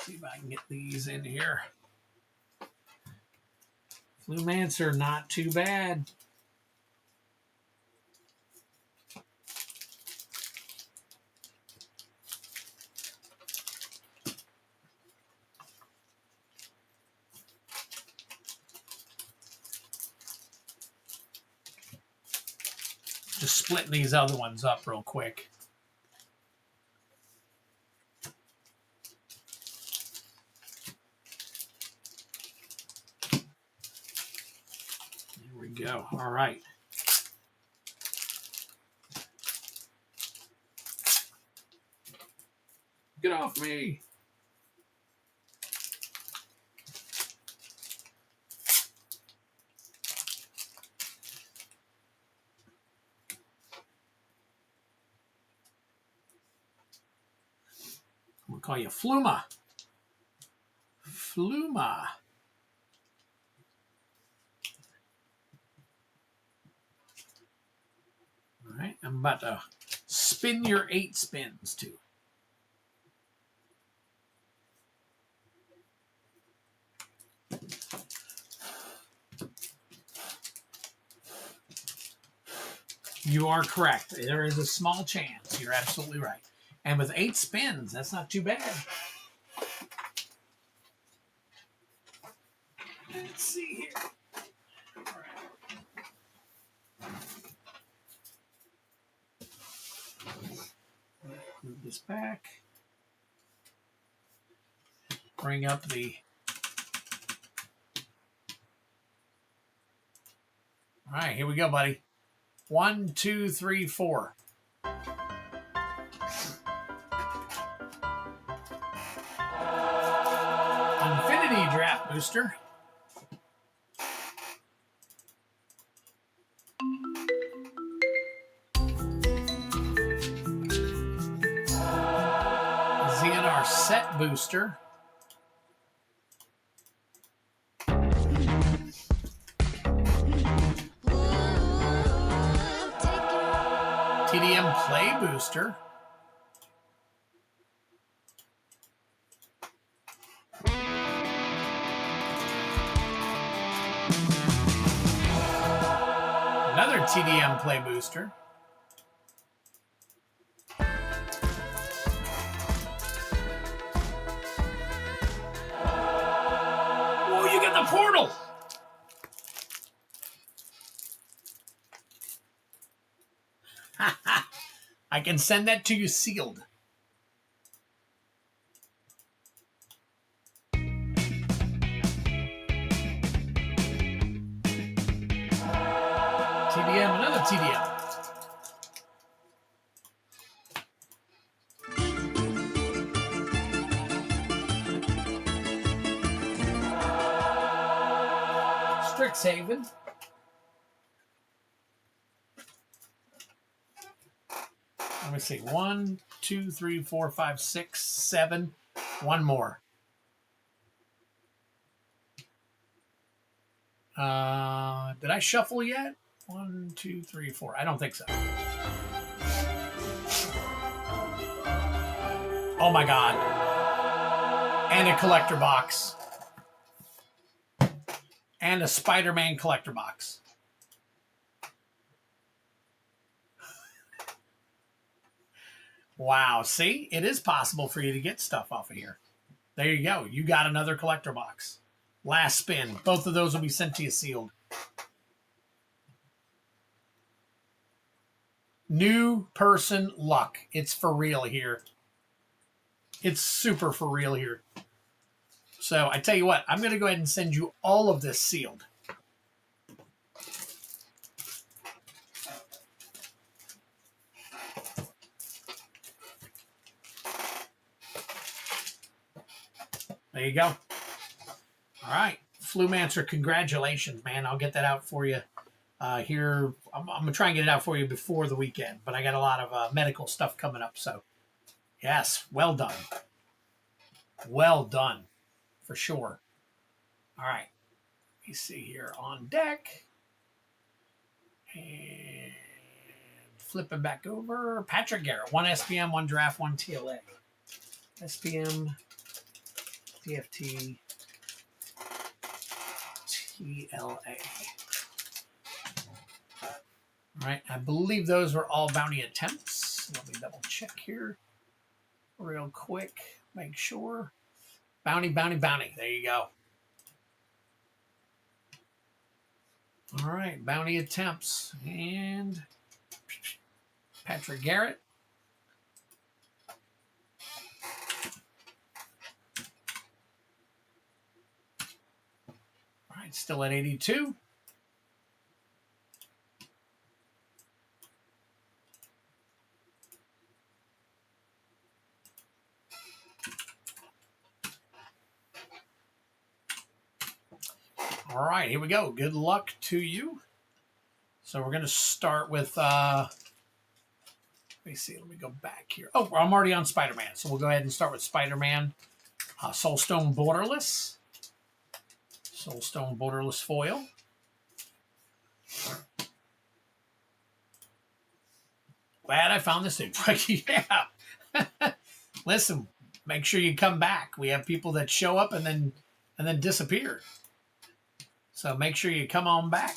See if I can get these in here. Flumancer, not too bad. Just splitting these other ones up real quick. There we go. All right. Get off me. We'll call you Fluma. Fluma. All right, I'm about to spin your 8 spins too. You are correct. There is a small chance. You're absolutely right. And with 8 spins, that's not too bad. Let's see here. All right. Move this back. Bring up the All right, here we go, buddy. 1, 2, 3, 4. Infinity Draft Booster. ZNR Set Booster. TDM Play Booster. Another TDM Play Booster. Oh, you got the portal! I can send that to you sealed. TDM, another TDM. Strixhaven. Let me see. 1, 2, 3, 4, 5, 6, 7. One more. Did I shuffle yet? 1, 2, 3, 4. I don't think so. Oh my God. And a collector box. And a Spider-Man collector box. Wow. See, it is possible for you to get stuff off of here. There you go. You got another collector box. Last spin. Both of those will be sent to you sealed. New person luck. It's for real here. It's super for real here. So I tell you what, I'm going to go ahead and send you all of this sealed. There you go. All right. Flumancer, congratulations, man. I'll get that out for you here. I'm going to try and get it out for you before the weekend, but I got a lot of medical stuff coming up. So, yes, well done. Well done, for sure. All right. Let me see here on deck. And flipping back over. Patrick Garrett, 1 SPM, 1 draft, 1 TLA. SPM, DFT, TLA. All right, I believe those were all bounty attempts. Let me double check here real quick. Make sure. Bounty, bounty, bounty. There you go. All right, bounty attempts. And Patrick Garrett. All right, still at 82. All right, here we go. Good luck to you. So we're going to start with, let me see, let me go back here. Oh, I'm already on Spider-Man. So we'll go ahead and start with Spider-Man. Soulstone Borderless. Soulstone Borderless foil. Glad I found this thing. Yeah. Listen, make sure you come back. We have people that show up and then disappear. So make sure you come on back.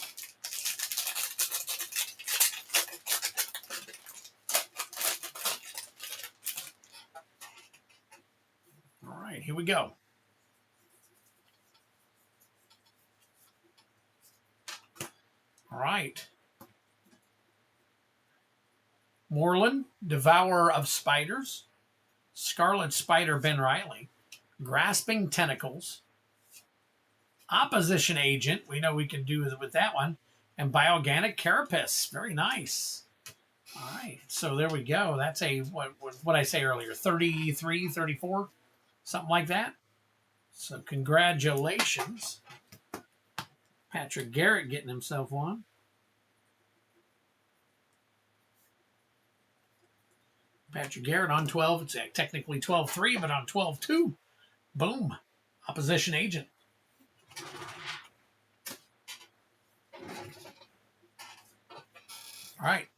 All right, here we go. All right. Moreland, Devourer of Spiders. Scarlet Spider, Ben Riley. Grasping Tentacles. Opposition Agent, we know we can do with that one. And Bioganic Carapace. Very nice. All right. So there we go. That's a, what I say earlier, 33, 34, something like that. So congratulations. Patrick Garrett getting himself one. Patrick Garrett on 12. It's technically 12-3, but on 12-2. Boom. Opposition agent. All right.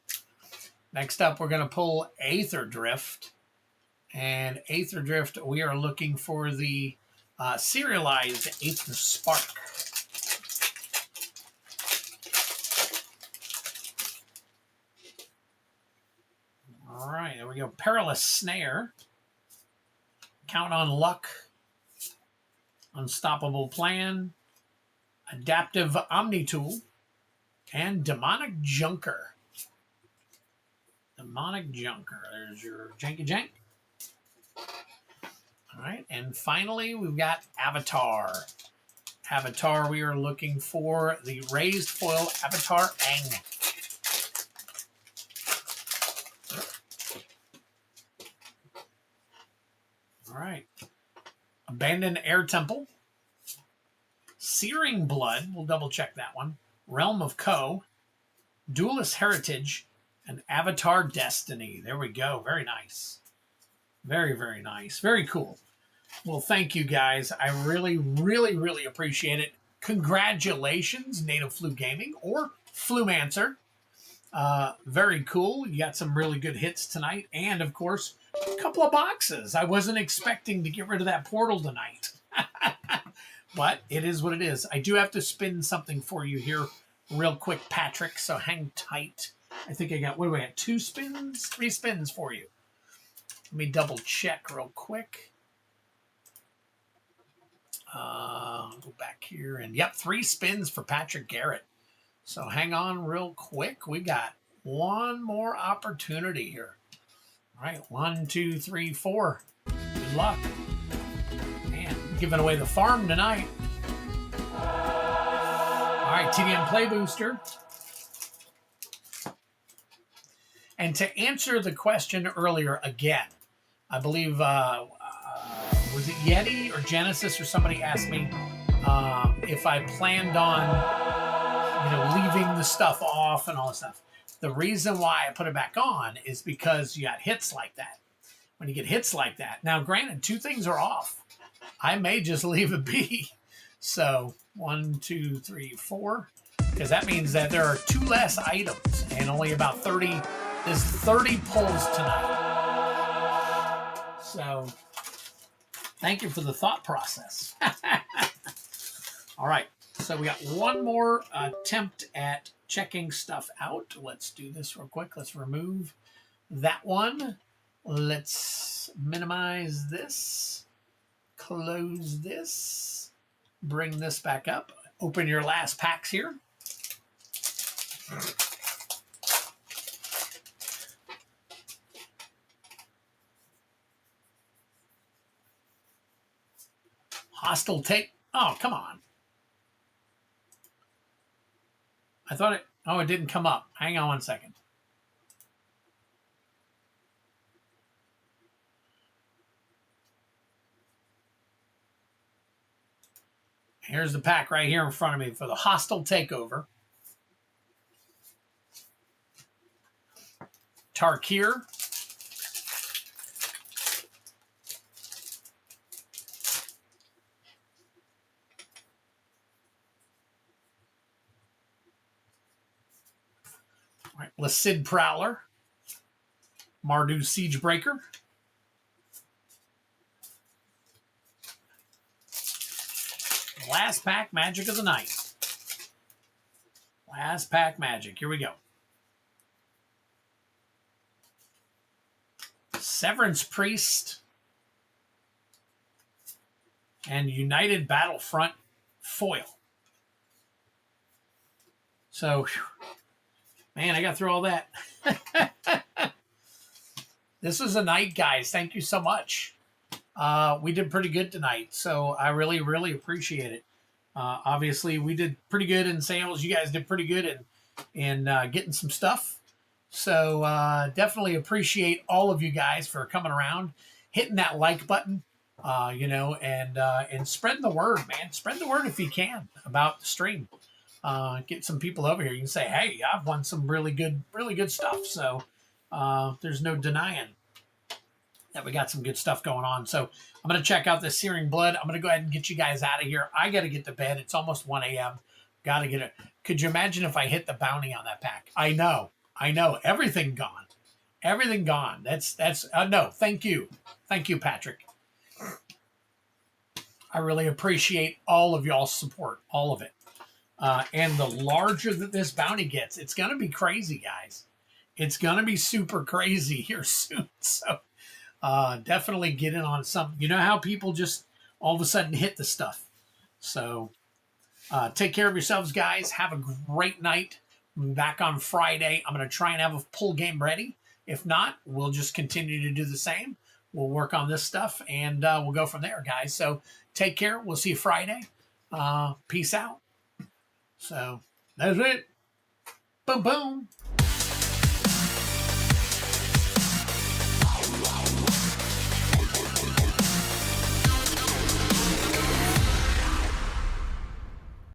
Next up, we're going to pull Aether Drift. And Aether Drift, we are looking for the serialized Aether Spark. All right, there we go. Perilous Snare. Count on Luck. Unstoppable Plan. Adaptive Omni-Tool. And Demonic Junker. Demonic Junker. There's your Janky Jank. All right, and finally, we've got Avatar. Avatar, we are looking for the raised foil Avatar Aang. All right. Abandoned Air Temple. Searing Blood. We'll double check that one. Realm of Ko. Duelist Heritage. And Avatar Destiny. There we go. Very nice. Very, very nice. Very cool. Well, thank you guys. I really, really, really appreciate it. Congratulations, Native Flu Gaming or Flumancer. Very cool. You got some really good hits tonight. And, of course, a couple of boxes. I wasn't expecting to get rid of that portal tonight. But it is what it is. I do have to spin something for you here real quick, Patrick, so hang tight. I think I got, what do we got, 2 spins? 3 spins for you. Let me double check real quick. I'll go back here and, yep, 3 spins for Patrick Garrett. So hang on real quick. We got one more opportunity here. All right, 1, 2, 3, 4. Good luck. Man, giving away the farm tonight. All right, TDM Play Booster. And to answer the question earlier again, I believe, was it Yeti or Genesis or somebody asked me if I planned on, leaving the stuff off and all this stuff. The reason why I put it back on is because you got hits like that. When you get hits like that, now granted, 2 things are off. I may just leave it be. So 1, 2, 3, 4, because that means that there are 2 less items and only about 30. There's 30 pulls tonight. So thank you for the thought process. All right. So we got one more attempt at checking stuff out. Let's do this real quick. Let's remove that one. Let's minimize this. Close this. Bring this back up. Open your last packs here. Hostile take. Oh, come on. I thought it. Oh, it didn't come up. Hang on one second. Here's the pack right here in front of me for the Hostile Takeover. Tarkir. All right, Lasid Prowler. Mardu Siegebreaker. Last pack magic of the night. Last pack magic. Here we go. Severance Priest. And United Battlefront foil. So, man, I got through all that. This was a night, guys. Thank you so much. We did pretty good tonight, so I really, really appreciate it. Obviously, we did pretty good in sales. You guys did pretty good in getting some stuff. So definitely appreciate all of you guys for coming around, hitting that like button, and spreading the word, man. Spread the word if you can about the stream. Get some people over here. You can say, "Hey, I've won some really good stuff." So there's no denying that we got some good stuff going on. So I'm going to check out this Searing Blood. I'm going to go ahead and get you guys out of here. I got to get to bed. It's almost 1 a.m. Got to get it. Could you imagine if I hit the bounty on that pack? I know. Everything gone. Everything gone. That's no. Thank you, Patrick. I really appreciate all of y'all's support, all of it. And the larger that this bounty gets, it's going to be crazy, guys. It's going to be super crazy here soon. So definitely get in on something. You know how people just all of a sudden hit the stuff. So take care of yourselves, guys. Have a great night. We'll be back on Friday. I'm going to try and have a pull game ready. If not, we'll just continue to do the same. We'll work on this stuff, and we'll go from there, guys. So take care. We'll see you Friday. Peace out. So that's it. Boom, boom.